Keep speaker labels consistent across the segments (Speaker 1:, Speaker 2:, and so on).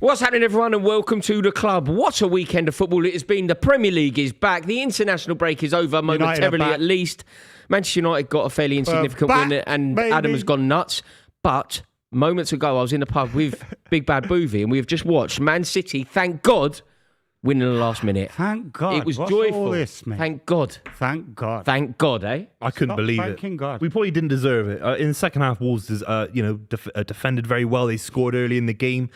Speaker 1: What's happening, everyone, and welcome to the club. What a weekend of football it has been. The Premier League is back. The international break is over momentarily, at least. Manchester United got a fairly insignificant win, and baby. Adam has gone nuts. But moments ago, I was in the pub with Big Bad Buvey, and we have just watched Man City, thank God, win in the last minute.
Speaker 2: Thank God.
Speaker 1: It was
Speaker 2: What's
Speaker 1: joyful.
Speaker 2: All this, mate?
Speaker 1: Thank God.
Speaker 2: Thank God.
Speaker 1: Thank God, eh?
Speaker 3: I couldn't believe it.
Speaker 2: Thanking God.
Speaker 3: We probably didn't deserve it. In the second half, Wolves, defended very well. They scored early in the game.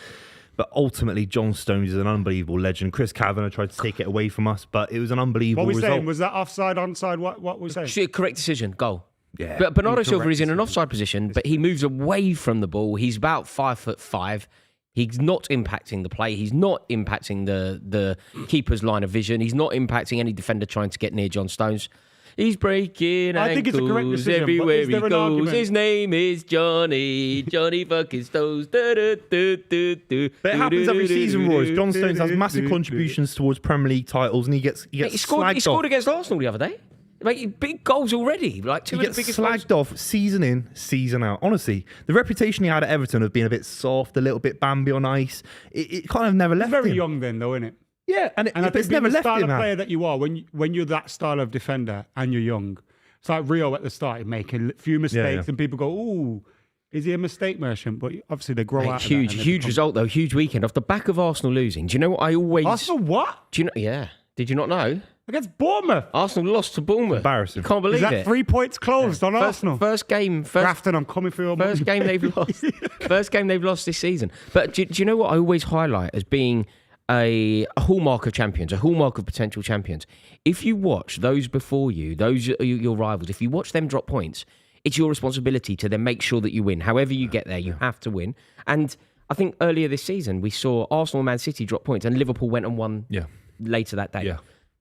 Speaker 3: But ultimately, John Stones is an unbelievable legend. Chris Kavanagh tried to take it away from us, but it was an unbelievable result.
Speaker 2: What were we saying? Was that offside, onside? What were we saying?
Speaker 1: Correct decision, goal.
Speaker 3: Yeah.
Speaker 1: But Bernardo Silva is in an offside position, but he moves away from the ball. He's about 5'5". He's not impacting the play. He's not impacting the keeper's line of vision. He's not impacting any defender trying to get near John Stones. He's breaking ankles.
Speaker 2: I think it's a correct decision,
Speaker 1: everywhere
Speaker 2: but is there
Speaker 1: he
Speaker 2: an
Speaker 1: goes.
Speaker 2: argument?
Speaker 1: His name is Johnny fucking Stones.
Speaker 3: But it happens every season, Roy. John Stones has massive contributions towards Premier League titles, and he
Speaker 1: scored against Arsenal the other day. Like, big goals already. Like two of the biggest
Speaker 3: slagged off season in, season out. Honestly, the reputation he had at Everton of being a bit soft, a little bit Bambi on ice, it kind of never left him.
Speaker 2: Very young then, though, isn't it?
Speaker 3: Yeah, and
Speaker 2: I think
Speaker 3: it's never
Speaker 2: the
Speaker 3: left
Speaker 2: style
Speaker 3: him.
Speaker 2: of player that you are, when you're that style of defender and you're young, it's like Rio at the start, he'd make a few mistakes and people go, "Ooh, is he a mistake merchant?" But obviously they grow out.
Speaker 1: Huge result though, huge weekend off the back of Arsenal losing. Do you know what I always?
Speaker 2: Arsenal what?
Speaker 1: Do you know? Yeah. Did you not know?
Speaker 2: Against Bournemouth.
Speaker 1: Arsenal lost to Bournemouth.
Speaker 3: Embarrassing.
Speaker 1: Can't believe
Speaker 2: Is that
Speaker 1: it.
Speaker 2: 3 points closed on Arsenal?
Speaker 1: First game.
Speaker 2: Grafton, I'm coming for your
Speaker 1: First game they've lost. First game they've lost this season. But do you know what I always highlight as being a hallmark of champions, a hallmark of potential champions? If you watch those before you, those your rivals, if you watch them drop points, it's your responsibility to then make sure that you win. However you get there, you have to win. And I think earlier this season, we saw Arsenal and Man City drop points, and Liverpool went and won later that day.
Speaker 3: Yeah.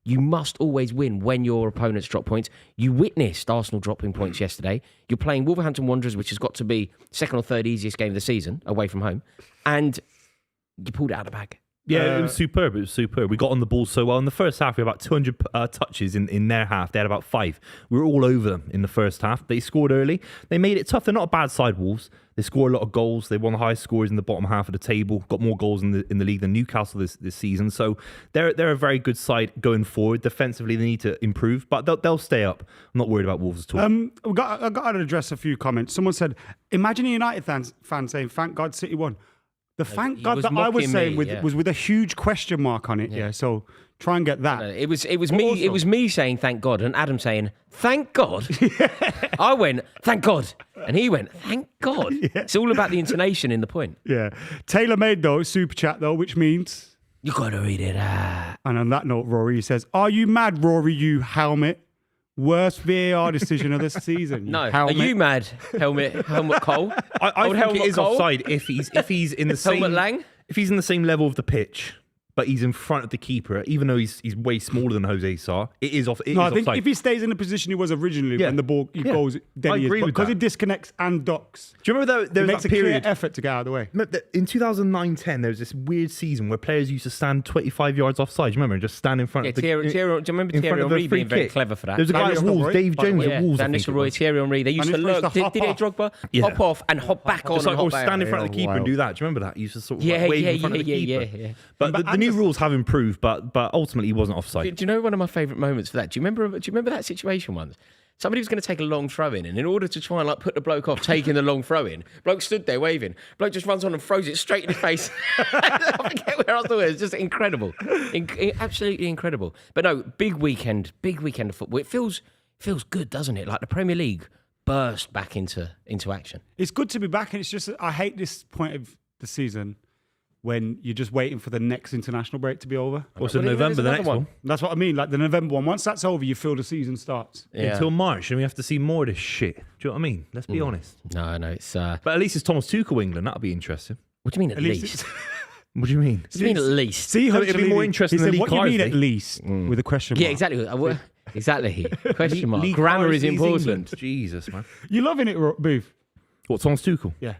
Speaker 1: You must always win when your opponents drop points. You witnessed Arsenal dropping points yesterday. You're playing Wolverhampton Wanderers, which has got to be second or third easiest game of the season, away from home, and you pulled it out of the bag.
Speaker 3: Yeah, it was superb. We got on the ball so well. In the first half, we had about 200 touches in their half. They had about 5. We were all over them in the first half. They scored early. They made it tough. They're not a bad side, Wolves. They score a lot of goals. They won the highest scores in the bottom half of the table. Got more goals in the league than Newcastle this season. So they're a very good side going forward. Defensively, they need to improve, but they'll stay up. I'm not worried about Wolves at all.
Speaker 2: I got to address a few comments. Someone said, imagine a United fan saying, "Thank God City won." The thank God that I was saying was with a huge question mark on it. Yeah. So try and get that.
Speaker 1: No, it was me saying thank God, and Adam saying thank God. I went thank God, and he went thank God. Yeah. It's all about the intonation in the point.
Speaker 2: Yeah. Taylor made though super chat though, which means
Speaker 1: you got to read it out.
Speaker 2: And on that note, Rory says, "Are you mad, Rory? You helmet." Worst VAR decision of the season.
Speaker 1: No,
Speaker 2: helmet.
Speaker 1: Are you mad? Helmet Cole.
Speaker 3: I think it is
Speaker 1: Cole?
Speaker 3: offside if he's in the same
Speaker 1: Helmet Lang.
Speaker 3: If he's in the same level of the pitch, but he's in front of the keeper, even though he's way smaller than Jose Sarr. It is off.
Speaker 2: I think if he stays in the position he was originally when the ball goes, then
Speaker 3: I agree with
Speaker 2: because
Speaker 3: that.
Speaker 2: he disconnects and docks.
Speaker 3: Do you remember there was
Speaker 2: makes
Speaker 3: that
Speaker 2: a
Speaker 3: period?
Speaker 2: clear effort to get out of the way.
Speaker 3: In 2009-10, there was this weird season where players used to stand 25 yards offside. Do you remember? And just stand in front of the...
Speaker 1: do you remember Thierry Henry being very clever for that?
Speaker 3: There was a guy at Wolves, Dave James at Wolves.
Speaker 1: Van Nistelrooy, Thierry Henry. They used to look. Didier Drogba hop off and hop back on.
Speaker 3: Or stand in front of the keeper and do that. Do you remember that? He used to sort of wave in front of the keeper.
Speaker 1: Yeah.
Speaker 3: But the new rules have improved, but ultimately he wasn't offside.
Speaker 1: Do you know one of my favourite moments for that? Do you remember that situation once? Somebody was going to take a long throw in, and in order to try and put the bloke off taking the long throw in, bloke stood there waving. Bloke just runs on and throws it straight in his face. I forget where I was doing. It's just incredible, absolutely incredible. But no, big weekend of football. It feels good, doesn't it? Like the Premier League burst back into action.
Speaker 2: It's good to be back, and it's just I hate this point of the season when you're just waiting for the next international break to be over.
Speaker 3: What's in November, the next one?
Speaker 2: That's what I mean, like the November one. Once that's over, you feel the season starts.
Speaker 1: Yeah.
Speaker 3: Until March, and we have to see more of this shit. Do you know what I mean? Let's be honest.
Speaker 1: No, it's...
Speaker 3: But at least it's Thomas Tuchel England. That'll be interesting.
Speaker 1: What do you mean at least?
Speaker 3: What do you mean?
Speaker 1: What do you mean at least?
Speaker 2: See,
Speaker 3: it'll be more interesting than Lee
Speaker 2: what do you
Speaker 3: Clark,
Speaker 2: mean at least? With a question mark.
Speaker 1: Yeah, exactly. Exactly. Question mark.
Speaker 3: Lee
Speaker 1: Grammar
Speaker 3: Clark
Speaker 1: is
Speaker 3: sees
Speaker 1: important.
Speaker 3: England. Jesus, man.
Speaker 2: You loving it, Booth?
Speaker 3: What, Thomas Tuchel?
Speaker 2: Yeah.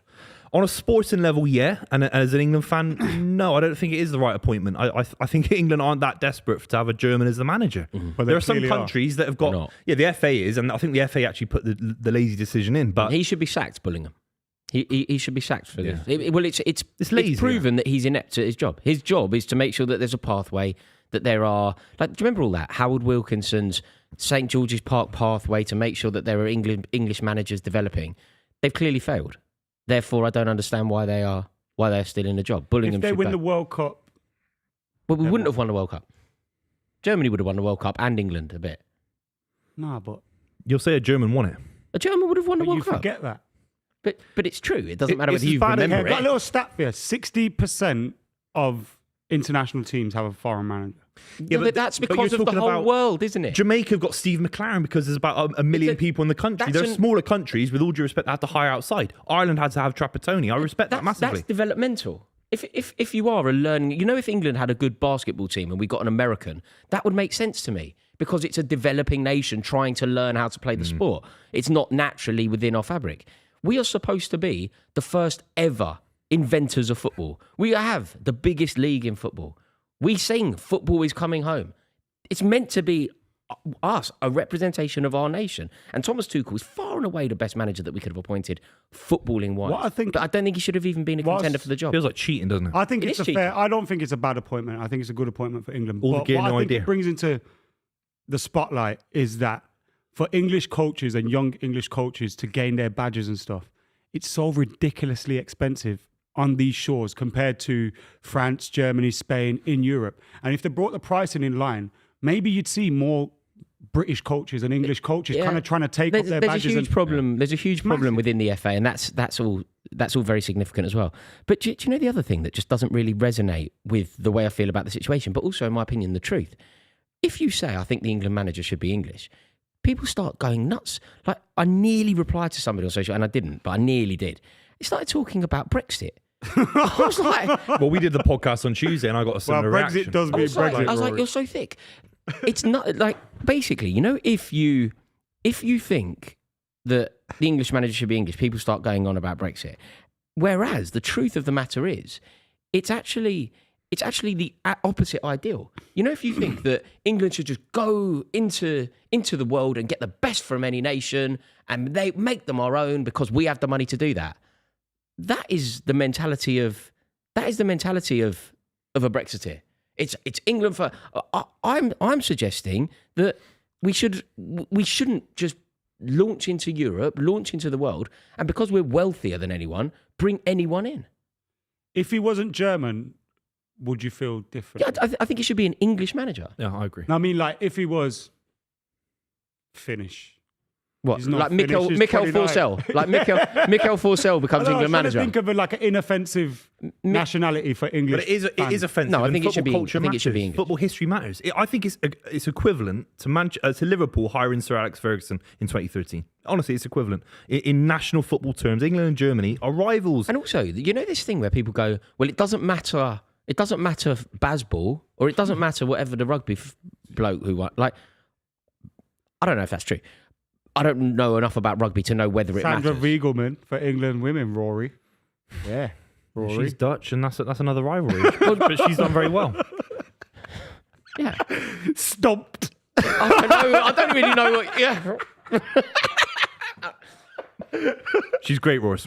Speaker 3: On a sporting level, yeah. And as an England fan, no, I don't think it is the right appointment. I think England aren't that desperate to have a German as the manager.
Speaker 2: But
Speaker 3: there are some countries that have got... Yeah, the FA is, and I think the FA actually put the lazy decision in. But
Speaker 1: he should be sacked, Bullingham. He should be sacked for this. It's
Speaker 3: lazy,
Speaker 1: proven that he's inept at his job. His job is to make sure that there's a pathway, that there are... Like, do you remember all that? Howard Wilkinson's St George's Park pathway to make sure that there are English managers developing. They've clearly failed. Therefore, I don't understand why they're still in the job. Bullingham
Speaker 2: if they
Speaker 1: should
Speaker 2: win
Speaker 1: go.
Speaker 2: the World Cup...
Speaker 1: Well, we wouldn't have won the World Cup. Germany would have won the World Cup and England a bit.
Speaker 2: No, but...
Speaker 3: You'll say a German won it.
Speaker 1: A German would have won the World
Speaker 2: you
Speaker 1: Cup.
Speaker 2: Forget that.
Speaker 1: But it's true. It doesn't matter whether you
Speaker 2: I've
Speaker 1: remember
Speaker 2: got a
Speaker 1: it.
Speaker 2: little stat for you. 60% of international teams have a foreign manager.
Speaker 1: Yeah, but that's because of the whole world, isn't it?
Speaker 3: Jamaica have got Steve McLaren because there's about a million people in the country. There are smaller countries, with all due respect, that have to hire outside. Ireland had to have Trapattoni. I respect that massively.
Speaker 1: That's developmental. If you are a learning... You know, if England had a good basketball team and we got an American, that would make sense to me because it's a developing nation trying to learn how to play the sport. It's not naturally within our fabric. We are supposed to be the first ever inventors of football. We have the biggest league in football. We sing football is coming home. It's meant to be us, a representation of our nation. And Thomas Tuchel is far and away the best manager that we could have appointed footballing-wise. But I don't think he should have even been a contender for the job.
Speaker 3: Feels like cheating, doesn't it?
Speaker 2: I think it's a fair... I don't think it's a bad appointment. I think it's a good appointment for England.
Speaker 3: All the gear, no idea.
Speaker 2: It brings into the spotlight is that for English coaches and young English coaches to gain their badges and stuff, it's so ridiculously expensive on these shores compared to France, Germany, Spain, in Europe. And if they brought the pricing in line, maybe you'd see more British coaches and English coaches kind of trying to take up their badges.
Speaker 1: There's a huge problem within the FA, and that's all very significant as well. But do you know the other thing that just doesn't really resonate with the way I feel about the situation, but also, in my opinion, the truth? If you say, I think the England manager should be English, people start going nuts. Like, I nearly replied to somebody on social, and I didn't, but I nearly did. It started talking about Brexit. I was like...
Speaker 3: Well, we did the podcast on Tuesday, and I got a similar reaction.
Speaker 2: Brexit does mean Brexit.
Speaker 1: I was like, you're so thick. It's not like, basically, you know, if you think that the English manager should be English, people start going on about Brexit. Whereas the truth of the matter is, it's actually the opposite ideal. You know, if you think that England should just go into the world and get the best from any nation and they make them our own because we have the money to do that. That is the mentality of a Brexiteer. It's England for... I'm suggesting that we shouldn't just launch into Europe, launch into the world, and because we're wealthier than anyone, bring anyone in.
Speaker 2: If he wasn't German, would you feel different?
Speaker 1: Yeah, I think he should be an English manager.
Speaker 3: Yeah, I agree.
Speaker 2: I mean, like, if he was Finnish.
Speaker 1: What? Like Mikkel Forsell? Like Mikkel Forsell becomes England manager?
Speaker 2: I think of it like an inoffensive nationality for English.
Speaker 3: But it is offensive.
Speaker 1: No, I think it should be.
Speaker 3: I think it should be English. Football history matters. I think it's equivalent to Liverpool hiring Sir Alex Ferguson in 2013. Honestly, it's equivalent in national football terms. England and Germany are rivals.
Speaker 1: And also, you know this thing where people go, well, it doesn't matter. It doesn't matter Bazball, or it doesn't matter whatever the rugby bloke who won. Like, I don't know if that's true. I don't know enough about rugby to know whether it
Speaker 2: Sandra
Speaker 1: matters.
Speaker 2: Riegelman for England women, Rory. Yeah, Rory.
Speaker 3: She's Dutch, and that's another rivalry. But she's done very well.
Speaker 1: Yeah.
Speaker 2: Stomped.
Speaker 1: I don't really know what... Yeah.
Speaker 3: She's great, Royce.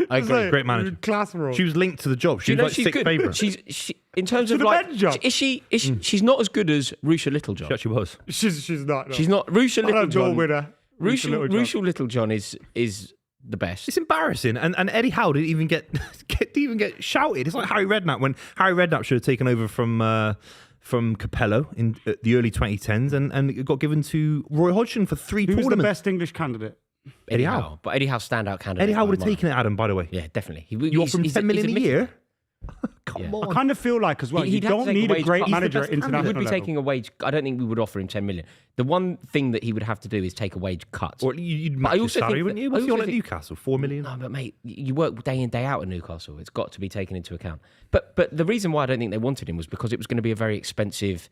Speaker 1: I agree.
Speaker 3: Great manager.
Speaker 2: Class Rory.
Speaker 3: She was linked to the job. She was like sixth favourite.
Speaker 1: She in terms
Speaker 2: To
Speaker 1: of
Speaker 2: the
Speaker 1: like...
Speaker 2: bench job?
Speaker 1: Is she she's not as good as Rusha Littlejohn.
Speaker 3: She actually was.
Speaker 2: She's not. No.
Speaker 1: She's not... Rusha Littlejohn...
Speaker 2: winner.
Speaker 1: Rusha Littlejohn is the best.
Speaker 3: It's embarrassing, and Eddie Howe didn't even get shouted. It's like Harry Redknapp when Harry Redknapp should have taken over from Capello in the early 2010s, and it got given to Roy Hodgson for 3
Speaker 2: Who's
Speaker 3: tournaments.
Speaker 2: the best English candidate?
Speaker 1: Eddie Howe. But Eddie Howe's standout candidate.
Speaker 3: Eddie Howe would have taken it, Adam, by the way.
Speaker 1: Yeah, definitely.
Speaker 3: You offer him 10 million a year? Come on.
Speaker 2: I kind of feel like as well, you don't need a great manager at international
Speaker 1: level. He would be
Speaker 2: level.
Speaker 1: taking a wage... I don't think we would offer him 10 million. The one thing that he would have to do is take a wage cut.
Speaker 3: Or you'd match his salary, wouldn't you? What's he on at Newcastle? 4 million?
Speaker 1: No, but mate, you work day in, day out at Newcastle. It's got to be taken into account. But the reason why I don't think they wanted him was because it was going to be a very expensive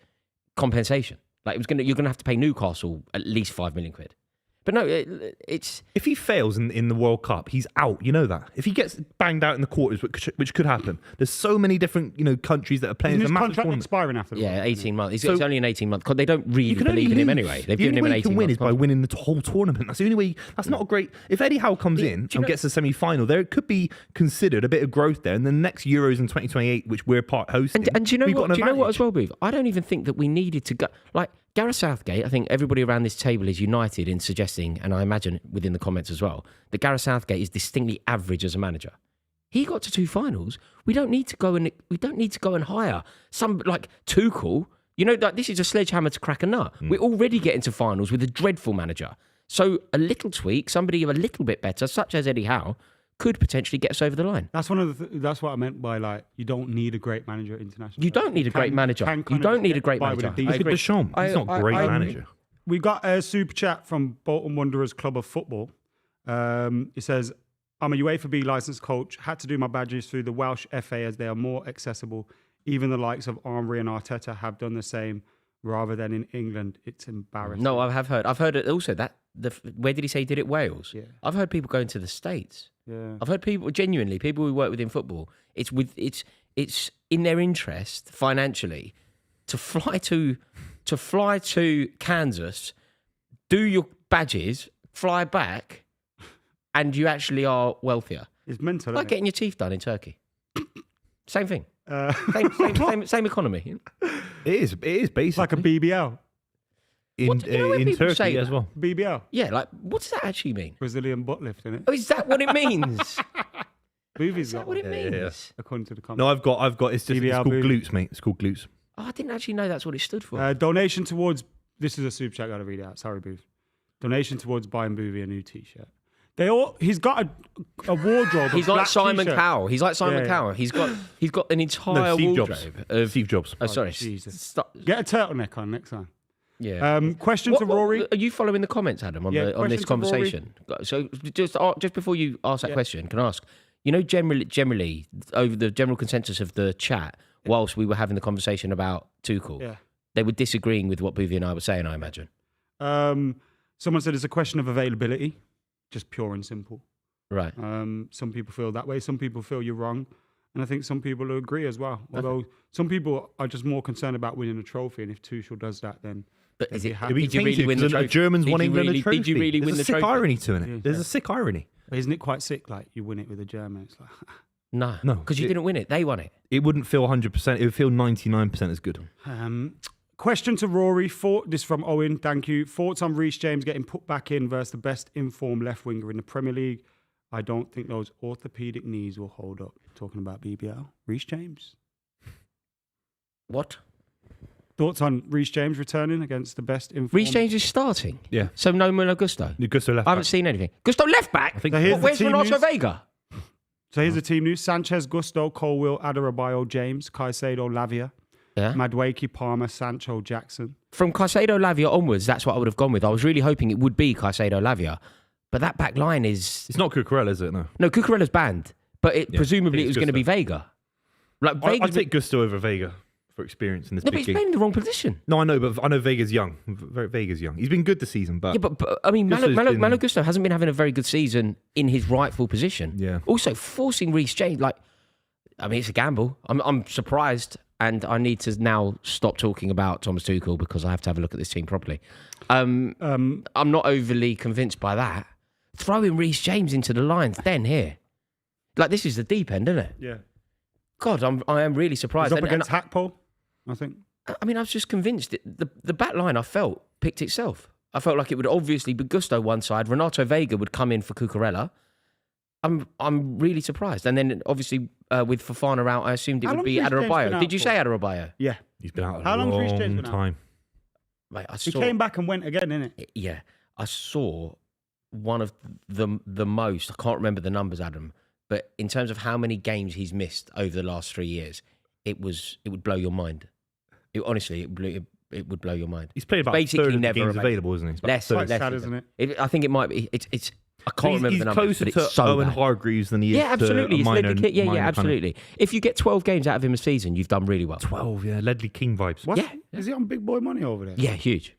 Speaker 1: compensation. Like, you're going to have to pay Newcastle at least 5 million quid. But no, it's
Speaker 3: If he fails in the World Cup, he's out. You know that. If he gets banged out in the quarters, which could happen, there's so many different countries that are playing.
Speaker 2: Isn't his
Speaker 3: It's a massive
Speaker 2: contract
Speaker 3: tournament.
Speaker 2: expiring after? the World Cup?
Speaker 1: 18 months.
Speaker 3: So-
Speaker 1: It's only an 18 month. They don't really
Speaker 3: You can only
Speaker 1: believe in him
Speaker 3: lose.
Speaker 1: anyway. They've
Speaker 3: The
Speaker 1: given
Speaker 3: only
Speaker 1: him an
Speaker 3: way you
Speaker 1: 18
Speaker 3: can win
Speaker 1: month
Speaker 3: is by winning the whole tournament. That's the only way. That's not a great. If Eddie Howe comes in
Speaker 1: do you
Speaker 3: and
Speaker 1: know-
Speaker 3: gets a semi-final, there could be considered a bit of growth there. And the next Euros in 2028, which we're part hosting,
Speaker 1: And do you know
Speaker 3: we've
Speaker 1: what?
Speaker 3: got
Speaker 1: Do
Speaker 3: an
Speaker 1: you know what as
Speaker 3: advantage.
Speaker 1: well, Booth? I don't even think that we needed to go like Gareth Southgate. I think everybody around this table is united in suggesting, and I imagine within the comments as well, that Gareth Southgate is distinctly average as a manager. He got to 2 finals. We don't need to go and hire some like Tuchel. Like this is a sledgehammer to crack a nut. We're already getting to finals with a dreadful manager. So a little tweak, somebody a little bit better, such as Eddie Howe, could potentially get us over the line.
Speaker 2: That's one of the. That's what I meant by like you don't need a great manager internationally.
Speaker 1: You don't need a great manager.
Speaker 2: Can
Speaker 1: You
Speaker 2: kind of
Speaker 1: don't need
Speaker 2: get
Speaker 1: a great
Speaker 2: by with
Speaker 1: manager.
Speaker 2: a
Speaker 1: I
Speaker 2: decent-
Speaker 3: Look at
Speaker 1: agree.
Speaker 3: Deschamps. He's not a great manager.
Speaker 2: We got a super chat from Bolton Wanderers Club of Football. It says, I'm a UEFA B licensed coach. Had to do my badges through the Welsh FA as they are more accessible. Even the likes of Henry and Arteta have done the same rather than in England. It's embarrassing.
Speaker 1: No, I have heard. I've heard it also that where did he say he did it? Wales.
Speaker 2: Yeah.
Speaker 1: I've heard people going to the States.
Speaker 2: Yeah.
Speaker 1: I've heard people we work with in football. It's in their interest financially to fly to Kansas, do your badges, fly back, and you actually are wealthier.
Speaker 2: It's mental.
Speaker 1: Like
Speaker 2: Isn't
Speaker 1: getting your teeth done in Turkey. Same thing.
Speaker 2: it?
Speaker 1: Same economy.
Speaker 3: It is basically
Speaker 2: It's like a BBL.
Speaker 3: in
Speaker 1: What- you know when
Speaker 3: in
Speaker 1: people say
Speaker 3: Turkey as
Speaker 1: that?
Speaker 3: well.
Speaker 2: BBL.
Speaker 1: Yeah, like what does that actually mean?
Speaker 2: Brazilian butt lift, innit?
Speaker 1: Oh, is that what it means?
Speaker 2: Boovy's
Speaker 1: Is that
Speaker 2: got
Speaker 1: what
Speaker 2: one,
Speaker 1: it means?
Speaker 3: yeah.
Speaker 2: according to the comment.
Speaker 3: No, I've got. It's
Speaker 2: BBL
Speaker 3: called
Speaker 2: booty.
Speaker 3: glutes, mate. It's called glutes.
Speaker 1: Oh, I didn't actually know that's what it stood for.
Speaker 2: Donation towards, this is a super chat, got to read it out. Sorry, Booth. Donation towards buying Boovy a new t-shirt. He's got a wardrobe.
Speaker 1: He's
Speaker 2: of
Speaker 1: like
Speaker 2: black
Speaker 1: Simon
Speaker 2: t-shirts.
Speaker 1: Cowell. He's like Simon
Speaker 2: Yeah.
Speaker 1: Cowell. He's got an entire
Speaker 3: Steve
Speaker 1: wardrobe
Speaker 3: Jobs.
Speaker 1: of
Speaker 3: Steve Jobs.
Speaker 1: Oh, sorry.
Speaker 2: Jesus.
Speaker 1: Stop.
Speaker 2: Get a turtleneck on next time.
Speaker 1: Yeah.
Speaker 2: Question
Speaker 1: What-
Speaker 2: to
Speaker 1: what-
Speaker 2: Rory.
Speaker 1: are you following the comments, Adam, on
Speaker 2: Yeah,
Speaker 1: on this
Speaker 2: question to Rory.
Speaker 1: conversation? So just before you ask that
Speaker 2: Yeah.
Speaker 1: question, can I ask? Generally, over the general consensus of the chat, whilst we were having the conversation about Tuchel,
Speaker 2: Yeah.
Speaker 1: they were disagreeing with what Buvey and I were saying. I imagine.
Speaker 2: Someone said it's a question of availability, just pure and simple.
Speaker 1: Right.
Speaker 2: Some people feel that way. Some people feel you're wrong. And I think some people agree as well. Although some people are just more concerned about winning a trophy. And if Tuchel does that, then
Speaker 1: But
Speaker 2: they'd
Speaker 1: is
Speaker 2: be
Speaker 1: it?
Speaker 2: happy.
Speaker 3: It'd be
Speaker 1: Did you really
Speaker 3: tainted
Speaker 1: win the
Speaker 3: 'cause
Speaker 1: trophy?
Speaker 3: Germans
Speaker 1: Did
Speaker 3: won
Speaker 1: you
Speaker 3: England
Speaker 1: really-
Speaker 3: a trophy.
Speaker 1: Did you really
Speaker 3: There's
Speaker 1: win
Speaker 3: a
Speaker 1: the
Speaker 3: sick
Speaker 1: trophy?
Speaker 3: irony to it.
Speaker 2: Yeah.
Speaker 3: There's a sick irony.
Speaker 2: But isn't it quite sick? Like you win it with a German. It's like,
Speaker 1: No,
Speaker 3: No,
Speaker 1: because you didn't win it. They won it.
Speaker 3: It wouldn't feel 100%. It would feel 99% as good.
Speaker 2: question to Rory. This from Owen. Thank you. Thoughts on Reece James getting put back in versus the best informed left winger in the Premier League? I don't think those orthopedic knees will hold up. Talking about BBL. Reece James.
Speaker 1: What?
Speaker 2: Thoughts on Reece James returning against the best informed?
Speaker 1: Reece James is starting.
Speaker 3: Yeah.
Speaker 1: So no Mulo Gusto.
Speaker 3: Gusto left
Speaker 1: I haven't
Speaker 3: back.
Speaker 1: seen anything. Gusto left back.
Speaker 3: I think
Speaker 2: So here's the
Speaker 1: Where's
Speaker 2: team
Speaker 1: Renato
Speaker 2: news.
Speaker 1: Vega?
Speaker 2: So here's the team news. Sanchez, Gusto, Colwill, Adarabioyo, James, Caicedo, Lavia,
Speaker 1: Yeah.
Speaker 2: Madueke, Palmer, Sancho, Jackson.
Speaker 1: From Caicedo Lavia onwards, that's what I would have gone with. I was really hoping it would be Caicedo Lavia, but that back line is
Speaker 3: It's not Cucurella, is it? No.
Speaker 1: no Cucurella's banned, but
Speaker 3: Yeah,
Speaker 1: presumably it
Speaker 3: it's
Speaker 1: was going to be
Speaker 3: Gusto.
Speaker 1: Vega. Like Vega,
Speaker 3: I'd take Gusto over Vega for experience in this
Speaker 1: no, but
Speaker 3: big
Speaker 1: he's
Speaker 3: game.
Speaker 1: playing in the wrong position.
Speaker 3: No, I know, but I know Vega's young. Vega's young. He's been good this season, but
Speaker 1: Yeah, but I mean,
Speaker 3: Gusto's
Speaker 1: Malo
Speaker 3: been-
Speaker 1: Gusto hasn't been having a very good season in his rightful position.
Speaker 3: Yeah.
Speaker 1: Also, forcing Reece James, it's a gamble. I'm surprised, and I need to now stop talking about Thomas Tuchel because I have to have a look at this team properly. I'm not overly convinced by that. Throwing Reece James into the lines then here, this is the deep end, isn't it?
Speaker 2: Yeah.
Speaker 1: God, I am really surprised.
Speaker 2: He's up
Speaker 1: And-
Speaker 2: against Hackpole, I think.
Speaker 1: I mean, I was just convinced the back line I felt picked itself. I felt like it would obviously be Gusto one side, Renato Vega would come in for Cucurella. I'm really surprised. And then obviously with Fofana out, I assumed it
Speaker 2: How
Speaker 1: would
Speaker 2: long
Speaker 1: be
Speaker 2: has Reece James been
Speaker 1: Adarabioyo.
Speaker 2: out
Speaker 1: Did you
Speaker 2: for?
Speaker 1: say Adarabioyo?
Speaker 2: Yeah.
Speaker 3: he's been out a
Speaker 2: How long has Reece James
Speaker 3: long
Speaker 2: been out?
Speaker 3: time.
Speaker 1: Mate, I
Speaker 2: He
Speaker 1: saw.
Speaker 2: came back and went again, innit?
Speaker 1: Yeah, I saw one of the most. I can't remember the numbers, Adam, but in terms of how many games he's missed over the last 3 years, it would blow your mind. Honestly, it would blow your mind.
Speaker 3: He's played about
Speaker 1: Basically
Speaker 3: a third of the
Speaker 1: never
Speaker 3: games
Speaker 1: available.
Speaker 3: available, isn't he? It's about
Speaker 1: Less,
Speaker 3: a third.
Speaker 2: Quite
Speaker 1: less
Speaker 2: sad,
Speaker 1: even.
Speaker 2: isn't it?
Speaker 1: I think it might be. It's. I can't
Speaker 3: He's
Speaker 1: remember the numbers,
Speaker 3: closer
Speaker 1: but
Speaker 3: to
Speaker 1: it's so
Speaker 3: Owen
Speaker 1: bad.
Speaker 3: Hargreaves than he is
Speaker 1: Yeah, absolutely.
Speaker 3: to
Speaker 1: It's
Speaker 3: a minor,
Speaker 1: Ledley King. Yeah,
Speaker 3: minor kind of-
Speaker 1: absolutely. If you get 12 games out of him a season, you've done really well.
Speaker 3: 12, yeah. Ledley King vibes.
Speaker 2: What?
Speaker 1: Yeah.
Speaker 2: Is he on big boy money over there?
Speaker 1: Yeah, huge.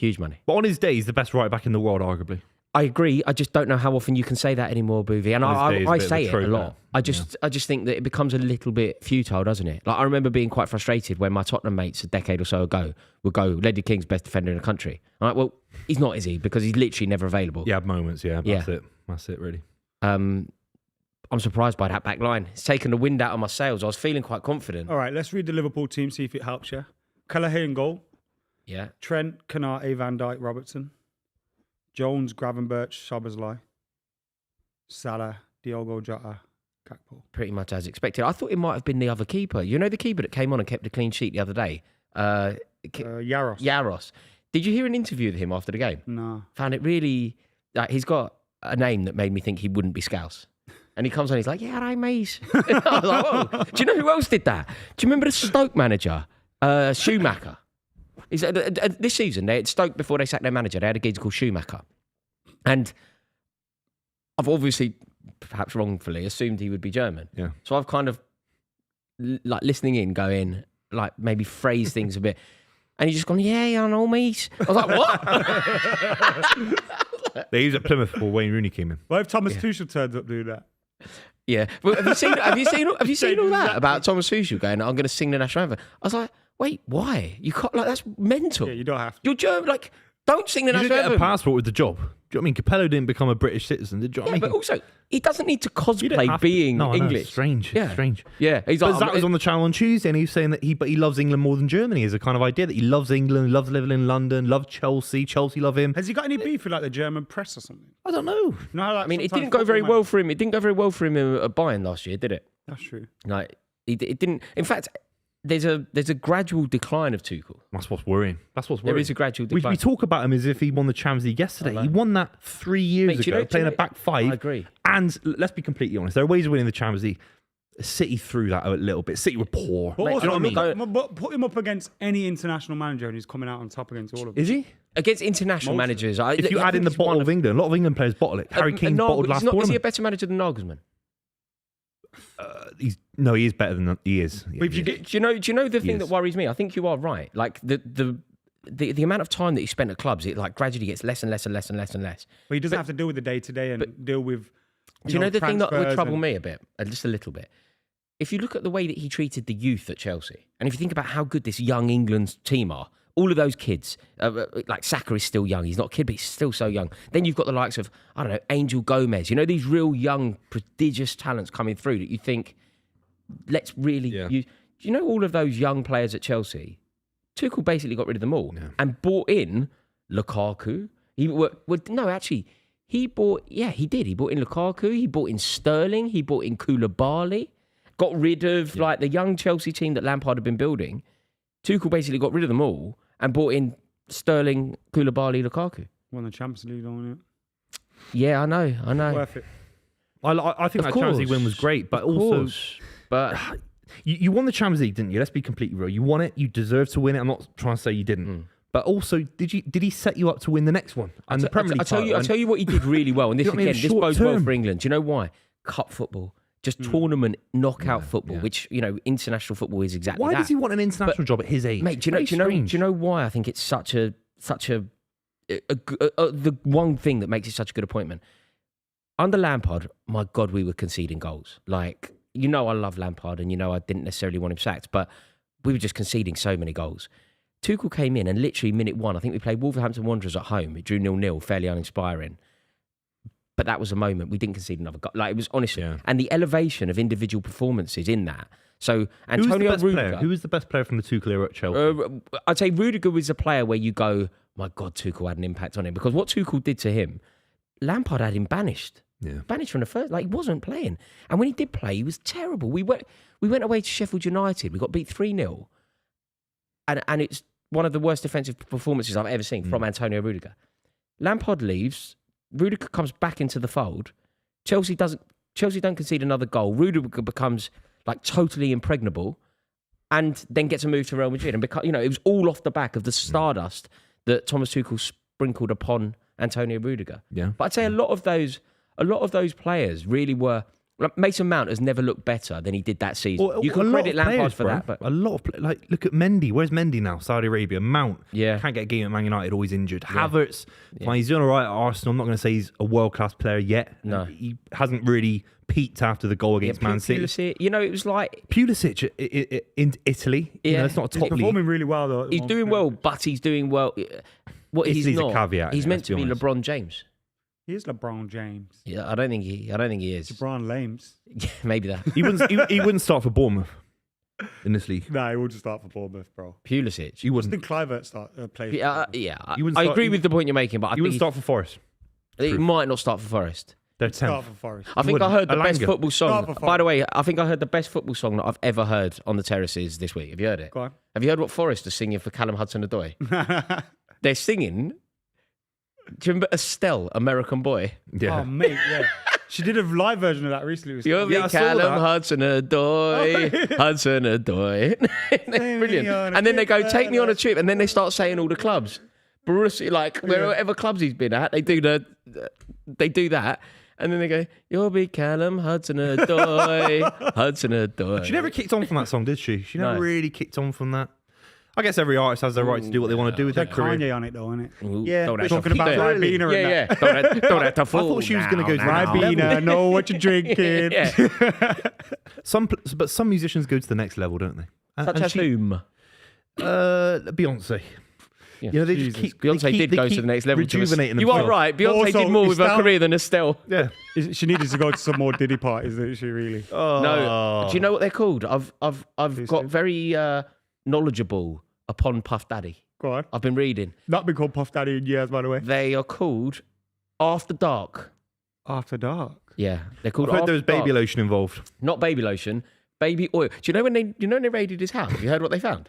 Speaker 1: Huge money.
Speaker 3: But on his day, he's the best right back in the world, arguably.
Speaker 1: I agree. I just don't know how often you can say that anymore, Buvey. And I say it a lot. I just think that it becomes a little bit futile, doesn't it? Like I remember being quite frustrated when my Tottenham mates a decade or so ago would go, Ledley King's best defender in the country. I'm like, well, he's not, is he? Because he's literally never available.
Speaker 3: Yeah, moments. Yeah, that's it. That's it, really.
Speaker 1: I'm surprised by that back line. It's taken the wind out of my sails. I was feeling quite confident.
Speaker 2: All right, let's read the Liverpool team, see if it helps you. Kelleher in goal.
Speaker 1: Yeah.
Speaker 2: Trent, Canate, Van Dijk, Robertson. Jones, Gravenberch, Szoboszlai. Salah, Diogo Jota, Gakpo.
Speaker 1: Pretty much as expected. I thought it might have been the other keeper. You know the keeper that came on and kept a clean sheet the other day?
Speaker 2: Yaros.
Speaker 1: Yaros. Did you hear an interview with him after the game?
Speaker 2: No.
Speaker 1: Found it really... he's got a name that made me think he wouldn't be Scouse. And he comes on, he's like, yeah, right, mate. I was like, whoa. Do you know who else did that? Do you remember the Stoke manager, Schumacher? This season, they had Stoke, before they sacked their manager, they had a geezer called Schumacher. And I've obviously, perhaps wrongfully, assumed he would be German.
Speaker 3: Yeah.
Speaker 1: So I've kind of, like, listening in, going, like, maybe phrase things a bit. And he's just gone, yeah, I know, mate. I was like, what?
Speaker 3: They used at Plymouth before Wayne Rooney came in.
Speaker 2: What if Thomas Tuchel turns up doing that?
Speaker 1: Yeah. Well, have you seen all that about Thomas Tuchel going, I'm going to sing the national anthem? I was like, wait, why? You can't, like, that's mental.
Speaker 2: Yeah, you don't have to.
Speaker 1: You're German, like, don't sing the
Speaker 3: You
Speaker 1: national
Speaker 3: didn't get
Speaker 1: anthem.
Speaker 3: a passport with the job. Do you know what I mean? Capello didn't become a British citizen. Did you know what I mean?
Speaker 1: But also, he doesn't need to
Speaker 3: You don't
Speaker 1: cosplay
Speaker 3: have to.
Speaker 1: being
Speaker 3: No, I know,
Speaker 1: English.
Speaker 3: it's strange.
Speaker 1: Yeah.
Speaker 3: Strange.
Speaker 1: Yeah. He's
Speaker 3: But
Speaker 1: like,
Speaker 3: that was on the channel on Tuesday, and he was saying that he loves England more than Germany. Is a kind of idea that he loves England, loves living in London, loves Chelsea. Chelsea love him.
Speaker 2: Has he got any beef with like the German press or something?
Speaker 3: I don't know.
Speaker 2: You know how, like,
Speaker 1: I mean, it
Speaker 2: sometimes
Speaker 1: didn't go very
Speaker 2: football
Speaker 1: well for him. It didn't go very well for him at Bayern last year, did it?
Speaker 2: That's true.
Speaker 1: Like, it didn't. In fact, there's a gradual decline of Tuchel.
Speaker 3: That's what's worrying.
Speaker 1: There is a gradual decline.
Speaker 3: We talk about him as if he won the Champions League yesterday. He won that 3 years
Speaker 1: Mate, do you
Speaker 3: ago,
Speaker 1: know-
Speaker 3: playing a back five.
Speaker 1: I agree.
Speaker 3: And let's be completely honest, there are ways of winning the Champions League. City threw that a little bit. City were poor.
Speaker 2: But
Speaker 1: Mate,
Speaker 2: also,
Speaker 3: do you know what I mean?
Speaker 2: But put him up against any international manager and he's coming out on top against all of them.
Speaker 3: Is he?
Speaker 1: Against international managers,
Speaker 3: If you add in the bottle of England, a lot of England players bottle it. Harry Kane bottled last
Speaker 1: Is he a
Speaker 3: tournament.
Speaker 1: better manager than Nagelsmann?
Speaker 3: He is better than he is.
Speaker 2: But if you
Speaker 1: Do you know the thing
Speaker 3: is.
Speaker 1: that worries me? I think you are right. Like the amount of time that he spent at clubs, it like gradually gets less and less and less and less and less.
Speaker 2: But he doesn't have to deal with the day to day and deal with.
Speaker 1: Do you know the thing that would
Speaker 2: transfers
Speaker 1: trouble
Speaker 2: and-
Speaker 1: me a bit, just a little bit? If you look at the way that he treated the youth at Chelsea, and if you think about how good this young England team are, all of those kids, like Saka is still young. He's not a kid, but he's still so young. Then you've got the likes of, I don't know, Angel Gomez. You know, these real young, prodigious talents coming through that you think, let's really use. Do you know all of those young players at Chelsea? Tuchel basically got rid of them all and bought in Lukaku. He bought in Lukaku. He bought in Sterling. He bought in Koulibaly. Got rid of like the young Chelsea team that Lampard had been building. Tuchel basically got rid of them all and brought in Sterling, Koulibaly, Lukaku.
Speaker 2: Won the Champions League, don't it?
Speaker 1: Yeah, I know.
Speaker 2: Worth it.
Speaker 3: I think
Speaker 1: Of
Speaker 3: that Champions League
Speaker 1: course.
Speaker 3: win was great, but
Speaker 1: Of
Speaker 3: also
Speaker 1: course. But
Speaker 3: you won the Champions League, didn't you? Let's be completely real. You won it. You deserve to win it. I'm not trying to say you didn't. But also, did he set you up to win the next one? And the Premier League
Speaker 1: I'll tell you what he did really well. And this
Speaker 3: You know what I mean?
Speaker 1: again, this bodes well
Speaker 3: Short-term.
Speaker 1: for England. Do you know why? Cup football. Just tournament knockout football, which, you know, international football is exactly
Speaker 3: Why
Speaker 1: that.
Speaker 3: does he want an international job at his age?
Speaker 1: Mate, do you know why I think it's such a the one thing that makes it such a good appointment? Under Lampard, my God, we were conceding goals. Like, you know, I love Lampard and you know I didn't necessarily want him sacked, but we were just conceding so many goals. Tuchel came in and literally minute one, I think we played Wolverhampton Wanderers at home. It drew 0-0, fairly uninspiring. But that was a moment. We didn't concede another goal. Like, it was honestly.
Speaker 3: Yeah.
Speaker 1: And the elevation of individual performances in that. So, Antonio Rudiger.
Speaker 3: Who was the best player from the Tuchel era at Chelsea?
Speaker 1: I'd say Rudiger was a player where you go, my God, Tuchel had an impact on him. Because what Tuchel did to him, Lampard had him banished.
Speaker 3: Yeah.
Speaker 1: Banished from the first. Like, he wasn't playing. And when he did play, he was terrible. We went away to Sheffield United. We got beat 3-0. And it's one of the worst defensive performances I've ever seen from Antonio Rudiger. Lampard leaves. Rudiger comes back into the fold. Chelsea don't concede another goal. Rudiger becomes like totally impregnable, and then gets a move to Real Madrid. And it was all off the back of the stardust that Thomas Tuchel sprinkled upon Antonio Rudiger.
Speaker 3: Yeah.
Speaker 1: But I'd say a lot of those players really were Mason Mount has never looked better than he did that season.
Speaker 3: Well,
Speaker 1: You can credit Lampard for that, but
Speaker 3: a lot of like look at Mendy. Where's Mendy now? Saudi Arabia. Mount can't get a game at Man United. Always injured. Havertz, fine, he's doing all right at Arsenal. I'm not going to say he's a world class player yet.
Speaker 1: No,
Speaker 3: he hasn't really peaked after the goal against Man City.
Speaker 1: Pulisic, it was like
Speaker 3: Pulisic in Italy. It's not a top
Speaker 2: He's performing really well though.
Speaker 1: He's doing well, but he's doing well. What he's
Speaker 3: Italy's
Speaker 1: not.
Speaker 3: a caveat.
Speaker 1: He's meant to be
Speaker 3: honest.
Speaker 1: LeBron James.
Speaker 2: He is LeBron James.
Speaker 1: Yeah, I don't think he is.
Speaker 2: LeBron Lames.
Speaker 1: Yeah, maybe that.
Speaker 3: He wouldn't start for Bournemouth in this league.
Speaker 2: Nah, he would just start for Bournemouth, bro.
Speaker 1: Pulisic.
Speaker 3: He wouldn't.
Speaker 2: I think Kluivert play.
Speaker 1: Yeah,
Speaker 3: You wouldn't
Speaker 1: I
Speaker 3: start-
Speaker 1: agree with the point you're making, but I
Speaker 3: He wouldn't
Speaker 1: think
Speaker 3: start for Forest.
Speaker 1: he might not start for Forest.
Speaker 3: They're
Speaker 2: Start
Speaker 3: 10th.
Speaker 2: for Forest.
Speaker 1: I think I heard the best
Speaker 3: Alanga.
Speaker 1: football song.
Speaker 2: Start for
Speaker 1: By the way, I think I heard the best football song that I've ever heard on the terraces this week. Have you heard it?
Speaker 2: Go on.
Speaker 1: Have you heard what Forest are singing for Callum Hudson-Odoi? They're singing. Do you remember Estelle, American Boy?
Speaker 3: Yeah.
Speaker 2: Oh, mate, yeah. She did a live version of that recently. It was
Speaker 1: You'll be
Speaker 3: I saw
Speaker 1: Callum
Speaker 3: that.
Speaker 1: Hudson-Odoi, Hudson-Odoi. Brilliant. And then they go, take me on a trip, and then they start saying all the clubs. Borussia, like wherever clubs he's been at, they do that. And then they go, you'll be Callum Hudson-Odoi, Hudson-Odoi.
Speaker 3: She never kicked on from that song, did she? She never
Speaker 1: No.
Speaker 3: really kicked on from that. I guess every artist has their right to do what they want to do with their career.
Speaker 2: Kanye on it though, isn't it?
Speaker 1: Ooh,
Speaker 3: Yeah,
Speaker 1: don't
Speaker 3: we're
Speaker 1: have to
Speaker 2: talking about
Speaker 1: keep it.
Speaker 2: Ribena and
Speaker 1: Yeah.
Speaker 2: that.
Speaker 1: Don't have to fool.
Speaker 3: I thought she was going to go to
Speaker 1: now.
Speaker 3: that level.
Speaker 2: Ribena, know what you're drinking.
Speaker 1: Yeah.
Speaker 3: But some musicians go to the next level, don't they?
Speaker 1: Such as whom?
Speaker 3: Beyonce.
Speaker 1: Yeah.
Speaker 3: You know, they
Speaker 2: Jesus.
Speaker 3: just keep.
Speaker 1: Beyonce
Speaker 3: they keep,
Speaker 1: did
Speaker 3: they
Speaker 1: go to
Speaker 3: keep
Speaker 1: the next level.
Speaker 3: Rejuvenating
Speaker 1: You are
Speaker 3: themselves.
Speaker 1: right. Beyonce
Speaker 2: Also,
Speaker 1: did more with her
Speaker 2: Estelle-
Speaker 1: career than Estelle.
Speaker 3: Yeah.
Speaker 2: She needed to go to some more Diddy parties, didn't she? Really?
Speaker 1: No. Do you know what they're called? I've
Speaker 2: Please
Speaker 1: got
Speaker 2: do.
Speaker 1: very knowledgeable upon Puff Daddy.
Speaker 2: Go on.
Speaker 1: I've been reading.
Speaker 2: Not been called Puff Daddy in years, by the way.
Speaker 1: They are called After Dark.
Speaker 2: After Dark.
Speaker 1: Yeah, they're
Speaker 3: I
Speaker 1: called
Speaker 3: heard
Speaker 1: After
Speaker 3: there was baby
Speaker 1: Dark.
Speaker 3: lotion involved.
Speaker 1: Not baby lotion, baby oil. Do you know when they raided his house? Have you heard what they found?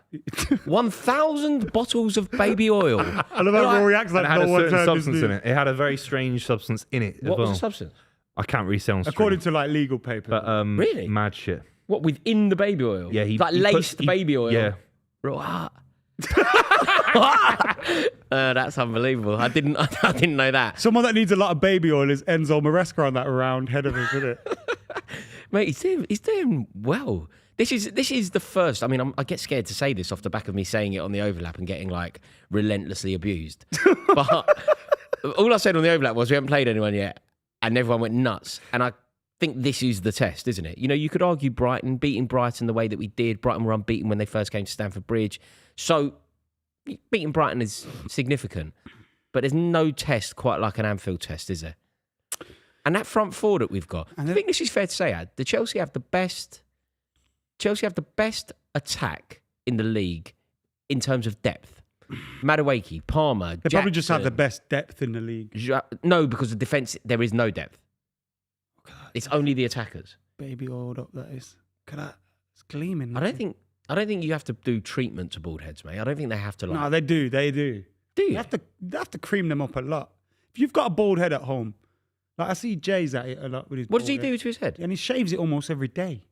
Speaker 1: 1,000 bottles of baby oil.
Speaker 2: I love how Rory acts like
Speaker 3: And it had
Speaker 2: no
Speaker 3: a
Speaker 2: one
Speaker 3: certain
Speaker 2: heard this
Speaker 3: substance
Speaker 2: news.
Speaker 3: in it. It had a very strange substance in it.
Speaker 1: What
Speaker 3: as
Speaker 1: was
Speaker 3: well.
Speaker 1: the substance?
Speaker 3: I can't really say on stream.
Speaker 2: According to like legal papers.
Speaker 3: But
Speaker 1: Really?
Speaker 3: mad shit.
Speaker 1: What, within the baby oil?
Speaker 3: Yeah, he
Speaker 1: like
Speaker 3: he put-
Speaker 1: laced
Speaker 3: he-
Speaker 1: baby oil.
Speaker 3: Yeah.
Speaker 1: What? That's unbelievable. I didn't know that.
Speaker 2: Someone that needs a lot of baby oil is Enzo Maresca on that round head of his, isn't it?
Speaker 1: Mate, he's doing well. This is the first. I mean, I get scared to say this off the back of me saying it on the overlap and getting like relentlessly abused. But all I said on the overlap was we haven't played anyone yet, and everyone went nuts. And I think this is the test, isn't it? You know, you could argue beating Brighton the way that we did. Brighton were unbeaten when they first came to Stamford Bridge, so beating Brighton is significant. But there's no test quite like an Anfield test, is there? And that front four that we've got, I think this is fair to say, Ad, the Chelsea have the best attack in the league in terms of depth. Madueke, Palmer,
Speaker 2: They probably just have the
Speaker 1: Jackson.
Speaker 2: best depth in the league.
Speaker 1: No, because the defence, there is no depth. It's only the attackers.
Speaker 2: Baby oiled up, that is. Look at that. It's gleaming.
Speaker 1: I don't think you have to do treatment to bald heads, mate. I don't think they have to like.
Speaker 2: No, they do. They do.
Speaker 1: Do you?
Speaker 2: They have to cream them up a lot. If you've got a bald head at home, like I see Jay's at it a lot with his
Speaker 1: What does he
Speaker 2: bald head.
Speaker 1: do to his head?
Speaker 2: And he shaves it almost every day.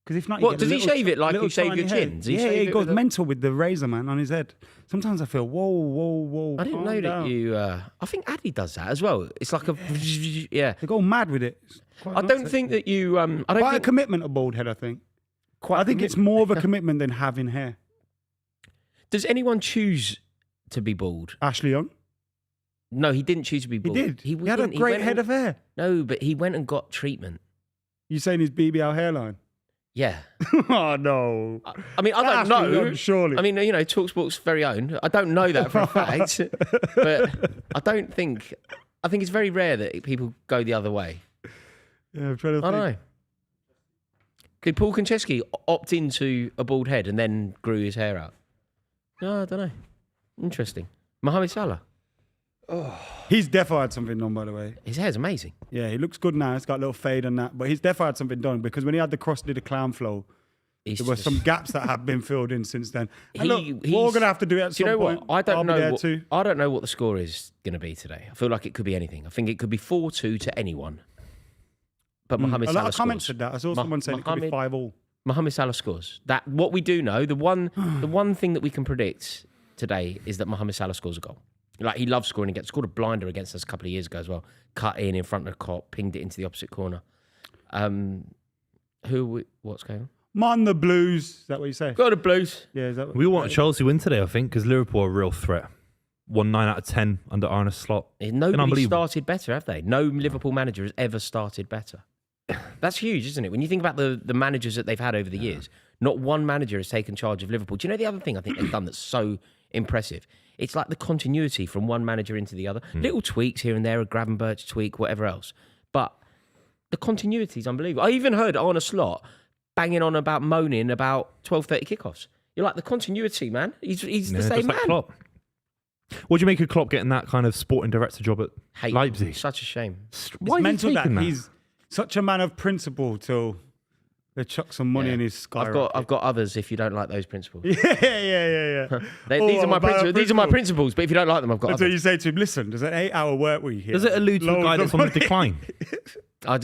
Speaker 2: Because if not, you
Speaker 1: What,
Speaker 2: get
Speaker 1: does he
Speaker 2: little
Speaker 1: shave it like
Speaker 2: little
Speaker 1: you shave
Speaker 2: tiny
Speaker 1: your
Speaker 2: hair.
Speaker 1: chin? Does he
Speaker 2: Yeah,
Speaker 1: shave
Speaker 2: he
Speaker 1: it
Speaker 2: goes
Speaker 1: with a-
Speaker 2: mental with the razor, man, on his head. Sometimes I feel, whoa.
Speaker 1: I didn't
Speaker 2: calm
Speaker 1: know that
Speaker 2: down.
Speaker 1: you. I think Addy does that as well. It's like a. Yeah.
Speaker 2: They go mad with it. It's quite
Speaker 1: I
Speaker 2: nuts,
Speaker 1: don't think that you. I don't
Speaker 2: Quite a
Speaker 1: think.
Speaker 2: commitment, a bald head, I think.
Speaker 1: Quite
Speaker 2: I think it's more of a commitment than having hair.
Speaker 1: Does anyone choose to be bald?
Speaker 2: Ashley Young,
Speaker 1: No, he didn't choose to be
Speaker 2: he
Speaker 1: bald.
Speaker 2: did. He had a
Speaker 1: didn't.
Speaker 2: great
Speaker 1: went
Speaker 2: head
Speaker 1: and-
Speaker 2: of hair.
Speaker 1: No, but he went and got treatment.
Speaker 2: You saying his BBL hairline?
Speaker 1: Yeah.
Speaker 2: Oh, no.
Speaker 1: I mean, I don't
Speaker 2: Ashley
Speaker 1: know.
Speaker 2: Young, surely.
Speaker 1: I mean, you know, TalkSport's very own. I don't know that for a fact, but I don't think. I think it's very rare that people go the other way.
Speaker 2: Yeah, I'm trying to
Speaker 1: I
Speaker 2: think.
Speaker 1: don't know. Did Paul Konchesky opt into a bald head and then grew his hair out? No, I don't know. Interesting. Mohamed Salah.
Speaker 2: He's defo had something done, by the way.
Speaker 1: His hair's amazing.
Speaker 2: Yeah, he looks good now. It's got a little fade on that. But he's defo had something done because when he had the cross, did a clown flow,
Speaker 1: He's
Speaker 2: there were
Speaker 1: just-
Speaker 2: some gaps that have been filled in since then. And
Speaker 1: He-
Speaker 2: look, we're all
Speaker 1: he's-
Speaker 2: going to have to do it at
Speaker 1: Do you
Speaker 2: some
Speaker 1: know
Speaker 2: point.
Speaker 1: what? I don't
Speaker 2: I'll be
Speaker 1: know.
Speaker 2: there
Speaker 1: What,
Speaker 2: too.
Speaker 1: I don't know what the score is going to be today. I feel like it could be anything. I think it could be 4-2 to anyone. But Mohamed
Speaker 2: A
Speaker 1: Salah
Speaker 2: lot of comments
Speaker 1: scores.
Speaker 2: said that. I saw someone saying it could be 5-5.
Speaker 1: Mohamed Salah scores. That what we do know. The one thing that we can predict today is that Mohamed Salah scores a goal. Like he loves scoring. He scored a blinder against us a couple of years ago as well. Cut in front of the cop, pinged it into the opposite corner. What's going on?
Speaker 2: Man, the Blues. Is that what you say?
Speaker 1: Go the Blues.
Speaker 2: Yeah, is that what
Speaker 3: We want Chelsea win today, I think, because Liverpool are a real threat. Won 9 out of 10 under Arne Slot.
Speaker 1: Nobody started better, have they? No Liverpool manager has ever started better. That's huge, isn't it? When you think about the managers that they've had over the years, not one manager has taken charge of Liverpool. Do you know the other thing I think they've done that's so impressive? It's like the continuity from one manager into the other. Little tweaks here and there, a Gravenberch tweak, whatever else. But the continuity is unbelievable. I even heard Arne Slot moaning about 12:30 kickoffs. You're like, the continuity, man. He's the same man.
Speaker 3: Klopp. What do you make of Klopp getting that kind of sporting director job at Leipzig?
Speaker 1: Such a shame.
Speaker 3: Why
Speaker 2: It's mental
Speaker 3: that
Speaker 2: he's such a man of principle till they chuck some money in his sky.
Speaker 1: I've got others if you don't like these principles.
Speaker 2: Yeah.
Speaker 1: These are my principles. These are my principles, but if you don't like them, I've got
Speaker 2: That's
Speaker 1: others.
Speaker 2: what you say to him. Listen, there's an 8-hour work week here.
Speaker 3: Does it allude to a guy that's on the decline?
Speaker 1: I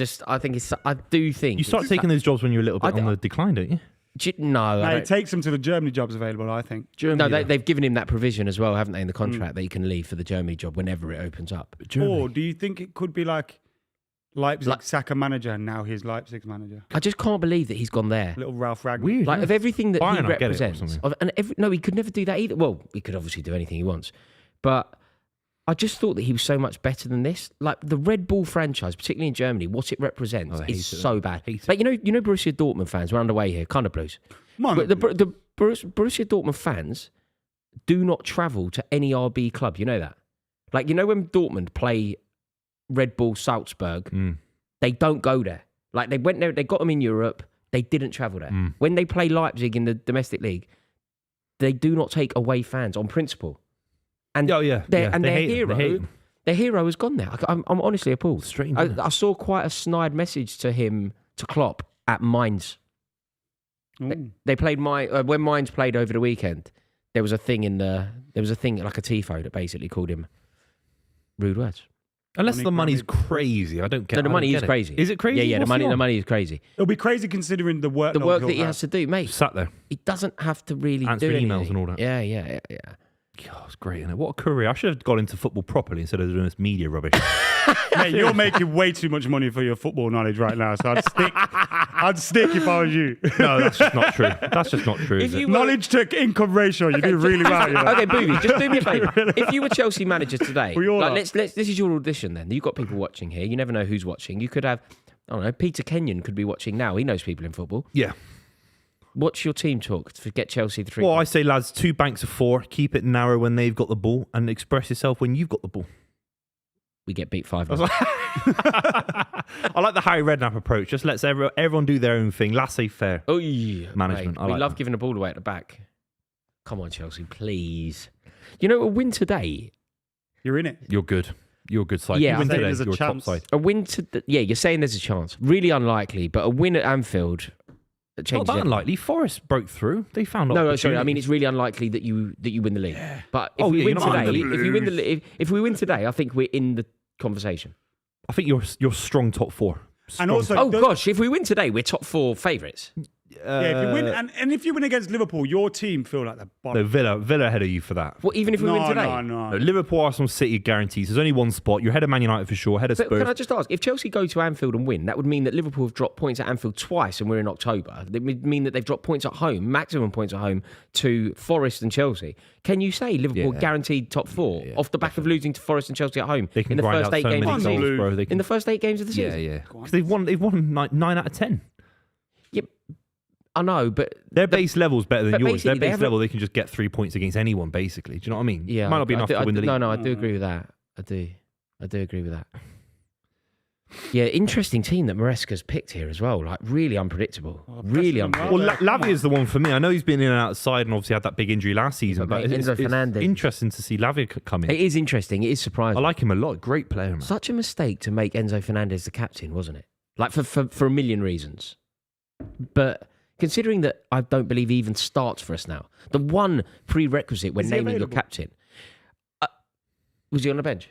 Speaker 1: do think
Speaker 3: You start taking those jobs when you're a little bit on the decline, don't you?
Speaker 1: No,
Speaker 2: it takes him to the Germany jobs available, I think.
Speaker 1: they've given him that provision as well, haven't they, in the contract that he can leave for the Germany job whenever it opens up.
Speaker 2: Or do you think it could be like Leipzig sack a manager and now he's Leipzig's manager?
Speaker 1: I just can't believe that he's gone there.
Speaker 2: Little Ralph Ragnick.
Speaker 3: Weird.
Speaker 1: Like, of everything that
Speaker 3: Bayern,
Speaker 1: he
Speaker 3: I get it, or
Speaker 1: represents,
Speaker 3: something.
Speaker 1: no, he could never do that either. Well, he could obviously do anything he wants, but I just thought that he was so much better than this. Like the Red Bull franchise, particularly in Germany, what it represents is so bad. Like you know Borussia Dortmund fans. We're underway here, kind of blues. But the Borussia Dortmund fans do not travel to any RB club. You know that. Like you know when Dortmund play Red Bull Salzburg, they don't go there. Like they went there, they got them in Europe. They didn't travel there. When they play Leipzig in the domestic league, they do not take away fans on principle. And their hero has gone there. I'm honestly appalled.
Speaker 3: Strange.
Speaker 1: I saw quite a snide message to Klopp at Mainz. They played when Mainz played over the weekend. There was a thing like a tifo that basically called him rude words.
Speaker 3: Unless the money's crazy, I don't get.
Speaker 1: No, the money is crazy.
Speaker 3: Is it crazy?
Speaker 1: Yeah, the money is crazy.
Speaker 2: It'll be crazy considering the work
Speaker 1: that he has to do, mate.
Speaker 3: Sat there.
Speaker 1: He doesn't have to really
Speaker 3: Answer
Speaker 1: do
Speaker 3: emails
Speaker 1: anything.
Speaker 3: and all that.
Speaker 1: Yeah.
Speaker 3: God, it's great, isn't it? What a career. I should have got into football properly instead of doing this media rubbish.
Speaker 2: Mate, you're making way too much money for your football knowledge right now, so I'd stick if I was you.
Speaker 3: No, that's just not true. That's just not true. Is it?
Speaker 2: Knowledge to income ratio, you do really well. You know?
Speaker 1: Okay, Buvey, just do me a favour. If you were Chelsea manager today, let's this is your audition then. You've got people watching here. You never know who's watching. You could have, I don't know, Peter Kenyon could be watching now. He knows people in football.
Speaker 3: Yeah.
Speaker 1: What's your team talk to get Chelsea the 3?
Speaker 3: Well, I say, lads, 2 banks of 4. Keep it narrow when they've got the ball and express yourself when you've got the ball.
Speaker 1: We get beat 5-0.
Speaker 3: I like the Harry Redknapp approach. Just lets everyone do their own thing. Laissez-faire management.
Speaker 1: Mate, we love giving the ball away at the back. Come on, Chelsea, please. You know, a win today.
Speaker 2: You're in it.
Speaker 3: You're good. You're a good side.
Speaker 1: Yeah,
Speaker 3: you win today,
Speaker 2: there's a
Speaker 3: you're
Speaker 2: chance.
Speaker 3: top side.
Speaker 1: A win you're saying there's a chance. Really unlikely, but a win at Anfield changes
Speaker 3: Not that unlikely. Forest broke through. They found
Speaker 1: No, sorry. I mean, it's really unlikely that you win the league. Yeah. But if we win today, I think we're in the conversation.
Speaker 3: I think you're strong top 4. Strong.
Speaker 2: And also,
Speaker 1: gosh, if we win today, we're top 4 favourites.
Speaker 2: if you win, and if you win against Liverpool, your team feel like the bottom.
Speaker 3: No, Villa ahead of you for that.
Speaker 1: Well, even if we win today?
Speaker 2: No.
Speaker 3: Liverpool, Arsenal, City guarantees. There's only one spot. You're ahead of Man United for sure, ahead of
Speaker 1: But
Speaker 3: Spurs.
Speaker 1: can I just ask, if Chelsea go to Anfield and win, that would mean that Liverpool have dropped points at Anfield twice and we're in October. That would mean that they've dropped points at home, maximum points at home, to Forest and Chelsea. Can you say Liverpool guaranteed top 4 off the back of losing to Forest and Chelsea at home
Speaker 3: They can
Speaker 1: in the
Speaker 3: grind
Speaker 1: first
Speaker 3: out
Speaker 1: 8
Speaker 3: so
Speaker 1: games
Speaker 3: many
Speaker 1: of the
Speaker 3: goals,
Speaker 1: season?
Speaker 3: bro.
Speaker 1: In the first 8 games of the season?
Speaker 3: Yeah. Because they've won 9 out of 10.
Speaker 1: Yeah, I know, but
Speaker 3: Their base level's better than yours. Their
Speaker 1: basically,
Speaker 3: base level, they can just get 3 points against anyone, basically. Do you know what I mean?
Speaker 1: yeah,
Speaker 3: Might not be enough to win the league.
Speaker 1: No, I do agree with that. I do agree with that. Yeah, interesting team that Maresca's picked here as well. Like, really unpredictable. Really unpredictable.
Speaker 3: Well, Lavia's the one for me. I know he's been in and outside and obviously had that big injury last season, but it's
Speaker 1: Fernandes.
Speaker 3: interesting to see Lavia come in.
Speaker 1: It is interesting. It is surprising.
Speaker 3: I like him a lot. Great player, man.
Speaker 1: Such a mistake to make Enzo Fernandez the captain, wasn't it? Like, for a million reasons. But considering that I don't believe he even starts for us now, the one prerequisite when naming your captain, was he on the bench?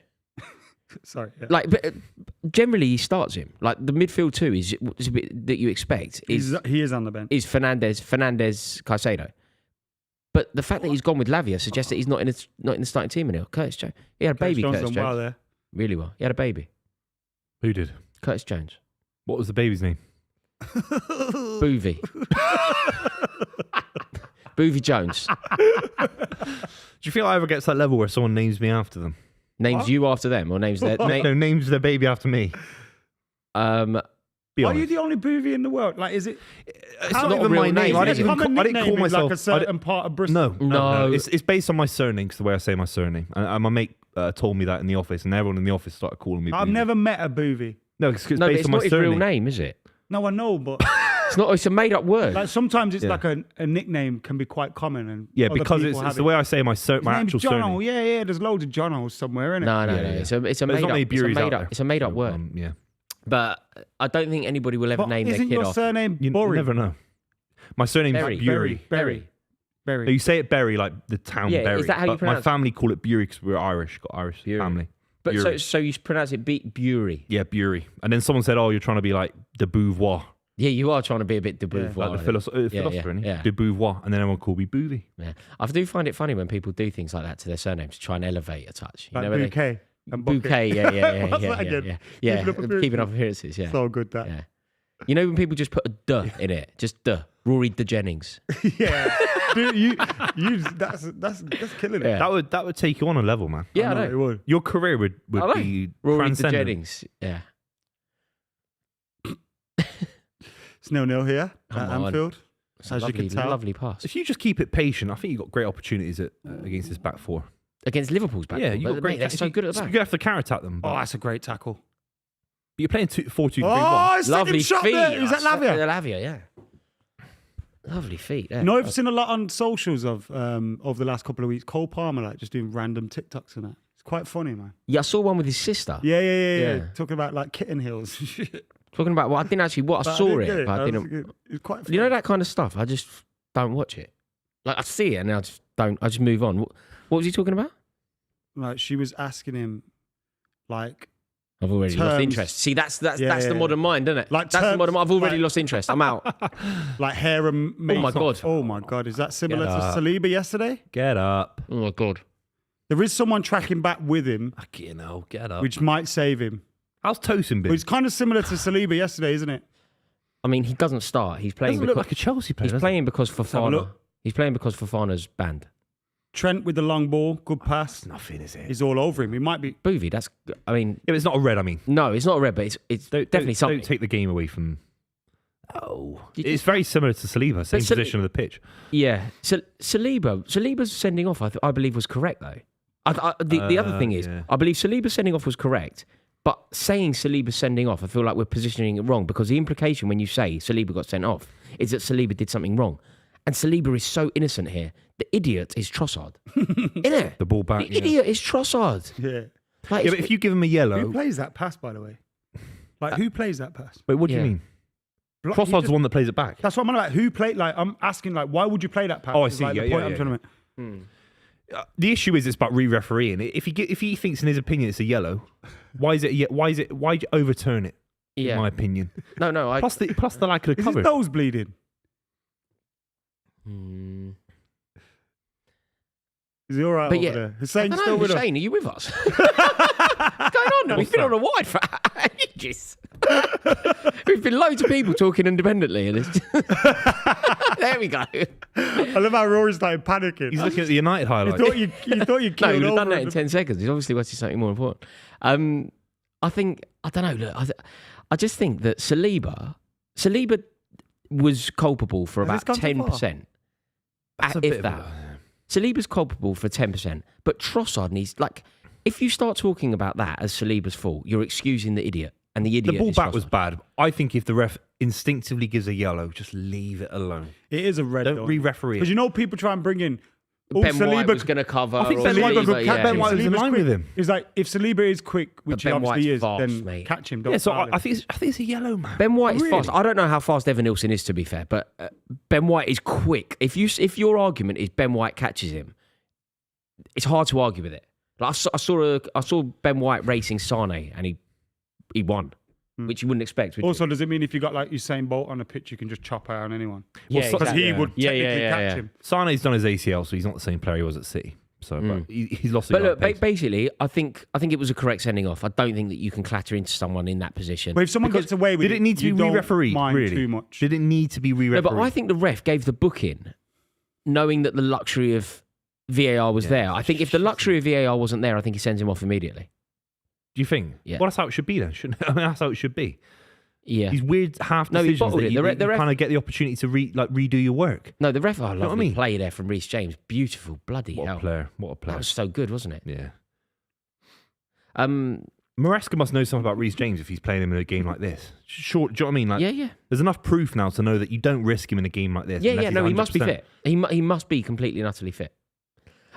Speaker 2: Sorry. Yeah.
Speaker 1: Like, but generally he starts him. Like the midfield two is a bit that you expect.
Speaker 2: He is on the bench.
Speaker 1: Is Fernandes, Caicedo. But the fact that he's gone with Lavia suggests that he's not in the starting team anymore. Curtis Jones. He had a baby.
Speaker 2: Curtis
Speaker 1: Jones.
Speaker 2: there.
Speaker 1: Really well. He had a baby.
Speaker 3: Who did?
Speaker 1: Curtis Jones.
Speaker 3: What was the baby's name?
Speaker 1: Buvey. Buvey Jones.
Speaker 3: Do you feel I ever get to that level where someone names me after them?
Speaker 1: Names you after them or names their
Speaker 3: No, names their baby after me. Be
Speaker 2: Are
Speaker 3: honest.
Speaker 2: you the only Buvey in the world? Like, is it?
Speaker 3: It's
Speaker 1: not
Speaker 3: not
Speaker 1: a
Speaker 3: even
Speaker 1: real
Speaker 3: my name.
Speaker 1: name,
Speaker 3: I
Speaker 1: is
Speaker 3: didn't,
Speaker 1: it?
Speaker 3: even, I didn't call myself
Speaker 2: like a certain part of Bristol.
Speaker 3: No. It's based on my surname, because the way I say my surname. And my mate told me that in the office, and everyone in the office started calling me.
Speaker 2: I've
Speaker 3: Buvey.
Speaker 2: never met a Buvey.
Speaker 3: No, it's
Speaker 1: No, but
Speaker 3: based
Speaker 1: it's
Speaker 3: on my
Speaker 1: not his
Speaker 3: surname.
Speaker 1: real name, is it?
Speaker 2: No, I know, but
Speaker 1: It's not. It's a made-up word.
Speaker 2: like sometimes it's
Speaker 3: Yeah.
Speaker 2: like a nickname can be quite common, and
Speaker 3: Yeah,
Speaker 2: other
Speaker 3: because
Speaker 2: people
Speaker 3: it's
Speaker 2: have
Speaker 3: the way I say my
Speaker 2: His
Speaker 3: actual
Speaker 2: name's Jono.
Speaker 3: surname.
Speaker 2: Yeah. There's loads of Jonos somewhere, isn't it?
Speaker 1: No.
Speaker 3: Yeah.
Speaker 1: It's a
Speaker 3: But
Speaker 1: made-up.
Speaker 3: there's not many Buries out there.
Speaker 1: It's a made-up word.
Speaker 3: Yeah.
Speaker 1: But I don't think anybody will ever
Speaker 2: But
Speaker 1: name their
Speaker 2: isn't
Speaker 1: kid
Speaker 2: your
Speaker 1: off.
Speaker 2: surname
Speaker 3: You
Speaker 2: Bury?
Speaker 3: never know. My surname's
Speaker 1: Berry.
Speaker 3: Bury.
Speaker 1: Berry.
Speaker 2: Berry.
Speaker 3: You say it Bury, like the town
Speaker 1: Yeah,
Speaker 3: Bury.
Speaker 1: is that how you
Speaker 3: but my
Speaker 1: pronounce it?
Speaker 3: family call it Bury because we're Irish, got Irish
Speaker 1: Bury.
Speaker 3: family.
Speaker 1: But
Speaker 3: Bury.
Speaker 1: so you pronounce it Bury.
Speaker 3: Yeah, Bury. And then someone said, "Oh, you're trying to be like de Beauvoir,
Speaker 1: Yeah, you are trying to be a bit de Beauvoir.
Speaker 3: like the philosopher, isn't he?
Speaker 1: yeah.
Speaker 3: De Beauvoir." And then everyone called me Buvey.
Speaker 1: Yeah. I do find it funny when people do things like that to their surnames to try and elevate a touch. You
Speaker 2: Like
Speaker 1: know, where they-
Speaker 2: bouquet. And bucket.
Speaker 1: Bouquet, yeah,
Speaker 2: What's that again?
Speaker 1: yeah.
Speaker 2: Keeping up appearances.
Speaker 1: Keeping up appearances, yeah.
Speaker 2: So good that.
Speaker 1: Yeah. You know when people just put a duh in it, just duh. Rory the Jennings.
Speaker 2: Yeah. Dude, you that's killing it.
Speaker 1: Yeah.
Speaker 3: That would take you on a level, man.
Speaker 1: Yeah, I know.
Speaker 2: It would.
Speaker 3: Your career would
Speaker 1: I know.
Speaker 3: be
Speaker 1: Rory the
Speaker 3: transcendent.
Speaker 1: Jennings. Yeah.
Speaker 2: It's 0-0 here at
Speaker 1: Come on.
Speaker 2: Anfield.
Speaker 1: It's a
Speaker 2: As you
Speaker 1: lovely,
Speaker 2: can tell.
Speaker 1: lovely pass.
Speaker 3: If you just keep it patient, I think you've got great opportunities against this back four.
Speaker 1: Against Liverpool's back.
Speaker 3: Yeah,
Speaker 1: four.
Speaker 3: you've
Speaker 1: But,
Speaker 3: got great.
Speaker 1: mate, they're so good at the
Speaker 3: You're
Speaker 1: back.
Speaker 3: gonna have to counter attack them.
Speaker 2: Oh,
Speaker 3: But
Speaker 2: that's a great tackle.
Speaker 3: you're playing 4-2-3-1.
Speaker 2: Oh, it's
Speaker 1: Lovely
Speaker 2: lovely shot
Speaker 1: feet.
Speaker 2: there. Is that Lavia?
Speaker 1: Lavia, yeah. Lovely feet. Yeah.
Speaker 2: You know, I've seen a lot on socials of over the last couple of weeks. Cole Palmer like just doing random TikToks and that. It's quite funny, man.
Speaker 1: Yeah, I saw one with his sister.
Speaker 2: Yeah.
Speaker 1: Yeah.
Speaker 2: Talking about like kitten hills.
Speaker 1: Talking about, well, I didn't actually, I saw it, but I didn't.
Speaker 2: It's quite funny.
Speaker 1: You know that kind of stuff? I just don't watch it. Like, I see it and I just don't, I just move on. What was he talking about?
Speaker 2: Like she was asking him, like
Speaker 1: I've already lost
Speaker 2: Terms.
Speaker 1: interest. See, that's the
Speaker 2: Yeah.
Speaker 1: modern mind, isn't it?
Speaker 2: Like
Speaker 1: that's the
Speaker 2: terms,
Speaker 1: modern mind. I've already
Speaker 2: like-
Speaker 1: lost interest. I'm out.
Speaker 2: like hair and makeup.
Speaker 1: my God.
Speaker 2: Oh my god! Is that similar to
Speaker 3: Get up.
Speaker 2: Saliba yesterday?
Speaker 3: Get up.
Speaker 1: Oh, my God.
Speaker 2: There is someone tracking back with him,
Speaker 3: Fucking hell, get up.
Speaker 2: which might save him.
Speaker 3: How's Tosin
Speaker 2: But
Speaker 3: been?
Speaker 2: it's kind of similar to Saliba yesterday, isn't it?
Speaker 1: I mean, he doesn't start. He's playing
Speaker 3: Doesn't look
Speaker 1: because
Speaker 3: like a Chelsea player.
Speaker 1: he's
Speaker 3: does
Speaker 1: playing because
Speaker 2: have a
Speaker 1: Fofana.
Speaker 2: look.
Speaker 1: He's playing because Fofana's banned.
Speaker 2: Trent with the long ball, good pass.
Speaker 3: he? Nothing, is it?
Speaker 2: He's all over him. He might be.
Speaker 1: Buvey, that's, I mean,
Speaker 3: Yeah, but it's not a red. I mean,
Speaker 1: no, it's not a red, but it's definitely something.
Speaker 3: Don't take the game away from. Oh,
Speaker 1: You
Speaker 3: it's very similar to Saliba, same position of the pitch.
Speaker 1: Yeah, so Saliba's sending off, I believe, was correct though. The other thing is,
Speaker 3: yeah.
Speaker 1: I believe Saliba's sending off was correct, but saying Saliba's sending off, I feel like we're positioning it wrong because the implication when you say Saliba got sent off is that Saliba did something wrong, and Saliba is so innocent here. The idiot is Trossard, isn't it?
Speaker 3: The ball back.
Speaker 1: The idiot is Trossard.
Speaker 2: Yeah.
Speaker 1: Like,
Speaker 3: Yeah, but if you give him a
Speaker 2: Who
Speaker 3: yellow,
Speaker 2: plays that pass, by the way? Like, who plays that pass?
Speaker 3: wait, what do
Speaker 1: Yeah.
Speaker 3: you mean?
Speaker 2: You
Speaker 3: Trossard's
Speaker 2: just-
Speaker 3: the one that plays it back.
Speaker 2: That's what I'm on about. Who played? Like, I'm asking, like, why would you play that pass?
Speaker 3: Oh, I
Speaker 2: Is,
Speaker 3: see.
Speaker 2: Like,
Speaker 3: Yeah,
Speaker 2: the point
Speaker 3: yeah,
Speaker 2: I'm
Speaker 3: yeah.
Speaker 2: trying to make.
Speaker 3: The issue is it's about re-refereeing. If he thinks in his opinion it's a yellow, why overturn it?
Speaker 1: yeah,
Speaker 3: In my opinion.
Speaker 1: no,
Speaker 3: Plus the lack of the
Speaker 2: Is his
Speaker 3: cover.
Speaker 2: nose bleeding?
Speaker 1: Hmm.
Speaker 2: Is he all right
Speaker 1: But
Speaker 2: over
Speaker 1: yeah,
Speaker 2: there?
Speaker 1: I
Speaker 2: Hussein's
Speaker 1: don't
Speaker 2: still
Speaker 1: know,
Speaker 2: with us.
Speaker 1: Hussein, are you with us? What's going on? We've
Speaker 3: What's
Speaker 1: been
Speaker 3: that?
Speaker 1: on a wide for ages. We've been loads of people talking independently. And it's there we go.
Speaker 2: I love how Rory started panicking.
Speaker 3: He's looking at the United
Speaker 2: You
Speaker 3: highlights.
Speaker 2: thought you
Speaker 1: No,
Speaker 2: killed
Speaker 1: he would have
Speaker 2: over
Speaker 1: done that in
Speaker 2: him.
Speaker 1: 10 seconds. He's obviously watching something more important. I think, I don't know, look, I just think that Saliba was culpable for
Speaker 2: Has
Speaker 1: about
Speaker 2: this gone too far?
Speaker 1: 10%.
Speaker 3: That's a bit
Speaker 1: If
Speaker 3: of
Speaker 1: that.
Speaker 3: a-
Speaker 1: Saliba's culpable for 10%, but Trossard needs, like, if you start talking about that as Saliba's fault, you're excusing the idiot. And the idiot
Speaker 3: The ball
Speaker 1: is
Speaker 3: back was
Speaker 1: Trossard.
Speaker 3: bad. I think if the ref instinctively gives a yellow, just leave it alone.
Speaker 2: It is a red,
Speaker 3: Don't
Speaker 2: though.
Speaker 3: re-referee
Speaker 2: Because
Speaker 3: it.
Speaker 2: you know people try and bring in. Oh,
Speaker 1: Ben White
Speaker 2: Saliba
Speaker 1: was going to cover.
Speaker 3: I think
Speaker 1: or
Speaker 3: Ben White got
Speaker 1: Saliba,
Speaker 3: good catch. Ben White was in
Speaker 2: Saliba's
Speaker 3: line
Speaker 2: quick.
Speaker 3: with him.
Speaker 2: It's like if Saliba is quick, which he
Speaker 1: Ben
Speaker 2: obviously
Speaker 1: White's
Speaker 2: is,
Speaker 1: fast,
Speaker 2: then
Speaker 1: mate.
Speaker 2: catch him. Don't
Speaker 3: Yeah, so
Speaker 2: foul him.
Speaker 3: I think it's a yellow, man.
Speaker 1: Ben White is
Speaker 2: Really?
Speaker 1: fast. I don't know how fast Evan Nilsson is, to be fair, but Ben White is quick. If your argument is Ben White catches him, it's hard to argue with it. Like I saw Ben White racing Sane and he won, which you wouldn't expect. Would
Speaker 2: Also, does it mean if you got like Usain Bolt on a pitch, you can just chop out on anyone?
Speaker 1: you?
Speaker 3: Well,
Speaker 2: Because
Speaker 1: exactly.
Speaker 2: he would
Speaker 1: Yeah,
Speaker 2: technically
Speaker 1: yeah,
Speaker 2: catch
Speaker 1: yeah.
Speaker 2: him.
Speaker 3: Sane's done his ACL, so he's not the same player he was at City. So, but he's lost.
Speaker 1: But look, basically, I think it was a correct sending off. I don't think that you can clatter into someone in that position.
Speaker 2: But if someone gets away with it,
Speaker 3: did it need to be re-refereed? Really?
Speaker 2: Too much.
Speaker 3: Did it need to be re-refereed?
Speaker 1: No, but I think the ref gave the booking, knowing that the luxury of VAR was there. I think if the luxury of VAR wasn't there, I think he sends him off immediately.
Speaker 3: Do you think?
Speaker 1: Yeah.
Speaker 3: Well, that's how it should be then, shouldn't it? I mean, that's how it should be.
Speaker 1: Yeah.
Speaker 3: These weird half
Speaker 1: No, he
Speaker 3: decisions
Speaker 1: bottled
Speaker 3: that
Speaker 1: it.
Speaker 3: you,
Speaker 1: The ref
Speaker 3: kind of get the opportunity to redo your work.
Speaker 1: No, the ref, lovely
Speaker 3: what I mean?
Speaker 1: play there from Reece James. Beautiful, bloody
Speaker 3: What
Speaker 1: hell.
Speaker 3: a player. What a player.
Speaker 1: That was so good, wasn't it?
Speaker 3: Yeah.
Speaker 1: Um,
Speaker 3: Maresca must know something about Reece James if he's playing him in a game like this. Sure, do you know what I mean? Like,
Speaker 1: yeah.
Speaker 3: There's enough proof now to know that you don't risk him in a game like this.
Speaker 1: Yeah, no, he must be
Speaker 3: 100%.
Speaker 1: fit. He must be completely and utterly fit.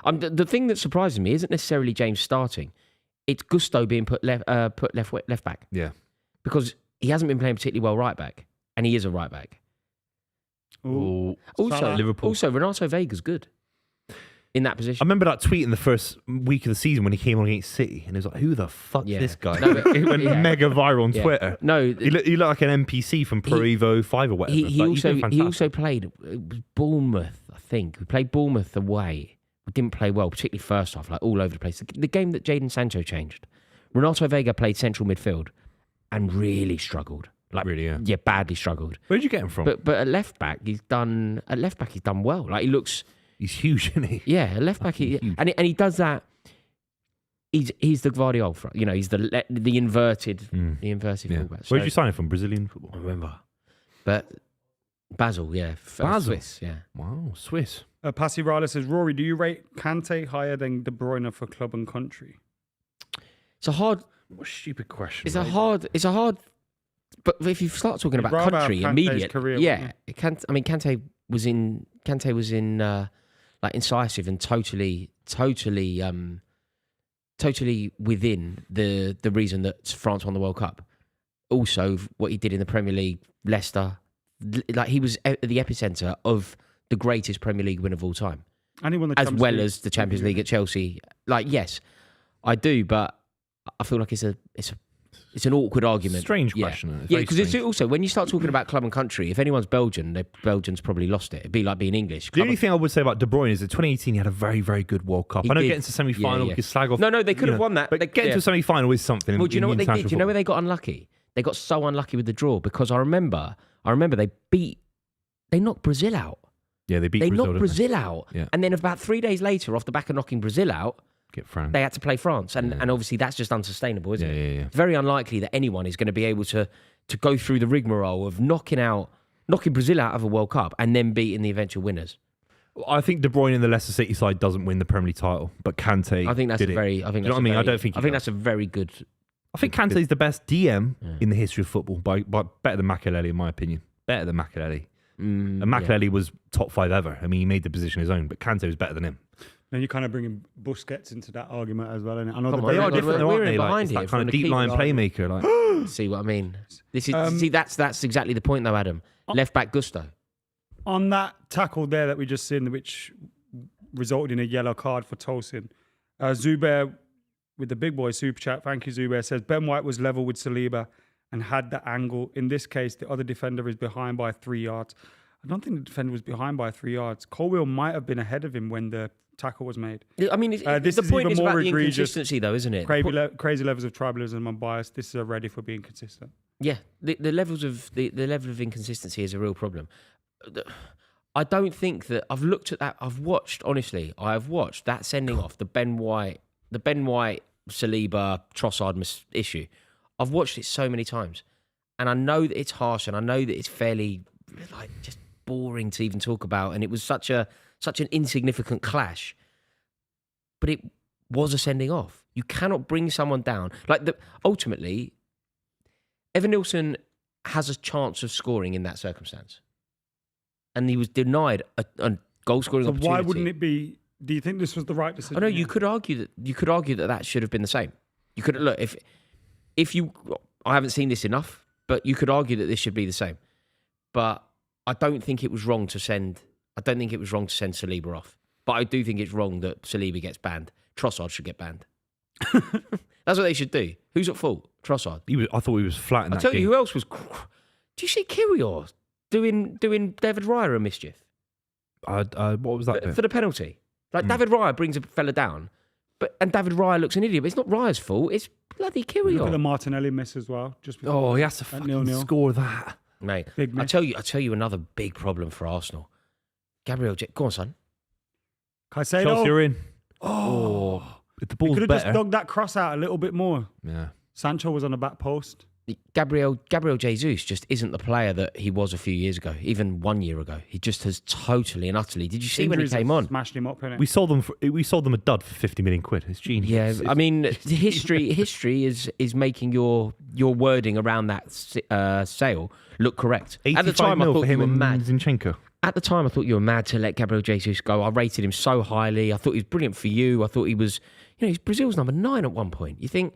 Speaker 1: The thing that surprises me isn't necessarily James starting. It's Gusto being put left back.
Speaker 3: Yeah.
Speaker 1: Because he hasn't been playing particularly well right back, and he is a right back.
Speaker 3: Ooh.
Speaker 1: Also,
Speaker 3: Liverpool.
Speaker 1: Also, Renato Vega's good in that position.
Speaker 3: I remember that tweet in the first week of the season when he came on against City, and it was like, "Who the fuck's
Speaker 1: Yeah.
Speaker 3: this guy?"
Speaker 1: No, but-
Speaker 3: It went
Speaker 1: yeah.
Speaker 3: mega viral on
Speaker 1: Yeah.
Speaker 3: Twitter.
Speaker 1: No,
Speaker 3: He looked like an NPC from Pro Evo 5 or whatever.
Speaker 1: he
Speaker 3: but he's been
Speaker 1: also
Speaker 3: fantastic.
Speaker 1: played it was Bournemouth. I think we played Bournemouth away. We didn't play well, particularly first half, like all over the place. The game that Jadon Sancho changed. Renato Vega played central midfield and really struggled. Like
Speaker 3: Really, yeah.
Speaker 1: Badly struggled.
Speaker 3: Where'd you get him from?
Speaker 1: But at left back, he's done well. Like he looks.
Speaker 3: He's huge, isn't he?
Speaker 1: Yeah, at left back,
Speaker 3: Huge.
Speaker 1: and he does that. He's the Guardiola, he's the inverted
Speaker 3: Yeah.
Speaker 1: fullback.
Speaker 3: Where'd you sign him from? Brazilian football.
Speaker 1: I remember, but Basel, yeah,
Speaker 3: Basel?
Speaker 1: Swiss, yeah.
Speaker 3: Wow, Swiss.
Speaker 2: Passy Rala says, Rory, do you rate Kante higher than De Bruyne for club and country?
Speaker 1: It's a hard.
Speaker 3: What a stupid question.
Speaker 1: It's a hard. But if you start talking about
Speaker 2: rather
Speaker 1: country
Speaker 2: have Kante's
Speaker 1: immediate,
Speaker 2: career,
Speaker 1: yeah, Kante was in like incisive and totally within the reason that France won the World Cup. Also, what he did in the Premier League, Leicester, like he was at the epicenter of the greatest Premier League win of all time,
Speaker 2: And he won the
Speaker 1: as
Speaker 2: Champions
Speaker 1: well
Speaker 2: League.
Speaker 1: as the Champions League at Chelsea. Like, yes, I do, but I feel like it's an awkward argument.
Speaker 3: Strange
Speaker 1: Yeah.
Speaker 3: question. Isn't it?
Speaker 1: Yeah,
Speaker 3: Very
Speaker 1: because it's
Speaker 3: strange.
Speaker 1: also when you start talking about club and country, if anyone's Belgian, Belgians probably lost it. It'd be like being English.
Speaker 3: The only thing I would say about De Bruyne is that 2018 he had a very, very good World Cup.
Speaker 1: He
Speaker 3: I know
Speaker 1: did.
Speaker 3: getting to semi-final,
Speaker 1: Yeah,
Speaker 3: we
Speaker 1: yeah.
Speaker 3: could slag off.
Speaker 1: No, they could have won that.
Speaker 3: But getting to a semi-final is something.
Speaker 1: Well, do you know what they did? Do you know where they got unlucky? They got so unlucky with the draw because I remember they knocked Brazil out.
Speaker 3: Yeah, they beat
Speaker 1: They
Speaker 3: Brazil.
Speaker 1: knocked
Speaker 3: didn't
Speaker 1: Brazil out.
Speaker 3: Yeah.
Speaker 1: And then about 3 days later, off the back of knocking Brazil out,
Speaker 3: Get France.
Speaker 1: they had to play France. And obviously that's just unsustainable, isn't it?
Speaker 3: Yeah.
Speaker 1: It's very unlikely that anyone is going to be able to go through the rigmarole of knocking Brazil out of a World Cup and then beating the eventual winners.
Speaker 3: I think De Bruyne in the Leicester City side doesn't win the Premier League title, but Kante.
Speaker 1: I think that's
Speaker 3: did
Speaker 1: a very. I think
Speaker 3: Do you know
Speaker 1: that's
Speaker 3: what I mean?
Speaker 1: a
Speaker 3: I
Speaker 1: very-
Speaker 3: don't think.
Speaker 1: I think that's a very good.
Speaker 3: I think Kante's the best DM in the history of football, by better than Makelele, in my opinion. Better than Makelele. And Makelele was top 5 ever. I mean, he made the position his own, but Kante was better than him.
Speaker 2: Then you're kind of bringing Busquets into that argument as well. Innit? I know
Speaker 1: Come
Speaker 2: they're
Speaker 1: on,
Speaker 2: very
Speaker 1: yeah,
Speaker 2: different.
Speaker 1: different.
Speaker 3: though,
Speaker 1: We're
Speaker 3: aren't
Speaker 1: in
Speaker 3: they? Like,
Speaker 1: behind
Speaker 3: it's
Speaker 1: here
Speaker 3: that
Speaker 1: from
Speaker 3: kind of
Speaker 1: the
Speaker 3: deep line
Speaker 1: keeper.
Speaker 3: playmaker. Like,
Speaker 1: See what I mean? This is that's exactly the point though, Adam. Left back Gusto.
Speaker 2: On that tackle there that we just seen, which resulted in a yellow card for Tosin, Zubair with the big boy super chat, thank you Zubair, says Ben White was level with Saliba and had the angle. In this case, the other defender is behind by 3 yards. I don't think the defender was behind by 3 yards. Colwill might have been ahead of him when the tackle was made.
Speaker 1: I mean,
Speaker 2: This
Speaker 1: the
Speaker 2: is
Speaker 1: point
Speaker 2: even
Speaker 1: is
Speaker 2: more
Speaker 1: about the
Speaker 2: egregious.
Speaker 1: inconsistency, though, isn't it?
Speaker 2: Crazy levels of tribalism and bias. This is ready for being consistent.
Speaker 1: Yeah, the levels of the level of inconsistency is a real problem. I don't think that I've looked at that. I've watched that sending off the Ben White, Saliba, Trossard issue. I've watched it so many times, and I know that it's harsh, and I know that it's fairly like just boring to even talk about. And it was such an insignificant clash, but it was a sending off. You cannot bring someone down ultimately. Evan Nilsson has a chance of scoring in that circumstance, and he was denied a goal-scoring opportunity.
Speaker 2: Why wouldn't it be? Do you think this was the right decision?
Speaker 1: I know you could argue that should have been the same. You could look if you. I haven't seen this enough, but you could argue that this should be the same. But I don't think it was wrong to send. I don't think it was wrong to send Saliba off. But I do think it's wrong that Saliba gets banned. Trossard should get banned. That's what they should do. Who's at fault? Trossard.
Speaker 3: I thought he was flat in that
Speaker 1: I'll tell
Speaker 3: game.
Speaker 1: you who else was. Do you see Kyrgios doing David Raya a mischief
Speaker 3: What was that?
Speaker 1: for the penalty? Like David Raya brings a fella down, and David Raya looks an idiot. But it's not Raya's fault. It's bloody
Speaker 2: Look at the
Speaker 1: Kyrgios.
Speaker 2: Martinelli miss as well. Just before
Speaker 3: Oh, he has to
Speaker 2: at
Speaker 3: fucking
Speaker 2: 0-0.
Speaker 3: score that.
Speaker 1: Mate,
Speaker 2: Big
Speaker 1: I
Speaker 2: miss.
Speaker 1: tell you another big problem for Arsenal. Go on, son.
Speaker 2: Caicedo.
Speaker 3: Chelsea are in.
Speaker 1: Oh,
Speaker 3: If the
Speaker 2: He
Speaker 3: ball's
Speaker 2: could have
Speaker 3: better.
Speaker 2: just dug that cross out a little bit more.
Speaker 3: Yeah.
Speaker 2: Sancho was on the back post.
Speaker 1: Gabriel Jesus just isn't the player that he was a few years ago, even 1 year ago. He just has totally and utterly. Did you see when he
Speaker 2: Injuries
Speaker 1: came
Speaker 2: have
Speaker 1: on?
Speaker 2: smashed him up, innit?
Speaker 3: We sold them a dud for 50 million quid. It's genius.
Speaker 1: Yeah,
Speaker 3: It's-
Speaker 1: I mean, history is making your wording around that sale look correct. At the
Speaker 3: 85
Speaker 1: time, I
Speaker 3: mil
Speaker 1: thought
Speaker 3: for
Speaker 1: you
Speaker 3: him
Speaker 1: were
Speaker 3: and
Speaker 1: mad.
Speaker 3: Zinchenko.
Speaker 1: At the time, I thought you were mad to let Gabriel Jesus go. I rated him so highly. I thought he was brilliant for you. I thought he was, he's Brazil's number 9 at one point. You think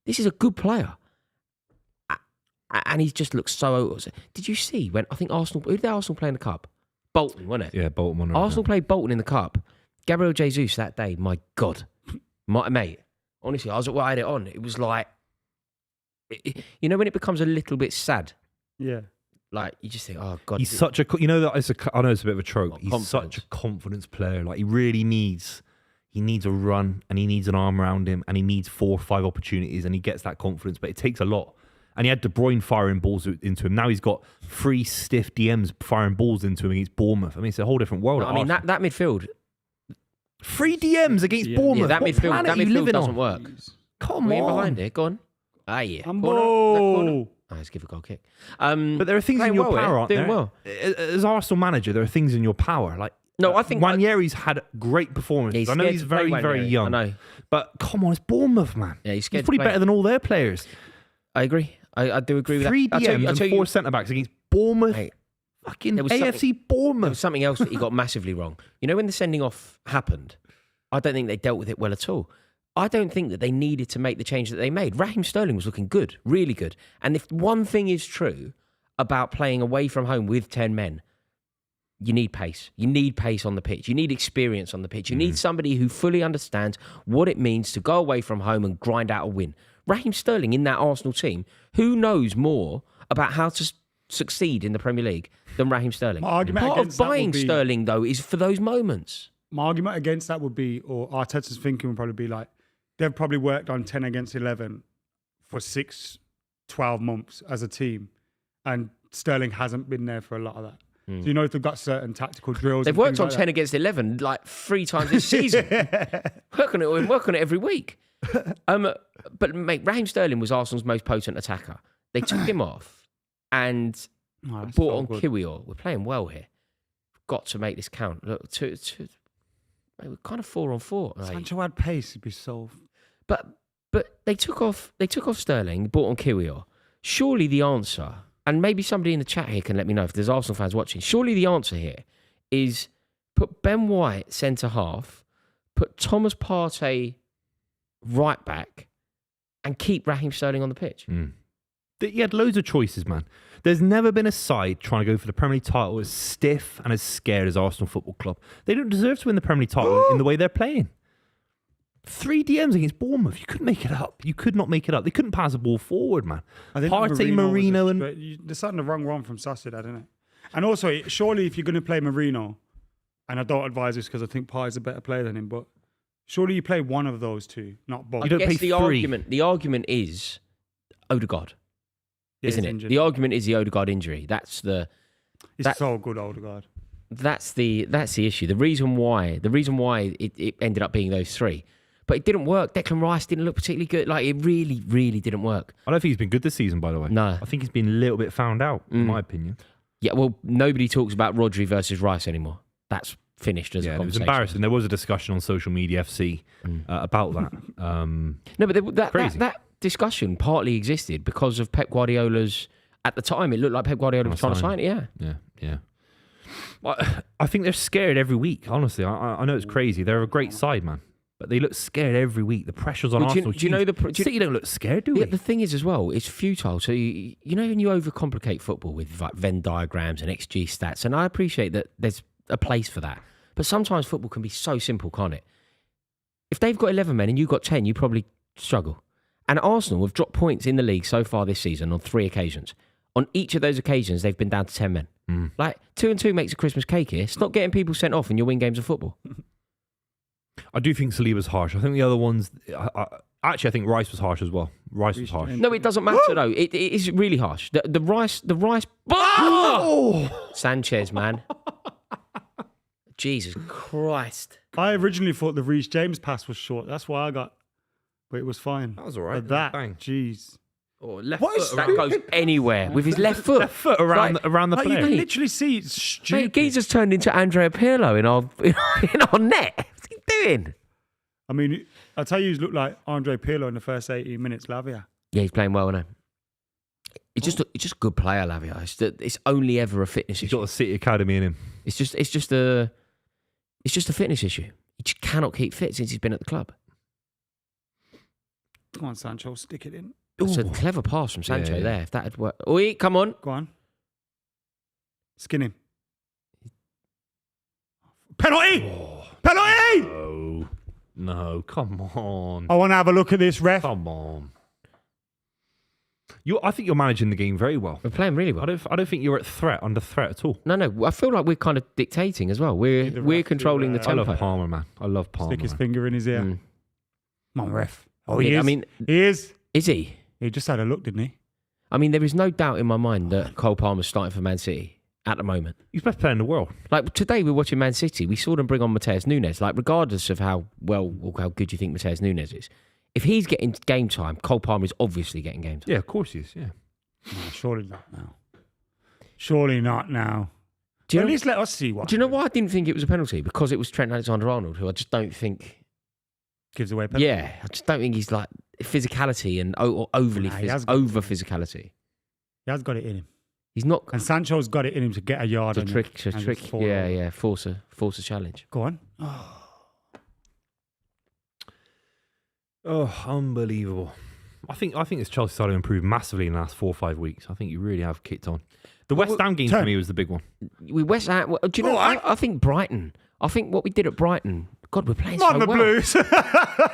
Speaker 1: this is a good player, and he just looks so. Did you see when I think Arsenal? Who did Arsenal play in the cup? Bolton, wasn't it?
Speaker 3: Yeah, Bolton won.
Speaker 1: Arsenal played Bolton in the cup. Gabriel Jesus that day, my God, my mate. Honestly, I had it on. It was like, when it becomes a little bit sad.
Speaker 2: Yeah.
Speaker 1: Like you just think, oh God,
Speaker 3: He's such a, I know it's a bit of a trope.
Speaker 1: What,
Speaker 3: He's
Speaker 1: confidence?
Speaker 3: such a confidence player. Like he really needs a run and he needs an arm around him and he needs 4 or 5 opportunities and he gets that confidence, but it takes a lot. And he had De Bruyne firing balls into him. Now he's got 3 stiff DMs firing balls into him against Bournemouth. I mean, it's a whole different world.
Speaker 1: No, I mean that midfield,
Speaker 3: 3 DMs against
Speaker 2: Yeah.
Speaker 3: Bournemouth.
Speaker 1: yeah, that
Speaker 3: What
Speaker 1: midfield,
Speaker 3: planet
Speaker 1: that
Speaker 3: are you
Speaker 1: midfield
Speaker 3: living
Speaker 1: doesn't
Speaker 3: on?
Speaker 1: work.
Speaker 3: Come
Speaker 1: We're
Speaker 3: on.
Speaker 1: behind it. Go on. Ah, yeah. Corner, that
Speaker 2: Humble.
Speaker 1: corner. Oh, let's give a goal kick.
Speaker 3: But there are things in
Speaker 1: Playing
Speaker 3: your
Speaker 1: well,
Speaker 3: power,
Speaker 1: yeah,
Speaker 3: aren't
Speaker 1: doing
Speaker 3: there?
Speaker 1: well.
Speaker 3: As Arsenal manager, there are things in your power. Like
Speaker 1: No, I think
Speaker 3: Ranieri's had great performances. I know
Speaker 1: scared
Speaker 3: he's
Speaker 1: to play
Speaker 3: very,
Speaker 1: Wayne
Speaker 3: very
Speaker 1: Rooney.
Speaker 3: young.
Speaker 1: I know.
Speaker 3: But come on, it's Bournemouth, man.
Speaker 1: Yeah, he's
Speaker 3: He's
Speaker 1: scared.
Speaker 3: probably
Speaker 1: to play.
Speaker 3: better than all their players.
Speaker 1: I agree. I do agree with
Speaker 3: 3
Speaker 1: that.
Speaker 3: DMs and 4 centre backs against Bournemouth.
Speaker 1: Mate,
Speaker 3: Fucking
Speaker 1: there was
Speaker 3: AFC
Speaker 1: there
Speaker 3: Bournemouth.
Speaker 1: was something else that he got massively wrong. When the sending off happened, I don't think they dealt with it well at all. I don't think that they needed to make the change that they made. Raheem Sterling was looking good, really good. And if one thing is true about playing away from home with 10 men, you need pace. You need pace on the pitch. You need experience on the pitch. You need somebody who fully understands what it means to go away from home and grind out a win. Raheem Sterling in that Arsenal team, who knows more about how to succeed in the Premier League than Raheem Sterling?
Speaker 2: My argument
Speaker 1: Part of
Speaker 2: against that would
Speaker 1: buying
Speaker 2: be-
Speaker 1: Sterling, though, is for those moments.
Speaker 2: My argument against that would be, or Arteta's thinking would probably be like, they've probably worked on 10 against 11 for 6, 12 months as a team. And Sterling hasn't been there for a lot of that. So, if they've got certain tactical drills.
Speaker 1: They've
Speaker 2: and
Speaker 1: worked
Speaker 2: things
Speaker 1: on
Speaker 2: like
Speaker 1: 10 against 11 like 3 times this season. work on it every week. But mate, Raheem Sterling was Arsenal's most potent attacker. They took him off and
Speaker 2: that. Oh, that's
Speaker 1: brought
Speaker 2: so
Speaker 1: on
Speaker 2: good.
Speaker 1: Kyrgios. We're playing well here. Got to make this count. Look, mate, we're kind of 4 on 4. Like,
Speaker 2: Sancho had pace, it'd be so.
Speaker 1: but they took off Sterling, brought on Kyrgios. Surely the answer, and maybe somebody in the chat here can let me know if there's Arsenal fans watching. Surely the answer here is put Ben White centre half, put Thomas Partey right back, and keep Raheem Sterling on the pitch.
Speaker 3: He had loads of choices, man. There's never been a side trying to go for the Premier League title as stiff and as scared as Arsenal Football Club. They don't deserve to win the Premier League title in the way they're playing. 3 DMs against Bournemouth. You couldn't make it up. You could not make it up. They couldn't pass the ball forward, man.
Speaker 2: I think
Speaker 3: Partey, Marino, and
Speaker 2: they're starting the wrong one from Sociedad, isn't it? And also, surely if you're going to play Marino, and I don't advise this because I think Partey's a better player than him, but surely you play one of those two, not both.
Speaker 3: You don't
Speaker 1: I guess
Speaker 3: pay
Speaker 1: the
Speaker 3: 3.
Speaker 1: argument is Odegaard,
Speaker 2: Yeah,
Speaker 1: isn't
Speaker 2: he's
Speaker 1: it?
Speaker 2: injured.
Speaker 1: The argument is the Odegaard injury.
Speaker 2: He's so good, Odegaard.
Speaker 1: That's the issue. The reason why it ended up being those 3. But it didn't work. Declan Rice didn't look particularly good. Like, it really, really didn't work.
Speaker 3: I don't think he's been good this season, by the way.
Speaker 1: No.
Speaker 3: I think he's been a little bit found out, in my opinion.
Speaker 1: Yeah, well, nobody talks about Rodri versus Rice anymore. That's finished as a
Speaker 3: Yeah, it was
Speaker 1: conversation.
Speaker 3: embarrassing. There was a discussion on social media FC about that.
Speaker 1: No, but
Speaker 3: Crazy.
Speaker 1: that discussion partly existed because of Pep Guardiola's... At the time, it looked like Pep Guardiola was trying to sign it, yeah.
Speaker 3: Yeah. Well, I think they're scared every week, honestly. I know it's crazy. They're a great side, man. But they look scared every week. The pressure's on
Speaker 1: Well,
Speaker 3: Arsenal.
Speaker 1: do you know
Speaker 3: City don't look scared, do we?
Speaker 1: Yeah, the thing is as well, it's futile. So, when you overcomplicate football with like Venn diagrams and XG stats, and I appreciate that there's a place for that. But sometimes football can be so simple, can't it? If they've got 11 men and you've got 10, you probably struggle. And Arsenal have dropped points in the league so far this season on 3 occasions. On each of those occasions, they've been down to 10 men. Like, 2 and 2 makes a Christmas cake here. Stop getting people sent off and you'll win games of football.
Speaker 3: I do think Saliba's harsh. I think the other ones. Actually, I think Rice was harsh as well. Rice was harsh.
Speaker 1: No, it doesn't matter though. It is really harsh. The Rice. Oh! Sanchez, man. Jesus Christ.
Speaker 2: I originally thought the Reece James pass was short. That's why I got, but it was fine.
Speaker 3: That was all right.
Speaker 2: But that,
Speaker 3: Bang.
Speaker 2: jeez.
Speaker 3: Oh, left
Speaker 2: What
Speaker 3: foot
Speaker 2: is
Speaker 1: That
Speaker 3: around,
Speaker 1: goes anywhere with his left foot.
Speaker 3: left foot around
Speaker 1: Like-
Speaker 3: around the
Speaker 2: Like, you
Speaker 3: player.
Speaker 2: can literally see it's stupid.
Speaker 1: Mate, Geezer's turned into Andrea Pirlo in our net. What's he doing?
Speaker 2: I mean, I'll tell you, he's looked like Andre Pirlo in the first 18 minutes, Lavia.
Speaker 1: Yeah, he's playing well, isn't he? He's just a good player, Lavia. It's only ever a fitness
Speaker 3: He's
Speaker 1: issue.
Speaker 3: got the City Academy in him.
Speaker 1: It's just a fitness issue. He just cannot keep fit since he's been at the club.
Speaker 2: Come on, Sancho, stick it in.
Speaker 1: It's a
Speaker 3: Ooh.
Speaker 1: clever pass from Sancho
Speaker 3: Yeah, yeah.
Speaker 1: there. If that had worked. Oi, come on.
Speaker 2: Go on. Skin him. Penalty! Penalty!
Speaker 3: Oh no! Come on!
Speaker 2: I want to have a look at this, ref.
Speaker 3: Come on! I think you're managing the game very well.
Speaker 1: We're playing really well.
Speaker 3: I don't think you're under threat at all.
Speaker 1: No. I feel like we're kind of dictating as well. We're
Speaker 2: The
Speaker 1: we're
Speaker 2: ref
Speaker 1: controlling the
Speaker 2: too,
Speaker 3: I
Speaker 1: tempo.
Speaker 3: love Palmer, man. I love Palmer.
Speaker 2: Stick his
Speaker 3: man.
Speaker 2: finger in his ear.
Speaker 1: Mm.
Speaker 2: Come on, ref. Oh,
Speaker 1: I
Speaker 2: he
Speaker 1: mean-
Speaker 2: is.
Speaker 1: I mean-
Speaker 2: he is.
Speaker 1: Is he?
Speaker 2: He just had a look, didn't he?
Speaker 1: I mean, there is no doubt in my mind that Cole Palmer's starting for Man City at the moment.
Speaker 3: He's the best player in the world.
Speaker 1: Like today, we're watching Man City. We saw them bring on Mateus Nunes. Like regardless of how well or how good you think Mateus Nunes is, if he's getting game time, Cole Palmer is obviously getting game time.
Speaker 3: Yeah, of course he is. Yeah.
Speaker 2: No, surely not now. Surely not now.
Speaker 1: Do you
Speaker 2: At
Speaker 1: know,
Speaker 2: least let us see what
Speaker 1: do you know why I didn't think it was a penalty? Because it was Trent Alexander-Arnold, who I just don't think.
Speaker 2: gives away a penalty.
Speaker 1: Yeah, I just don't think he's like physicality and or overly
Speaker 2: Nah, he has got-
Speaker 1: over physicality.
Speaker 2: He has got it in him.
Speaker 1: He's not
Speaker 2: And Sancho's got it in him to get a yard
Speaker 1: to
Speaker 2: on you
Speaker 1: trick.
Speaker 2: and just fall
Speaker 1: Yeah,
Speaker 2: over.
Speaker 1: yeah. Force a challenge.
Speaker 2: Go on.
Speaker 3: Oh, unbelievable! I think this Chelsea started to improve massively in the last 4 or 5 weeks. I think you really have kicked on. The West Ham game for
Speaker 2: Turn.
Speaker 3: me was the big one.
Speaker 1: We West Ham. Do you know? I think Brighton. I think what we did at Brighton. God, we're playing
Speaker 2: Not
Speaker 1: so
Speaker 2: the
Speaker 1: well.
Speaker 2: Blues.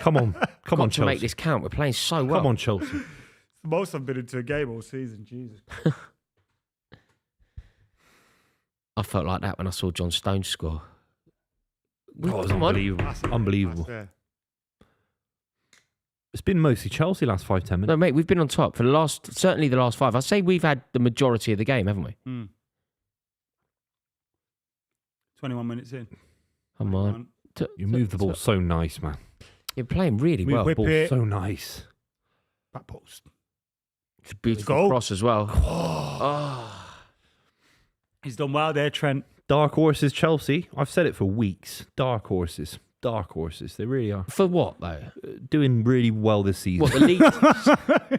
Speaker 3: Come on, come on,
Speaker 1: Got to make
Speaker 3: Chelsea.
Speaker 1: this count. We're playing so well.
Speaker 3: Come on, Chelsea.
Speaker 2: Most have been into a game all season. Jesus.
Speaker 1: I felt like that when I saw John Stones score.
Speaker 3: Oh, it was
Speaker 1: Come on.
Speaker 3: unbelievable. Unbelievable.
Speaker 2: That's fair.
Speaker 3: It's been mostly Chelsea last 5-10 minutes.
Speaker 1: No, mate, we've been on top for certainly the last 5. I'd say we've had the majority of the game, haven't we?
Speaker 2: 21 minutes in.
Speaker 1: Come on.
Speaker 3: You moved the ball so nice, man.
Speaker 1: You're playing really
Speaker 2: We
Speaker 1: well.
Speaker 2: whip
Speaker 3: Ball
Speaker 2: it.
Speaker 3: so nice.
Speaker 2: Back post.
Speaker 1: It's a beautiful
Speaker 2: Goal.
Speaker 1: cross as well. Oh.
Speaker 2: He's done well there, Trent.
Speaker 3: Dark horses, Chelsea. I've said it for weeks. Dark horses. Dark horses. They really are.
Speaker 1: For what, though?
Speaker 3: Doing really well this season.
Speaker 1: What, the league?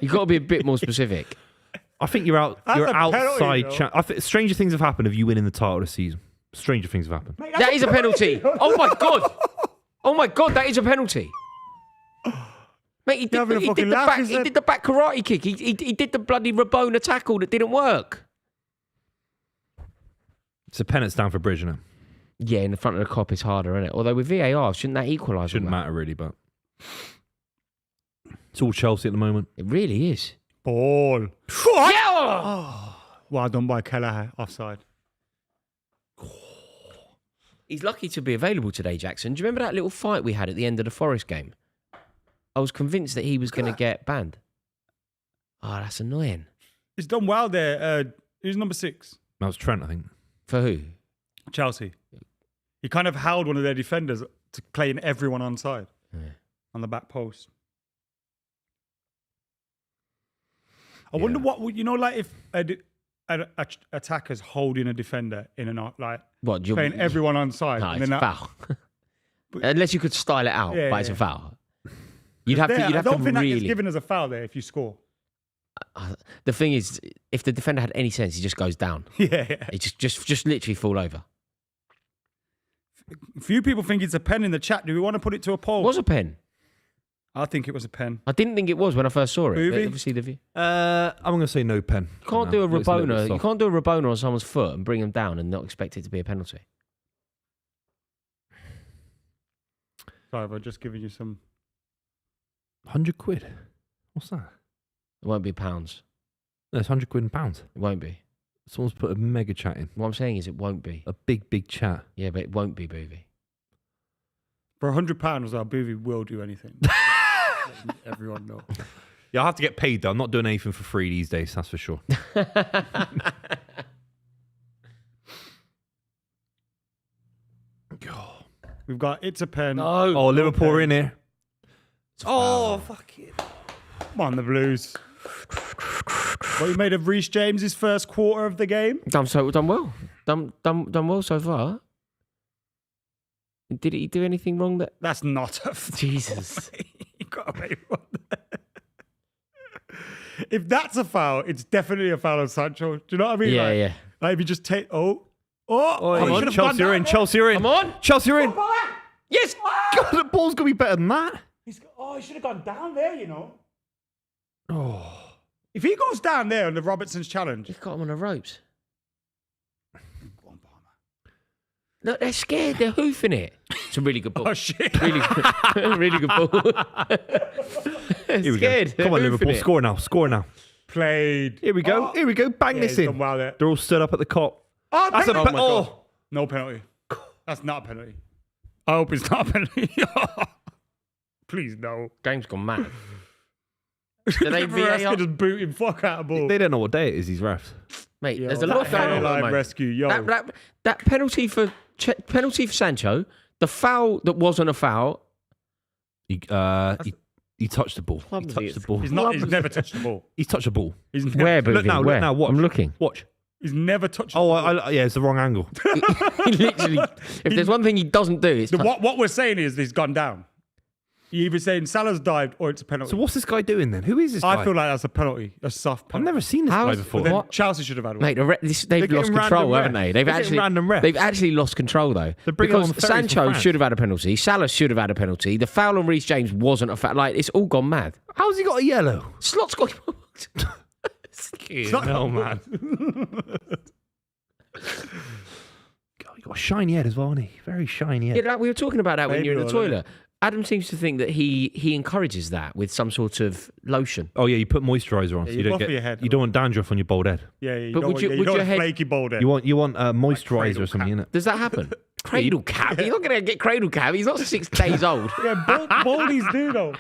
Speaker 1: You've got to be a bit more specific.
Speaker 3: I think you're out.
Speaker 2: That's
Speaker 3: You're
Speaker 2: a penalty,
Speaker 3: outside.
Speaker 2: though.
Speaker 3: Stranger things have happened if you winning the title this season. Stranger things have happened.
Speaker 1: That is a penalty. Oh, my God. Oh, my God, that is a penalty. Mate, he did,
Speaker 2: having a
Speaker 1: he
Speaker 2: fucking
Speaker 1: did the
Speaker 2: laugh,
Speaker 1: back.
Speaker 2: is
Speaker 1: He
Speaker 2: it?
Speaker 1: did the back karate kick. He did the bloody Rabona tackle that didn't work.
Speaker 3: It's a penance down for Bridge, isn't it?
Speaker 1: Yeah, in the front of the cop is harder, isn't it? Although with VAR, shouldn't that equalise?
Speaker 3: Shouldn't
Speaker 1: all that?
Speaker 3: matter really, but it's all Chelsea at the moment.
Speaker 1: It really is.
Speaker 2: Ball.
Speaker 1: Yeah!
Speaker 2: Well done by Kelleher. Offside.
Speaker 1: He's lucky to be available today, Jackson. Do you remember that little fight we had at the end of the Forest game? I was convinced that he was going to get banned. Oh, that's annoying.
Speaker 2: He's done well there. Who's number 6?
Speaker 3: That was Trent, I think.
Speaker 1: For who?
Speaker 2: Chelsea. He kind of held one of their defenders to playing everyone onside on the back post. I wonder what would like if an attacker's holding a defender in and out, like
Speaker 1: What? You're,
Speaker 2: playing everyone onside.
Speaker 1: No,
Speaker 2: and
Speaker 1: it's
Speaker 2: then
Speaker 1: a foul. Unless you could style it out,
Speaker 2: Yeah,
Speaker 1: but it's a
Speaker 2: yeah.
Speaker 1: foul. You'd have to.
Speaker 2: I
Speaker 1: You'd have
Speaker 2: don't
Speaker 1: to
Speaker 2: think that gets
Speaker 1: really.
Speaker 2: given as a foul there if you score.
Speaker 1: The thing is, if the defender had any sense, he just goes down.
Speaker 2: Yeah.
Speaker 1: He just literally fall over.
Speaker 2: Few people think it's a pen in the chat. Do we want to put it to a poll?
Speaker 1: It was a pen.
Speaker 2: I think it was a pen.
Speaker 1: I didn't think it was when I first saw it.
Speaker 2: Buvey?
Speaker 1: Obviously, the view.
Speaker 3: I'm going to say no pen.
Speaker 1: You can't
Speaker 3: No,
Speaker 1: do a
Speaker 3: looks little bit
Speaker 1: Rabona. You
Speaker 3: soft.
Speaker 1: can't do a Rabona on someone's foot and bring them down and not expect it to be a penalty.
Speaker 2: Sorry, I've just given you some.
Speaker 3: 100 quid. What's that?
Speaker 1: It won't be pounds.
Speaker 3: No, it's 100 quid in pounds.
Speaker 1: It won't be.
Speaker 3: Someone's put a mega chat in.
Speaker 1: What I'm saying is, it won't be.
Speaker 3: A big chat.
Speaker 1: Yeah, but it won't be, Buvey.
Speaker 2: For £100, Buvey will do anything. Letting everyone know.
Speaker 3: Yeah, I'll have to get paid though. I'm not doing anything for free these days, that's for sure.
Speaker 2: We've got It's a Pen.
Speaker 3: Oh, Liverpool are in here.
Speaker 2: Fuck it. Come on, the Blues. What you made of Reece James's first quarter of the game?
Speaker 1: Done well. Done well so far. Did he do anything wrong?
Speaker 2: That's not a
Speaker 1: Jesus.
Speaker 2: You got away from that. If that's a foul, it's definitely a foul on Sancho. Do you know what I mean?
Speaker 1: Yeah.
Speaker 2: Like if you just take
Speaker 3: Come
Speaker 2: he
Speaker 3: on,
Speaker 2: should have
Speaker 3: Chelsea are in. Chelsea are in.
Speaker 1: Come on.
Speaker 3: Chelsea are in.
Speaker 1: Yes.
Speaker 3: God, the ball's gonna be better than that.
Speaker 2: he should have gone down there, you know.
Speaker 3: Oh.
Speaker 2: If he goes down there on the Robertson's challenge.
Speaker 1: He's got him on the ropes.
Speaker 2: Go on, Palmer.
Speaker 1: Look, they're scared. They're hoofing it. It's a really good ball.
Speaker 2: Oh shit.
Speaker 1: Really good ball.
Speaker 3: Here we
Speaker 1: Scared.
Speaker 3: go. Come on,
Speaker 1: They're
Speaker 3: Liverpool.
Speaker 1: hoofing it.
Speaker 3: Score now. Score now.
Speaker 2: Played.
Speaker 3: Here we go. Here we go. Bang
Speaker 2: Yeah,
Speaker 3: this
Speaker 2: he's
Speaker 3: in.
Speaker 2: done well there.
Speaker 3: They're all stood up at the cop.
Speaker 2: Oh,
Speaker 3: That's a
Speaker 2: penalty.
Speaker 3: no
Speaker 2: penalty. That's not a penalty. I hope it's not a penalty. Please no.
Speaker 1: Game's gone mad. Do they
Speaker 2: Rescue
Speaker 1: VAR?
Speaker 2: just booting fuck out of ball.
Speaker 3: They don't know what day it is. These refs.
Speaker 1: Mate,
Speaker 2: Yo,
Speaker 1: there's a
Speaker 2: that
Speaker 1: lot going on.
Speaker 2: hairline
Speaker 1: mate.
Speaker 2: rescue, yo.
Speaker 1: That penalty for Sancho, the foul that wasn't a foul.
Speaker 3: He touched the ball. He
Speaker 1: Clumsy,
Speaker 3: touched the ball.
Speaker 2: He's never touched the ball.
Speaker 3: He's touched the ball.
Speaker 2: He's never,
Speaker 1: Where, Buvey?
Speaker 3: Look now.
Speaker 1: Where?
Speaker 3: Look now. Watch.
Speaker 1: I'm looking.
Speaker 3: Watch.
Speaker 2: He's never touched the
Speaker 3: Oh,
Speaker 2: ball.
Speaker 3: yeah. It's the wrong angle.
Speaker 1: He literally, if there's one thing he doesn't do, it's
Speaker 2: What we're saying is he's gone down. You're either saying Salah's dived or it's a penalty.
Speaker 3: So what's this guy doing then? Who is this guy?
Speaker 2: I feel like that's a penalty, a soft
Speaker 3: I've
Speaker 2: penalty.
Speaker 3: never seen this
Speaker 1: How's-
Speaker 3: guy before.
Speaker 2: Then
Speaker 1: What?
Speaker 2: Chelsea should have had one.
Speaker 1: Mate, they've
Speaker 3: getting
Speaker 1: lost control,
Speaker 3: random
Speaker 1: haven't
Speaker 3: refs.
Speaker 1: they?
Speaker 3: They're getting random refs.
Speaker 1: They've actually lost control though.
Speaker 3: They're bringing on
Speaker 1: Because
Speaker 3: the ferries from
Speaker 1: Sancho
Speaker 3: France.
Speaker 1: should have had a penalty. Salah should have had a penalty. The foul on Reece James wasn't a foul. Like it's all gone mad.
Speaker 3: How's he got a yellow?
Speaker 1: Slot's got him booked.
Speaker 3: No, man. God, you got a shiny head as well, hasn't he? Very shiny head.
Speaker 1: Yeah, like we were talking about that when
Speaker 2: Baby
Speaker 1: you're in the
Speaker 2: oil,
Speaker 1: toilet. Adam seems to think that he encourages that with some sort of lotion.
Speaker 3: Oh yeah, you put moisturizer on,
Speaker 2: Yeah,
Speaker 3: so
Speaker 2: you
Speaker 3: you don't
Speaker 2: buff
Speaker 3: get.
Speaker 2: your head.
Speaker 3: You don't want dandruff on your bald head.
Speaker 2: Yeah, you
Speaker 1: But
Speaker 2: don't
Speaker 1: would you-
Speaker 2: want,
Speaker 1: would
Speaker 2: don't
Speaker 1: your
Speaker 2: want
Speaker 1: head-
Speaker 2: flaky bald head.
Speaker 3: You want moisturizer
Speaker 2: cradle
Speaker 3: or something in it.
Speaker 1: Does that happen? Cradle cap? You're not going to get cradle cap. He's not 6 days old.
Speaker 2: Yeah, baldies do though.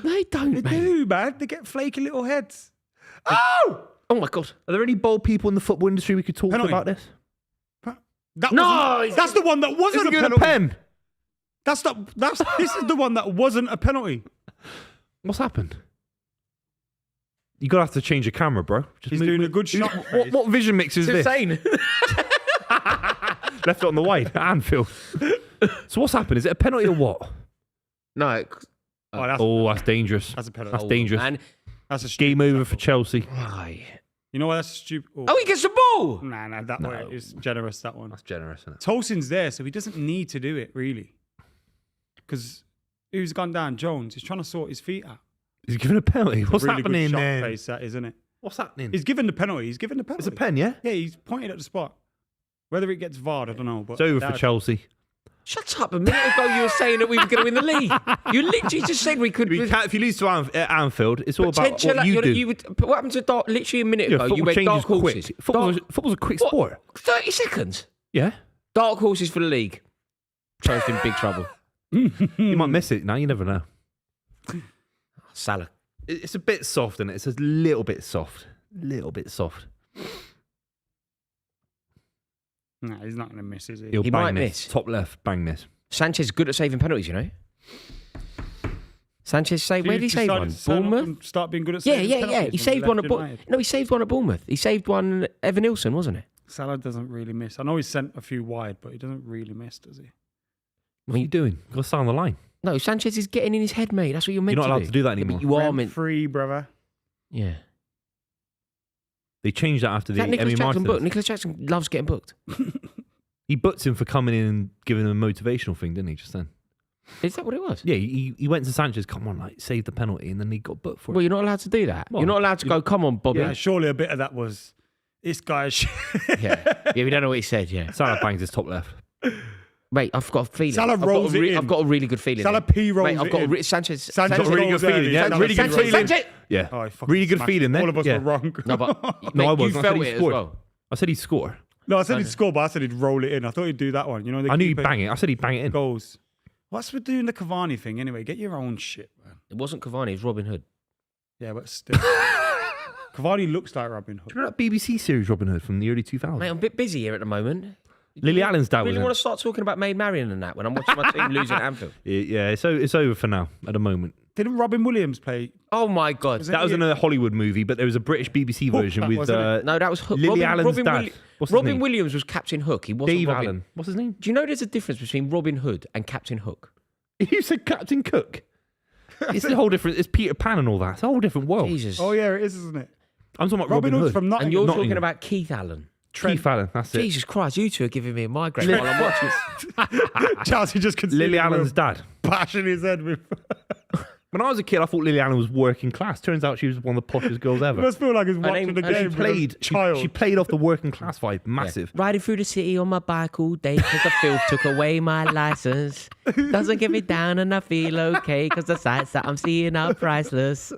Speaker 1: They don't,
Speaker 2: They
Speaker 1: mate.
Speaker 2: do, man. They get flaky little heads. Oh!
Speaker 1: Oh my god.
Speaker 3: Are there any bald people in the football industry we could talk
Speaker 2: Penalty.
Speaker 3: about this?
Speaker 2: That's the one that wasn't a
Speaker 3: Is he
Speaker 2: penalty.
Speaker 3: a pen?
Speaker 2: This is the one that wasn't a penalty.
Speaker 3: What's happened? You're gonna have to change your camera, bro. Just
Speaker 2: He's
Speaker 3: move-
Speaker 2: doing a good shot.
Speaker 3: What vision mix is
Speaker 1: It's
Speaker 3: this?
Speaker 1: insane.
Speaker 3: Left it on the wide at Anfield. So what's happened? Is it a penalty or what?
Speaker 1: No.
Speaker 3: That's dangerous.
Speaker 2: That's a penalty.
Speaker 3: That's dangerous.
Speaker 1: And
Speaker 2: That's a stupid
Speaker 3: Game over for
Speaker 2: tackle.
Speaker 3: Chelsea.
Speaker 1: why?
Speaker 2: You know what? That's stupid.
Speaker 1: Oh, he gets the ball.
Speaker 2: Nah, that way is generous. That one.
Speaker 3: That's generous, isn't it?
Speaker 2: Tolson's there, so he doesn't need to do it really. Because who's gone down? Jones. He's trying to sort his feet out.
Speaker 3: He's given a penalty. What's
Speaker 2: Really
Speaker 3: happening
Speaker 2: good shot
Speaker 3: there?
Speaker 2: face, that isn't it?
Speaker 3: What's happening?
Speaker 2: He's given the penalty. He's given the penalty.
Speaker 3: It's a pen, yeah?
Speaker 2: Yeah, he's pointed at the spot. Whether it gets VAR'd, I don't know. But
Speaker 3: It's over for
Speaker 2: that-
Speaker 3: Chelsea.
Speaker 1: Shut up. A minute ago you were saying that we were going to win the league. You literally just said we could.
Speaker 3: We can't, if you lose to Anfield, it's all about
Speaker 1: Potential,
Speaker 3: what you do.
Speaker 1: what happened to dark? Literally a minute
Speaker 3: Yeah,
Speaker 1: ago, you
Speaker 3: football
Speaker 1: went
Speaker 3: changes
Speaker 1: dark horses.
Speaker 3: quick. Football's a quick
Speaker 1: What?
Speaker 3: sport.
Speaker 1: 30 seconds.
Speaker 3: Yeah.
Speaker 1: Dark horses for the league. Chelsea's in big trouble.
Speaker 3: You might miss it now. You never know.
Speaker 1: Salah.
Speaker 3: It's a bit soft, isn't it? It's a little bit soft. Little bit soft.
Speaker 2: Nah, he's not going to miss, is he?
Speaker 3: He'll
Speaker 1: He
Speaker 3: bang
Speaker 1: might
Speaker 3: this.
Speaker 1: miss.
Speaker 3: Top left, bang this.
Speaker 1: Sanchez is good at saving penalties, you know. Sanchez saved. Where did he save one? Bournemouth.
Speaker 2: Start being good at
Speaker 1: Yeah.
Speaker 2: saving
Speaker 1: He
Speaker 2: penalties when
Speaker 1: saved one
Speaker 2: left
Speaker 1: at
Speaker 2: United.
Speaker 1: No, he saved one at Bournemouth. He saved one at Evan Nilsson, wasn't it?
Speaker 2: Salah doesn't really miss. I know he's sent a few wide, but he doesn't really miss, does he?
Speaker 3: What are you doing? You've got to stay on the line.
Speaker 1: No, Sanchez is getting in his head, mate. That's what you're meant
Speaker 3: You're
Speaker 1: to
Speaker 3: not
Speaker 1: do.
Speaker 3: allowed to do that
Speaker 1: Yeah, but
Speaker 3: anymore.
Speaker 1: you are
Speaker 2: Rent
Speaker 1: meant.
Speaker 2: free, brother.
Speaker 1: Yeah.
Speaker 3: They changed that after
Speaker 1: Is
Speaker 3: the
Speaker 1: that Nicholas
Speaker 3: Emmy
Speaker 1: Jackson booked?
Speaker 3: Martinez.
Speaker 1: Nicholas Jackson loves getting booked.
Speaker 3: He booked him for coming in and giving him a motivational thing, didn't he? Just then.
Speaker 1: Is that what it was?
Speaker 3: Yeah, he went to Sanchez. Come on, like save the penalty, and then he got booked for
Speaker 1: Well,
Speaker 3: it.
Speaker 1: you're not allowed to do that.
Speaker 3: Well,
Speaker 1: You're not allowed to go, come on, Bobby.
Speaker 2: Yeah, surely a bit of that was this guy's.
Speaker 1: Yeah, we don't know what he said, yeah.
Speaker 3: Salah bangs his top left.
Speaker 1: Mate, I've got a feeling.
Speaker 2: Salah
Speaker 1: I've got
Speaker 2: rolls
Speaker 1: a
Speaker 2: it in.
Speaker 1: I've got a really good feeling.
Speaker 2: Salah P rolls
Speaker 1: Mate, I've
Speaker 2: it
Speaker 1: got
Speaker 2: in.
Speaker 1: Sanchez.
Speaker 2: Sanchez
Speaker 3: Got a really good
Speaker 2: goes early.
Speaker 3: feeling, yeah.
Speaker 2: Sanchez
Speaker 3: Really good
Speaker 2: goes
Speaker 3: feeling.
Speaker 2: early.
Speaker 3: Yeah,
Speaker 2: Oh, he fucking
Speaker 3: really good
Speaker 2: smashed
Speaker 3: feeling
Speaker 2: it.
Speaker 3: there.
Speaker 2: All of us
Speaker 3: Yeah.
Speaker 2: were wrong.
Speaker 1: No, but
Speaker 3: No,
Speaker 1: mate,
Speaker 3: I
Speaker 1: you
Speaker 3: wasn't. I said
Speaker 1: felt
Speaker 3: he
Speaker 1: it as
Speaker 3: scored.
Speaker 1: well.
Speaker 3: I said he'd score.
Speaker 2: No, I said he'd score, but I said he'd roll it in. I thought he'd do that one. You know, the
Speaker 3: I knew he'd
Speaker 2: keeper
Speaker 3: bang it. I said he'd bang it in.
Speaker 2: goes. What's with doing the Cavani thing anyway? Get your own shit, man.
Speaker 1: It wasn't Cavani, it was Robin Hood.
Speaker 2: Yeah, but still. Cavani looks like Robin Hood.
Speaker 3: Do you remember that BBC series Robin Hood from the early 2000s?
Speaker 1: Mate, I'm a bit busy here at the moment.
Speaker 3: Lily Allen's dad
Speaker 1: I really
Speaker 3: was
Speaker 1: want to start talking about Maid Marian and that when I'm watching my team lose at Anfield.
Speaker 3: Yeah, it's over for now at the moment.
Speaker 2: Didn't Robin Williams play?
Speaker 1: Oh my God.
Speaker 3: That was in a Hollywood movie, but there was a British BBC version with
Speaker 2: wasn't it?
Speaker 1: No, that was Hook.
Speaker 3: Lily Allen's dad. What's his
Speaker 1: Robin
Speaker 3: name?
Speaker 1: Williams was Captain Hook. He wasn't
Speaker 3: Dave
Speaker 1: Robin.
Speaker 3: Allen. What's his name?
Speaker 1: Do you know there's a difference between Robin Hood and Captain Hook?
Speaker 3: You said Captain Cook. It's a whole different. It's Peter Pan and all that. It's a whole different world.
Speaker 1: Jesus.
Speaker 2: Oh yeah, it is, isn't it?
Speaker 3: I'm talking about
Speaker 2: Robin
Speaker 3: Robin
Speaker 2: Hood's
Speaker 3: Hood.
Speaker 2: from Nottingham.
Speaker 1: And you're
Speaker 3: Nottingham.
Speaker 1: talking about Keith Allen.
Speaker 3: Keith Allen. That's it.
Speaker 1: Jesus Christ, you two are giving me a migraine while I'm watching this.
Speaker 2: Chelsea just conceded
Speaker 3: Lily Allen's dad.
Speaker 2: bashing his head with.
Speaker 3: When I was a kid, I thought Lily Allen was working class. Turns out she was one of the poshest girls
Speaker 2: It
Speaker 3: ever.
Speaker 2: must feel like he's watching
Speaker 1: name-
Speaker 2: the
Speaker 1: and she
Speaker 2: game.
Speaker 3: Played. She played off the working class vibe. Massive.
Speaker 1: Riding through the city on my bike all day because the filth took away my license. Doesn't get me down and I feel okay because the sights that I'm seeing are priceless.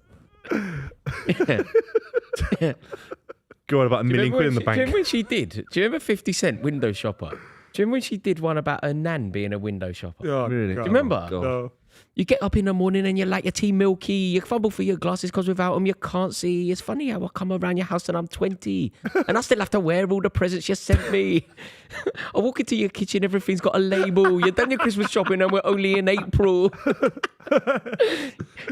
Speaker 3: Go on about a million quid in the
Speaker 1: Do you
Speaker 3: bank.
Speaker 1: remember when she did? Do you remember 50 Cent Window Shopper? Do you remember when she did one about her nan being a window shopper?
Speaker 2: Oh,
Speaker 3: Really?
Speaker 2: God.
Speaker 3: Do
Speaker 1: you remember?
Speaker 3: God.
Speaker 2: No.
Speaker 1: You get up in the morning and you like your tea milky. You fumble for your glasses because without them you can't see. It's funny how I come around your house and I'm 20 and I still have to wear all the presents you sent me. I walk into your kitchen, everything's got a label. You've done your Christmas shopping and we're only in April.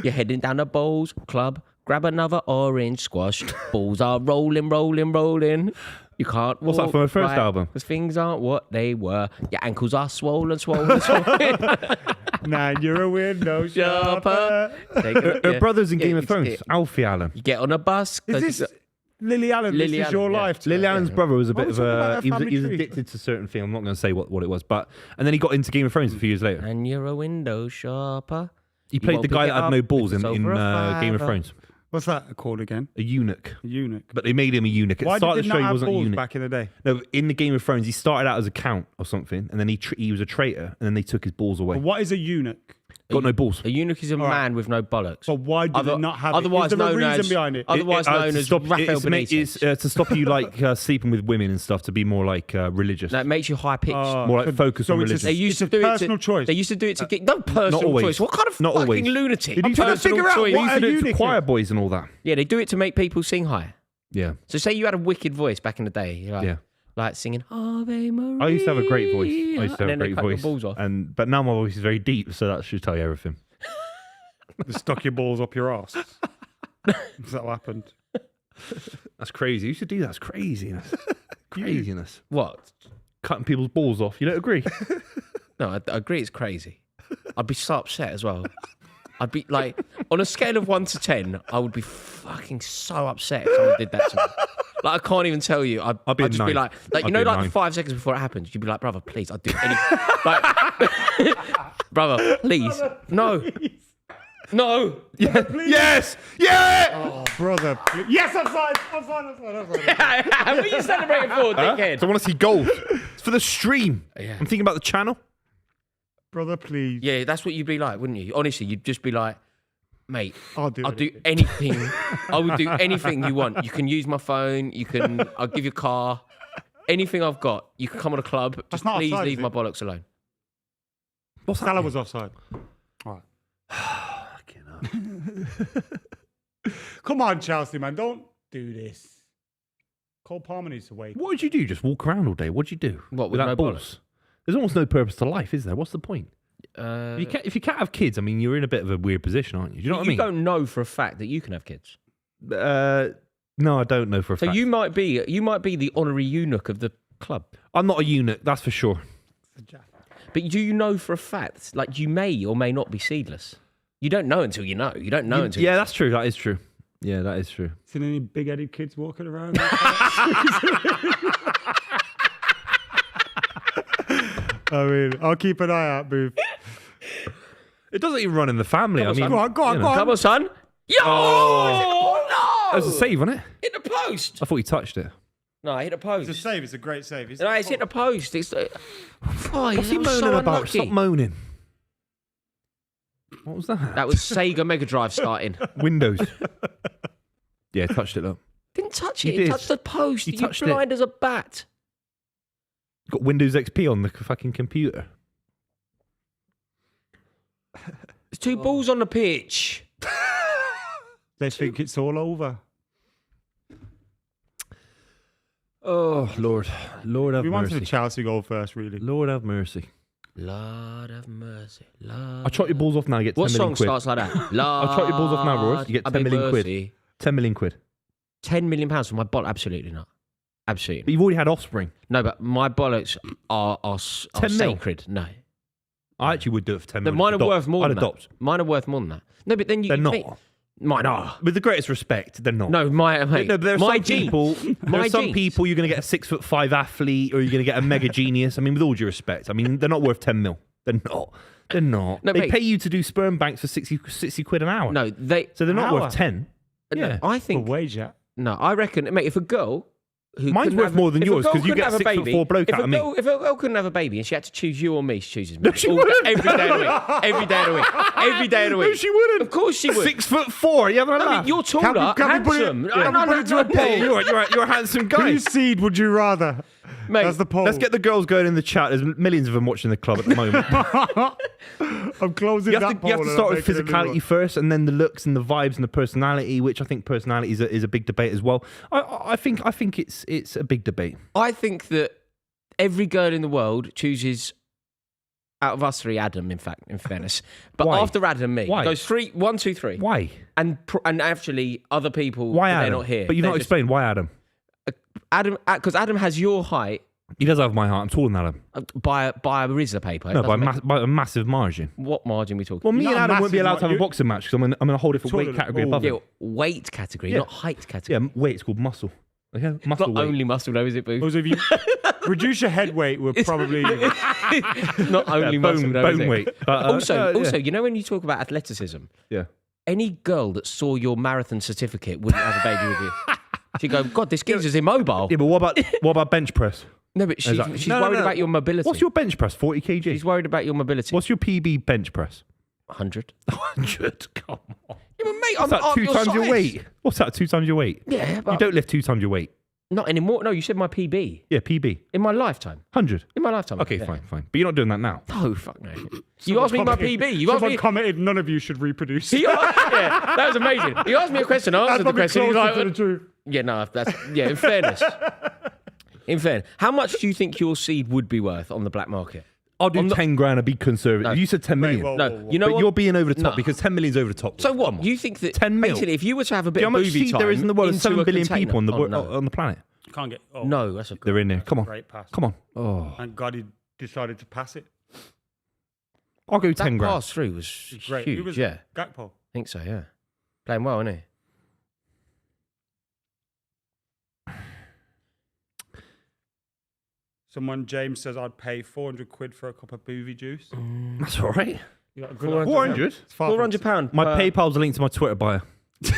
Speaker 1: You're heading down the bowls club. Grab another orange squash. Balls are rolling, rolling, rolling. You can't
Speaker 3: What's that
Speaker 1: walk
Speaker 3: from her first
Speaker 1: right
Speaker 3: album?
Speaker 1: because things aren't what they were. Your ankles are swollen, swollen, swollen.
Speaker 2: Nah, you're a window shopper.
Speaker 1: Shopper.
Speaker 3: Her brother's in
Speaker 1: Yeah,
Speaker 3: Game of
Speaker 1: it's
Speaker 3: Thrones.
Speaker 1: it.
Speaker 3: Alfie Allen.
Speaker 1: You get on a bus.
Speaker 2: Is
Speaker 1: 'cause
Speaker 2: this
Speaker 1: it's-
Speaker 2: Lily Allen?
Speaker 1: Lily
Speaker 2: This is
Speaker 1: Allen,
Speaker 2: your
Speaker 1: yeah.
Speaker 2: life.
Speaker 3: Lily Allen's brother was a bit
Speaker 2: Why are we
Speaker 3: of
Speaker 2: talking about
Speaker 3: a.
Speaker 2: her
Speaker 3: He was
Speaker 2: family tree?
Speaker 3: addicted to certain thing. I'm not going to say what it was, but and then he got into Game of Thrones a few years later.
Speaker 1: and you're a window shopper.
Speaker 3: He played
Speaker 1: won't
Speaker 3: the
Speaker 1: pick
Speaker 3: guy
Speaker 1: it
Speaker 3: that had
Speaker 1: up
Speaker 3: no balls
Speaker 1: if
Speaker 3: in
Speaker 1: it's over a
Speaker 3: Game of
Speaker 1: fiver.
Speaker 3: Thrones.
Speaker 2: What's that called again?
Speaker 3: A eunuch.
Speaker 2: A eunuch.
Speaker 3: But they made him a eunuch. At the
Speaker 2: Why
Speaker 3: start
Speaker 2: did
Speaker 3: of
Speaker 2: they
Speaker 3: the show,
Speaker 2: not
Speaker 3: he
Speaker 2: have
Speaker 3: wasn't a
Speaker 2: balls
Speaker 3: eunuch.
Speaker 2: back in the day?
Speaker 3: No, in the Game of Thrones, he started out as a count or something, and then he was a traitor, and then they took his balls away.
Speaker 2: But what is a eunuch?
Speaker 3: Got no balls.
Speaker 1: A eunuch is a
Speaker 2: right.
Speaker 1: man with no bollocks.
Speaker 2: So why do they not have
Speaker 1: otherwise
Speaker 2: it? Is there a
Speaker 1: known
Speaker 2: reason
Speaker 1: as,
Speaker 2: behind it?
Speaker 1: Otherwise known
Speaker 3: to
Speaker 1: as
Speaker 3: stop,
Speaker 1: Raphael
Speaker 3: it's
Speaker 1: Benitez.
Speaker 3: to stop you like sleeping with women and stuff, to be more like religious.
Speaker 1: No, it makes you high pitched.
Speaker 3: More like focused on
Speaker 2: it's
Speaker 3: religion.
Speaker 1: They used
Speaker 2: it's
Speaker 1: to
Speaker 2: a
Speaker 1: do
Speaker 2: personal
Speaker 1: it to,
Speaker 2: choice.
Speaker 1: They used to do it to get no personal
Speaker 3: always.
Speaker 1: choice. What kind of
Speaker 3: Not
Speaker 1: fucking
Speaker 3: always.
Speaker 1: lunatic?
Speaker 3: Did you
Speaker 2: trying to
Speaker 1: Personal
Speaker 2: figure out
Speaker 1: choice.
Speaker 3: They
Speaker 2: what
Speaker 3: used to
Speaker 2: a
Speaker 3: do it to
Speaker 2: eunuch
Speaker 3: choir
Speaker 2: is.
Speaker 3: boys and all that.
Speaker 1: Yeah, they do it to make people sing high.
Speaker 3: Yeah.
Speaker 1: So say you had a wicked voice back in the day. You're like,
Speaker 3: Yeah.
Speaker 1: like singing Ave Maria.
Speaker 3: I used to have a great voice. I used to
Speaker 1: and
Speaker 3: have
Speaker 1: then
Speaker 3: a
Speaker 1: they
Speaker 3: great
Speaker 1: cut your
Speaker 3: voice.
Speaker 1: balls off.
Speaker 3: But now my voice is very deep, so that should tell you everything.
Speaker 2: They stuck your balls up your ass. Is that what happened?
Speaker 3: That's crazy. You should do that. That's craziness. Craziness.
Speaker 1: What?
Speaker 3: Cutting people's balls off. You don't agree?
Speaker 1: No, I agree. It's crazy. I'd be so upset as well. I'd be like, on a scale of 1 to 10, I would be fucking so upset if someone did that to me. Like, I can't even tell you. I'd
Speaker 3: be a
Speaker 1: just be
Speaker 3: 9.
Speaker 1: like
Speaker 3: I'd
Speaker 1: you know,
Speaker 3: be a
Speaker 1: like
Speaker 3: 9.
Speaker 1: 5 seconds before it happens, you'd be like, brother, please, I'll do anything. Like, brother, please, no, no.
Speaker 3: Yes! Yeah!
Speaker 2: Oh, brother. Please. Yes, I'm fine.
Speaker 1: What are you celebrating for, dickhead?
Speaker 3: I want to see gold. It's for the stream.
Speaker 1: Yeah.
Speaker 3: I'm thinking about the channel.
Speaker 2: Brother, please.
Speaker 1: Yeah, that's what you'd be like, wouldn't you? Honestly, you'd just be like, mate,
Speaker 2: I'll do
Speaker 1: anything. I will do anything you want. You can use my phone. I'll give you a car. Anything I've got. You can come on a club. Just
Speaker 2: not
Speaker 1: please
Speaker 2: offside,
Speaker 1: leave
Speaker 2: is
Speaker 1: my
Speaker 2: it?
Speaker 1: bollocks alone.
Speaker 3: What's
Speaker 2: Salah
Speaker 3: that?
Speaker 2: was offside. All right. Come on, Chelsea, man. Don't do this. Cole Palmer needs to wake.
Speaker 3: What would you do? Just walk around all day? What'd you do?
Speaker 1: What, with
Speaker 3: without
Speaker 1: no
Speaker 3: balls? There's almost no purpose to life, is there? What's the point?
Speaker 1: Uh,
Speaker 3: If you can't have kids, I mean, you're in a bit of a weird position, aren't you? Do you know what I
Speaker 1: you
Speaker 3: mean?
Speaker 1: don't know for a fact that you can have kids.
Speaker 3: No, I don't know for a
Speaker 1: So
Speaker 3: fact.
Speaker 1: you might be the honorary eunuch of the club.
Speaker 3: I'm not a eunuch, that's for sure.
Speaker 1: But do you know for a fact, like, you may or may not be seedless? You don't know until you know. You don't know until
Speaker 3: Yeah, that's true. That is true. Yeah, that is true.
Speaker 2: Seen any big-headed kids walking around? I mean, I'll keep an eye out, Booth.
Speaker 3: It doesn't even run in the family. I mean,
Speaker 2: Go on, go on,
Speaker 3: you
Speaker 2: go
Speaker 3: know.
Speaker 2: on.
Speaker 1: Come on, son. Yo! Oh,
Speaker 3: That was a save, wasn't it?
Speaker 1: Hit the post.
Speaker 3: I thought he touched it.
Speaker 1: No, I hit the post.
Speaker 2: It's a save. It's a great save.
Speaker 1: No, it's hit the post. It's oh,
Speaker 3: What's he
Speaker 1: that was
Speaker 3: moaning
Speaker 1: so
Speaker 3: about?
Speaker 1: unlucky.
Speaker 3: Stop moaning. What was that?
Speaker 1: That was Sega Mega Drive starting.
Speaker 3: Windows. Yeah, touched it up.
Speaker 1: Didn't touch
Speaker 3: You
Speaker 1: it.
Speaker 3: did.
Speaker 1: It touched the post.
Speaker 3: You
Speaker 1: You
Speaker 3: touched
Speaker 1: blind as a bat.
Speaker 3: Got Windows XP on the fucking computer.
Speaker 1: There's 2 balls on the pitch.
Speaker 2: They think it's all over.
Speaker 3: Oh, Lord have
Speaker 2: We wanted
Speaker 3: mercy.
Speaker 2: the Chelsea goal first, really.
Speaker 3: Lord have mercy.
Speaker 1: Lord have mercy. Lord.
Speaker 3: I'll chop your balls off now. You get 10
Speaker 1: What
Speaker 3: million
Speaker 1: song
Speaker 3: quid.
Speaker 1: starts like that? Lord,
Speaker 3: I'll chop your balls off now, Rory. You get 10 million quid.
Speaker 1: mercy.
Speaker 3: 10 million quid.
Speaker 1: 10 million pounds for my bollock? Absolutely not. Absolutely.
Speaker 3: But you've already had offspring.
Speaker 1: No, but my bollocks are
Speaker 3: 10 mil?
Speaker 1: sacred. No.
Speaker 3: I actually would do it for 10
Speaker 1: No,
Speaker 3: million.
Speaker 1: mine are worth more
Speaker 3: I'd
Speaker 1: than
Speaker 3: adopt.
Speaker 1: that. Mine are worth more than that. No, but then you...
Speaker 3: They're not.
Speaker 1: Mine are.
Speaker 3: With the greatest respect, they're not.
Speaker 1: No, mate,
Speaker 3: No, but there are
Speaker 1: my
Speaker 3: some people. There are some
Speaker 1: genes.
Speaker 3: people. You're going to get a 6'5" athlete, or you're going to get a mega genius. I mean, with all due respect, I mean, they're not worth 10 mil. They're not. They're not.
Speaker 1: No,
Speaker 3: they
Speaker 1: mate.
Speaker 3: pay you to do sperm banks for 60 quid an hour.
Speaker 1: No,
Speaker 3: So they're not
Speaker 2: Hour?
Speaker 3: worth 10.
Speaker 1: No,
Speaker 3: Yeah.
Speaker 1: I
Speaker 2: For
Speaker 1: think...
Speaker 2: wage, yeah.
Speaker 1: No, I reckon, mate, if a girl... Who
Speaker 3: Mine's
Speaker 1: couldn't
Speaker 3: worth
Speaker 1: have
Speaker 3: more than
Speaker 1: if a
Speaker 3: yours,
Speaker 1: girl
Speaker 3: 'cause you
Speaker 1: couldn't
Speaker 3: get
Speaker 1: have a
Speaker 3: 6'4"
Speaker 1: baby,
Speaker 3: bloke out of me.
Speaker 1: If a girl couldn't have a baby and she had to choose you or me, she chooses me.
Speaker 3: No, she
Speaker 1: All
Speaker 3: wouldn't.
Speaker 1: Every day of the week. Every day of the week. Every day of the week.
Speaker 3: No, she wouldn't.
Speaker 1: Of course she would.
Speaker 3: 6'4". You having a
Speaker 1: I
Speaker 3: laugh?
Speaker 1: mean, you're taller,
Speaker 2: can we put it-
Speaker 1: handsome.
Speaker 2: can we put it to a poll?
Speaker 3: Yeah, you're a handsome guy.
Speaker 2: Whose seed would you rather?
Speaker 1: Mate,
Speaker 2: That's the poll.
Speaker 3: Let's get the girls going in the chat. There's millions of them watching the club at the moment.
Speaker 2: I'm closing
Speaker 3: You
Speaker 2: that
Speaker 3: have to
Speaker 2: poll. and
Speaker 3: start
Speaker 2: I'm
Speaker 3: with
Speaker 2: making a new
Speaker 3: physicality
Speaker 2: one.
Speaker 3: first, and then the looks and the vibes and the personality, which I think personality is a big debate as well. I think it's a big debate.
Speaker 1: I think that every girl in the world chooses, out of us 3, Adam, in fairness. But
Speaker 3: Why?
Speaker 1: after Adam, me.
Speaker 3: Why?
Speaker 1: Goes 3, 1, 2, 3.
Speaker 3: Why?
Speaker 1: And actually, other people,
Speaker 3: Why
Speaker 1: they're
Speaker 3: Adam?
Speaker 1: not here.
Speaker 3: But you've
Speaker 1: They're
Speaker 3: not
Speaker 1: just-
Speaker 3: explained why Adam.
Speaker 1: Adam, because Adam has your height
Speaker 3: He does have my heart. I'm taller than Adam.
Speaker 1: by a RZA paper. It
Speaker 3: No, by
Speaker 1: doesn't
Speaker 3: a massive margin.
Speaker 1: what margin we talking?
Speaker 3: Well, me
Speaker 2: You're
Speaker 3: and
Speaker 2: not
Speaker 3: Adam won't be
Speaker 2: massive,
Speaker 3: allowed to have a
Speaker 2: you-
Speaker 3: boxing match because I'm in a whole different weight
Speaker 2: Taller-
Speaker 3: category
Speaker 2: oh.
Speaker 3: above
Speaker 1: Yeah,
Speaker 3: him.
Speaker 1: weight category,
Speaker 3: Yeah.
Speaker 1: not height category.
Speaker 3: Yeah, weight. It's called muscle. Okay, muscle
Speaker 1: Not
Speaker 3: weight.
Speaker 1: only muscle, though, is it, Boo?
Speaker 2: Also, if you reduce your head weight, we're probably...
Speaker 1: Not only
Speaker 3: Yeah,
Speaker 1: muscle, though, is
Speaker 3: bone
Speaker 1: it?
Speaker 3: weight. But,
Speaker 1: Also, you know when you talk about athleticism,
Speaker 3: yeah.
Speaker 1: any girl that saw your marathon certificate wouldn't have a baby with you. She'd go, God, this geezer's immobile.
Speaker 3: Yeah, but what about bench press?
Speaker 1: No, but she's
Speaker 3: Exactly.
Speaker 1: she's
Speaker 3: No, no,
Speaker 1: worried
Speaker 3: no.
Speaker 1: about your mobility.
Speaker 3: What's your bench press? 40 kg.
Speaker 1: She's worried about your mobility.
Speaker 3: What's your PB bench press?
Speaker 1: 100.
Speaker 3: 100. Come on.
Speaker 1: Yeah, but mate,
Speaker 3: What's
Speaker 1: I'm
Speaker 3: that?
Speaker 1: half
Speaker 3: 2
Speaker 1: your
Speaker 3: times your
Speaker 1: size.
Speaker 3: weight. What's that? 2 times your weight.
Speaker 1: Yeah, but
Speaker 3: You don't lift 2 times your weight.
Speaker 1: not anymore. No, you said my PB.
Speaker 3: Yeah, PB.
Speaker 1: In my lifetime.
Speaker 3: 100.
Speaker 1: In my lifetime.
Speaker 3: Okay,
Speaker 1: yeah.
Speaker 3: fine. But you're not doing that now.
Speaker 1: No, fuck no. You asked me my PB. You asked
Speaker 2: Someone
Speaker 1: me.
Speaker 2: commented, none of you should reproduce.
Speaker 1: Yeah, that was amazing. He asked me a question. I answered the
Speaker 2: Probably
Speaker 1: question. He's
Speaker 2: closer
Speaker 1: like,
Speaker 2: to the truth.
Speaker 1: yeah, no, that's in fairness. In fairness, how much do you think your seed would be worth on the black market?
Speaker 3: I'll do 10 grand and be conservative. You said 10 million.
Speaker 2: whoa,
Speaker 1: No,
Speaker 2: whoa, whoa.
Speaker 1: you know
Speaker 3: But
Speaker 1: what?
Speaker 3: you're being over the top
Speaker 1: No.
Speaker 3: because 10 million's over the top.
Speaker 1: So
Speaker 3: Come
Speaker 1: what?
Speaker 3: on.
Speaker 1: You think that
Speaker 3: 10 mil?
Speaker 1: basically, if you were to have a
Speaker 3: Do
Speaker 1: bit
Speaker 3: you know
Speaker 1: of
Speaker 3: how much
Speaker 1: booby
Speaker 3: seed
Speaker 1: time
Speaker 3: there is in the world? There's
Speaker 1: into
Speaker 3: 7
Speaker 1: a
Speaker 3: billion
Speaker 1: container-
Speaker 3: people on the
Speaker 1: Oh, no.
Speaker 3: on the planet.
Speaker 2: Can't get... Oh,
Speaker 1: No, that's a good.
Speaker 3: They're in there. Come on.
Speaker 2: Great pass.
Speaker 3: Come on. Oh,
Speaker 2: Thank God he decided to pass it.
Speaker 3: I'll go
Speaker 1: That
Speaker 3: 10 grand.
Speaker 1: pass through was
Speaker 2: Great.
Speaker 1: huge.
Speaker 2: Who was
Speaker 1: Yeah,
Speaker 2: Gakpo.
Speaker 1: I think so. Yeah, playing well, isn't he?
Speaker 2: Someone, James, says I'd pay 400 quid for a cup of Buvey juice.
Speaker 3: That's all right.
Speaker 2: You got a good
Speaker 1: 400?
Speaker 2: answer. It's far from-
Speaker 1: £400.
Speaker 3: My PayPal's a link to my Twitter bio.
Speaker 1: Do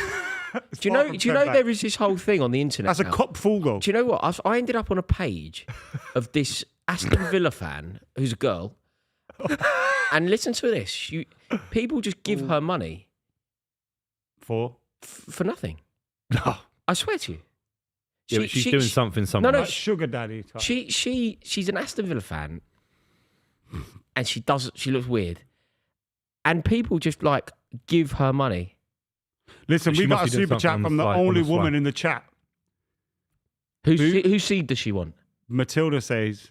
Speaker 1: you know? Do you know there is this whole thing on the internet?
Speaker 2: That's a
Speaker 1: now?
Speaker 2: cup full goal.
Speaker 1: Do you know what? I ended up on a page of this Aston Villa fan who's a girl, and listen to this: people just give her money
Speaker 2: For?
Speaker 1: for nothing. I swear to you.
Speaker 3: Yeah, but she's doing something somewhere.
Speaker 1: no,
Speaker 2: Like sugar daddy type.
Speaker 1: She's an Aston Villa fan, and she looks weird, and people just like give her money.
Speaker 2: Listen,
Speaker 3: She
Speaker 2: we
Speaker 3: must
Speaker 2: got a
Speaker 3: be doing
Speaker 2: super chat
Speaker 3: something on
Speaker 2: from
Speaker 3: the
Speaker 2: the
Speaker 3: fly, on
Speaker 2: only
Speaker 3: the fly.
Speaker 2: woman in the chat.
Speaker 1: Whose seed does she want?
Speaker 2: Matilda says,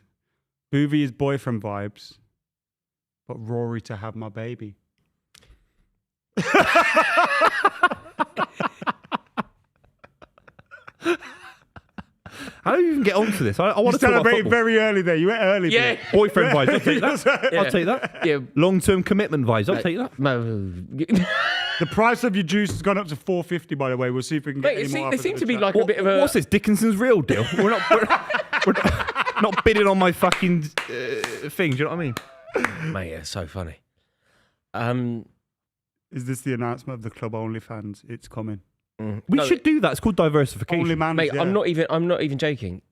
Speaker 2: Buvey is boyfriend vibes, but Rory to have my baby.
Speaker 3: How do you even get onto this? I want
Speaker 2: You
Speaker 3: to talk about
Speaker 2: celebrated
Speaker 3: football.
Speaker 2: very early there. You went early.
Speaker 1: Yeah.
Speaker 2: there.
Speaker 3: Boyfriend vibes. I'll take that.
Speaker 1: Yeah.
Speaker 3: I'll take that.
Speaker 1: Yeah.
Speaker 3: Long-term commitment vibes. I'll take that.
Speaker 1: No.
Speaker 2: The price of your juice has gone up to $4.50, by the way. We'll see if we can get
Speaker 1: Mate,
Speaker 2: any more.
Speaker 1: they
Speaker 2: after
Speaker 1: seem
Speaker 2: the
Speaker 1: to be
Speaker 2: chat.
Speaker 1: like a bit of a.
Speaker 3: What's this? Dickinson's real deal? We're not bidding on my fucking thing. Do you know what I mean?
Speaker 1: Mate, yeah, so funny.
Speaker 2: Is this the announcement of the club OnlyFans? It's coming.
Speaker 3: We
Speaker 1: No,
Speaker 3: should do that. It's called diversification.
Speaker 2: Only man.
Speaker 1: Mate,
Speaker 2: yeah.
Speaker 1: I'm not even joking.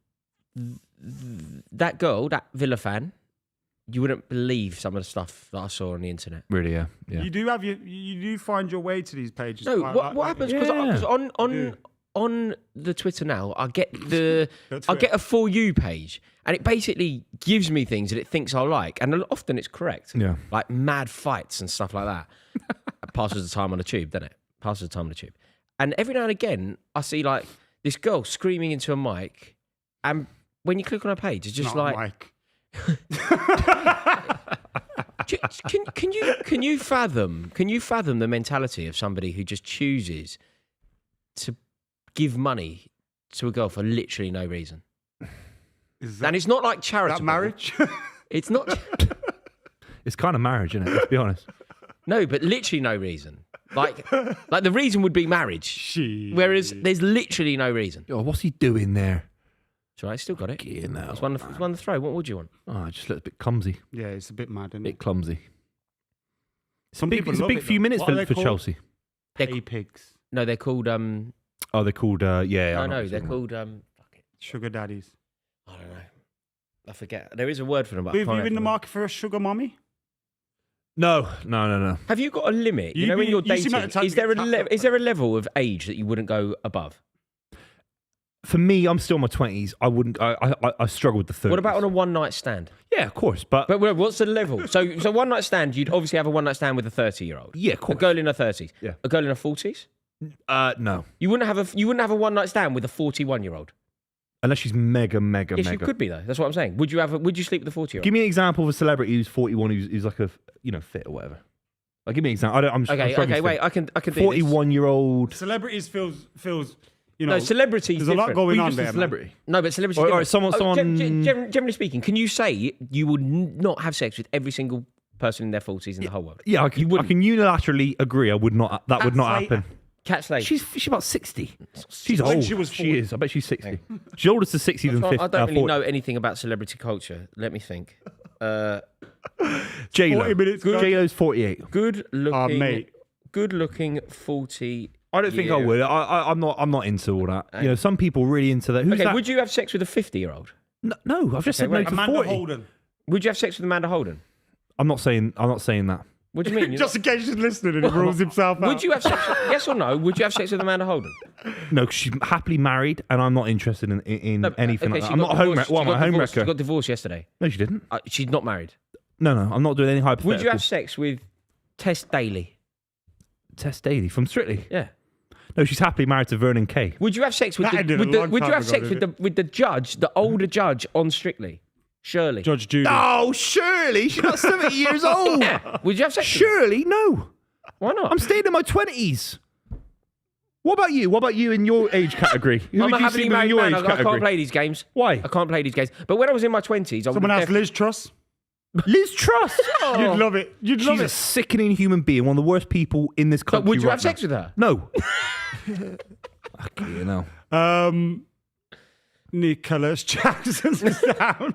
Speaker 1: That girl, that Villa fan, you wouldn't believe some of the stuff that I saw on the internet.
Speaker 3: Really? Yeah.
Speaker 2: You do have you do find your way to these pages.
Speaker 1: No,
Speaker 2: quite
Speaker 1: what
Speaker 2: like-
Speaker 1: happens?
Speaker 3: Yeah.
Speaker 1: Because
Speaker 2: do.
Speaker 1: on the Twitter now, I get a For You page, and it basically gives me things that it thinks I like, and often it's correct.
Speaker 3: Yeah.
Speaker 1: Like mad fights and stuff like that. Passes the time on the tube, doesn't it? Passes the time on the tube. And every now and again, I see like this girl screaming into a mic, and when you click on her page, it's just
Speaker 2: Not
Speaker 1: like.
Speaker 2: Mike.
Speaker 1: Can you fathom the mentality of somebody who just chooses to give money to a girl for literally no reason? And it's not like charitable.
Speaker 2: That marriage?
Speaker 1: It's not.
Speaker 3: It's kind of marriage, isn't it? Let's be honest.
Speaker 1: No, but literally no reason. Like the reason would be marriage. Whereas there's literally no reason.
Speaker 3: Oh, what's he doing there?
Speaker 1: It's all right, still got it.
Speaker 3: It's
Speaker 1: one the throw. What would you want?
Speaker 3: Oh, it just looks a bit clumsy.
Speaker 2: Yeah, it's a bit mad, isn't
Speaker 3: A
Speaker 2: it?
Speaker 3: bit clumsy.
Speaker 2: Some
Speaker 3: It's
Speaker 2: people
Speaker 3: a
Speaker 2: love
Speaker 3: big
Speaker 2: it,
Speaker 3: few
Speaker 2: though.
Speaker 3: minutes
Speaker 2: What are they
Speaker 3: for
Speaker 2: called?
Speaker 3: Chelsea.
Speaker 2: Pay pigs.
Speaker 1: No, they're called.
Speaker 3: Oh, they're called. Yeah.
Speaker 1: No, they're called. Fuck it.
Speaker 2: Sugar daddies.
Speaker 1: I don't know. I forget. There is a word for them. But
Speaker 2: Have you in the market for a sugar mommy?
Speaker 3: No.
Speaker 1: Have you got a limit? You
Speaker 2: You
Speaker 1: know, when
Speaker 2: be-
Speaker 1: you're
Speaker 2: you seem like the
Speaker 1: dating,
Speaker 2: type
Speaker 1: is
Speaker 2: to
Speaker 1: there
Speaker 2: get
Speaker 1: a
Speaker 2: tapped up.
Speaker 1: is there a level of age that you wouldn't go above?
Speaker 3: For me, I'm still in my 20s. I wouldn't. I struggle with the 30s.
Speaker 1: What about on a one night stand?
Speaker 3: Yeah, of course. But
Speaker 1: What's the level? So one night stand, you'd obviously have a one night stand with a 30-year-old.
Speaker 3: yeah, of
Speaker 1: A
Speaker 3: course.
Speaker 1: girl in her 30s.
Speaker 3: Yeah.
Speaker 1: A girl in her 40s.
Speaker 3: No.
Speaker 1: You wouldn't have a one night stand with a 41-year-old.
Speaker 3: Unless she's mega.
Speaker 1: Yes, you could be though. That's what I'm saying. Would you sleep with a 40-year-old?
Speaker 3: Give me an example of a celebrity who's 41 who's like a fit or whatever. Like, give me an example. I'm
Speaker 1: Okay,
Speaker 3: struggling to
Speaker 1: wait.
Speaker 3: think.
Speaker 1: I can do this.
Speaker 3: 41-year-old.
Speaker 2: Celebrities feels
Speaker 1: No, celebrity.
Speaker 2: There's a lot going on there, man.
Speaker 3: Celebrity.
Speaker 1: No, but celebrity.
Speaker 3: All right, someone.
Speaker 1: Generally speaking, can you say you would not have sex with every single person in their 40s in the whole world?
Speaker 3: Yeah, I can unilaterally agree. I would not. That would not happen.
Speaker 1: Cat slave.
Speaker 3: She's about 60. She's
Speaker 2: When
Speaker 3: old.
Speaker 2: she was
Speaker 3: She
Speaker 2: 40.
Speaker 3: is. I bet she's 60. She's older to 60 than 50.
Speaker 1: I don't really
Speaker 3: 40.
Speaker 1: know anything about celebrity culture. Let me think.
Speaker 3: J-Lo.
Speaker 2: 40 minutes ago.
Speaker 3: J-Lo's 48.
Speaker 1: Good looking.
Speaker 2: mate.
Speaker 1: Good looking 40.
Speaker 3: I don't think I would. I'm not into all that. You know, some people really into that. Who's
Speaker 1: Okay,
Speaker 3: that?
Speaker 1: would you have sex with a 50-year-old?
Speaker 3: No, I've just said
Speaker 1: wait,
Speaker 3: no to
Speaker 2: Amanda
Speaker 3: 40.
Speaker 2: Holden.
Speaker 1: Would you have sex with Amanda Holden?
Speaker 3: I'm not saying that.
Speaker 1: What do you mean?
Speaker 2: Just in case she's listening and he rules himself out.
Speaker 1: Would you have sex? Yes or no? Would you have sex with Amanda Holden?
Speaker 3: No, 'cause she's happily married, and I'm not interested in anything like that.
Speaker 1: she
Speaker 3: I'm
Speaker 1: got
Speaker 3: not a home
Speaker 1: divorced.
Speaker 3: wrecker. What
Speaker 1: She
Speaker 3: am I, a
Speaker 1: got
Speaker 3: home
Speaker 1: divorced. She
Speaker 3: wrecker?
Speaker 1: got divorced yesterday.
Speaker 3: No, she didn't.
Speaker 1: She's not married.
Speaker 3: No, I'm not doing any hypothetical.
Speaker 1: Would you have sex with Tess Daly?
Speaker 3: Tess Daly from Strictly?
Speaker 1: Yeah.
Speaker 3: No, she's happily married to Vernon Kay.
Speaker 1: Would you have sex with
Speaker 2: That ended a long
Speaker 1: Would you
Speaker 2: time
Speaker 1: have
Speaker 2: ago,
Speaker 1: sex
Speaker 2: didn't
Speaker 1: with the judge, the older judge on Strictly, Shirley?
Speaker 2: Judge Judy.
Speaker 3: Oh, Shirley, she's not 70 years old.
Speaker 1: Would you have sex? with her?
Speaker 3: Shirley, no.
Speaker 1: Why not?
Speaker 3: I'm staying in my 20s. What about you? What about you in your age category? Who
Speaker 1: I'm
Speaker 3: would
Speaker 1: a
Speaker 3: you
Speaker 1: happily
Speaker 3: sleep with in
Speaker 1: married
Speaker 3: your
Speaker 1: man.
Speaker 3: age
Speaker 1: I can't
Speaker 3: category?
Speaker 1: play these games.
Speaker 3: Why?
Speaker 1: I can't play these games. But when I was in my 20s, I would
Speaker 2: Someone
Speaker 1: have
Speaker 2: asked Liz Truss.
Speaker 3: Liz Truss.
Speaker 2: You'd love it. You'd love
Speaker 3: She's a
Speaker 2: it.
Speaker 3: sickening human being, one of the worst people in this country.
Speaker 1: But would you
Speaker 3: right
Speaker 1: have sex
Speaker 3: now.
Speaker 1: with her?
Speaker 3: No. Okay, you know.
Speaker 2: Nicholas Jackson's down.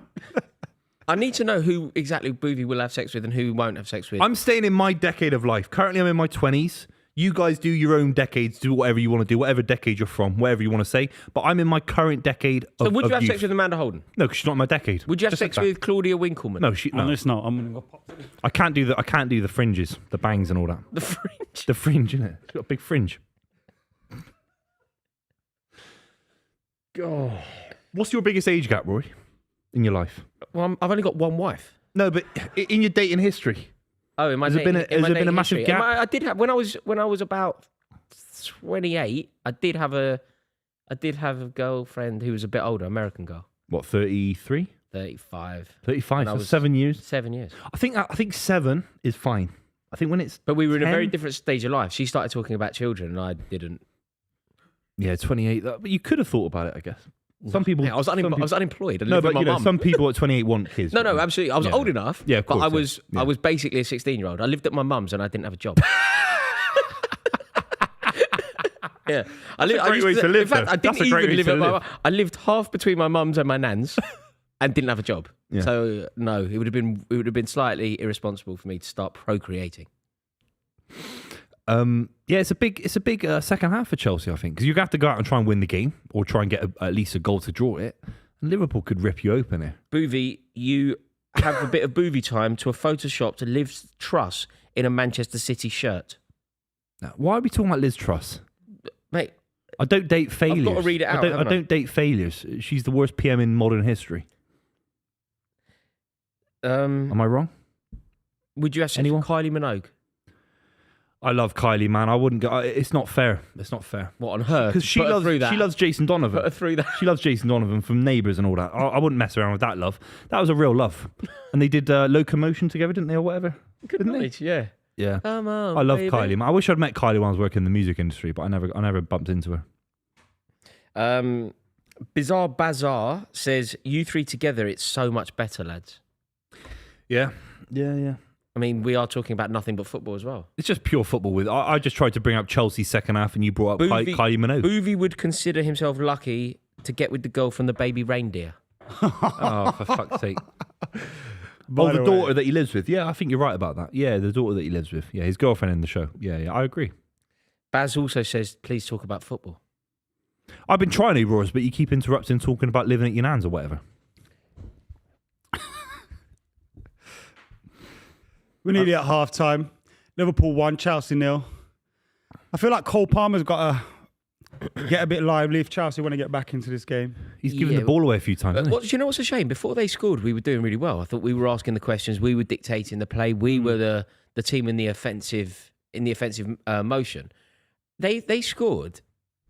Speaker 1: I need to know who exactly Buvey will have sex with and who won't have sex with.
Speaker 3: I'm staying in my decade of life. Currently, I'm in my 20s. You guys do your own decades, do whatever you want to do, whatever decade you're from, whatever you want to say. But I'm in my current decade of
Speaker 1: so would you have
Speaker 3: youth.
Speaker 1: sex with Amanda Holden?
Speaker 3: No, because she's not in my decade.
Speaker 1: Would you have
Speaker 3: Just
Speaker 1: sex
Speaker 3: like that.
Speaker 1: with Claudia Winkleman?
Speaker 3: No,
Speaker 2: No, it's not. I'm gonna go pop.
Speaker 3: I can't do the fringes, the bangs and all that.
Speaker 1: The Fringe.
Speaker 3: The fringe, innit? She's got a big fringe. God. What's your biggest age gap, Rory, in your life?
Speaker 1: Well, I've only got one wife.
Speaker 3: No, but in your dating history.
Speaker 1: Oh, in my
Speaker 3: Has there been a
Speaker 1: dating
Speaker 3: massive
Speaker 1: history.
Speaker 3: gap?
Speaker 1: I did have when I was about 28. I did have a girlfriend who was a bit older, American girl,
Speaker 3: What, 33?
Speaker 1: 35,
Speaker 3: 35,
Speaker 1: And I
Speaker 3: so
Speaker 1: was
Speaker 3: 7 years.
Speaker 1: 7 years.
Speaker 3: I think 7 is fine. I think when it's
Speaker 1: But we were in a very
Speaker 3: 10?
Speaker 1: different stage of life. She started talking about children, and I didn't.
Speaker 3: 28. But you could have thought about it, I guess. Some people.
Speaker 1: Yeah, I was unemployed. I
Speaker 3: No,
Speaker 1: lived with
Speaker 3: but
Speaker 1: my mum.
Speaker 3: some people at 28 want kids.
Speaker 1: No, absolutely. I was
Speaker 3: Yeah.
Speaker 1: old enough.
Speaker 3: Yeah, of
Speaker 1: but I
Speaker 3: course,
Speaker 1: was I was basically a 16-year-old. I lived at my mum's and I didn't have a job. Yeah, I
Speaker 3: a great way to live,
Speaker 1: In fact,
Speaker 3: though.
Speaker 1: I didn't
Speaker 3: That's a great
Speaker 1: even
Speaker 3: way
Speaker 1: live
Speaker 3: to
Speaker 1: at my.
Speaker 3: live.
Speaker 1: I lived half between my mum's and my nan's, and didn't have a job.
Speaker 3: Yeah.
Speaker 1: So no, it would have been slightly irresponsible for me to start procreating.
Speaker 3: Yeah, it's a big second half for Chelsea, I think, because you have to go out and try and win the game or try and get at least a goal to draw it. And Liverpool could rip you open here.
Speaker 1: Buvey, you have a bit of Buvey time to a Photoshop to Liv Truss in a Manchester City shirt.
Speaker 3: Now, why are we talking about Liz Truss?
Speaker 1: Mate,
Speaker 3: I don't date failures.
Speaker 1: I've got to read it out.
Speaker 3: I don't date failures. She's the worst PM in modern history. Am I wrong?
Speaker 1: Would you have
Speaker 3: Anyone?
Speaker 1: Kylie Minogue?
Speaker 3: I love Kylie, man. I wouldn't go. It's not fair. It's not fair.
Speaker 1: What on her?
Speaker 3: Because she loves Jason Donovan.
Speaker 1: Put her through that.
Speaker 3: She loves Jason Donovan from Neighbours and all that. I wouldn't mess around with that love. That was a real love. And they did Locomotion together, didn't they, or whatever?
Speaker 1: Good night, yeah.
Speaker 3: Yeah.
Speaker 1: Come on,
Speaker 3: I love
Speaker 1: baby.
Speaker 3: Kylie, man. I wish I'd met Kylie when I was working in the music industry, but I never bumped into her.
Speaker 1: Bizarre Bazaar says, you three together, it's so much better, lads.
Speaker 3: Yeah.
Speaker 1: I mean, we are talking about nothing but football as well.
Speaker 3: It's just pure football. I just tried to bring up Chelsea's second half, and you brought up Kylie Minogue.
Speaker 1: Buvey would consider himself lucky to get with the girl from the Baby Reindeer.
Speaker 3: Oh, for fuck's sake.
Speaker 2: By
Speaker 3: the
Speaker 2: the
Speaker 3: daughter
Speaker 2: way.
Speaker 3: that he lives with. Yeah, I think you're right about that. Yeah, the daughter that he lives with. Yeah, his girlfriend in the show. Yeah, I agree.
Speaker 1: Baz also says, please talk about football.
Speaker 3: I've been trying to, Roars, but you keep interrupting talking about living at your nan's or whatever.
Speaker 2: We're nearly at half time. Liverpool 1, Chelsea 0. I feel like Cole Palmer's got to get a bit lively if Chelsea want to get back into this game.
Speaker 3: He's given the ball away a few times, hasn't he?
Speaker 1: Do you know what's a shame? Before they scored, we were doing really well. I thought we were asking the questions. We were dictating the play. We were the team in the offensive motion. They scored,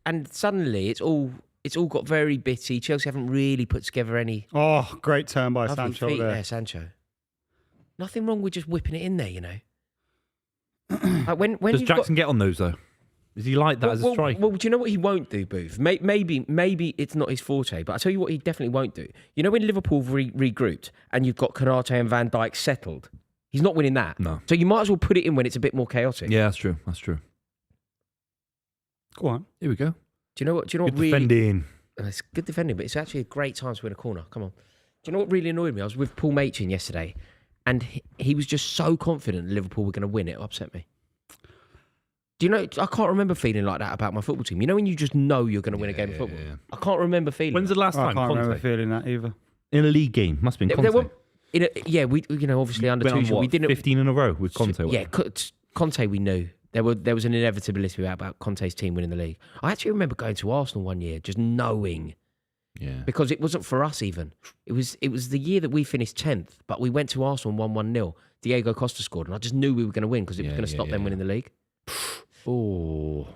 Speaker 1: and suddenly it's all got very bitty. Chelsea haven't really put together any.
Speaker 2: Oh, great turn by
Speaker 1: lovely
Speaker 2: Sancho
Speaker 1: feet
Speaker 2: there.
Speaker 1: Sancho. Nothing wrong with just whipping it in there, you know. Like when
Speaker 3: Does
Speaker 1: you've
Speaker 3: Jackson get on those, though? Is he like that as a striker?
Speaker 1: Well, do you know what he won't do, Booth? Maybe it's not his forte, but I tell you what he definitely won't do. You know when Liverpool regrouped and you've got Konate and Van Dijk settled? He's not winning that.
Speaker 3: No.
Speaker 1: So you might as well put it in when it's a bit more chaotic.
Speaker 3: Yeah, that's true.
Speaker 2: Go on.
Speaker 3: Here we go.
Speaker 1: Do you know what
Speaker 3: Good
Speaker 1: really...
Speaker 3: defending.
Speaker 1: It's good defending, but it's actually a great time to win a corner. Come on. Do you know what really annoyed me? I was with Paul Machin yesterday, and he was just so confident Liverpool were going to win. It upset me. Do you know, I can't remember feeling like that about my football team. You know when you just know you're going to win a game of football? Yeah. I can't remember feeling
Speaker 3: When's the last
Speaker 2: I
Speaker 3: time
Speaker 2: can't
Speaker 3: Conte?
Speaker 2: remember feeling that either.
Speaker 3: In a league game? Must have been Conte.
Speaker 1: We obviously under
Speaker 3: Went on,
Speaker 1: Tuchel, we didn't
Speaker 3: 15 in a row with Conte.
Speaker 1: Yeah, Conte we knew. There was an inevitability about Conte's team winning the league. I actually remember going to Arsenal one year, just knowing.
Speaker 3: Yeah.
Speaker 1: Because it wasn't for us even. It was the year that we finished 10th, but we went to Arsenal and won 1-0. Diego Costa scored, and I just knew we were going to win because it was going to stop them winning the league.
Speaker 3: Oh.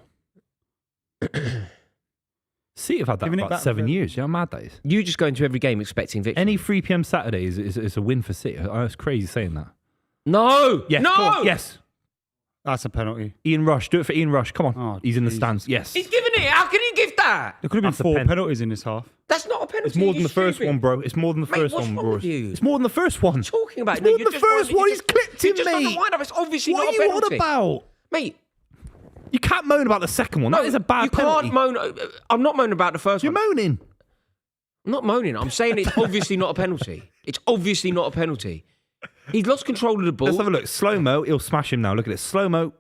Speaker 3: City have had that
Speaker 2: Giving it
Speaker 3: about
Speaker 2: back
Speaker 3: 7
Speaker 2: for-
Speaker 3: years. You know how mad that is?
Speaker 1: You just go into every game expecting victory.
Speaker 3: Any 3 p.m. Saturday is a win for City. It's crazy saying that.
Speaker 1: No!
Speaker 3: Yes.
Speaker 1: No!
Speaker 3: Come on. Yes.
Speaker 2: That's a penalty.
Speaker 3: Ian Rush. Do it for Ian Rush. Come on.
Speaker 2: Oh,
Speaker 3: He's in the
Speaker 2: Jesus.
Speaker 3: stands. Yes.
Speaker 1: He's giving it. How can you give that?
Speaker 2: There could have been
Speaker 3: That's a
Speaker 2: 4
Speaker 3: pen.
Speaker 2: penalties in this half.
Speaker 1: That's not a penalty.
Speaker 3: It's more than
Speaker 1: You're
Speaker 3: the first
Speaker 1: stupid.
Speaker 3: one, bro. It's more than the
Speaker 1: Mate,
Speaker 3: first
Speaker 1: what's
Speaker 3: one,
Speaker 1: wrong
Speaker 3: bro.
Speaker 1: with you?
Speaker 3: It's more than the first one.
Speaker 1: What are you talking about?
Speaker 3: It's more than
Speaker 1: you're
Speaker 3: the
Speaker 1: just
Speaker 3: first one. He's clipped
Speaker 1: he
Speaker 3: him,
Speaker 1: just
Speaker 3: mate.
Speaker 1: doesn't wind up. It's obviously
Speaker 3: What
Speaker 1: not
Speaker 3: are
Speaker 1: a
Speaker 3: you
Speaker 1: penalty.
Speaker 3: on about?
Speaker 1: Mate,
Speaker 3: You can't moan about the second one. That is a bad
Speaker 1: you
Speaker 3: penalty.
Speaker 1: can't moan. I'm not moaning about the first
Speaker 3: You're
Speaker 1: one.
Speaker 3: moaning.
Speaker 1: I'm not moaning. I'm saying it's obviously not a penalty. It's obviously not a penalty. He's lost control of the ball.
Speaker 3: Let's have a look. Slow-mo. He'll smash him now. Look at it. Slow-mo.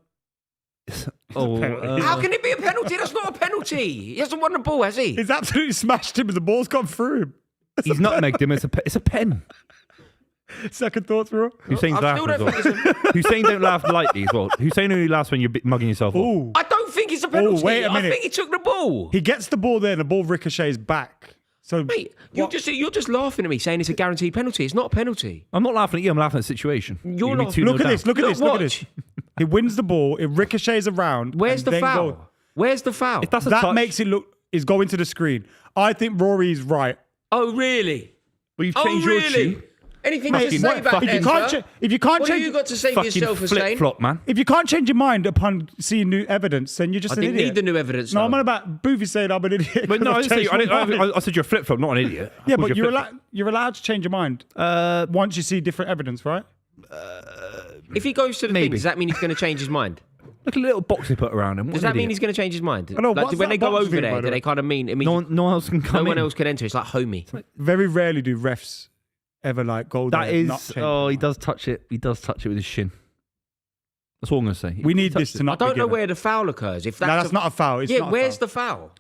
Speaker 1: How can it be a penalty? That's not a penalty. He hasn't won the ball, has he?
Speaker 2: He's absolutely smashed him as the ball's gone through him.
Speaker 3: He's nutmegged him. It's a pen.
Speaker 2: Second thoughts, bro.
Speaker 3: Hussein's
Speaker 1: I still
Speaker 3: laughing
Speaker 1: don't
Speaker 3: as
Speaker 1: think
Speaker 3: well.
Speaker 1: it's a...
Speaker 3: Hussein don't laugh lightly as well. Hussein only laughs when you're mugging yourself off.
Speaker 2: Ooh.
Speaker 1: I don't think it's a penalty.
Speaker 2: wait a
Speaker 1: I
Speaker 2: minute.
Speaker 1: think he took the ball.
Speaker 2: He gets the ball there and the ball ricochets back. So,
Speaker 1: Mate, you're just laughing at me saying it's a guaranteed penalty. It's not a penalty.
Speaker 3: I'm not laughing at you. I'm laughing at the situation.
Speaker 1: You're
Speaker 3: You'd be
Speaker 1: not-
Speaker 3: 2-0
Speaker 2: look at
Speaker 3: down.
Speaker 2: this, look at this, look at
Speaker 1: watch.
Speaker 2: this. He wins the ball, it ricochets around.
Speaker 1: Where's
Speaker 2: and
Speaker 1: the
Speaker 2: then
Speaker 1: foul?
Speaker 2: goes-
Speaker 1: Where's the foul?
Speaker 3: If that's a
Speaker 2: That
Speaker 3: touch,
Speaker 2: makes it look, is going to the screen. I think Rory's right.
Speaker 1: Oh, really?
Speaker 3: well, you've
Speaker 1: Oh,
Speaker 3: changed your
Speaker 1: really?
Speaker 3: tune.
Speaker 1: Anything to
Speaker 3: Fucking
Speaker 1: say
Speaker 3: what?
Speaker 1: about
Speaker 2: If you
Speaker 1: that,
Speaker 2: can't,
Speaker 1: sir?
Speaker 2: if you can't
Speaker 1: What have
Speaker 2: change,
Speaker 1: you got to say for
Speaker 3: Fucking
Speaker 1: yourself, Hussein?
Speaker 3: flip-flop, man.
Speaker 2: if you can't change your mind upon seeing new evidence, then you're just
Speaker 1: I
Speaker 2: an
Speaker 1: didn't
Speaker 2: idiot.
Speaker 1: need the new evidence.
Speaker 2: No,
Speaker 1: though.
Speaker 2: I'm on about Boothie saying I'm an idiot.
Speaker 3: But no, I
Speaker 2: 'cause
Speaker 3: didn't say
Speaker 2: I've changed my mind.
Speaker 3: I said you're a flip-flop, not an idiot. I
Speaker 2: Yeah,
Speaker 3: called
Speaker 2: but
Speaker 3: you a
Speaker 2: you're
Speaker 3: flip-flop.
Speaker 2: you're allowed to change your mind once you see different evidence, right?
Speaker 1: If he goes to the thing,
Speaker 3: Maybe.
Speaker 1: does that mean he's going to change his mind?
Speaker 3: Look at the little box they put around him. What
Speaker 1: Does
Speaker 3: an
Speaker 1: that mean
Speaker 3: idiot.
Speaker 1: he's going to change his mind?
Speaker 2: know,
Speaker 1: Like,
Speaker 2: what's
Speaker 1: when
Speaker 2: that
Speaker 1: they go
Speaker 2: box
Speaker 1: over
Speaker 2: thing, by
Speaker 1: there,
Speaker 2: the
Speaker 1: do
Speaker 2: way?
Speaker 1: they kind of mean? It means
Speaker 3: No one else can come
Speaker 1: no one
Speaker 3: in.
Speaker 1: else can enter. It's like homie.
Speaker 2: Very rarely do refs ever like go there
Speaker 3: That
Speaker 2: and not
Speaker 3: is.
Speaker 2: change.
Speaker 3: Oh, he does touch it. He does touch it with his shin. That's all I'm going to say.
Speaker 2: We
Speaker 3: He
Speaker 2: need
Speaker 3: touched
Speaker 2: this
Speaker 3: it.
Speaker 2: to
Speaker 1: I
Speaker 2: not.
Speaker 1: don't
Speaker 2: be
Speaker 1: know
Speaker 2: given.
Speaker 1: where the foul occurs. If
Speaker 2: No, that's not a foul. It's
Speaker 1: yeah,
Speaker 2: not a
Speaker 1: where's
Speaker 2: foul.
Speaker 1: the foul?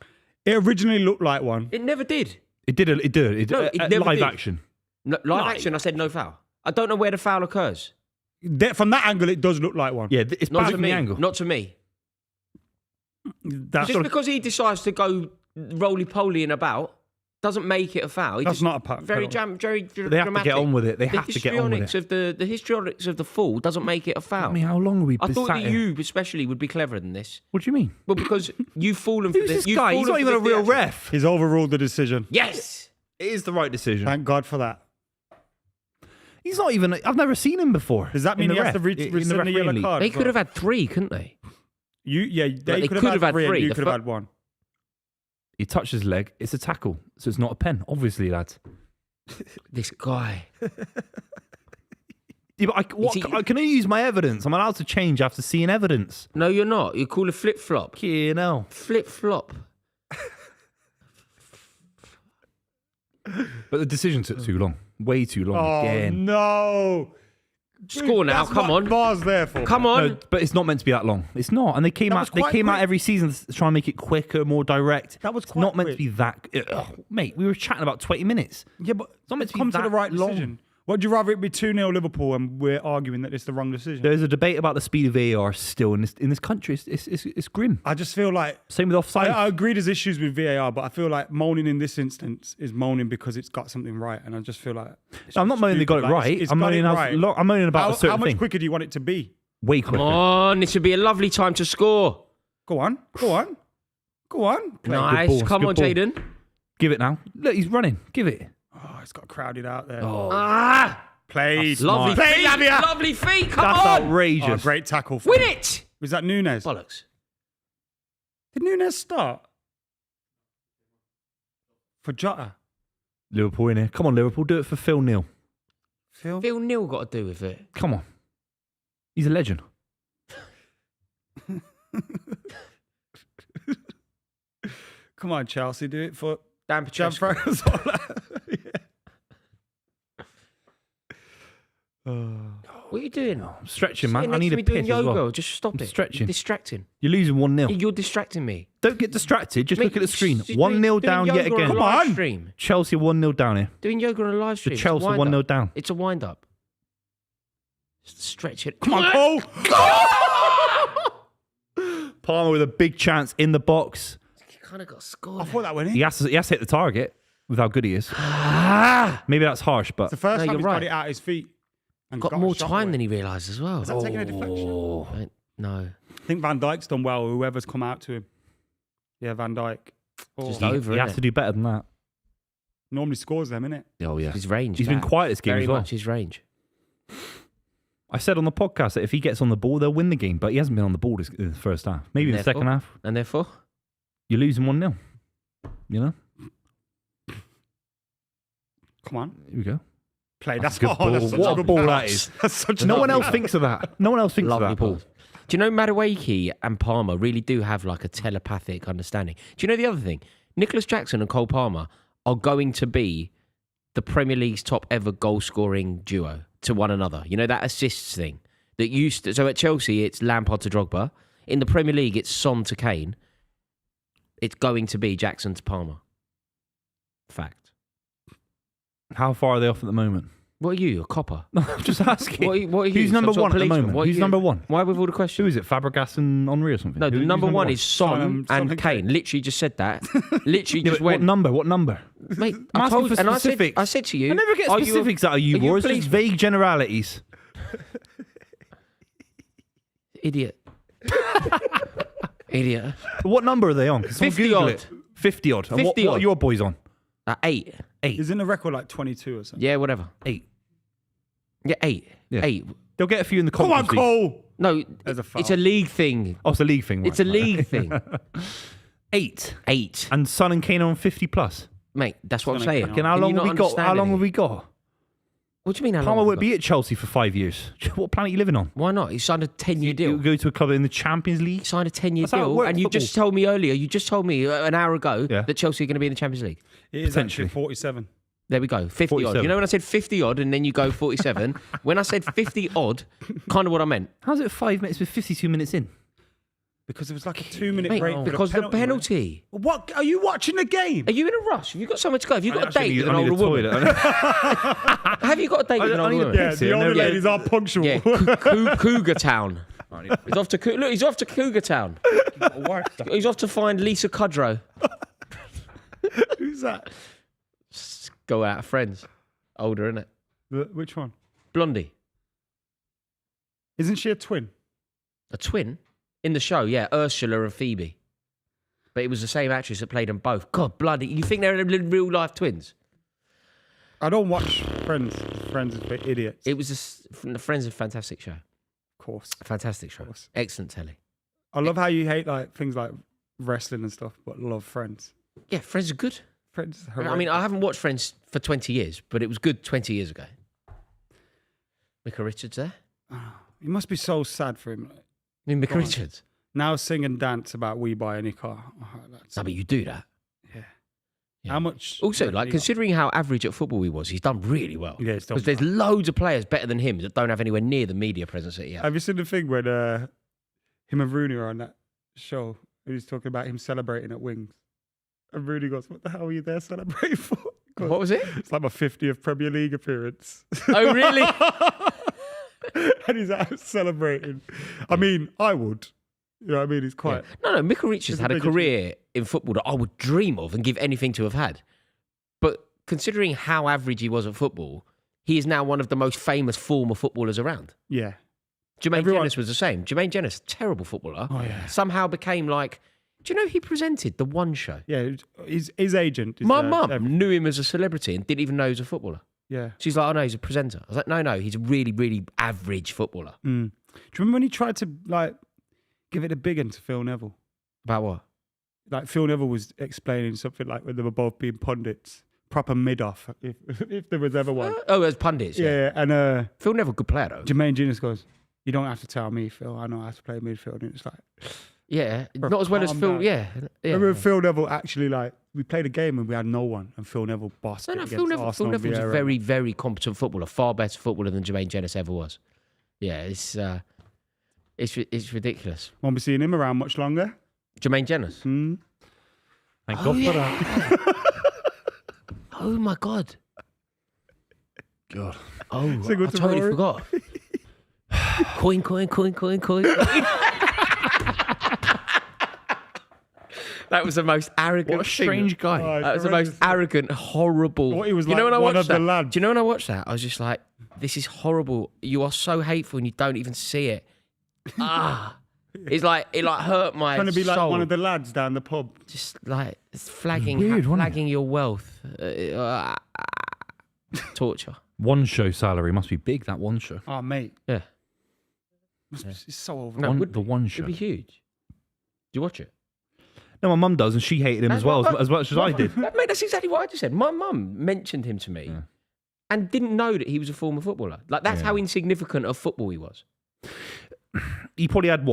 Speaker 2: It originally looked like one.
Speaker 1: It never did.
Speaker 3: It did. It did.
Speaker 1: No, it never
Speaker 3: live
Speaker 1: did.
Speaker 3: action.
Speaker 1: No, live action. I said no foul. I don't know where the foul occurs.
Speaker 2: From that angle, it does look like one.
Speaker 3: Yeah, it's
Speaker 1: Not
Speaker 3: bad
Speaker 1: to
Speaker 3: from
Speaker 1: me.
Speaker 3: the angle.
Speaker 1: Not to me.
Speaker 2: That's
Speaker 1: Just because he decides to go roly-poly about doesn't make it a foul.
Speaker 2: That's not a
Speaker 1: very
Speaker 2: penalty.
Speaker 1: very
Speaker 3: They have to get on with it. They have to get on with it.
Speaker 1: The histrionics of the fall doesn't make it a foul.
Speaker 3: I mean, how long are we?
Speaker 1: I thought
Speaker 3: sat
Speaker 1: that
Speaker 3: here?
Speaker 1: you especially would be cleverer than this.
Speaker 3: What do you mean?
Speaker 1: Well, because you've fallen for
Speaker 3: Who's
Speaker 1: this.
Speaker 3: this guy? He's not even a real ref.
Speaker 2: He's overruled the decision.
Speaker 1: Yes.
Speaker 3: It is the right decision.
Speaker 2: Thank God for that.
Speaker 3: He's not even. I've never seen him before.
Speaker 2: Does that mean he has to rescind the yellow card?
Speaker 1: They could have had 3, couldn't they?
Speaker 2: They could have had 3 and you could have had 1.
Speaker 3: He touched his leg. It's a tackle, so it's not a pen. Obviously, lads.
Speaker 1: This guy.
Speaker 3: Yeah, but can I use my evidence? I'm allowed to change after seeing evidence.
Speaker 1: No, you're not. You call a flip-flop.
Speaker 3: You know.
Speaker 1: Flip-flop.
Speaker 3: But the decision took too long. Way too long again.
Speaker 2: No.
Speaker 1: Score now.
Speaker 2: That's
Speaker 1: Come
Speaker 2: what
Speaker 1: on.
Speaker 2: VAR's there for.
Speaker 1: Come on.
Speaker 3: No, but it's not meant to be that long. It's not. And they came out. They came out every season to try and make it quicker, more direct.
Speaker 2: That was
Speaker 3: It's
Speaker 2: quite
Speaker 3: not meant to
Speaker 2: quick.
Speaker 3: be that. Mate, we were chatting about 20 minutes.
Speaker 2: Yeah, but
Speaker 3: It's not meant to be
Speaker 2: come to
Speaker 3: that
Speaker 2: the right
Speaker 3: long.
Speaker 2: decision. Would you rather it be 2-0 Liverpool and we're arguing that it's the wrong decision?
Speaker 3: There's a debate about the speed of VAR still in this country. It's grim.
Speaker 2: I just feel like
Speaker 3: Same with offside.
Speaker 2: I agree there's issues with VAR, but I feel like moaning in this instance is moaning because it's got something right, and I just feel like
Speaker 3: I'm not moaning they got it
Speaker 2: stupid. Like,
Speaker 3: right.
Speaker 2: it's
Speaker 3: I'm
Speaker 2: got it
Speaker 3: moaning,
Speaker 2: right.
Speaker 3: I'm moaning about a certain
Speaker 2: how much
Speaker 3: thing.
Speaker 2: quicker do you want it to be?
Speaker 3: Way quicker.
Speaker 1: Come on. This would be a lovely time to score.
Speaker 2: Go on.
Speaker 1: Nice.
Speaker 3: ball,
Speaker 1: Come
Speaker 3: good
Speaker 1: on,
Speaker 3: ball.
Speaker 1: Jaden.
Speaker 3: Give it now. Look, he's running. Give it.
Speaker 2: Oh, it's got crowded out there.
Speaker 1: Played.
Speaker 3: That's
Speaker 1: Lovely
Speaker 3: smart.
Speaker 1: feet.
Speaker 2: Lavia.
Speaker 1: Lovely feet. Come
Speaker 3: That's
Speaker 1: on.
Speaker 3: outrageous.
Speaker 2: Oh, great tackle.
Speaker 1: Win it.
Speaker 2: Was that Nunes?
Speaker 1: Bollocks.
Speaker 2: Did Nunes start? For Jota?
Speaker 3: Liverpool in here. Come on, Liverpool. Do it for Phil Neal.
Speaker 2: Phil?
Speaker 1: Phil Neal got to do with it.
Speaker 3: Come on. He's a legend.
Speaker 2: Come on, Chelsea. Do it for
Speaker 1: Dan
Speaker 2: Gianfranco
Speaker 1: Petrescu.
Speaker 2: Zola.
Speaker 1: What are you doing?
Speaker 3: I'm stretching,
Speaker 1: Sitting
Speaker 3: man. I
Speaker 1: next
Speaker 3: need
Speaker 1: to
Speaker 3: a
Speaker 1: me doing
Speaker 3: piss as
Speaker 1: yoga.
Speaker 3: well.
Speaker 1: Just stop
Speaker 3: I'm
Speaker 1: it.
Speaker 3: stretching.
Speaker 1: You're distracting.
Speaker 3: You're losing 1-0.
Speaker 1: You're distracting me.
Speaker 3: Don't get distracted. Just look
Speaker 1: Mate,
Speaker 3: at the screen.
Speaker 1: she's
Speaker 3: 1-0
Speaker 1: doing
Speaker 3: down
Speaker 1: yoga
Speaker 3: yet
Speaker 1: on a
Speaker 3: again.
Speaker 1: live stream.
Speaker 3: Chelsea 1-0 down here.
Speaker 1: Doing yoga on a live stream.
Speaker 3: The
Speaker 1: It's a
Speaker 3: Chelsea
Speaker 1: wind
Speaker 3: 1-0
Speaker 1: up.
Speaker 3: down.
Speaker 1: It's a wind up. Just stretch it.
Speaker 2: Come on, Cole.
Speaker 3: Palmer with a big chance in the box.
Speaker 1: You kind of got scored.
Speaker 2: I thought that went in.
Speaker 3: He has to hit the target with how good he is. Maybe that's harsh, but
Speaker 2: It's the first
Speaker 1: No,
Speaker 2: time
Speaker 1: you're
Speaker 2: he's
Speaker 1: right.
Speaker 2: got it at his feet. And
Speaker 1: Got
Speaker 2: a
Speaker 1: more
Speaker 2: shot
Speaker 1: time
Speaker 2: away.
Speaker 1: than he realised as well.
Speaker 2: Was that taking a deflection?
Speaker 1: No.
Speaker 2: I think Van Dijk's done well, whoever's come out to him. Yeah, Van Dijk.
Speaker 1: Just
Speaker 2: Oh,
Speaker 1: over,
Speaker 3: he has
Speaker 1: innit?
Speaker 3: to do better than that.
Speaker 2: normally scores them, innit?
Speaker 3: Oh, yeah.
Speaker 1: His range.
Speaker 3: He's been
Speaker 1: back.
Speaker 3: quiet this game
Speaker 1: Very
Speaker 3: as well.
Speaker 1: much his range.
Speaker 3: I said on the podcast that if he gets on the ball, they'll win the game, but he hasn't been on the ball in the first half. Maybe in the second half.
Speaker 1: And therefore?
Speaker 3: You're losing 1-0. You know?
Speaker 2: Come on.
Speaker 3: Here we go.
Speaker 2: Play. That's
Speaker 3: a good ball.
Speaker 2: That's such
Speaker 3: What
Speaker 2: a
Speaker 3: a
Speaker 2: good
Speaker 3: ball
Speaker 2: pass.
Speaker 3: that is.
Speaker 2: That's such a
Speaker 3: No
Speaker 2: good
Speaker 3: one else
Speaker 2: pass.
Speaker 3: thinks of that. No one else thinks
Speaker 1: Lovely
Speaker 3: of that, Paul.
Speaker 1: balls. Do you know Madueke and Palmer really do have like a telepathic understanding? Do you know the other thing? Nicholas Jackson and Cole Palmer are going to be the Premier League's top ever goal scoring duo to one another. You know, that assists thing that used to, so at Chelsea it's Lampard to Drogba. In the Premier League it's Son to Kane. It's going to be Jackson to Palmer. Fact.
Speaker 3: How far are they off at the moment?
Speaker 1: What are you, a copper?
Speaker 3: No, I'm just asking.
Speaker 1: What are you?
Speaker 3: Who's
Speaker 1: Some
Speaker 3: number
Speaker 1: sort
Speaker 3: one
Speaker 1: of
Speaker 3: at the
Speaker 1: policeman?
Speaker 3: moment?
Speaker 1: What are
Speaker 3: Who's
Speaker 1: you?
Speaker 3: number one?
Speaker 1: Why with all the
Speaker 3: Who
Speaker 1: questions?
Speaker 3: is it? Fabregas and Henry or something?
Speaker 1: No, the
Speaker 3: Who's
Speaker 1: number one is Son
Speaker 2: Son
Speaker 1: and Kane. Literally just said that. Literally
Speaker 3: Yeah,
Speaker 1: just
Speaker 3: but
Speaker 1: went.
Speaker 3: what number? What number?
Speaker 1: Mate,
Speaker 3: I'm
Speaker 1: I
Speaker 3: asking
Speaker 1: told
Speaker 3: for
Speaker 1: and
Speaker 3: specifics.
Speaker 1: I said to you.
Speaker 3: I never get
Speaker 1: are you a-
Speaker 3: specifics out of you,
Speaker 1: are you a
Speaker 3: boys. Just
Speaker 1: policeman?
Speaker 3: vague generalities.
Speaker 1: Idiot. Idiot.
Speaker 3: What number are they on? Can someone
Speaker 1: 50
Speaker 3: Google
Speaker 1: odd.
Speaker 3: it? 50 odd. And
Speaker 1: 50
Speaker 3: what are
Speaker 1: odd.
Speaker 3: your boys on?
Speaker 1: 8.
Speaker 2: Isn't the record like 22 or something?
Speaker 1: Yeah, whatever.
Speaker 3: 8.
Speaker 1: Yeah, 8.
Speaker 3: Yeah.
Speaker 1: 8.
Speaker 3: They'll get a few in the
Speaker 2: Come on,
Speaker 3: conference league.
Speaker 2: Cole.
Speaker 1: No,
Speaker 2: There's a foul.
Speaker 1: it's a league thing.
Speaker 3: Oh, it's a league thing.
Speaker 1: It's a league thing.
Speaker 3: 8.
Speaker 1: 8.
Speaker 3: And Son and Kane are on 50 plus.
Speaker 1: Mate, that's what I'm
Speaker 2: Son and
Speaker 1: saying.
Speaker 2: Kane
Speaker 3: Okay, how
Speaker 1: Can
Speaker 3: long
Speaker 1: you
Speaker 3: have
Speaker 1: not
Speaker 3: we got?
Speaker 1: understand
Speaker 3: How long have
Speaker 1: anything?
Speaker 3: we got?
Speaker 1: What do you mean how long?
Speaker 3: Palmer
Speaker 1: have we
Speaker 3: won't
Speaker 1: got?
Speaker 3: be at Chelsea for 5 years. What planet are you living on?
Speaker 1: Why not? He signed a 10-year
Speaker 3: He'll
Speaker 1: deal.
Speaker 3: go to a club in the Champions League.
Speaker 1: He signed a 10-year
Speaker 3: That's how it
Speaker 1: deal.
Speaker 3: works,
Speaker 1: And you
Speaker 3: football.
Speaker 1: just told me earlier, you just told me an hour ago
Speaker 3: Yeah.
Speaker 1: that Chelsea are going to be in the Champions League.
Speaker 2: It is
Speaker 3: Potentially.
Speaker 2: actually 47.
Speaker 1: There we go. 50 odd.
Speaker 3: 47.
Speaker 1: You know when I said 50 odd and then you go 47? When I said 50 odd, kind of what I meant.
Speaker 3: How's it 5 minutes with 52 minutes in?
Speaker 2: Because it was like a 2-minute
Speaker 1: Mate,
Speaker 2: break. for
Speaker 1: because the penalty.
Speaker 2: What? Are you watching the game?
Speaker 1: Are you in a rush? Have you got somewhere to go? Have you got a date with an
Speaker 3: I need
Speaker 1: older
Speaker 3: a
Speaker 1: woman?
Speaker 3: toilet.
Speaker 1: Have you got a date with an
Speaker 3: I
Speaker 1: older
Speaker 3: need a
Speaker 1: woman?
Speaker 2: Yeah,
Speaker 3: Piss
Speaker 2: the
Speaker 3: here,
Speaker 2: older
Speaker 3: no, yeah.
Speaker 2: ladies are punctual.
Speaker 1: Yeah, Cougar Town. He's off to look. He's off to Cougar Town. He's off to find Lisa Kudrow.
Speaker 2: Who's that?
Speaker 1: Go out of Friends. Older, isn't it?
Speaker 2: Which one?
Speaker 1: Blondie.
Speaker 2: Isn't she a twin?
Speaker 1: A twin? In the show, yeah. Ursula and Phoebe. But it was the same actress that played them both. God, bloody. You think they're real life twins?
Speaker 2: I don't watch Friends. Friends is for idiots.
Speaker 1: It was Friends is a fantastic show.
Speaker 2: Of course.
Speaker 1: Fantastic show. Excellent telly.
Speaker 2: I love how you hate like things like wrestling and stuff, but love Friends.
Speaker 1: Yeah, Friends are good.
Speaker 2: Friends is
Speaker 1: I mean, I haven't watched Friends for 20 years, but it was good 20 years ago. Micah Richards there?
Speaker 2: It must be so sad for him.
Speaker 1: I mean, Micah Richards?
Speaker 2: Now sing and dance about We Buy Any Car.
Speaker 1: No, but you do that.
Speaker 2: Yeah.
Speaker 1: Yeah.
Speaker 2: How much?
Speaker 1: Also, like, considering how average at football he was, he's done really well.
Speaker 2: Yeah, he's done
Speaker 1: because there's loads of players better than him that don't have anywhere near the media presence that he has.
Speaker 2: Have you seen the thing when him and Rooney are on that show? And he's talking about him celebrating at Wings. And Rooney goes, "What the hell are you there celebrating for?"
Speaker 1: What was it?
Speaker 2: It's like my 50th Premier League appearance.
Speaker 1: Oh, really?
Speaker 2: And he's out celebrating. I mean, I would. You know what I mean? He's quite...
Speaker 1: Yeah. No, Micah Richards had a career in football that I would dream of and give anything to have had. But considering how average he was at football, he is now one of the most famous former footballers around.
Speaker 2: Yeah.
Speaker 1: Jermaine Jenas was the same. Jermaine Jenas, terrible footballer.
Speaker 2: Oh, yeah.
Speaker 1: Somehow became like... Do you know he presented the One Show?
Speaker 2: Yeah, his agent.
Speaker 1: My mum knew him as a celebrity and didn't even know he was a footballer.
Speaker 2: Yeah.
Speaker 1: She's like, "Oh no, he's a presenter." I was like, no, he's a really, really average footballer.
Speaker 2: Mm. Do you remember when he tried to like give it a big one to Phil Neville?
Speaker 1: About what?
Speaker 2: Like Phil Neville was explaining something like when they were both being pundits, proper mid-off, if there was ever one.
Speaker 1: Oh, as pundits.
Speaker 2: Yeah, and
Speaker 1: Phil Neville, good player though.
Speaker 2: Jermaine Jenas goes, "You don't have to tell me, Phil. I know how to play midfield." And it's like,
Speaker 1: yeah, not as well as Phil.
Speaker 2: Down.
Speaker 1: Yeah.
Speaker 2: Remember Phil Neville actually like we played a game and we had no one, and Phil Neville bossed it against
Speaker 1: Phil
Speaker 2: Arsenal.
Speaker 1: Neville was a very, very competent footballer, far better footballer than Jermaine Jenas ever was. Yeah, it's ridiculous.
Speaker 2: Won't be seeing him around much longer.
Speaker 1: Jermaine Jenas.
Speaker 3: Thank God for that.
Speaker 1: Oh my God.
Speaker 3: God.
Speaker 1: Oh, I
Speaker 2: Single to
Speaker 1: totally
Speaker 2: Rory.
Speaker 1: forgot. Coin. That was the most arrogant.
Speaker 3: What a strange guy.
Speaker 2: Oh,
Speaker 1: That was the most arrogant, horrible.
Speaker 2: What, he was
Speaker 1: you know
Speaker 2: like
Speaker 1: when I
Speaker 2: one
Speaker 1: watched
Speaker 2: of the
Speaker 1: that?
Speaker 2: lads.
Speaker 1: Do you know when I watched that? I was just like, "This is horrible. You are so hateful, and you don't even see it." It hurt my
Speaker 2: Trying to be like
Speaker 1: soul.
Speaker 2: one of the lads down the pub.
Speaker 1: Just like it's flagging,
Speaker 3: Weird, wasn't it?
Speaker 1: flagging your wealth. Torture.
Speaker 3: One show salary must be big, that one show.
Speaker 2: Oh, mate.
Speaker 1: Yeah.
Speaker 2: It's so over.
Speaker 1: No,
Speaker 3: The one show.
Speaker 1: It'd be huge. Do you watch it?
Speaker 3: No, my mum does, and she hated him as well, as much as I did.
Speaker 1: Mate, that's exactly what I just said. My mum mentioned him to me and didn't know that he was a former footballer. Like, that's how insignificant of football he was.
Speaker 3: He probably had,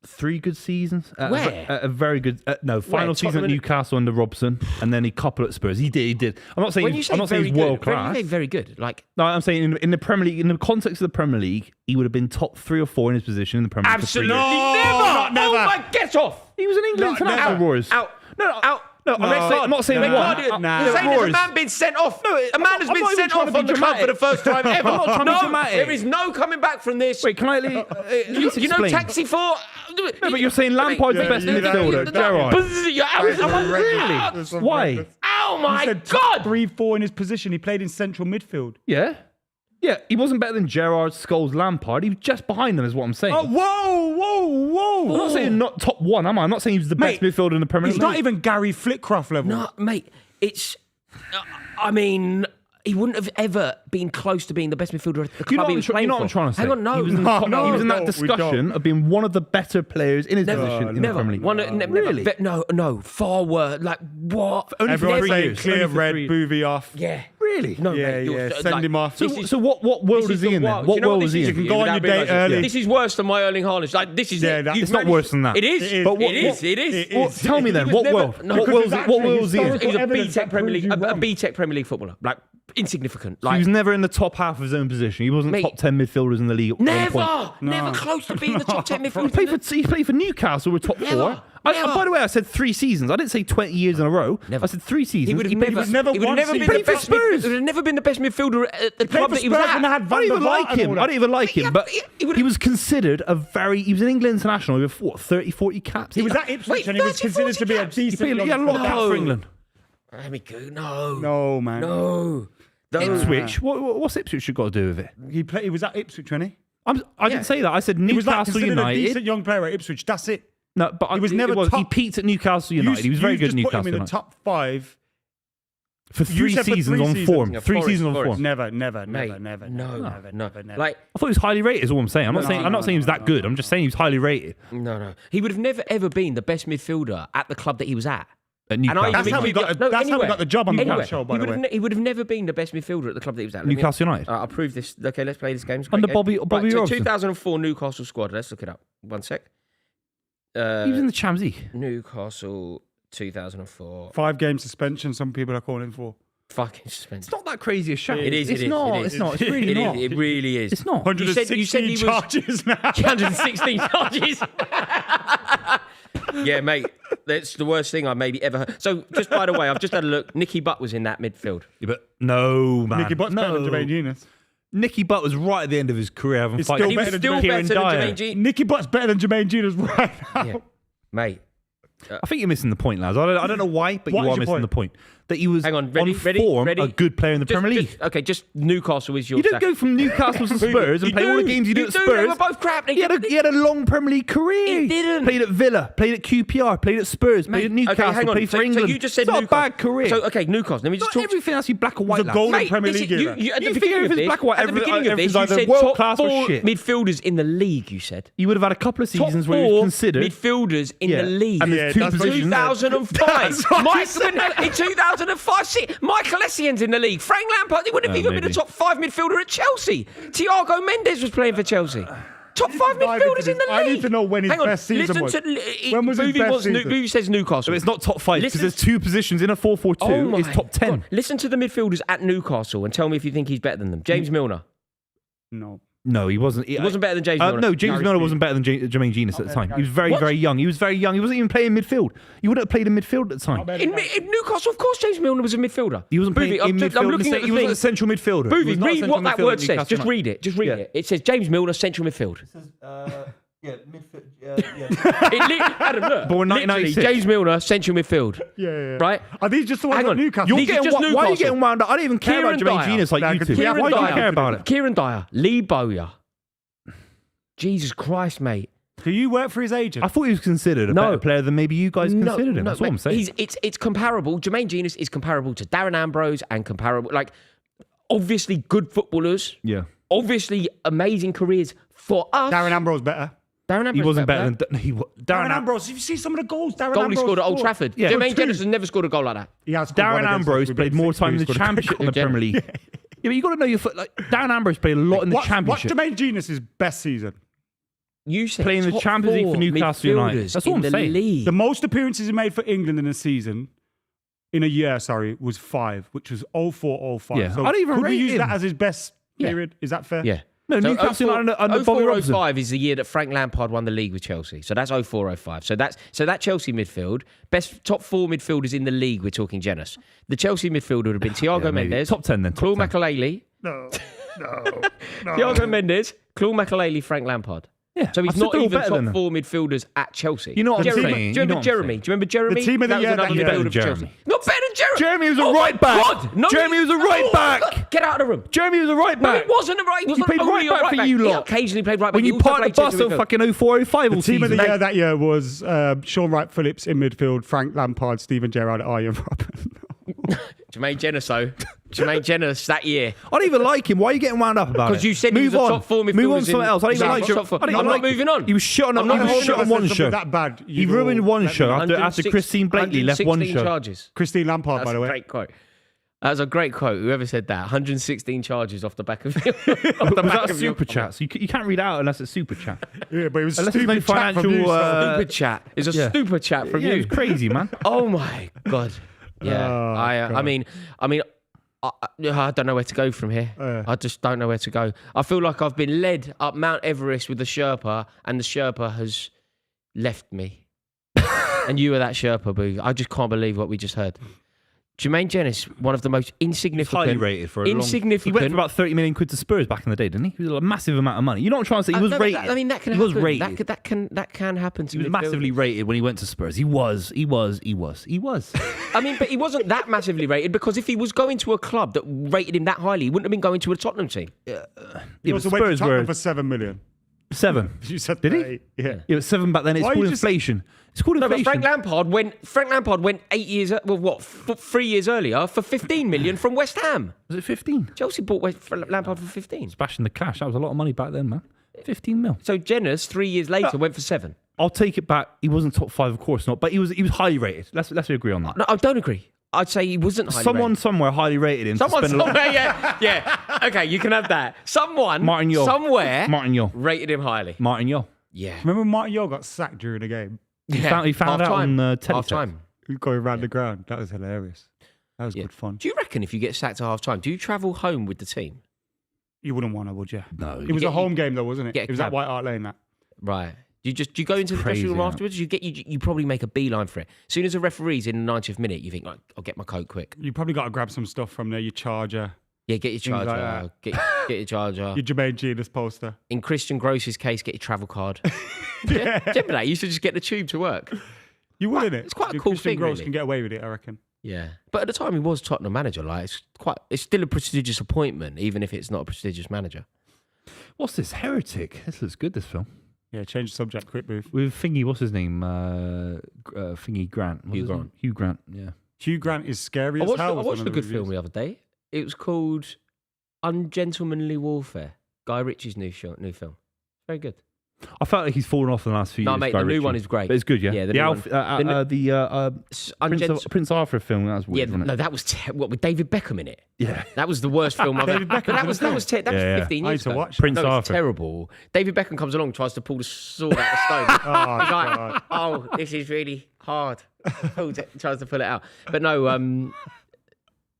Speaker 3: 3 good seasons?
Speaker 1: Where?
Speaker 3: A very good... final season
Speaker 1: Tottenham
Speaker 3: at Newcastle under Robson, and then a couple at Spurs. He did. I'm not saying he's world class.
Speaker 1: Very, very good. Like,
Speaker 3: No, I'm saying in the Premier League, in the context of the Premier League, he would have been top 3 or 4 in his position in the Premier League.
Speaker 1: absolutely
Speaker 3: For 3 years.
Speaker 1: never.
Speaker 2: never.
Speaker 1: Oh my, get off.
Speaker 3: He was an England international, Roars.
Speaker 1: Out.
Speaker 3: I'm not saying
Speaker 1: You're
Speaker 3: one.
Speaker 1: saying
Speaker 2: Nah.
Speaker 1: there's a
Speaker 3: Roars.
Speaker 1: man been sent off. A man has
Speaker 3: I'm
Speaker 1: been
Speaker 3: not even
Speaker 1: sent
Speaker 3: trying
Speaker 1: off
Speaker 3: to
Speaker 1: on
Speaker 3: be
Speaker 1: the club for the
Speaker 3: dramatic.
Speaker 1: first time ever.
Speaker 3: I'm not trying to be dramatic.
Speaker 1: There is no coming back from this.
Speaker 3: Wait, can I at least
Speaker 1: you know
Speaker 3: explain?
Speaker 1: Taxi 4?
Speaker 3: No, but you're saying Lampard's the best midfielder, Gerrard.
Speaker 1: You're out.
Speaker 3: Really? Why?
Speaker 1: Oh my
Speaker 2: He said
Speaker 1: God.
Speaker 2: 3-4 in his position. He played in central midfield.
Speaker 3: Yeah. Yeah, he wasn't better than Gerrard, Scholes, Lampard. He was just behind them, is what I'm saying.
Speaker 2: Oh, whoa.
Speaker 3: I'm not saying not top 1, am I? I'm not saying he's the best
Speaker 2: Mate,
Speaker 3: midfielder in the Premier League.
Speaker 2: He's not even Gary Flitcroft level.
Speaker 1: No, mate, it's... I mean... He wouldn't have ever been close to being the best midfielder at the club he was playing
Speaker 3: what I'm
Speaker 1: for.
Speaker 3: trying to say?
Speaker 1: Hang on, no.
Speaker 3: He was in,
Speaker 2: No,
Speaker 3: he was in that
Speaker 2: we
Speaker 3: discussion
Speaker 2: don't.
Speaker 3: of being one of the better players in his position in the
Speaker 1: Never.
Speaker 3: Premier League.
Speaker 1: Really? No, far worse. Like, what?
Speaker 3: Only for
Speaker 2: Everyone's
Speaker 3: 3
Speaker 2: saying
Speaker 3: years.
Speaker 2: clear
Speaker 3: Only for
Speaker 2: red,
Speaker 3: 3 years.
Speaker 2: Buvey off.
Speaker 1: Yeah.
Speaker 3: Really?
Speaker 1: No,
Speaker 2: Yeah,
Speaker 1: mate, you're-
Speaker 2: yeah. Send him off.
Speaker 3: So what world is he in then? What world is he in?
Speaker 2: You can go on your date early.
Speaker 1: This is worse than my Erling Haaland. Like, this is
Speaker 2: Yeah,
Speaker 1: it.
Speaker 2: that-
Speaker 1: You've
Speaker 3: It's not
Speaker 1: managed-
Speaker 3: worse than that.
Speaker 1: It is.
Speaker 2: It is.
Speaker 3: But what-
Speaker 1: It is.
Speaker 2: it
Speaker 3: Well,
Speaker 2: is.
Speaker 3: tell me then, what
Speaker 1: never-
Speaker 3: world?
Speaker 1: no,
Speaker 3: What
Speaker 1: because
Speaker 3: world is he in?
Speaker 2: actually
Speaker 1: He was a
Speaker 2: historical
Speaker 1: BTEC Premier League,
Speaker 2: evidence that
Speaker 1: a BTEC Premier League footballer. Like, insignificant.
Speaker 3: He was never in the top half of his own position. He wasn't
Speaker 1: Mate,
Speaker 3: top 10 midfielders in the league at one point.
Speaker 1: Never close to being the top 10 midfielders.
Speaker 3: He played for Newcastle, were top 4.
Speaker 1: Never.
Speaker 3: By the way, I said 3 seasons. I didn't say 20 years in a row.
Speaker 1: Never.
Speaker 3: I said 3 seasons.
Speaker 1: He would have
Speaker 3: played
Speaker 1: never,
Speaker 3: for-
Speaker 1: been the best.
Speaker 3: Spurs.
Speaker 1: He would have never been the best midfielder at the club that he was at.
Speaker 2: I
Speaker 3: I don't even like him. I don't even like him. But
Speaker 1: he
Speaker 3: he was considered he was an England international with what, 30, 40 caps.
Speaker 2: He was at Ipswich and he was
Speaker 1: 30,
Speaker 2: considered to be a
Speaker 1: 40
Speaker 2: decent.
Speaker 3: He had a lot of caps for England.
Speaker 1: Let me go. No.
Speaker 2: No, man.
Speaker 1: No.
Speaker 3: Ipswich? What's Ipswich got to do with it?
Speaker 2: He was at Ipswich, wasn't he?
Speaker 3: I didn't say that. I said
Speaker 2: He was like
Speaker 3: Newcastle
Speaker 2: considered a
Speaker 3: United.
Speaker 2: decent young player at Ipswich. That's it.
Speaker 3: No, but
Speaker 2: He was never
Speaker 3: He
Speaker 2: top.
Speaker 3: peaked at Newcastle United. He was very good at
Speaker 2: just put
Speaker 3: Newcastle
Speaker 2: him in the
Speaker 3: United.
Speaker 2: top 5.
Speaker 3: For 3
Speaker 2: said for
Speaker 3: seasons
Speaker 2: 3
Speaker 3: on
Speaker 2: seasons.
Speaker 3: form.
Speaker 1: Yeah,
Speaker 3: 3
Speaker 1: Forest,
Speaker 3: seasons on
Speaker 1: Forest.
Speaker 3: form.
Speaker 2: Never.
Speaker 1: Mate,
Speaker 2: Never.
Speaker 1: Like,
Speaker 3: I thought he was highly rated, is all I'm saying. I'm not saying he was that good. I'm just saying he was highly rated
Speaker 1: no. He would have never ever been the best midfielder at the club that he was at.
Speaker 3: at Newcastle.
Speaker 2: That's how he got the job on the
Speaker 1: Anywhere.
Speaker 2: Watch show, by the way.
Speaker 1: He would have never been the best midfielder at the club that he was at.
Speaker 3: Newcastle United.
Speaker 1: I'll prove this. Okay, let's play this game. It's a
Speaker 3: Under
Speaker 1: great game.
Speaker 3: Bobby
Speaker 1: so
Speaker 3: Robson.
Speaker 1: 2004 Newcastle squad. Let's look it up. One sec.
Speaker 3: He was in the Champions League.
Speaker 1: Newcastle 2004.
Speaker 2: 5-game suspension. Some people are calling for.
Speaker 1: Fucking suspense.
Speaker 3: It's not that crazy a shout.
Speaker 1: It is.
Speaker 3: It's
Speaker 1: it is,
Speaker 3: not.
Speaker 1: it is.
Speaker 3: It's not. It's really not.
Speaker 1: It really is.
Speaker 3: It's not.
Speaker 2: 116
Speaker 1: he was
Speaker 2: charges now.
Speaker 1: 116 charges. Yeah, mate. That's the worst thing I maybe ever heard. So, just by the way, I've just had a look. Nicky Butt was in that midfield.
Speaker 3: Yeah, but no, man.
Speaker 2: Nicky Butt's better than Jermaine Genius.
Speaker 3: Nicky Butt was right at the end of his career having
Speaker 2: He's
Speaker 3: fights.
Speaker 2: still
Speaker 1: He was
Speaker 2: better
Speaker 1: still
Speaker 2: than
Speaker 1: better
Speaker 3: Kieran
Speaker 1: than
Speaker 3: Dyer.
Speaker 1: Jermaine G.
Speaker 2: Nicky Butt's better than Jermaine Genius right now.
Speaker 1: Yeah, mate.
Speaker 3: I think you're missing the point, lads. I don't know why, but
Speaker 2: What
Speaker 3: you
Speaker 2: is
Speaker 3: are
Speaker 2: your
Speaker 3: missing
Speaker 2: point?
Speaker 3: the point. That he was
Speaker 1: Hang on, ready,
Speaker 3: form,
Speaker 1: ready?
Speaker 3: a good player in the Premier League.
Speaker 1: Just Newcastle is your.
Speaker 3: You don't go from Newcastle to Spurs and play all the games you do at
Speaker 1: They
Speaker 3: Spurs.
Speaker 1: were both crap.
Speaker 3: He had a long Premier League career.
Speaker 1: He didn't.
Speaker 3: Played at Villa, played at QPR, played at Spurs, played at Newcastle,
Speaker 1: okay, hang on.
Speaker 3: played for
Speaker 1: So
Speaker 3: England.
Speaker 1: you just said
Speaker 3: it's not
Speaker 1: Newcastle.
Speaker 3: a bad career.
Speaker 1: So okay, Newcastle. Let me just
Speaker 3: Not
Speaker 1: talk.
Speaker 3: everything has to be black and white.
Speaker 2: The
Speaker 3: lads.
Speaker 2: golden
Speaker 1: Mate,
Speaker 2: Premier
Speaker 1: listen,
Speaker 2: League era.
Speaker 1: at the
Speaker 3: You
Speaker 1: beginning
Speaker 3: think
Speaker 1: of
Speaker 3: everything's
Speaker 1: this,
Speaker 3: black and white,
Speaker 1: at the beginning of this, you
Speaker 3: everything's
Speaker 1: said
Speaker 3: either world
Speaker 1: top
Speaker 3: class or
Speaker 1: 4
Speaker 3: shit.
Speaker 1: midfielders in the league. You said
Speaker 3: You would have had a couple of
Speaker 1: top
Speaker 3: seasons where he
Speaker 1: 4
Speaker 3: was considered.
Speaker 1: midfielders in the league.
Speaker 3: And there's two
Speaker 2: that's what he
Speaker 3: positions.
Speaker 2: said.
Speaker 1: 2005. In 2005, Michael Essien's in the league. Frank Lampard, he wouldn't have even been
Speaker 3: maybe.
Speaker 1: a top 5 midfielder at Chelsea. Thiago Mendes was playing for Chelsea. Top 5 midfielders in the league.
Speaker 2: I need to know when his
Speaker 1: Hang on,
Speaker 2: best season was.
Speaker 1: When
Speaker 2: was his best season?
Speaker 1: Buvey says Newcastle.
Speaker 3: So it's not top 5 because
Speaker 1: Listen-
Speaker 3: there's 2 positions in a 4-4-2.
Speaker 1: Oh my
Speaker 3: It's top 10.
Speaker 1: God. Listen to the midfielders at Newcastle and tell me if you think he's better than them. James Milner.
Speaker 2: No.
Speaker 3: No, he wasn't.
Speaker 1: He wasn't better than James Milner.
Speaker 3: No, James
Speaker 2: Gary
Speaker 3: Milner
Speaker 2: Speed.
Speaker 3: wasn't better than Jermaine Genius at the time. He was very,
Speaker 1: What?
Speaker 3: very young. He was very young. He wasn't even playing midfield. He wouldn't have played in midfield at the time.
Speaker 1: In Newcastle, of course, James Milner was a midfielder.
Speaker 3: He wasn't playing
Speaker 1: Buvey,
Speaker 3: in midfield.
Speaker 1: I'm looking at
Speaker 3: He
Speaker 1: the
Speaker 3: wasn't
Speaker 1: thing.
Speaker 3: a central midfielder. He
Speaker 1: Buvey,
Speaker 3: was not a
Speaker 1: read
Speaker 3: central
Speaker 1: what that
Speaker 3: midfielder
Speaker 1: word
Speaker 3: at
Speaker 1: says.
Speaker 3: Newcastle
Speaker 1: Just
Speaker 3: United.
Speaker 1: read it. Just read
Speaker 3: Yeah.
Speaker 1: it. It says James Milner, central midfield. Adam, look.
Speaker 3: Born
Speaker 1: Literally,
Speaker 3: 1996.
Speaker 1: James Milner, central midfield.
Speaker 2: Yeah.
Speaker 1: Right?
Speaker 2: Are these just the ones
Speaker 1: Hang
Speaker 2: at
Speaker 1: on.
Speaker 2: Newcastle?
Speaker 1: These are just
Speaker 3: Why are you
Speaker 1: Newcastle.
Speaker 3: getting wound up? I don't even care
Speaker 1: Kieran
Speaker 3: about Jermaine
Speaker 1: Dyer.
Speaker 3: Genius like
Speaker 2: Nah,
Speaker 3: you
Speaker 2: because
Speaker 3: two.
Speaker 2: Kieran
Speaker 3: Why do you
Speaker 2: Dyer.
Speaker 3: care about it?
Speaker 1: Kieran Dyer, Lee Bowyer. Jesus Christ, mate.
Speaker 2: Do you work for his agent?
Speaker 3: I thought he was considered a better player than maybe you guys considered him. That's what I'm saying.
Speaker 1: It's comparable. Jermaine Genius is comparable to Darren Ambrose and comparable, like, obviously good footballers.
Speaker 3: Yeah.
Speaker 1: Obviously amazing careers for us.
Speaker 2: Darren Ambrose better.
Speaker 1: Darren Ambrose
Speaker 3: He wasn't better
Speaker 1: than
Speaker 3: than
Speaker 2: Darren Ambrose. If you see some of the goals, Darren
Speaker 1: goal he
Speaker 2: Ambrose
Speaker 1: scored at Old Trafford.
Speaker 3: Yeah.
Speaker 1: Jermaine
Speaker 2: Two.
Speaker 1: Genius has never scored a goal like that.
Speaker 2: He has scored one
Speaker 3: Darren
Speaker 2: against
Speaker 3: Ambrose
Speaker 2: us.
Speaker 3: played more time in the
Speaker 2: He scored a
Speaker 3: Championship than the
Speaker 1: goal.
Speaker 3: Premier League. Yeah, but you got to know your foot. Like Darren Ambrose played a lot in the
Speaker 2: What's
Speaker 3: Championship.
Speaker 2: Jermaine Genius' best season?
Speaker 1: You said
Speaker 3: Playing the
Speaker 1: top
Speaker 3: Champions League for
Speaker 1: 4
Speaker 3: Newcastle United.
Speaker 1: midfielders
Speaker 3: That's what
Speaker 1: in
Speaker 3: I'm
Speaker 1: the
Speaker 3: saying.
Speaker 1: league.
Speaker 2: The most appearances he made for England in a season, in a year, was 5, which was 04-05.
Speaker 3: Yeah.
Speaker 2: So
Speaker 3: I don't even
Speaker 2: could we
Speaker 3: rate
Speaker 2: use
Speaker 3: him.
Speaker 2: that as his best
Speaker 1: Yeah.
Speaker 2: period? Is that fair?
Speaker 1: Yeah.
Speaker 3: No, Newcastle United under Bobby Robson.
Speaker 1: 04-05 is the year that Frank Lampard won the league with Chelsea. So that's 04-05. So that Chelsea midfield, best top 4 midfielders in the league, we're talking Genus. The Chelsea midfield would have been Thiago
Speaker 3: maybe.
Speaker 1: Mendes.
Speaker 3: Top 10 then, top
Speaker 1: Claude
Speaker 3: 10.
Speaker 1: Makelele.
Speaker 2: No.
Speaker 1: Thiago Mendes, Claude Makelele, Frank Lampard.
Speaker 3: Yeah,
Speaker 1: So
Speaker 3: I
Speaker 1: he's
Speaker 3: said
Speaker 1: not
Speaker 3: they're all
Speaker 1: even
Speaker 3: better
Speaker 1: top
Speaker 3: than them.
Speaker 1: 4 midfielders at Chelsea.
Speaker 3: You know what I'm
Speaker 1: Jeremy,
Speaker 3: saying?
Speaker 1: Do you
Speaker 3: You know
Speaker 1: remember
Speaker 3: what I'm
Speaker 1: Jeremy?
Speaker 3: saying.
Speaker 1: Do you remember Jeremy?
Speaker 2: The team of the
Speaker 1: That was
Speaker 2: year
Speaker 1: another
Speaker 2: that year.
Speaker 1: midfielder for
Speaker 3: Jeremy.
Speaker 1: Chelsea. Not better than Jeremy.
Speaker 3: Jeremy was a
Speaker 1: Oh my
Speaker 3: right back.
Speaker 1: God. No,
Speaker 3: Jeremy was a right back.
Speaker 1: Get out of the room.
Speaker 3: Jeremy was a right
Speaker 1: No,
Speaker 3: back.
Speaker 1: he wasn't a right. He was
Speaker 3: played
Speaker 1: only
Speaker 3: right
Speaker 1: a
Speaker 3: back
Speaker 1: right
Speaker 3: for
Speaker 1: back.
Speaker 3: you
Speaker 1: He
Speaker 3: lot.
Speaker 1: occasionally played right back.
Speaker 3: When
Speaker 1: He
Speaker 3: you
Speaker 1: also
Speaker 3: parked the
Speaker 1: played
Speaker 3: bus
Speaker 1: central
Speaker 3: on
Speaker 1: midfield.
Speaker 3: fucking 04-05 all
Speaker 2: The team of the
Speaker 3: season.
Speaker 2: year that year was Sean Wright Phillips in midfield, Frank Lampard, Steven Gerrard, Arjen Robben.
Speaker 1: Jermaine Genius, though. Jermaine Genius that year.
Speaker 3: I don't even like him. Why are you getting wound up about it?
Speaker 1: Because you said he
Speaker 3: Move
Speaker 1: was a
Speaker 3: on.
Speaker 1: top 4 midfielders.
Speaker 3: Move on to something else. I don't even
Speaker 1: No,
Speaker 3: like
Speaker 1: top
Speaker 3: him.
Speaker 1: four.
Speaker 3: I don't even
Speaker 1: I'm
Speaker 3: like
Speaker 1: not moving on.
Speaker 3: He was shot on
Speaker 1: I'm not moving on.
Speaker 3: one show.
Speaker 2: That bad.
Speaker 3: He ruined one show after
Speaker 1: 106
Speaker 3: Christine Blakely left one
Speaker 1: 116
Speaker 3: show.
Speaker 1: charges.
Speaker 2: Christine Lampard,
Speaker 1: That's
Speaker 2: by the
Speaker 1: a
Speaker 2: way.
Speaker 1: great quote. That was a great quote. Whoever said that. 116 charges off the back of your...
Speaker 3: Was that a super chat? So you can't read out unless it's super chat.
Speaker 2: Yeah, but it was
Speaker 3: Unless there's no
Speaker 2: stupid chat from you,
Speaker 3: financial,
Speaker 2: so-
Speaker 1: Stupid chat. It's a
Speaker 3: yeah.
Speaker 1: stupid chat from
Speaker 3: Yeah, it
Speaker 1: you.
Speaker 3: was crazy, man.
Speaker 1: Oh my God. Yeah.
Speaker 2: Oh,
Speaker 1: I
Speaker 2: God.
Speaker 1: mean, I don't know where to go from here. I just don't know where to go. I feel like I've been led up Mount Everest with the Sherpa, and the Sherpa has left me. And you were that Sherpa, Boo. I just can't believe what we just heard. Jermaine Jenas, one of the most insignificant,
Speaker 3: highly rated for a long. He went for about 30 million quid to Spurs back in the day, didn't he? He was a massive amount of money. You're not trying to say he was rated.
Speaker 1: I mean, that can happen. That can happen to
Speaker 3: He was massively rated when he went to Spurs. He was.
Speaker 1: I mean, but he wasn't that massively rated because if he was going to a club that rated him that highly, he wouldn't have been going to a Tottenham team.
Speaker 2: He also went to Tottenham for 7 million.
Speaker 3: 7.
Speaker 2: You said
Speaker 3: did
Speaker 2: 8.
Speaker 3: He?
Speaker 2: Yeah.
Speaker 3: It was 7 back then. It's called inflation. It's called inflation.
Speaker 1: But Frank Lampard went 8 years. Well, what? 3 years earlier for 15 million from West Ham.
Speaker 3: Was it 15?
Speaker 1: Chelsea bought Lampard for 15.
Speaker 3: Splashing the cash. That was a lot of money back then, man. 15 mil.
Speaker 1: So Jenas 3 years later went for 7.
Speaker 3: I'll take it back. He wasn't top 5, of course not, but he was highly rated. Let's agree on that.
Speaker 1: No, I don't agree. I'd say he wasn't highly rated.
Speaker 3: Somewhere highly rated him.
Speaker 1: Someone somewhere, yeah. Okay, you can have that. Someone
Speaker 3: Martin Yule.
Speaker 1: somewhere
Speaker 3: Martin Yule.
Speaker 1: rated him highly.
Speaker 3: Martin Yule.
Speaker 1: Yeah.
Speaker 2: Remember Martin Yule got sacked during the game?
Speaker 3: He found out on teletext.
Speaker 1: Half time.
Speaker 2: He was going around the ground. That was hilarious. That was good fun.
Speaker 1: Do you reckon if you get sacked at half time, do you travel home with the team?
Speaker 2: You wouldn't want to, would you?
Speaker 3: No.
Speaker 2: It was a home game though, wasn't it? It was at White Hart Lane. That.
Speaker 1: Right. Do you go into the dressing room afterwards? You probably make a beeline for it. As soon as the referee's in the 90th minute, you think, like, I'll get my coat quick.
Speaker 2: You probably got to grab some stuff from there. Your charger.
Speaker 1: Yeah, get your charger.
Speaker 2: Like
Speaker 1: get your charger.
Speaker 2: Your Jermaine Jenas poster.
Speaker 1: In Christian Gross's case, get your travel card. Yeah. Remember that? You used to just get the tube to work.
Speaker 2: You wouldn't it?
Speaker 1: It's quite a cool
Speaker 2: Christian
Speaker 1: thing,
Speaker 2: Gross
Speaker 1: really.
Speaker 2: can get away with it, I reckon.
Speaker 1: Yeah, but at the time he was Tottenham manager. Like it's still a prestigious appointment, even if it's not a prestigious manager.
Speaker 3: What's this? Heretic. This looks good, this film.
Speaker 2: Yeah, change the subject, quick move.
Speaker 3: With Thingy, what's his name? Thingy Grant. Hugh Grant, yeah.
Speaker 2: Hugh Grant is scary as hell.
Speaker 1: I watched a good film the other day. It was called Ungentlemanly Warfare. Guy Ritchie's new film. Very good.
Speaker 3: I felt like he's fallen off in the last few years.
Speaker 1: No, mate, the new one is great.
Speaker 3: But it's good, yeah.
Speaker 1: Yeah,
Speaker 3: Prince Arthur film. That was weird.
Speaker 1: Yeah, no, that was what with David Beckham in it.
Speaker 3: Yeah,
Speaker 1: that was the worst film I've ever. But that was 15 years ago.
Speaker 3: Prince Arthur.
Speaker 1: It's terrible. David Beckham comes along, tries to pull the sword out of stone. He's like, oh, this is really hard. Tries to pull it out, but no.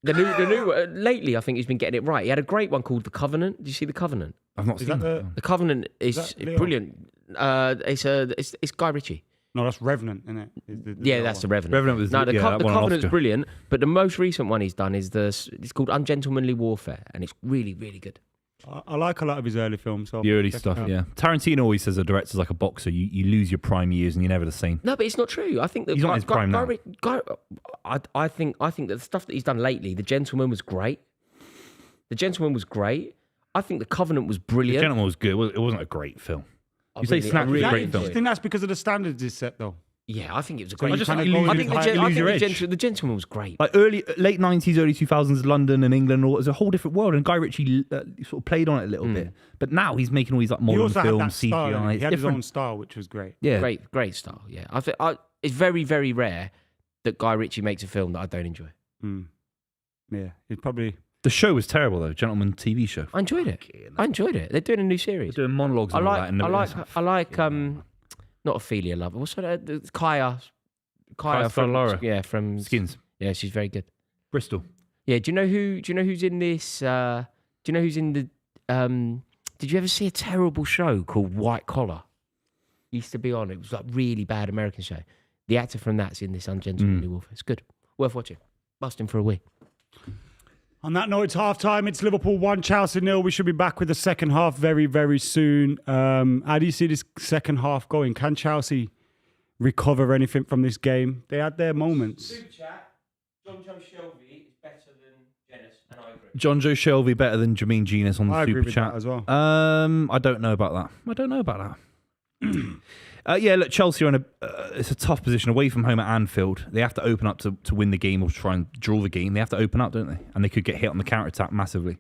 Speaker 1: The new lately, I think he's been getting it right. He had a great one called The Covenant. Did you see The Covenant?
Speaker 3: I've not seen that.
Speaker 1: The Covenant is brilliant. It's Guy Ritchie.
Speaker 2: No, that's Revenant, isn't it?
Speaker 1: That's the Revenant.
Speaker 3: Revenant was
Speaker 1: the Covenant's brilliant, but the most recent one he's done is it's called Ungentlemanly Warfare, and it's really, really good.
Speaker 2: I like a lot of his early films. So
Speaker 3: the early stuff, yeah. Tarantino always says a director's like a boxer. You lose your prime years and you're never the same.
Speaker 1: No, but it's not true. I think that
Speaker 3: he's not his prime now.
Speaker 1: I think that the stuff that he's done lately, The Gentleman was great. I think The Covenant was brilliant.
Speaker 3: The Gentleman was good. It wasn't a great film. You say Snatch was a great film.
Speaker 2: I think that's because of the standards it's set, though.
Speaker 1: Yeah, I think it was a great.
Speaker 3: I think
Speaker 1: The Gentleman was great.
Speaker 3: Like late 90s, early 2000s, London and England, it was a whole different world. And Guy Ritchie sort of played on it a little bit. But now he's making all these like modern films, CGI.
Speaker 2: He had his own style, which was great.
Speaker 3: Yeah,
Speaker 1: great style. Yeah, I think it's very, very rare that Guy Ritchie makes a film that I don't enjoy.
Speaker 2: Yeah, it's probably.
Speaker 3: The show was terrible though, Gentleman TV show.
Speaker 1: I enjoyed it. They're doing a new series.
Speaker 3: They're doing monologues. I
Speaker 1: like not Ophelia Lover. What's her name? Kaya
Speaker 3: from Laura.
Speaker 1: Yeah, from
Speaker 3: Skins.
Speaker 1: Yeah, she's very good.
Speaker 3: Bristol.
Speaker 1: Yeah, do you know who's in this? Do you know who's in the? Did you ever see a terrible show called White Collar? Used to be on. It was like really bad American show. The actor from that's in this Ungentlemanly Warfare. It's good, worth watching. Busting for a wee.
Speaker 2: On that note, it's half time. It's Liverpool 1, Chelsea 0. We should be back with the second half very, very soon. How do you see this second half going? Can Chelsea recover anything from this game? They had their moments.
Speaker 1: Super chat. John Joe Shelby is better than Jenas, and I agree.
Speaker 3: John Joe Shelby better than Jermaine Jenas on the super chat
Speaker 2: as well.
Speaker 3: I don't know about that. Yeah, look, Chelsea are in it's a tough position away from home at Anfield. They have to open up to win the game or try and draw the game. They have to open up, don't they? And they could get hit on the counter-attack massively.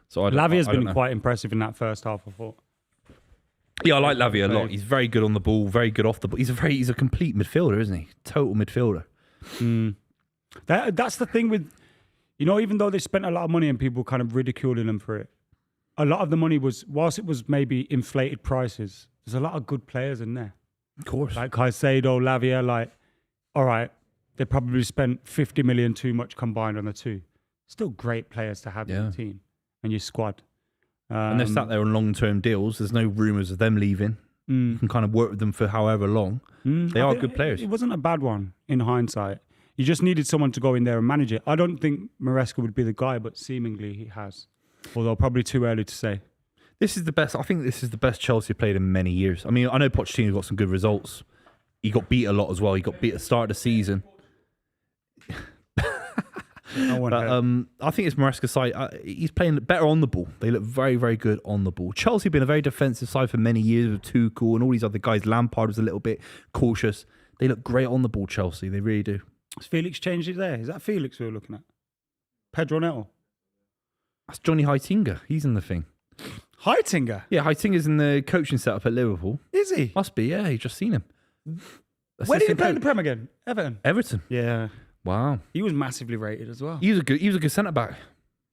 Speaker 3: So
Speaker 2: Lavia's been quite impressive in that first half, I thought.
Speaker 3: Yeah, I like Lavia a lot. He's very good on the ball, very good off the ball. He's a complete midfielder, isn't he? Total midfielder.
Speaker 2: That's the thing with, even though they spent a lot of money and people kind of ridiculing them for it, a lot of the money was, whilst it was maybe inflated prices, there's a lot of good players in there.
Speaker 3: Of course.
Speaker 2: Like Caicedo, Lavia, all right, they probably spent 50 million too much combined on the two. Still great players to have in your team and your squad.
Speaker 3: And they're sat there on long-term deals. There's no rumours of them leaving. You can kind of work with them for however long. They are good players.
Speaker 2: It wasn't a bad one in hindsight. You just needed someone to go in there and manage it. I don't think Maresca would be the guy, but seemingly he has. Although probably too early to say.
Speaker 3: This is the best. I think this is the best Chelsea played in many years. I mean, I know Pochettino's got some good results. He got beat a lot as well. He got beat at the start of the season. But I think it's Maresca's side. He's playing better on the ball. They look very, very good on the ball. Chelsea have been a very defensive side for many years with Tuchel and all these other guys. Lampard was a little bit cautious. They look great on the ball, Chelsea. They really do.
Speaker 2: Has Felix changed it there? Is that Felix we were looking at? Pedro Neto?
Speaker 3: That's Johnny Heitinga. He's in the thing.
Speaker 2: Heitinga?
Speaker 3: Yeah, Heitinga's in the coaching setup at Liverpool.
Speaker 2: Is he?
Speaker 3: Must be, yeah. He's just seen him.
Speaker 2: Where did he play in the Prem again? Everton. Yeah.
Speaker 3: Wow.
Speaker 2: He was massively rated as well.
Speaker 3: He was a good centre-back.
Speaker 2: I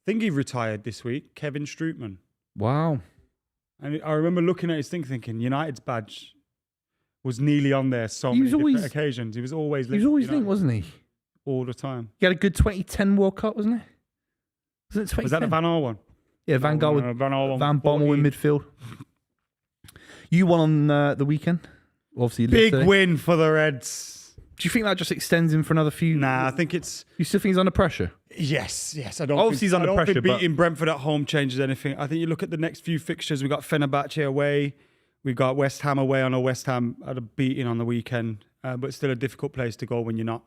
Speaker 2: think he retired this week. Kevin Strootman.
Speaker 3: Wow.
Speaker 2: And I remember looking at his thing thinking United's badge was nearly on there many different occasions. He was always
Speaker 3: linked, wasn't he?
Speaker 2: All the time.
Speaker 3: He had a good 2010 World Cup, wasn't it? Wasn't it 2010?
Speaker 2: Was that the Van Gaal one?
Speaker 3: Yeah, Van Gaal with Van Bommel in midfield. You won on the weekend. Obviously,
Speaker 2: big win for the Reds.
Speaker 3: Do you think that just extends him for another few?
Speaker 2: Nah, I think it's...
Speaker 3: You still think he's under pressure?
Speaker 2: Yes. I don't
Speaker 3: Obviously, he's under pressure,
Speaker 2: think beating Brentford at home changes anything. I think you look at the next few fixtures. We got Fenerbahce away. We got West Ham away. I know West Ham had a beating on the weekend, but still a difficult place to go when you're not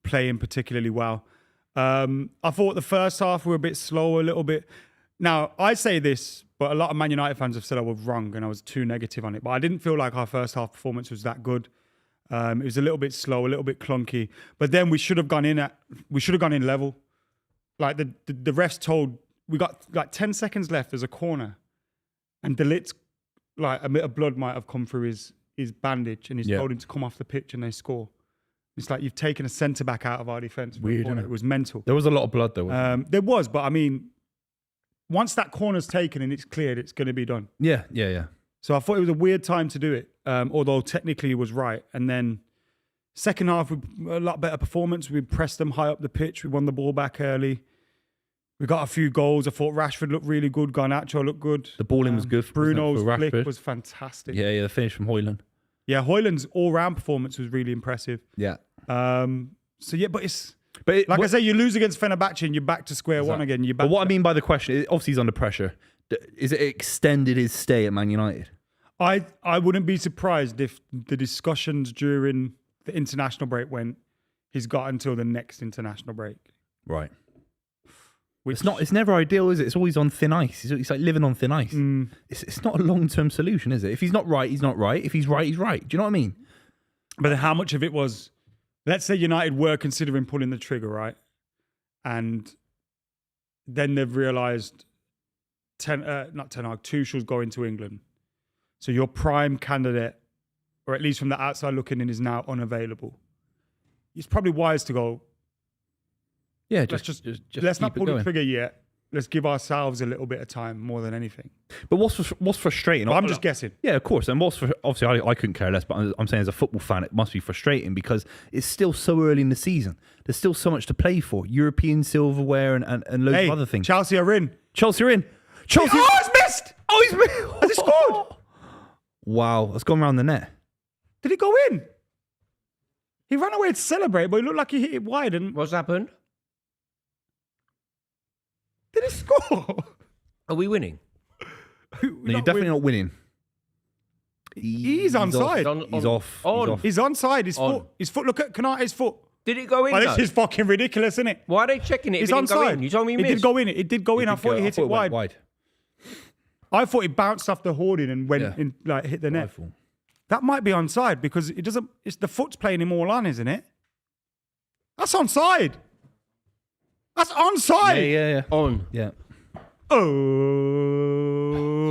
Speaker 2: playing particularly well. I thought the first half we were a bit slow, a little bit. Now, I say this, but a lot of Man United fans have said I was wrong and I was too negative on it. But I didn't feel like our first half performance was that good. It was a little bit slow, a little bit clunky. But then we should have gone in level. Like the refs told, we got like 10 seconds left. There's a corner, and De Ligt's like a bit of blood might have come through his bandage, and he's told him to come off the pitch, and they score. It's like you've taken a centre back out of our defence.
Speaker 3: Weird, isn't it?
Speaker 2: It was mental.
Speaker 3: There was a lot of blood, though.
Speaker 2: There was, but I mean, once that corner's taken and it's cleared, it's going to be done.
Speaker 3: Yeah.
Speaker 2: So I thought it was a weird time to do it, although technically he was right. And then second half, a lot better performance. We pressed them high up the pitch. We won the ball back early. We got a few goals. I thought Rashford looked really good. Garnacho looked good.
Speaker 3: The balling was good.
Speaker 2: Bruno's flick was fantastic.
Speaker 3: Yeah, the finish from Højlund.
Speaker 2: Yeah, Højlund's all-round performance was really impressive.
Speaker 3: Yeah.
Speaker 2: So yeah, but I say, you lose against Fenerbahce and you're back to square one again. But
Speaker 3: what I mean by the question is, obviously he's under pressure. Is it extended his stay at Man United?
Speaker 2: I wouldn't be surprised if the discussions during the international break went, he's got until the next international break.
Speaker 3: Right. It's never ideal, is it? It's always on thin ice. It's like living on thin ice. It's not a long-term solution, is it? If he's not right, he's not right. If he's right, he's right. Do you know what I mean?
Speaker 2: But then how much of it was, let's say United were considering pulling the trigger, right? And then they've realised Tuchel's going to England. So your prime candidate, or at least from the outside looking in, is now unavailable. It's probably wise to go,
Speaker 3: yeah,
Speaker 2: let's not pull the trigger yet. Let's give ourselves a little bit of time more than anything.
Speaker 3: But what's frustrating?
Speaker 2: But I'm just guessing.
Speaker 3: Yeah, of course. And obviously I couldn't care less, but I'm saying as a football fan, it must be frustrating because it's still so early in the season. There's still so much to play for. European silverware and loads of other things.
Speaker 2: Chelsea are in.
Speaker 3: Chelsea!
Speaker 2: Oh, he's missed!
Speaker 3: He's missed!
Speaker 2: Has he scored?
Speaker 3: Wow, that's gone around the net.
Speaker 2: Did he go in? He ran away to celebrate, but it looked like he hit it wide. And
Speaker 1: What's happened?
Speaker 2: Did he score?
Speaker 1: Are we winning?
Speaker 3: No, you're definitely not winning.
Speaker 2: He's onside.
Speaker 3: He's off.
Speaker 2: He's onside. His foot. Look at Konate's foot.
Speaker 1: Did it go in?
Speaker 2: Oh, this is fucking ridiculous, isn't it?
Speaker 1: Why are they checking it?
Speaker 2: He's
Speaker 1: if it didn't go
Speaker 2: onside.
Speaker 1: in? You told me he missed.
Speaker 2: It did go in. It did go in. I thought he hit it wide. I thought he bounced off the hoarding and went in, like hit the net. That might be onside because it doesn't. It's the foot's playing him all on, isn't it? That's onside. That's onside.
Speaker 3: Yeah.
Speaker 1: On.
Speaker 3: Yeah.
Speaker 2: Oh.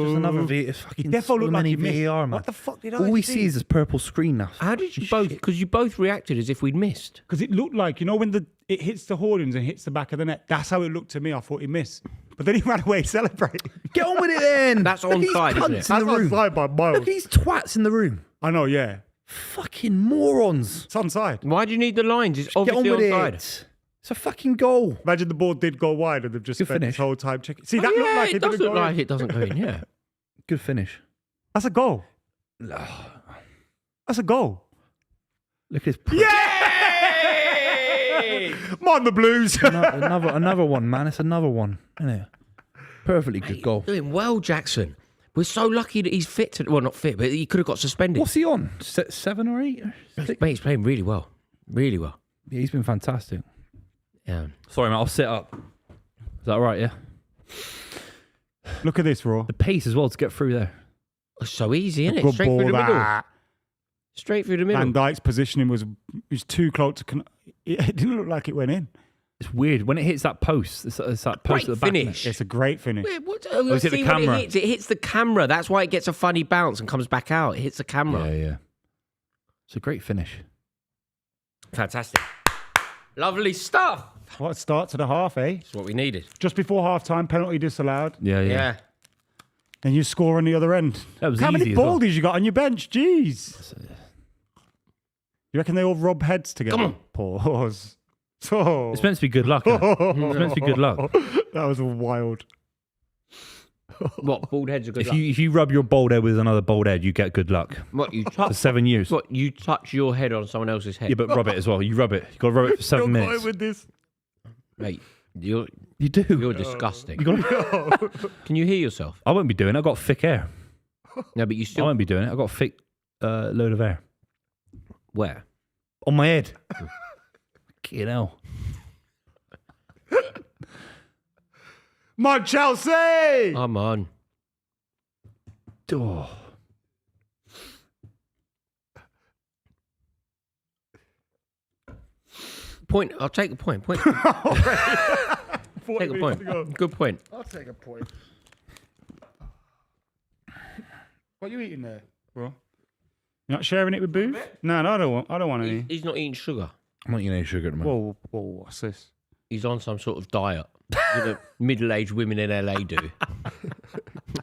Speaker 3: Just another fucking
Speaker 2: Defo
Speaker 3: so
Speaker 2: looked
Speaker 3: many
Speaker 2: like he
Speaker 3: VAR,
Speaker 2: missed.
Speaker 3: man.
Speaker 2: What the fuck did I
Speaker 3: All we see is this purple screen now.
Speaker 1: How did you both? Because you both reacted as if we'd missed.
Speaker 2: Because it looked like, when it hits the hoardings and hits the back of the net. That's how it looked to me. I thought he missed. But then he ran away celebrating.
Speaker 3: Get on with it then.
Speaker 1: That's onside, isn't it?
Speaker 2: That's onside by miles.
Speaker 3: Look at these twats in the room.
Speaker 2: I know, yeah.
Speaker 3: Fucking morons.
Speaker 2: It's onside.
Speaker 1: Why do you need the lines? It's
Speaker 3: Get on
Speaker 1: obviously
Speaker 3: with
Speaker 1: onside.
Speaker 3: it. It's a fucking goal.
Speaker 2: Imagine the ball did go wide and they've just
Speaker 3: Good
Speaker 2: spent
Speaker 3: finish.
Speaker 2: this whole time checking. See, that looked like it
Speaker 1: does
Speaker 2: didn't
Speaker 1: look
Speaker 2: go
Speaker 1: like
Speaker 2: in.
Speaker 1: it doesn't go in. Yeah.
Speaker 3: Good finish.
Speaker 2: That's a goal. That's a goal.
Speaker 3: Look at his.
Speaker 1: Yay!
Speaker 2: Mind the Blues.
Speaker 3: Another one, man. It's another one, isn't it? Perfectly good goal.
Speaker 1: Doing well, Jackson. We're so lucky that he's fit. Well, not fit, but he could have got suspended.
Speaker 3: What's he on? 7 or 8?
Speaker 1: Mate, he's playing really well. Really well.
Speaker 3: Yeah, he's been fantastic.
Speaker 1: Yeah.
Speaker 3: Sorry, mate. I'll sit up. Is that all right? Yeah.
Speaker 2: Look at this, Raw.
Speaker 3: The pace as well to get through there.
Speaker 1: It's so easy, isn't it?
Speaker 2: Good
Speaker 1: Straight
Speaker 2: ball,
Speaker 1: through the middle.
Speaker 2: that.
Speaker 1: Straight through the middle.
Speaker 2: Van Dijk's positioning was too close to. It didn't look like it went in.
Speaker 3: It's weird when it hits that post. It's that post
Speaker 1: Great
Speaker 3: at the back.
Speaker 1: finish.
Speaker 2: It's a great finish.
Speaker 1: Wait, what?
Speaker 3: is it the
Speaker 1: See what
Speaker 3: camera?
Speaker 1: It hits the camera. That's why it gets a funny bounce and comes back out. It hits the camera.
Speaker 3: Yeah. It's a great finish.
Speaker 1: Fantastic. Lovely stuff.
Speaker 2: What a start to the half, eh?
Speaker 1: That's what we needed.
Speaker 2: Just before half time, penalty disallowed.
Speaker 3: Yeah.
Speaker 2: And you score on the other end.
Speaker 3: That was
Speaker 2: How
Speaker 3: easy
Speaker 2: many
Speaker 3: as well.
Speaker 2: baldies you got on your bench? Jeez. You reckon they all rub heads together?
Speaker 1: Come on.
Speaker 2: Pause. Oh.
Speaker 3: It's meant to be good luck. Isn't it? It's meant to be good luck.
Speaker 2: That was wild.
Speaker 1: What? Bald heads are good.
Speaker 3: If you rub your bald head with another bald head, you get good luck
Speaker 1: What you
Speaker 3: for
Speaker 1: touch?
Speaker 3: 7 years.
Speaker 1: What you touch your head on someone else's head?
Speaker 3: Yeah, but rub it as well. You rub it. You got to rub it for 7
Speaker 2: Don't go
Speaker 3: minutes.
Speaker 2: with this.
Speaker 1: Mate, you're
Speaker 3: You do.
Speaker 1: disgusting.
Speaker 3: You got.
Speaker 1: Can you hear yourself?
Speaker 3: I won't be doing it. I got thick hair.
Speaker 1: No, but you
Speaker 3: I
Speaker 1: still.
Speaker 3: won't be doing it. I got a thick load of hair
Speaker 1: Where?
Speaker 3: on my head. Fucking hell.
Speaker 2: My Chelsea!
Speaker 1: I'm on.
Speaker 3: Oh.
Speaker 1: Point. I'll take a point. Take a point. Good point.
Speaker 2: I'll take a point. What are you eating there, bro? You're not sharing it with Booth? No, I don't want any.
Speaker 1: He's not eating sugar.
Speaker 3: I'm not eating any sugar at the moment.
Speaker 2: Whoa, what's this?
Speaker 1: He's on some sort of diet that middle-aged women in LA do.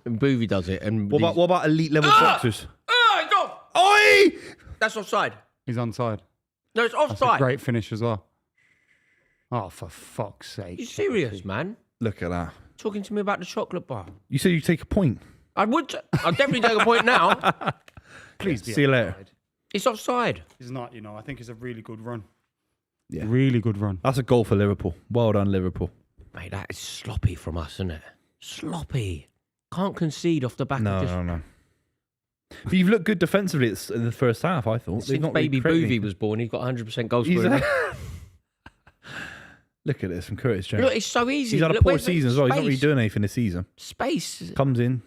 Speaker 1: And Buvey does it. And
Speaker 3: What about elite level boxers?
Speaker 1: it's off!
Speaker 3: Oi!
Speaker 1: That's offside.
Speaker 2: He's onside.
Speaker 1: No, it's
Speaker 2: That's a
Speaker 1: offside.
Speaker 2: great finish as well. Oh, for fuck's sake.
Speaker 1: You serious, man?
Speaker 3: Look at that.
Speaker 1: Talking to me about the chocolate bar.
Speaker 3: You said you take a point.
Speaker 1: I'll definitely take a point now.
Speaker 2: Please be
Speaker 3: See you later.
Speaker 2: offside.
Speaker 1: It's offside.
Speaker 2: He's not, I think it's a really good run.
Speaker 3: Yeah.
Speaker 2: Really good run.
Speaker 3: That's a goal for Liverpool. Well done, Liverpool.
Speaker 1: Mate, that is sloppy from us, isn't it? Sloppy. Can't concede off the back of this.
Speaker 3: No. But you've looked good defensively in the first half, I thought.
Speaker 1: Since baby Buvey was born, he's got 100% goal scoring.
Speaker 3: Look at this from Curtis Jones.
Speaker 1: Look, it's so easy.
Speaker 3: He's had a
Speaker 1: Look,
Speaker 3: poor
Speaker 1: where's the
Speaker 3: season as well. He's not really
Speaker 1: space?
Speaker 3: doing anything this season.
Speaker 1: Space.
Speaker 3: Comes in.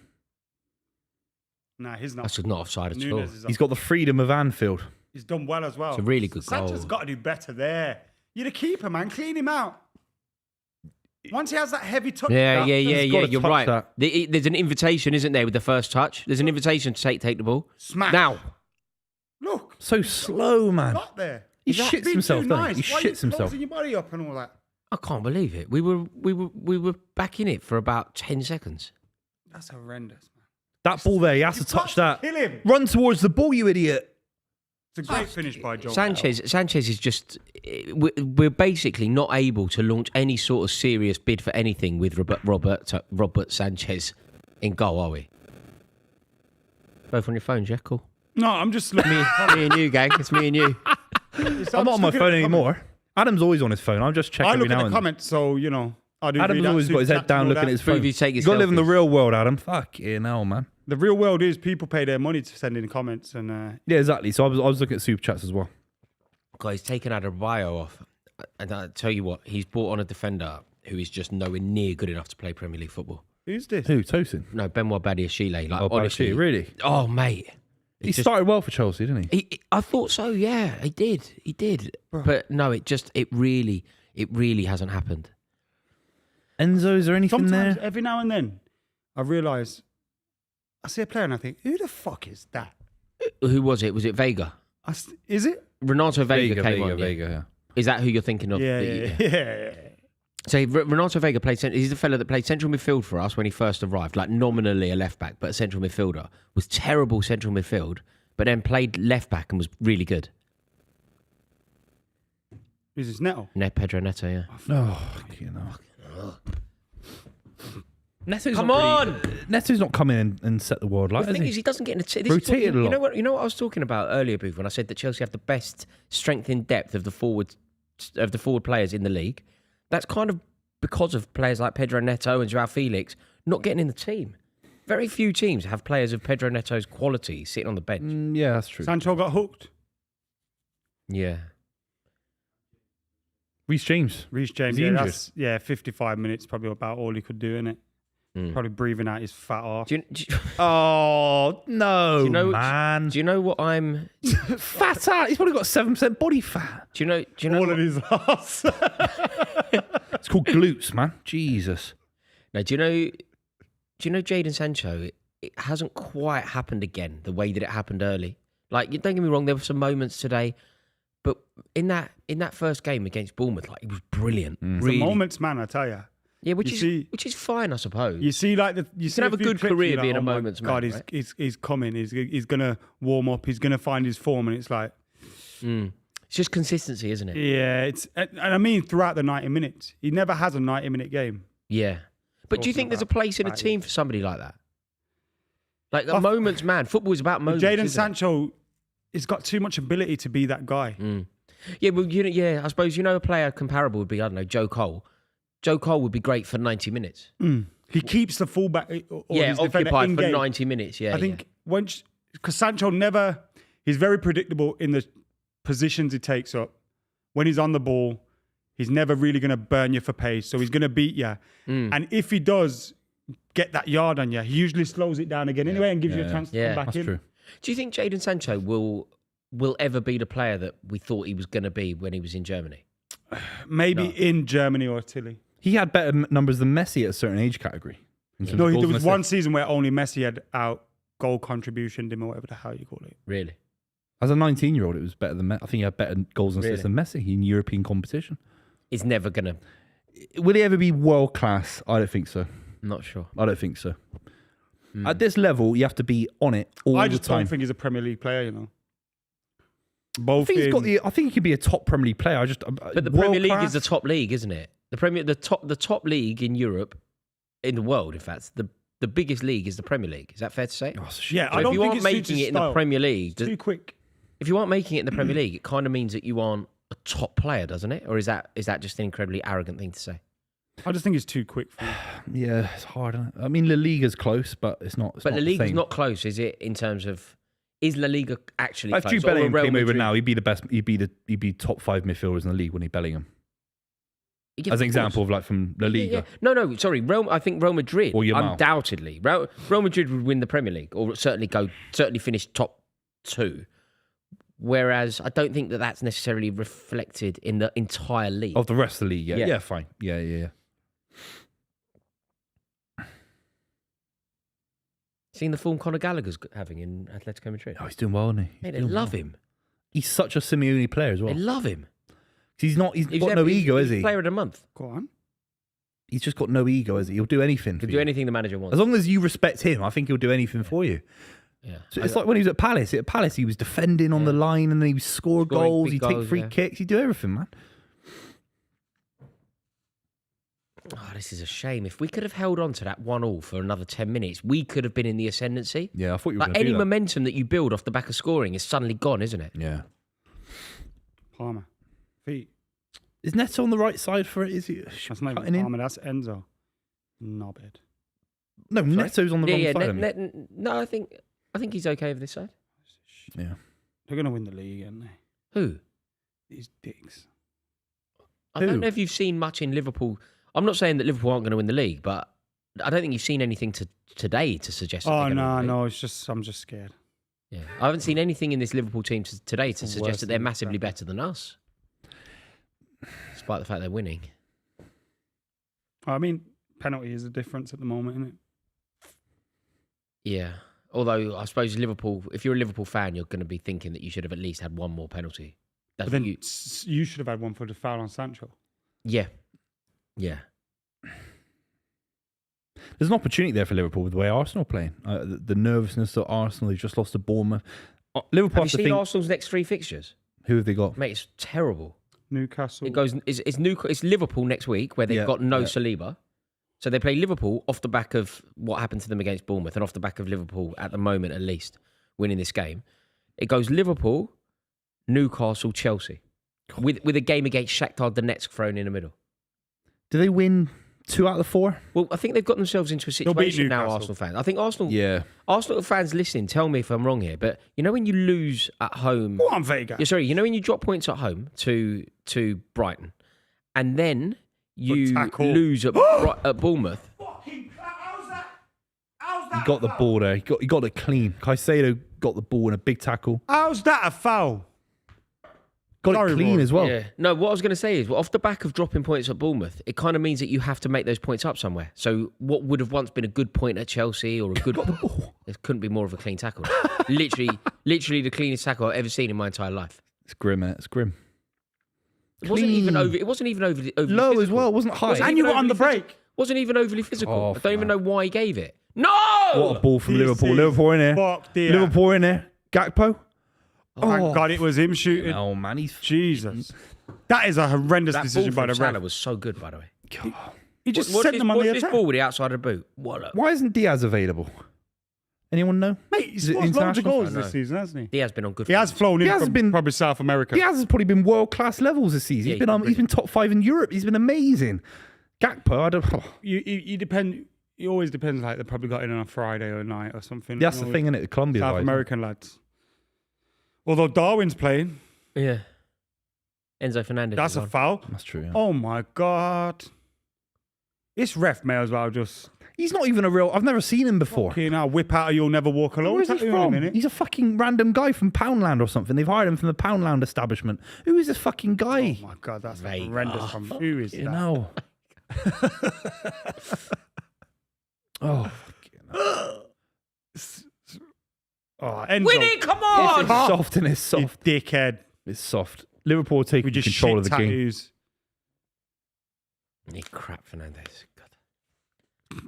Speaker 2: Nah, he's not.
Speaker 1: That's not offside at all.
Speaker 2: Nunes is
Speaker 3: He's got the freedom of Anfield.
Speaker 2: He's done well as well.
Speaker 1: It's a really good
Speaker 2: Sanchez
Speaker 1: goal.
Speaker 2: got to do better there. You're the keeper, man. Clean him out. Once he has that heavy touch.
Speaker 1: Yeah.
Speaker 3: He's gotta
Speaker 1: You're
Speaker 3: touch
Speaker 1: right.
Speaker 3: that.
Speaker 1: There's an invitation, isn't there, with the first touch? There's an invitation to take the ball.
Speaker 2: Smash.
Speaker 1: Now.
Speaker 2: Look.
Speaker 3: So slow, man.
Speaker 2: Got there.
Speaker 3: He
Speaker 2: He's
Speaker 3: shits
Speaker 2: being
Speaker 3: himself,
Speaker 2: too
Speaker 3: doesn't he?
Speaker 2: nice.
Speaker 3: He
Speaker 2: Why are you
Speaker 3: shits himself.
Speaker 2: closing your body up and all that.
Speaker 1: I can't believe it. We were back in it for about 10 seconds.
Speaker 2: That's horrendous, man.
Speaker 3: That ball there, he has to touch that.
Speaker 2: Kill him.
Speaker 3: Run towards the ball, you idiot.
Speaker 2: It's a great finish by Joe.
Speaker 1: Sanchez is just. We're basically not able to launch any sort of serious bid for anything with Robert Sanchez in goal, are we? Both on your phones, yeah? Cool.
Speaker 2: No, I'm just looking.
Speaker 1: Me and you, gang. It's me and you.
Speaker 3: I'm not on my phone anymore. Adam's always on his phone. I'm just checking
Speaker 2: I
Speaker 3: every
Speaker 2: look at
Speaker 3: now
Speaker 2: the
Speaker 3: and
Speaker 2: comments, so I do.
Speaker 3: Adam's
Speaker 2: read that,
Speaker 3: always got his
Speaker 2: super
Speaker 3: head
Speaker 2: chats
Speaker 3: down
Speaker 2: and all
Speaker 3: looking at
Speaker 2: that.
Speaker 3: his phone.
Speaker 1: Buvey, take his
Speaker 3: You got to live in the
Speaker 1: selfies.
Speaker 3: real world, Adam. Fucking hell, man.
Speaker 2: The real world is people pay their money to send in comments, and
Speaker 3: Yeah, exactly. So I was looking at super chats as well.
Speaker 1: God, he's taken Adebayo off. And I tell you what, he's brought on a defender who is just nowhere near good enough to play Premier League football.
Speaker 2: who's this?
Speaker 3: Who? Tosin?
Speaker 1: No, Benoit Badiashile. Like,
Speaker 3: Oh,
Speaker 1: honestly.
Speaker 3: Badiashile, really?
Speaker 1: Oh, mate.
Speaker 3: He started well for Chelsea, didn't he?
Speaker 1: I thought so, yeah. He did. But no, it really hasn't happened.
Speaker 3: Enzo, is there anything
Speaker 2: Sometimes,
Speaker 3: there?
Speaker 2: every now and then, I realise I see a player and I think, who the fuck is that?
Speaker 1: Who was it? Was it Vega?
Speaker 2: Is it?
Speaker 1: Renato Vega came on. Yeah.
Speaker 3: Vega, yeah.
Speaker 1: Is that who you're thinking of?
Speaker 2: Yeah.
Speaker 1: So Renato Vega played. He's the fella that played central midfield for us when he first arrived, like nominally a left back, but a central midfielder. Was terrible central midfield, but then played left back and was really good.
Speaker 2: Is this Neto?
Speaker 1: Pedro Neto, yeah.
Speaker 3: Oh, you know. Neto's
Speaker 1: Come
Speaker 3: not
Speaker 1: on!
Speaker 3: Neto's not coming in and set the world light.
Speaker 1: The thing is, he doesn't get in the team.
Speaker 3: Rotated a lot.
Speaker 1: You know what I was talking about earlier, Booth, when I said that Chelsea have the best strength in depth of the forward players in the league. That's kind of because of players like Pedro Neto and Joao Felix not getting in the team. Very few teams have players of Pedro Neto's quality sitting on the bench.
Speaker 3: Yeah, that's true.
Speaker 2: Sancho got hooked.
Speaker 1: Yeah.
Speaker 3: Reece James.
Speaker 2: Reece James,
Speaker 3: Is he injured?
Speaker 2: that's 55 minutes, probably about all he could do, innit? Probably breathing out his fat arse.
Speaker 3: Oh, no, man.
Speaker 1: Do you know what I'm...
Speaker 3: Fat ass. He's probably got 7% body fat.
Speaker 1: Do you know
Speaker 2: all
Speaker 1: what,
Speaker 2: of his arse.
Speaker 3: It's called glutes, man. Jesus.
Speaker 1: no, do you know Jadon Sancho, it hasn't quite happened again the way that it happened early. Like, don't get me wrong, there were some moments today, but in that first game against Bournemouth, like, it was brilliant. Really.
Speaker 2: The moments, man, I tell you.
Speaker 1: Yeah, which is fine, I suppose.
Speaker 2: You see, like you
Speaker 1: can have a good career being a
Speaker 2: my
Speaker 1: moments
Speaker 2: God,
Speaker 1: man. Right?
Speaker 2: he's coming. He's gonna warm up. He's gonna find his form, and it's like,
Speaker 1: it's just consistency, isn't it?
Speaker 2: yeah. And I mean throughout the 90 minutes, he never has a 90-minute game.
Speaker 1: Yeah, but do you
Speaker 2: Talking
Speaker 1: think there's a
Speaker 2: about
Speaker 1: place in a
Speaker 2: that,
Speaker 1: team for somebody like that? Like a moments man. Football is about moments.
Speaker 2: Jadon
Speaker 1: isn't
Speaker 2: Sancho, he's got too much ability to be that guy.
Speaker 1: Yeah, well, I suppose a player comparable would be, I don't know, Joe Cole. Joe Cole would be great for 90 minutes.
Speaker 2: He keeps the fullback or his defender
Speaker 1: occupied for
Speaker 2: in-game.
Speaker 1: 90 minutes. Yeah,
Speaker 2: I think because Sancho he's very predictable in the positions he takes up. When he's on the ball, he's never really going to burn you for pace, so he's going to beat you. And if he does get that yard on you, he usually slows it down again anyway and gives you a chance to come back
Speaker 3: That's
Speaker 2: in.
Speaker 3: true.
Speaker 1: Do you think Jadon Sancho will ever be the player that we thought he was going to be when he was in Germany?
Speaker 2: Maybe in Germany or Italy.
Speaker 3: He had better numbers than Messi at a certain age category.
Speaker 2: No, there was one season where only Messi had out goal contribution, or whatever the hell you call it.
Speaker 1: Really?
Speaker 3: As a 19-year-old, it was better than Messi. I think he had better goals and assists than Messi in European competition.
Speaker 1: He's never going to...
Speaker 3: Will he ever be world-class? I don't think so.
Speaker 1: I'm not sure.
Speaker 3: I don't think so. At this level, you have to be on it all the time.
Speaker 2: I just don't think he's a Premier League player,
Speaker 3: I think I think he could be a top Premier League player.
Speaker 1: But the Premier League is the top league, isn't it? The top league in Europe, in the world, in fact, the biggest league is the Premier League. Is that fair to say?
Speaker 2: Yeah,
Speaker 1: So
Speaker 2: I don't
Speaker 1: if you
Speaker 2: think
Speaker 1: aren't
Speaker 2: it suits
Speaker 1: making
Speaker 2: his
Speaker 1: it in the
Speaker 2: style.
Speaker 1: Premier League,
Speaker 2: It's too quick.
Speaker 1: if you aren't making it in the Premier League, it kind of means that you aren't a top player, doesn't it? Or is that just an incredibly arrogant thing to say?
Speaker 2: I just think it's too quick for him.
Speaker 3: Yeah, it's hard. Isn't it? I mean, La Liga's close, but it's not.
Speaker 1: But La Liga's
Speaker 3: same.
Speaker 1: not close, is it? In terms of, is La Liga actually
Speaker 3: If
Speaker 1: close?
Speaker 3: Jude
Speaker 1: Or
Speaker 3: Bellingham
Speaker 1: Real
Speaker 3: came over
Speaker 1: Madrid?
Speaker 3: now, he'd be the best. He'd be top 5 midfielders in the league, wouldn't he, Bellingham?
Speaker 1: Yeah,
Speaker 3: As
Speaker 1: of
Speaker 3: an example
Speaker 1: course.
Speaker 3: of like from La Liga.
Speaker 1: Yeah. No, sorry. I think Real Madrid,
Speaker 3: Or Yamal.
Speaker 1: undoubtedly. Real Madrid would win the Premier League, or certainly finish top 2. Whereas I don't think that that's necessarily reflected in the entire league.
Speaker 3: Of the rest of the league, yeah.
Speaker 1: Yeah.
Speaker 3: Yeah, fine. Yeah.
Speaker 1: Seen the form Conor Gallagher's having in Atletico Madrid?
Speaker 3: Oh, he's doing well, isn't he?
Speaker 1: Mate, they love him.
Speaker 3: He's such a Simeone player as well.
Speaker 1: They love him.
Speaker 3: He's got no ego, is he?
Speaker 1: Player of the month.
Speaker 2: Go on.
Speaker 3: He's just got no ego, is he? He'll do anything for
Speaker 1: He'll
Speaker 3: you.
Speaker 1: do anything the manager wants.
Speaker 3: As long as you respect him, I think he'll do anything for you.
Speaker 1: Yeah.
Speaker 3: So it's like when he was at Palace. At Palace, he was defending on the line and then he would score
Speaker 1: Scoring
Speaker 3: goals,
Speaker 1: big
Speaker 3: he'd take
Speaker 1: goals,
Speaker 3: free
Speaker 1: yeah.
Speaker 3: kicks, he'd do everything, man.
Speaker 1: Oh, this is a shame. If we could have held on to that 1-1 for another 10 minutes, we could have been in the ascendancy.
Speaker 3: Yeah, I thought you were
Speaker 1: Like
Speaker 3: going to
Speaker 1: any
Speaker 3: do that.
Speaker 1: momentum that you build off the back of scoring is suddenly gone, isn't it?
Speaker 3: Yeah.
Speaker 2: Palmer. Feet.
Speaker 3: Is Neto on the right side for it? Is he
Speaker 2: That's not
Speaker 3: cutting
Speaker 2: even
Speaker 3: in?
Speaker 2: Palmer. That's Enzo. Knobhead.
Speaker 3: No, Neto's on the wrong side. I mean.
Speaker 1: No, I think he's okay with this side.
Speaker 3: Yeah.
Speaker 2: They're going to win the league, aren't they?
Speaker 1: Who?
Speaker 2: These dicks.
Speaker 1: I don't know if you've seen much in Liverpool. I'm not saying that Liverpool aren't going to win the league, but I don't think you've seen anything today to suggest. That
Speaker 2: Oh,
Speaker 1: they're gonna win the league.
Speaker 2: no. It's just, I'm just scared.
Speaker 1: Yeah, I haven't seen anything in this Liverpool team today to
Speaker 2: Worse
Speaker 1: suggest that they're
Speaker 2: than
Speaker 1: massively
Speaker 2: that.
Speaker 1: better than us, despite the fact they're winning.
Speaker 2: I mean, penalty is a difference at the moment, isn't it?
Speaker 1: Yeah. Although I suppose Liverpool, if you're a Liverpool fan, you're going to be thinking that you should have at least had one more penalty. That's
Speaker 2: But then
Speaker 1: what
Speaker 2: you should have had one for the foul on Sancho.
Speaker 1: yeah.
Speaker 3: There's an opportunity there for Liverpool with the way Arsenal are playing. The nervousness of Arsenal, they've just lost to Bournemouth. Liverpool
Speaker 1: Have you
Speaker 3: have to
Speaker 1: seen
Speaker 3: think,
Speaker 1: Arsenal's next 3 fixtures?
Speaker 3: who have they got?
Speaker 1: Mate, it's terrible.
Speaker 2: Newcastle.
Speaker 1: It goes. It's Liverpool next week where they've got no Saliba. So they play Liverpool off the back of what happened to them against Bournemouth and off the back of Liverpool at the moment at least winning this game. It goes Liverpool, Newcastle, Chelsea, with a game against Shakhtar Donetsk thrown in the middle.
Speaker 3: Do they win 2 out of the 4?
Speaker 1: Well, I think they've got themselves into a situation now, Arsenal fans. I think Arsenal fans listening, tell me if I'm wrong here, but you know when you lose at home...
Speaker 2: Go on, Vega.
Speaker 1: Yeah, sorry, you know when you drop points at home to Brighton, and then you lose at Bournemouth...
Speaker 3: He got the ball there. He got it clean. Caicedo got the ball in a big tackle.
Speaker 2: How's that a foul?
Speaker 3: Got it clean as well.
Speaker 1: Yeah. No, what I was going to say is, off the back of dropping points at Bournemouth, it kind of means that you have to make those points up somewhere. So what would have once been a good point at Chelsea or a good... It couldn't be more of a clean tackle. literally the cleanest tackle I've ever seen in my entire life.
Speaker 3: It's grim, It's grim.
Speaker 1: It wasn't even overly
Speaker 3: low
Speaker 1: physical.
Speaker 3: as well. It wasn't high.
Speaker 2: And you were on the break.
Speaker 1: Wasn't even overly physical.
Speaker 3: Oh,
Speaker 1: I don't even know why he gave it. No!
Speaker 3: What a ball from Liverpool. Liverpool in there. Liverpool in there. Gakpo.
Speaker 2: Thank God it was him shooting.
Speaker 3: Oh, man.
Speaker 2: Jesus. That is a horrendous decision by the ref.
Speaker 1: That was so good, by the way.
Speaker 3: God.
Speaker 2: He just sent them on the attack.
Speaker 1: This ball with the outside of the boot. What?
Speaker 3: Why isn't Diaz available? Anyone know?
Speaker 2: Mate, he's scored loads of goals this season, hasn't he?
Speaker 1: Diaz been on good.
Speaker 2: He has flown in from probably South America.
Speaker 3: Diaz has probably been world-class levels this season. He's been top 5 in Europe. He's been amazing. Gakpo, I don't...
Speaker 2: You depend... It always depends, like, they probably got in on a Friday or a night or something.
Speaker 3: That's the thing, isn't it? The Colombia
Speaker 2: South
Speaker 3: guys,
Speaker 2: American lads. Although Darwin's playing.
Speaker 1: Yeah. Enzo Fernandez.
Speaker 2: That's a foul.
Speaker 3: That's true, yeah.
Speaker 2: Oh, my God. This ref may as well just...
Speaker 3: He's not even a real... I've never seen him before.
Speaker 2: Okay, now whip out a You'll Never Walk Alone.
Speaker 3: Where's he from? He's a fucking random guy from Poundland or something. They've hired him from the Poundland establishment. Who is this fucking guy?
Speaker 2: Oh, my God, that's horrendous. Who is that?
Speaker 3: No. Oh,
Speaker 2: Enzo.
Speaker 1: Win it, come on!
Speaker 3: It's soft and it's soft.
Speaker 2: You dickhead.
Speaker 3: It's soft. Liverpool taking control of the game.
Speaker 1: He crap, Fernandez. God.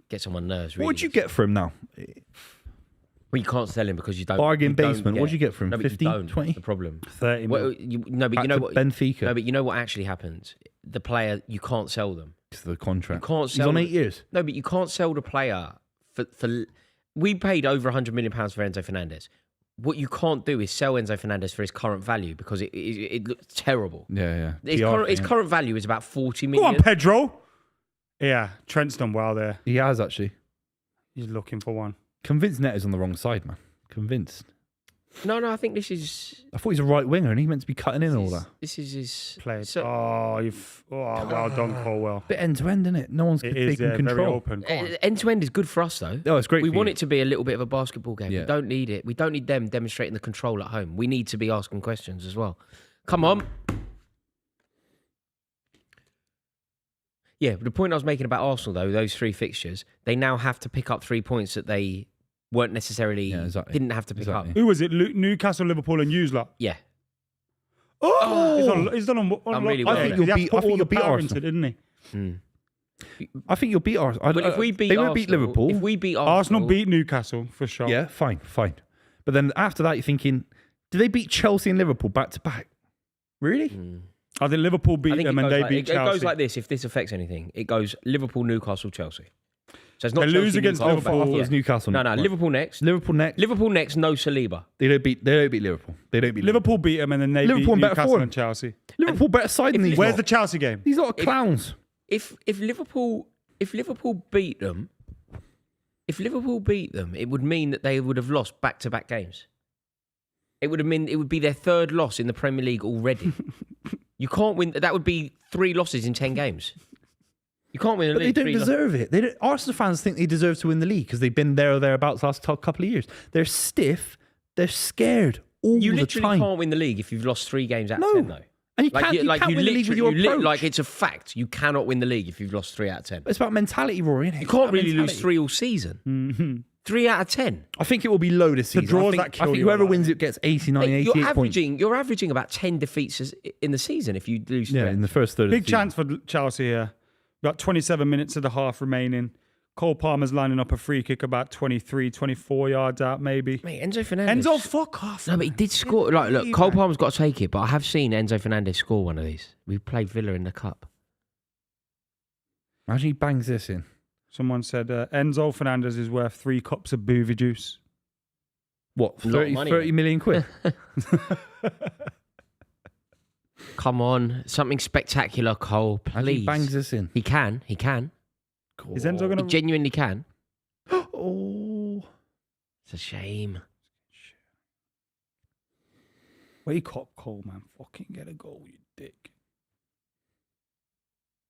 Speaker 1: Gets on my nerves. Really.
Speaker 3: What would you get for him now?
Speaker 1: Well, you can't sell him because you don't.
Speaker 3: Bargain basement. What would you get for him?
Speaker 1: No,
Speaker 3: 15, 20?
Speaker 1: That's the problem.
Speaker 2: 30
Speaker 1: Well, no, but you know what?
Speaker 3: Benfica.
Speaker 1: No, but you know what actually happens? The player, you can't sell them.
Speaker 3: It's the contract.
Speaker 1: You can't sell.
Speaker 3: He's on 8 years.
Speaker 1: No, but you can't sell the player for. We paid over £100 million for Enzo Fernandez. What you can't do is sell Enzo Fernandez for his current value because it looks terrible.
Speaker 3: Yeah.
Speaker 1: His current value is about 40 million.
Speaker 2: Go on, Pedro. Yeah, Trent's done well there.
Speaker 3: He has, actually.
Speaker 2: He's looking for one.
Speaker 3: Convinced Netto's on the wrong side, man. Convinced.
Speaker 1: No, I think this is...
Speaker 3: I thought he's a right winger and he meant to be cutting in all that.
Speaker 1: This is his...
Speaker 2: Played.
Speaker 1: So,
Speaker 2: well done, Colwell.
Speaker 3: Bit end-to-end, isn't it? No one's taking control.
Speaker 2: Very open.
Speaker 1: end-to-end is good for us, though.
Speaker 3: Oh, it's great.
Speaker 1: We want it to be a little bit of a basketball game.
Speaker 3: Yeah.
Speaker 1: We don't need it. We don't need them demonstrating the control at home. We need to be asking questions as well. Come on. Yeah, but the point I was making about Arsenal, though, those 3 fixtures, they now have to pick up 3 points that they weren't necessarily... Didn't have to pick up.
Speaker 2: Who was it? Newcastle, Liverpool and Usla?
Speaker 1: Yeah.
Speaker 2: Oh! He's done on
Speaker 1: I'm really
Speaker 2: I
Speaker 1: well
Speaker 2: think
Speaker 1: there.
Speaker 2: you'll beat Arsenal, didn't he?
Speaker 3: I think you'll beat Arsenal.
Speaker 1: But if we beat
Speaker 3: they
Speaker 1: Arsenal,
Speaker 3: won't beat Liverpool.
Speaker 1: If we beat
Speaker 2: Arsenal beat Newcastle, for sure.
Speaker 3: Yeah, fine. But then after that, you're thinking, do they beat Chelsea and Liverpool back to back? Really?
Speaker 2: I think Liverpool beat them and they beat Chelsea.
Speaker 1: It goes like this, if this affects anything. It goes Liverpool, Newcastle, Chelsea. So it's not
Speaker 2: They
Speaker 1: Chelsea,
Speaker 2: lose against
Speaker 1: Newcastle.
Speaker 2: Liverpool.
Speaker 3: I thought it was Newcastle.
Speaker 1: No,
Speaker 3: Right.
Speaker 1: Liverpool next.
Speaker 3: Liverpool next.
Speaker 1: Liverpool next, no Saliba.
Speaker 3: They don't beat Liverpool.
Speaker 2: Liverpool beat them and then they
Speaker 3: Liverpool
Speaker 2: beat
Speaker 3: better
Speaker 2: Newcastle
Speaker 3: form.
Speaker 2: and Chelsea.
Speaker 3: Liverpool better side than these.
Speaker 2: Where's
Speaker 3: lot.
Speaker 2: the Chelsea game?
Speaker 3: These lot of clowns.
Speaker 1: If Liverpool beat them, it would mean that they would have lost back-to-back games. It would be their 3rd loss in the Premier League already. You can't win. That would be 3 losses in 10 games. You can't win the
Speaker 3: But
Speaker 1: league.
Speaker 3: they don't deserve it. They don't, Arsenal fans think they deserve to win the league because they've been there or thereabouts last couple of years. They're stiff. They're scared all
Speaker 1: You
Speaker 3: the
Speaker 1: literally
Speaker 3: time.
Speaker 1: can't win the league if you've lost 3 games out
Speaker 3: No.
Speaker 1: of 10, though.
Speaker 3: And you can't win the league with your approach.
Speaker 1: Like, it's a fact. You cannot win the league if you've lost 3 out of 10.
Speaker 3: It's about mentality, Rory. Isn't it?
Speaker 1: You can't really lose 3 all season. 3 out of 10.
Speaker 3: I think it will be low this season.
Speaker 2: draws
Speaker 3: I
Speaker 2: that
Speaker 3: think
Speaker 2: kill you
Speaker 3: whoever
Speaker 2: a lot.
Speaker 3: wins it gets 89,
Speaker 1: Mate,
Speaker 3: 88 points.
Speaker 1: You're averaging about 10 defeats in the season if you lose 3.
Speaker 3: Yeah, in the first third
Speaker 2: Big
Speaker 3: of the season.
Speaker 2: chance for Chelsea here. Got 27 minutes of the half remaining. Cole Palmer's lining up a free kick about 23, 24 yards out, maybe.
Speaker 1: Mate, Enzo Fernandez.
Speaker 2: Enzo, fuck off.
Speaker 1: No, but he did score. Like, look, Cole Palmer's got to take it, but I have seen Enzo Fernandez score one of these. We played Villa in the cup.
Speaker 3: Imagine he bangs this in.
Speaker 2: Someone said Enzo Fernandez is worth 3 cups of Buvey juice.
Speaker 3: What,
Speaker 1: A lot of money,
Speaker 3: 30 million quid?
Speaker 1: Come on, something spectacular, Cole,
Speaker 3: Imagine he
Speaker 1: please.
Speaker 3: bangs this in.
Speaker 1: He can.
Speaker 2: Is Enzo going
Speaker 1: He
Speaker 2: to...
Speaker 1: genuinely can.
Speaker 3: Oh.
Speaker 1: It's a shame.
Speaker 2: Wake up, Cole, man. Fucking get a goal, you dick.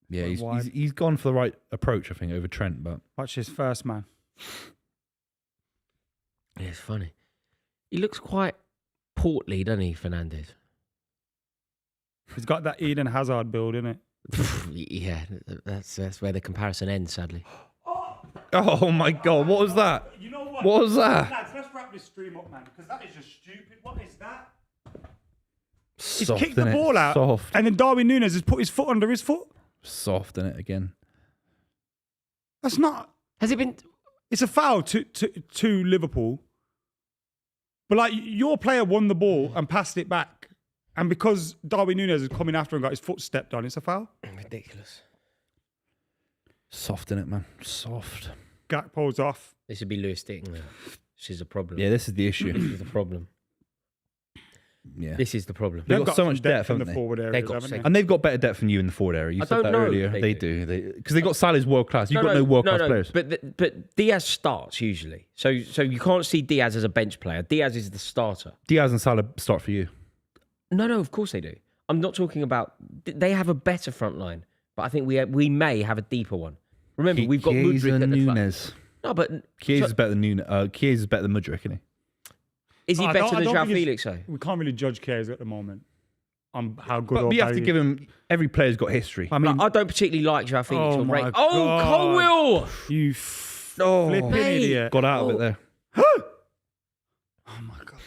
Speaker 3: Yeah,
Speaker 2: Why-
Speaker 3: he's gone for the right approach, I think, over Trent. But
Speaker 2: Watch his first, man.
Speaker 1: Yeah, it's funny. He looks quite portly, doesn't he, Fernandez?
Speaker 2: He's got that Eden Hazard build, innit?
Speaker 1: Yeah, that's where the comparison ends, sadly.
Speaker 3: oh my god, what was that?
Speaker 2: You know what?
Speaker 3: What was that?
Speaker 2: Lads, let's wrap this stream up, man, because that is just stupid. What is that?
Speaker 3: Soft,
Speaker 2: He's kicked the
Speaker 3: innit?
Speaker 2: ball out,
Speaker 3: Soft,
Speaker 2: and then Darwin Núñez has put his foot under his foot.
Speaker 3: soft in it again.
Speaker 2: That's not...
Speaker 1: Has it been?
Speaker 2: It's a foul to Liverpool. But, like, your player won the ball and passed it back. And because Darwin Núñez is coming after and got his foot stepped on, it's a foul.
Speaker 1: Ridiculous.
Speaker 3: Soft in it, man. Soft.
Speaker 2: Gakpo's off.
Speaker 1: This would be Lewis Dicking, though. This is a problem.
Speaker 3: Yeah, this is the issue.
Speaker 1: This is the problem.
Speaker 3: Yeah.
Speaker 1: This is the problem.
Speaker 3: They've got so much depth,
Speaker 2: in
Speaker 3: haven't
Speaker 2: the
Speaker 3: they?
Speaker 2: forward area,
Speaker 1: They've got
Speaker 2: haven't they?
Speaker 3: And they've got better depth than you in the forward area. You
Speaker 1: I
Speaker 3: said
Speaker 1: don't
Speaker 3: that
Speaker 1: know
Speaker 3: earlier.
Speaker 1: if
Speaker 3: They do. Because they got Salah's world class. You've got no world class players.
Speaker 1: But Diaz starts usually. So you can't see Diaz as a bench player. Diaz is the starter.
Speaker 3: Diaz and Salah start for you.
Speaker 1: No, of course they do. I'm not talking about... They have a better front line, but I think we may have a deeper one. Remember, we've got Mudryk at the front.
Speaker 3: Núñez.
Speaker 1: No, but...
Speaker 3: Chiesa is better than Núñez. Chiesa is better than Mudryk, isn't he?
Speaker 1: Is he
Speaker 2: I
Speaker 1: better than
Speaker 2: don't
Speaker 1: João
Speaker 2: really-
Speaker 1: Felix, though?
Speaker 2: We can't really judge Kayes at the moment on how good
Speaker 3: But
Speaker 2: or
Speaker 3: we have
Speaker 2: bad
Speaker 3: to
Speaker 2: he
Speaker 3: give
Speaker 2: is.
Speaker 3: him... Every player's got history.
Speaker 2: I mean,
Speaker 1: I don't particularly like João Felix.
Speaker 2: Oh
Speaker 1: or
Speaker 2: my
Speaker 1: Ray.
Speaker 2: God.
Speaker 1: Oh, Cole Will!
Speaker 2: you flipping
Speaker 1: Mate.
Speaker 2: idiot.
Speaker 3: Got out of it there.
Speaker 2: Oh my God.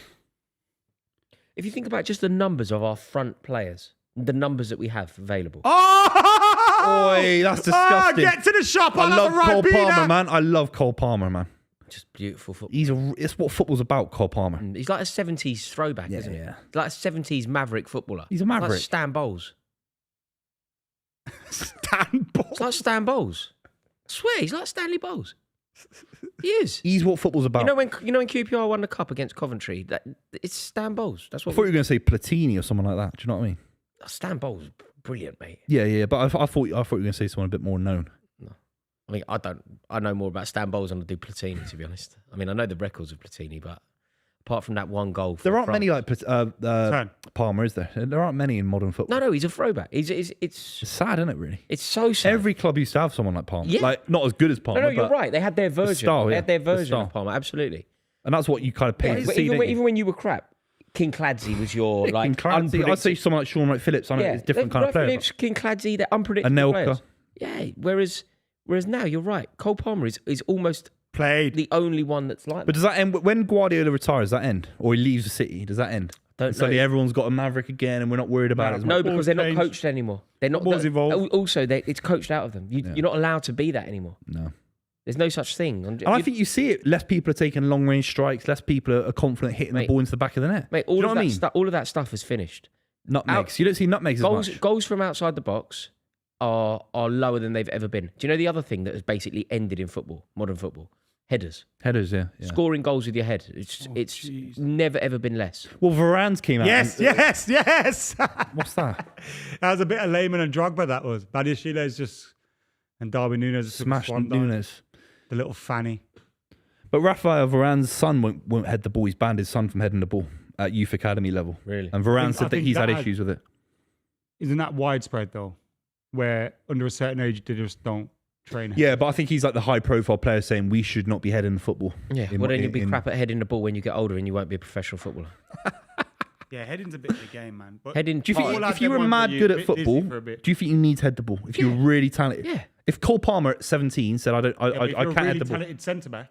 Speaker 1: If you think about just the numbers of our front players, the numbers that we have available.
Speaker 2: Oh!
Speaker 3: Oi, that's disgusting.
Speaker 2: Get to the shop.
Speaker 3: I love Cole Palmer,
Speaker 2: man.
Speaker 3: man. I love Cole Palmer, man.
Speaker 1: Just beautiful football.
Speaker 3: It's what football's about, Cole Palmer.
Speaker 1: He's like a 70s throwback,
Speaker 3: Yeah,
Speaker 1: isn't he?
Speaker 3: yeah.
Speaker 1: He's like a 70s maverick footballer.
Speaker 3: He's a maverick.
Speaker 1: Like Stan Bowles.
Speaker 2: Stan Ball.
Speaker 1: It's like Stan Bowles. I swear, he's like Stanley Bowles. He is.
Speaker 3: He's what football's about.
Speaker 1: You know when QPR won the cup against Coventry? It's Stan Bowles. That's
Speaker 3: I
Speaker 1: what.
Speaker 3: thought you were going to say Platini or someone like that. Do you know what I mean?
Speaker 1: Stan Bowles, brilliant, mate.
Speaker 3: Yeah. But I thought you were going to say someone a bit more known.
Speaker 1: I mean, I know more about Stan Bowles than I do Platini, to be honest. I mean, I know the records of Platini, but apart from that one goal,
Speaker 3: There aren't
Speaker 1: France-
Speaker 3: many like Palmer, is there? There aren't many in modern football.
Speaker 1: No, he's a throwback. It's
Speaker 3: It's sad, isn't it? Really.
Speaker 1: so sad.
Speaker 3: Every club used to have someone like Palmer.
Speaker 1: Yeah.
Speaker 3: Like not as good as Palmer.
Speaker 1: No, you're
Speaker 3: but-
Speaker 1: right. They had their version.
Speaker 3: style,
Speaker 1: They
Speaker 3: yeah.
Speaker 1: had their
Speaker 3: The
Speaker 1: version
Speaker 3: style.
Speaker 1: of Palmer. Absolutely.
Speaker 3: And that's what you kind of pay
Speaker 1: Yeah,
Speaker 3: to
Speaker 1: but
Speaker 3: see. don't you?
Speaker 1: even when you were crap, King Clancy was your like
Speaker 3: King Clancy, I'd say someone like Sean Wright Phillips. I know it's a different kind of player.
Speaker 1: Phillips, King Clancy, they're unpredictable
Speaker 3: Anelka.
Speaker 1: players. Yeah. Whereas now you're right. Cole Palmer is almost
Speaker 2: Played.
Speaker 1: the only one that's like.
Speaker 3: But does that end when Guardiola retires? Does that end, or he leaves the City? Does that end?
Speaker 1: Don't
Speaker 3: And suddenly
Speaker 1: know.
Speaker 3: everyone's got a Maverick again, and we're not worried about it. As much.
Speaker 1: No, because they're not
Speaker 2: changed.
Speaker 1: coached anymore. They're not.
Speaker 2: Football's evolved.
Speaker 1: Also, it's coached out of them. You're not allowed to be that anymore.
Speaker 3: No.
Speaker 1: There's no such thing.
Speaker 3: And I think you see it. Less people are taking long range strikes. Less people are confident hitting the
Speaker 1: Mate.
Speaker 3: ball into the back of the net.
Speaker 1: mate,
Speaker 3: Do you know what I mean?
Speaker 1: all of that stuff is finished.
Speaker 3: Nutmegs. You don't see nutmegs as much.
Speaker 1: Goals from outside the box are lower than they've ever been. Do you know the other thing that has basically ended in football, modern football? Headers.
Speaker 3: Headers, yeah.
Speaker 1: Scoring goals with your head. It's
Speaker 2: jeez.
Speaker 1: never ever been less.
Speaker 3: Well, Varane's came out.
Speaker 2: Yes.
Speaker 3: What's that?
Speaker 2: That was a bit of Lehman and Drogba, that was. Badiashile's just... And Darwin Núñez
Speaker 3: Smashed
Speaker 2: swan dive.
Speaker 3: Nunes.
Speaker 2: The little fanny.
Speaker 3: But Rafael Varane's son won't head the ball. He's banned his son from heading the ball at youth academy level.
Speaker 1: Really?
Speaker 3: And Varane
Speaker 2: I
Speaker 3: said that
Speaker 2: think
Speaker 3: he's had
Speaker 2: that-
Speaker 3: issues with it.
Speaker 2: Isn't that widespread, though? Where under a certain age, they just don't train.
Speaker 3: Yeah, but I think he's like the high profile player saying we should not be heading football.
Speaker 1: Yeah. Well, then you'll be crap at heading the ball when you get older, and you won't be a professional footballer.
Speaker 2: Yeah, heading's a bit of the game, man. But
Speaker 1: Heading.
Speaker 3: Do you think
Speaker 2: Football
Speaker 3: if
Speaker 2: has
Speaker 3: you
Speaker 2: them
Speaker 3: were
Speaker 2: ones
Speaker 3: mad
Speaker 2: where
Speaker 3: good
Speaker 2: you're
Speaker 3: at
Speaker 2: a bit dizzy
Speaker 3: football,
Speaker 2: for a bit.
Speaker 3: do you think you need to head the ball? If you're really talented?
Speaker 1: Yeah.
Speaker 3: If Cole Palmer at 17 said, I
Speaker 2: Yeah, but if
Speaker 3: I
Speaker 2: you're a
Speaker 3: can't head
Speaker 2: really
Speaker 3: the ball.
Speaker 2: talented centre back.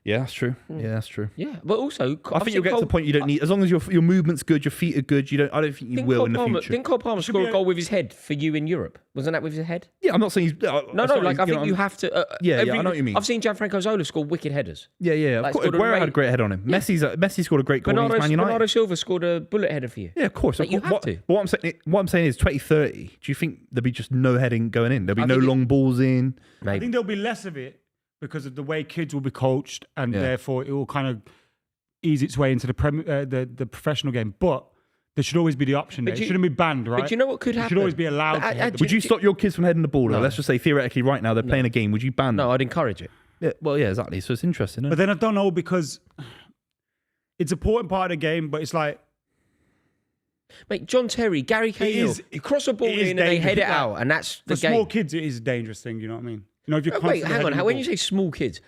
Speaker 3: Yeah, that's true. Yeah, that's true.
Speaker 1: Yeah, but also
Speaker 3: I think you'll get to the point you don't need, as long as your movement's good, your feet are good. I don't think you will in the future.
Speaker 1: Didn't Cole Palmer score a goal with his head for you in Europe? Wasn't that with his head?
Speaker 3: Yeah, I'm not saying he's.
Speaker 1: No, like I think you have to.
Speaker 3: Yeah, I know what you mean.
Speaker 1: I've seen Gianfranco Zola score wicked headers.
Speaker 3: Yeah.
Speaker 1: Like,
Speaker 3: Aguero had a great head on him. Messi scored a great goal against Man United.
Speaker 1: Bernardo Silva scored a bullet header for you.
Speaker 3: Yeah, of course.
Speaker 1: Like, you have to.
Speaker 3: But what I'm saying is 2030. Do you think there'll be just no heading going in? There'll be no long balls in.
Speaker 1: Maybe.
Speaker 2: I think there'll be less of it because of the way kids will be coached, and therefore it will kind of ease its way into the professional game. But there should always be the option there. It shouldn't be banned, right?
Speaker 1: But you know what could happen?
Speaker 2: It should always be allowed.
Speaker 3: Would you stop your kids from heading the ball? No. Let's just say theoretically right now they're playing a game. Would you ban them?
Speaker 1: No, I'd encourage it.
Speaker 3: Yeah, well, yeah, exactly. So it's interesting.
Speaker 2: But then I don't know, because it's an important part of the game, but it's like...
Speaker 1: Mate, John Terry, Gary Cahill, you cross a ball in and they head it out, and that's the game.
Speaker 2: For small kids, it is a dangerous thing, you know what I mean? You know, if you're
Speaker 1: wait, hang on. When you say small kids,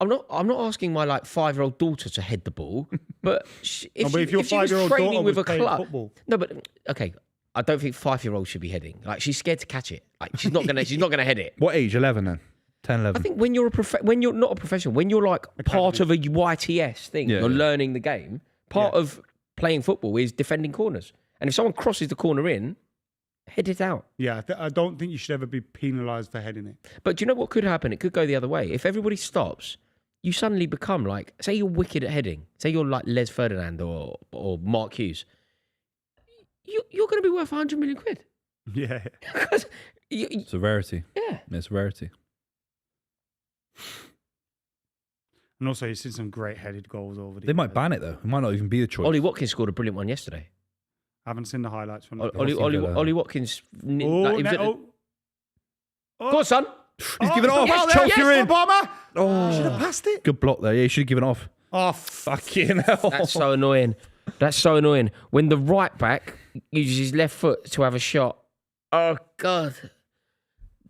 Speaker 1: I'm not asking my 5-year-old daughter to head the ball, but if your
Speaker 2: 5-year-old daughter was playing football.
Speaker 1: No, but okay, I don't think 5-year-olds should be heading. Like, she's scared to catch it. Like, she's not gonna head it.
Speaker 3: What age? 11 then? 10, 11.
Speaker 1: I think when you're when you're not a professional, when you're like part of a YTS thing, you're learning the game. Part of playing football is defending corners, and if someone crosses the corner in, head it out.
Speaker 2: Yeah, I don't think you should ever be penalised for heading it.
Speaker 1: But do you know what could happen? It could go the other way. If everybody stops, you suddenly become like, say you're wicked at heading. Say you're like Les Ferdinand or Mark Hughes. You're going to be worth 100 million quid.
Speaker 2: Yeah.
Speaker 3: It's a rarity.
Speaker 1: Yeah.
Speaker 3: It's a rarity.
Speaker 2: And also, you've seen some great headed goals over the
Speaker 3: They might ban it, though. It might not even be a choice.
Speaker 1: Ollie Watkins scored a brilliant one yesterday.
Speaker 2: I haven't seen the highlights from that.
Speaker 1: Ollie Watkins. Go
Speaker 2: Oh,
Speaker 1: on, son.
Speaker 3: He's given it off.
Speaker 1: Yes,
Speaker 3: Chelsea
Speaker 1: yes,
Speaker 3: in.
Speaker 2: Obama!
Speaker 3: Oh,
Speaker 2: Should have passed it.
Speaker 3: good block there. Yeah, he should have given it off.
Speaker 2: Oh,
Speaker 3: Fucking hell.
Speaker 1: That's so annoying. That's so annoying. When the right back uses his left foot to have a shot. Oh, God.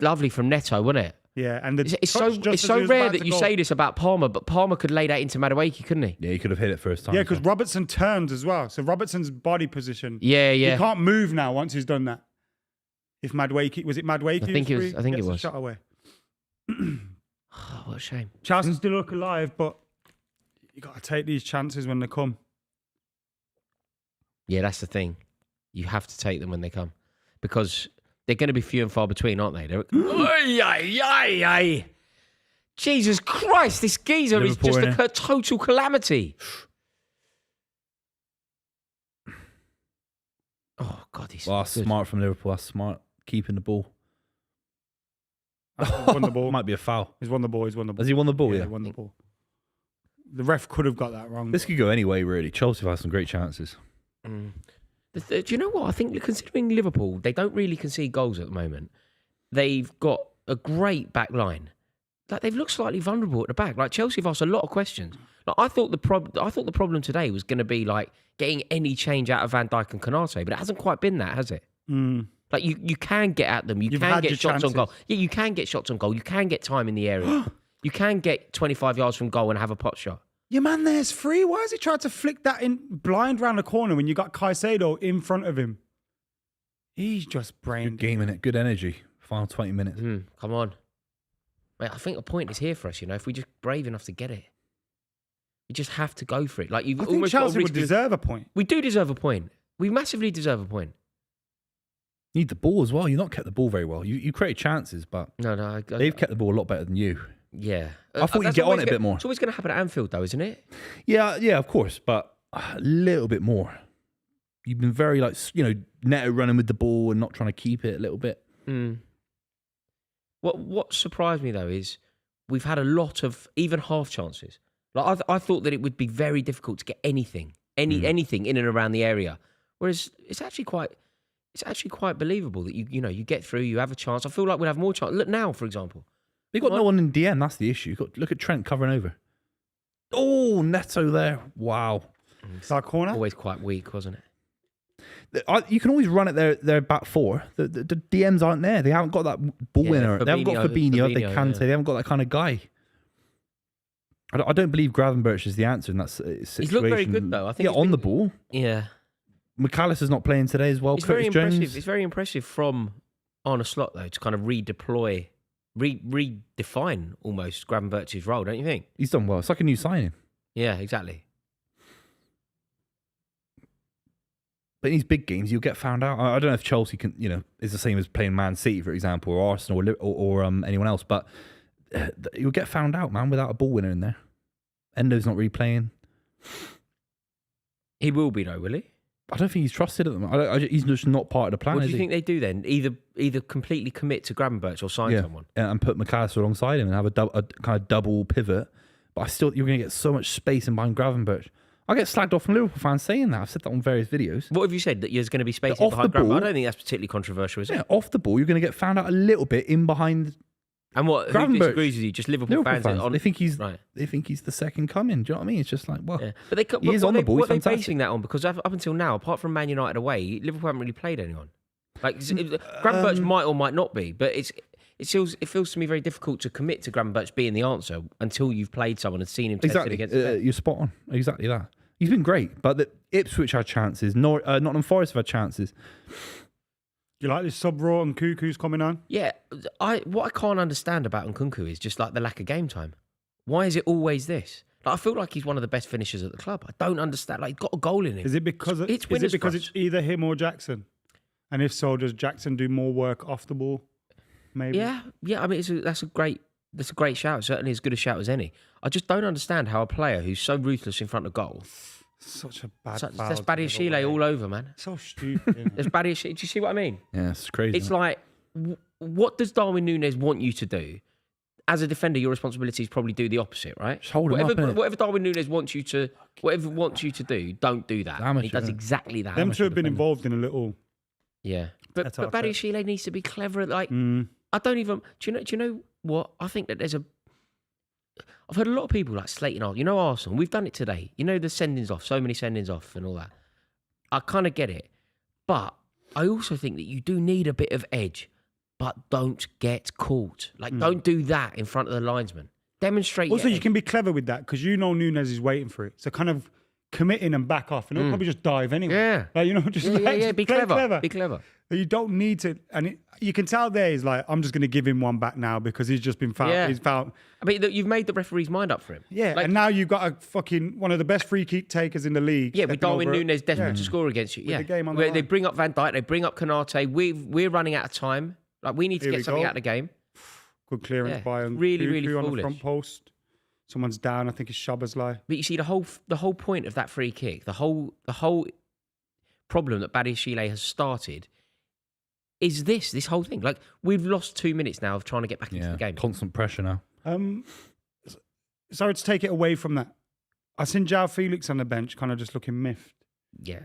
Speaker 1: Lovely from Neto, wasn't it?
Speaker 2: Yeah, and
Speaker 1: It's so rare that you say this about Palmer, but Palmer could lay that into Madueke, couldn't he?
Speaker 3: Yeah, he could have hit it first time.
Speaker 2: Yeah, because Robertson turns as well. So Robertson's body position.
Speaker 1: Yeah.
Speaker 2: He can't move now once he's done that. If Madueke, was it Madueke?
Speaker 1: I think it was.
Speaker 2: Shot away.
Speaker 1: Oh, what a shame.
Speaker 2: Chelsea still look alive, but you got to take these chances when they come.
Speaker 1: Yeah, that's the thing. You have to take them when they come, because they're going to be few and far between, aren't they? Jesus Christ, this geezer
Speaker 3: Liverpool,
Speaker 1: is just a total calamity. Oh, God, he's
Speaker 3: That's smart from Liverpool. That's smart. Keeping the ball.
Speaker 2: He's won the ball.
Speaker 3: Might be a foul.
Speaker 2: He's won the ball.
Speaker 3: Has he won the ball? Yeah.
Speaker 2: He won the ball. The ref could have got that wrong.
Speaker 3: This could go anyway, really. Chelsea have had some great chances.
Speaker 1: Do you know what? I think, considering Liverpool, they don't really concede goals at the moment. They've got a great back line. Like, they've looked slightly vulnerable at the back. Like, Chelsea have asked a lot of questions. Like, I thought the problem today was going to be like getting any change out of Van Dijk and Konate, but it hasn't quite been that, has it? Like, you can get at them. You can get shots on goal. Yeah, you can get shots on goal. You can get time in the area. You can get 25 yards from goal and have a pot shot.
Speaker 2: Your man there's free. Why has he tried to flick that in blind round the corner when you got Caicedo in front of him? He's just brain.
Speaker 3: Good game in it. Good energy. Final 20 minutes.
Speaker 1: Come on. Mate, I think a point is here for us, if we're just brave enough to get it. We just have to go for it. Like, you've
Speaker 2: I think
Speaker 1: almost
Speaker 2: Chelsea would deserve a point.
Speaker 1: We do deserve a point. We massively deserve a point.
Speaker 3: Need the ball as well. You've not kept the ball very well. You created chances, but
Speaker 1: No.
Speaker 3: they've kept the ball a lot better than you.
Speaker 1: Yeah.
Speaker 3: I thought you'd get on it a bit more.
Speaker 1: It's always going to happen at Anfield, though, isn't it?
Speaker 3: Yeah, of course, but a little bit more. You've been very, Neto running with the ball and not trying to keep it a little bit.
Speaker 1: What surprised me, though, is we've had a lot of even half chances. Like, I thought that it would be very difficult to get anything in and around the area, whereas it's actually quite believable that you get through, you have a chance. I feel like we'll have more chance. Look now, for example.
Speaker 3: They've got no one in DM. That's the issue. Look at Trent covering over. Oh, Neto there. Wow.
Speaker 2: Is that corner?
Speaker 1: Always quite weak, wasn't it?
Speaker 3: You can always run at their back four. The DMs aren't there. They haven't got that ball winner. They haven't got Fabinho. They can say they haven't got that kind of guy. I don't believe Gravenberch is the answer in that situation.
Speaker 1: He's looked very good, though. I think
Speaker 3: on the ball.
Speaker 1: Yeah.
Speaker 3: McAllister's not playing today as well.
Speaker 1: It's very impressive. It's very impressive from Arne Slot, though, to kind of redeploy redefine almost Gravenberch's role, don't you think?
Speaker 3: He's done well. It's like a new signing.
Speaker 1: Yeah, exactly.
Speaker 3: But in these big games, you'll get found out. I don't know if Chelsea can, is the same as playing Man City, for example, or Arsenal, or anyone else. But you'll get found out, man, without a ball winner in there. Endo's not really playing.
Speaker 1: He will be, though, will he?
Speaker 3: I don't think he's trusted at the moment. He's just not part of the plan.
Speaker 1: What do you think they do then? Either completely commit to Gravenberch or sign someone,
Speaker 3: and put McAllister alongside him and have a kind of double pivot. But you're going to get so much space in behind Gravenberch. I get slagged off from Liverpool fans saying that. I've said that on various videos.
Speaker 1: What have you said? That there's going to be space in behind Gravenberch? I don't think that's particularly controversial, is it?
Speaker 3: Yeah, off the ball, you're going to get found out a little bit in behind.
Speaker 1: And what? Who disagrees with you? Just Liverpool fans.
Speaker 3: They think he's the second coming. Do you know what I mean? It's just like, well,
Speaker 1: but
Speaker 3: he is on the ball.
Speaker 1: What are they basing that on? Because up until now, apart from Man United away, Liverpool haven't really played anyone. Like Gravenberch might or might not be, but it feels to me very difficult to commit to Gravenberch being the answer until you've played someone and seen him tested against.
Speaker 3: You're spot on. Exactly that. He's been great, but the Ipswich had chances. Nottingham Forest have had chances.
Speaker 2: You like this sub-raw and Nkunku's coming on?
Speaker 1: Yeah, what I can't understand about Nkunku is just like the lack of game time. Why is it always this? Like, I feel like he's one of the best finishers at the club. I don't understand. Like, he's got a goal in him.
Speaker 2: Is it because it's either him or Jackson? And if so, does Jackson do more work off the ball? Maybe.
Speaker 1: Yeah. I mean, that's a great shout. Certainly as good a shout as any. I just don't understand how a player who's so ruthless in front of goal.
Speaker 2: Such a bad.
Speaker 1: That's Badiashile all over, man.
Speaker 2: So stupid.
Speaker 1: There's Badiashile. Do you see what I mean?
Speaker 3: Yeah, it's crazy.
Speaker 1: It's like, what does Darwin Núñez want you to do? As a defender, your responsibility is probably do the opposite, right?
Speaker 3: Just hold him up,
Speaker 1: whatever Darwin Núñez wants you to do, don't do that. And he does exactly that.
Speaker 2: Them two have been involved in a little.
Speaker 1: Yeah, but Badiashile needs to be clever. Like, I don't even. Do you know what? I think that I've heard a lot of people like slating Arsenal. Arsenal. We've done it today. The sendings off, so many sendings off, and all that. I kind of get it, but I also think that you do need a bit of edge. But don't get caught. Like, don't do that in front of the linesman. Demonstrate.
Speaker 2: Also, you can be clever with that because Núñez is waiting for it. So kind of committing and back off, and he'll probably just dive anyway.
Speaker 1: Yeah.
Speaker 2: Like, just
Speaker 1: be clever. Be clever.
Speaker 2: You don't need to, and you can tell there he's like, I'm just going to give him one back now because he's just been fouled.
Speaker 1: Yeah.
Speaker 2: He's fouled.
Speaker 1: I mean, you've made the referee's mind up for him.
Speaker 2: Yeah,
Speaker 1: like,
Speaker 2: and now you've got one of the best free kick takers in the league.
Speaker 1: Yeah, with Darwin Núñez desperate to score against you.
Speaker 2: With the game on the line.
Speaker 1: They bring up Van Dijk, they bring up Konate. We're running out of time. Like, we need to get something out of the game.
Speaker 2: Good clearance by
Speaker 1: really
Speaker 2: on
Speaker 1: foolish.
Speaker 2: The front post. Someone's down. I think it's Szoboszlai.
Speaker 1: But you see, the whole point of that free kick, the whole problem that Badiashile has started, is this whole thing. Like, we've lost 2 minutes now of trying to get back into the game.
Speaker 3: Constant pressure now.
Speaker 2: Sorry to take it away from that. I seen João Felix on the bench, kind of just looking miffed.
Speaker 1: Yeah.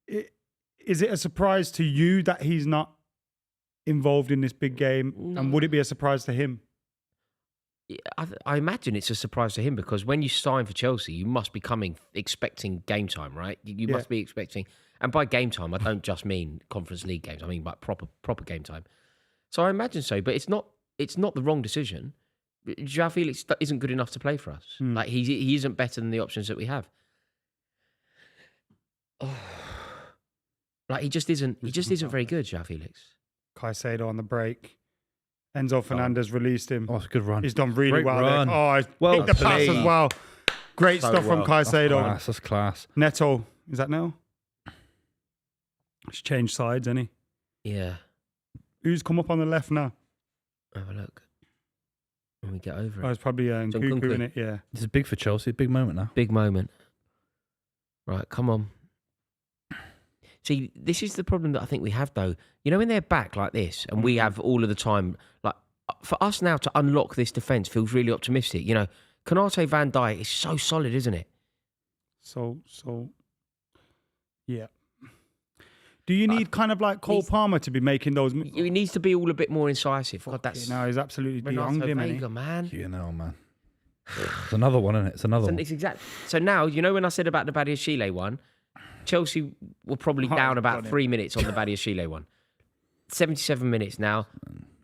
Speaker 2: Is it a surprise to you that he's not involved in this big game?
Speaker 1: No.
Speaker 2: And would it be a surprise to him?
Speaker 1: I imagine it's a surprise to him because when you sign for Chelsea, you must be expecting game time, right? You must be expecting, and by game time, I don't just mean Conference League games. I mean like proper game time. So I imagine so, but it's not the wrong decision. João Felix isn't good enough to play for us. Like he isn't better than the options that we have. Like he just isn't very good, João Felix.
Speaker 2: Caicedo on the break. Enzo Fernandez released him.
Speaker 3: Oh, it's a good run.
Speaker 2: He's done really
Speaker 3: Great
Speaker 2: well.
Speaker 3: run.
Speaker 2: He's picked the pass as well. Great stuff from Caicedo.
Speaker 3: That's class.
Speaker 2: Neto, is that Neto? He's changed sides, hasn't he?
Speaker 1: Yeah.
Speaker 2: Who's come up on the left now?
Speaker 1: Have a look. When we get over it.
Speaker 2: Oh, it's probably Nkunku in it, yeah.
Speaker 3: This is big for Chelsea. Big moment now.
Speaker 1: Big moment. Right, come on. See, this is the problem that I think we have, though. When they're back like this, and we have all of the time, like for us now to unlock this defence feels really optimistic. Konate Van Dijk is so solid, isn't it?
Speaker 2: So, yeah. Do you need kind of like Cole Palmer to be making those?
Speaker 1: He needs to be all a bit more incisive. God,
Speaker 2: No, he's absolutely
Speaker 1: Renato
Speaker 2: him,
Speaker 1: Vega, man.
Speaker 3: Man. It's another one, isn't it? It's another one.
Speaker 1: It's exactly. So now, when I said about the Badiashile one, Chelsea were probably down about 3 minutes on the Badiashile one. 77 minutes now.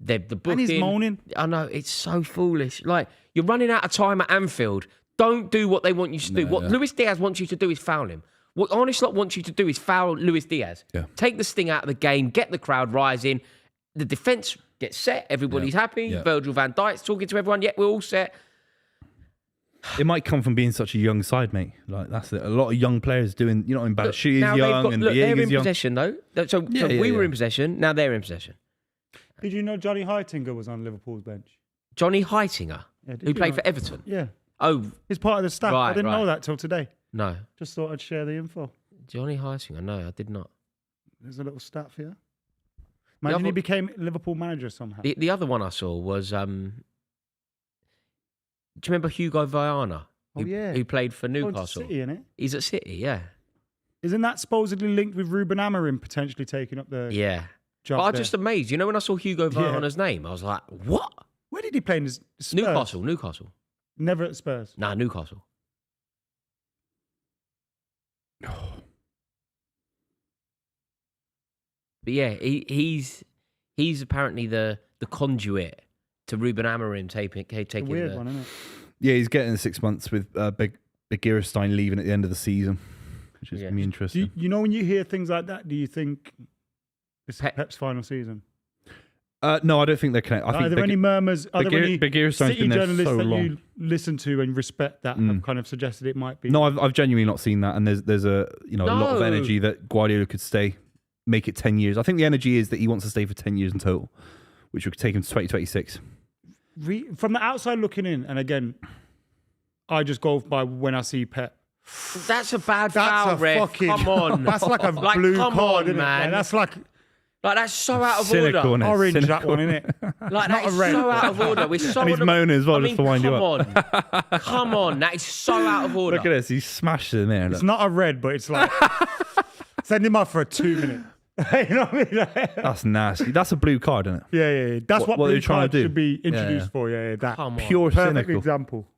Speaker 1: The booking.
Speaker 2: And he's moaning.
Speaker 1: I know, it's so foolish. Like, you're running out of time at Anfield. Don't do what they want you to do. What Luis Diaz wants you to do is foul him. What Arne Slot wants you to do is foul Luis Diaz.
Speaker 3: Yeah.
Speaker 1: Take the sting out of the game, get the crowd rising. The defence gets set. Everybody's happy.
Speaker 3: Yeah.
Speaker 1: Virgil van Dijk's talking to everyone. We're all set.
Speaker 3: It might come from being such a young side, mate. Like that's it. A lot of young players doing. You know, what I mean, Bashir is
Speaker 1: Now
Speaker 3: young and
Speaker 1: they're
Speaker 3: Vieiga's
Speaker 1: in
Speaker 3: young.
Speaker 1: possession though. So we were in possession. Now they're in possession.
Speaker 2: Did you know Johnny Heitinga was on Liverpool's bench?
Speaker 1: Johnny Heitinga, who played for Everton.
Speaker 2: Yeah.
Speaker 1: Oh,
Speaker 2: He's part of the staff. I didn't know that till today.
Speaker 1: No.
Speaker 2: Just thought I'd share the info.
Speaker 1: Johnny Heitinga. No, I did not.
Speaker 2: There's a little stat for you. Imagine he became Liverpool manager somehow.
Speaker 1: The other one I saw was, do you remember Hugo Viana? Who played for Newcastle?
Speaker 2: City, innit?
Speaker 1: He's at City, yeah.
Speaker 2: Isn't that supposedly linked with Ruben Amorim potentially taking up the job?
Speaker 1: But I'm just amazed. You know, when I saw Hugo Viana's name, I was like, what?
Speaker 2: Where did he play in his Spurs?
Speaker 1: Newcastle.
Speaker 2: Never at Spurs.
Speaker 1: Nah, Newcastle. But yeah, he's apparently the conduit to Ruben Amorim taking
Speaker 2: It's a weird one, isn't it?
Speaker 3: Yeah, he's getting 6 months with Big Girstein leaving at the end of the season, which is going to be interesting.
Speaker 2: You know, when you hear things like that, do you think it's Pep's final season?
Speaker 3: No, I don't think they're connected.
Speaker 2: Are there any murmurs? Are there any
Speaker 3: Big Girstein's
Speaker 2: City
Speaker 3: been there
Speaker 2: journalists
Speaker 3: so
Speaker 2: that
Speaker 3: long.
Speaker 2: you listen to and respect that have kind of suggested it might be?
Speaker 3: No, I've genuinely not seen that, and there's a a lot of energy that Guardiola could stay, make it 10 years. I think the energy is that he wants to stay for 10 years in total, which would take him to 2026.
Speaker 2: From the outside looking in, and again, I just go by when I see Pep.
Speaker 1: That's a bad foul, ref. Come on.
Speaker 2: That's like a blue card, isn't
Speaker 1: man.
Speaker 2: It? That's like
Speaker 1: that's so out of
Speaker 3: cynical,
Speaker 1: order.
Speaker 2: Orange,
Speaker 3: cynical.
Speaker 2: that one, isn't it?
Speaker 1: Like that is so out of order. We're so
Speaker 3: And he's moaning as well, just to wind you up.
Speaker 1: Come on, that is so out of order.
Speaker 3: Look at this, he's smashed it in there.
Speaker 2: It's not a red, but it's like send him off for a 2 minute. You know what I mean?
Speaker 3: That's nasty. That's a blue card, isn't it?
Speaker 2: Yeah. That's what
Speaker 3: they're
Speaker 2: blue
Speaker 3: trying
Speaker 2: cards
Speaker 3: to do.
Speaker 2: should be introduced
Speaker 3: Yeah.
Speaker 2: for. Yeah, that
Speaker 1: Come on.
Speaker 3: Pure
Speaker 2: perfect
Speaker 3: cynical.
Speaker 2: example.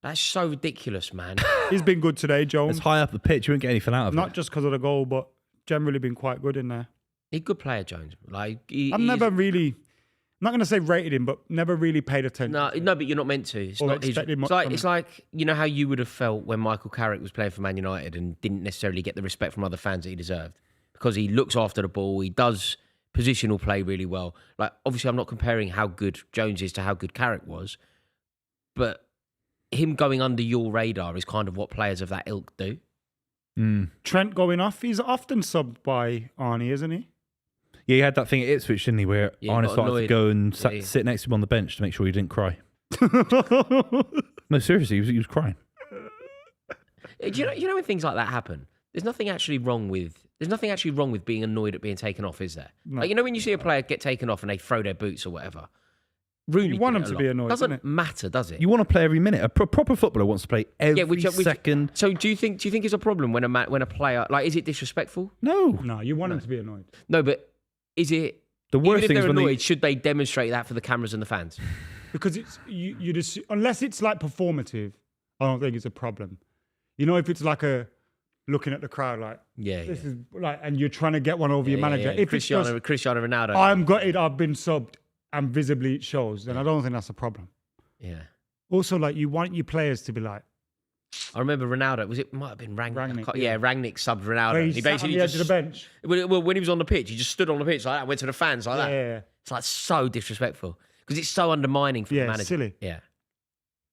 Speaker 1: That's so ridiculous, man.
Speaker 2: He's been good today, Jones.
Speaker 3: It's high up the pitch. You won't get anything out of it.
Speaker 2: Not just because of the goal, but generally been quite good in there.
Speaker 1: He's a good player, Jones. Like
Speaker 2: I've never really, I'm not going to say rated him, but never really paid attention.
Speaker 1: No, but you're not meant to. It's
Speaker 2: Or
Speaker 1: not his,
Speaker 2: expected much
Speaker 1: it's like you know how you would have felt when Michael Carrick was playing for Man United and didn't necessarily get the respect from other fans that he deserved because he looks after the ball, he does positional play really well. Like obviously, I'm not comparing how good Jones is to how good Carrick was, but him going under your radar is kind of what players of that ilk do.
Speaker 2: Trent going off, he's often subbed by Arnie, isn't he?
Speaker 3: Yeah, he had that thing at Ipswich, didn't he, where
Speaker 1: Yeah, he
Speaker 3: Arne
Speaker 1: got
Speaker 3: started to
Speaker 1: annoyed.
Speaker 3: go and
Speaker 1: Yeah.
Speaker 3: sit next to him on the bench to make sure he didn't cry. No, seriously, he was crying.
Speaker 1: Do you know when things like that happen? There's nothing actually wrong with being annoyed at being taken off, is there?
Speaker 2: No.
Speaker 1: Like, you know when you see a player get taken off and they throw their boots or whatever. Rooney
Speaker 2: You want
Speaker 1: did
Speaker 2: him
Speaker 1: it a
Speaker 2: to
Speaker 1: lot.
Speaker 2: be annoyed,
Speaker 1: Doesn't
Speaker 2: doesn't it?
Speaker 1: matter, does it?
Speaker 3: You want to play every minute. A proper footballer wants to play every second.
Speaker 1: So do you think it's a problem when a player, like, is it disrespectful?
Speaker 3: No.
Speaker 2: No, you want him to be annoyed.
Speaker 1: No, but is it?
Speaker 3: The worst
Speaker 1: even
Speaker 3: thing
Speaker 1: if
Speaker 3: is
Speaker 1: they're
Speaker 3: when
Speaker 1: annoyed, should they demonstrate that for the cameras and the fans?
Speaker 2: Because it's you just unless it's like performative, I don't think it's a problem. You know, if it's like a looking at the crowd like this is like, and you're trying to get one over your manager. If
Speaker 1: Cristiano Ronaldo.
Speaker 2: I'm gutted, I've been subbed, and visibly it shows, then I don't think that's a problem.
Speaker 1: Yeah.
Speaker 2: Also, like you want your players to be like.
Speaker 1: I remember Ronaldo. Might have been Rangnick.
Speaker 2: Rangnick,
Speaker 1: Yeah, Rangnick subbed Ronaldo.
Speaker 2: Where he
Speaker 1: He
Speaker 2: sat on
Speaker 1: basically
Speaker 2: the edge
Speaker 1: just
Speaker 2: of the bench.
Speaker 1: Well, when he was on the pitch, he just stood on the pitch like that, went to the fans like that.
Speaker 2: Yeah.
Speaker 1: It's like so disrespectful because it's so undermining for the manager.
Speaker 2: Silly.
Speaker 1: Yeah.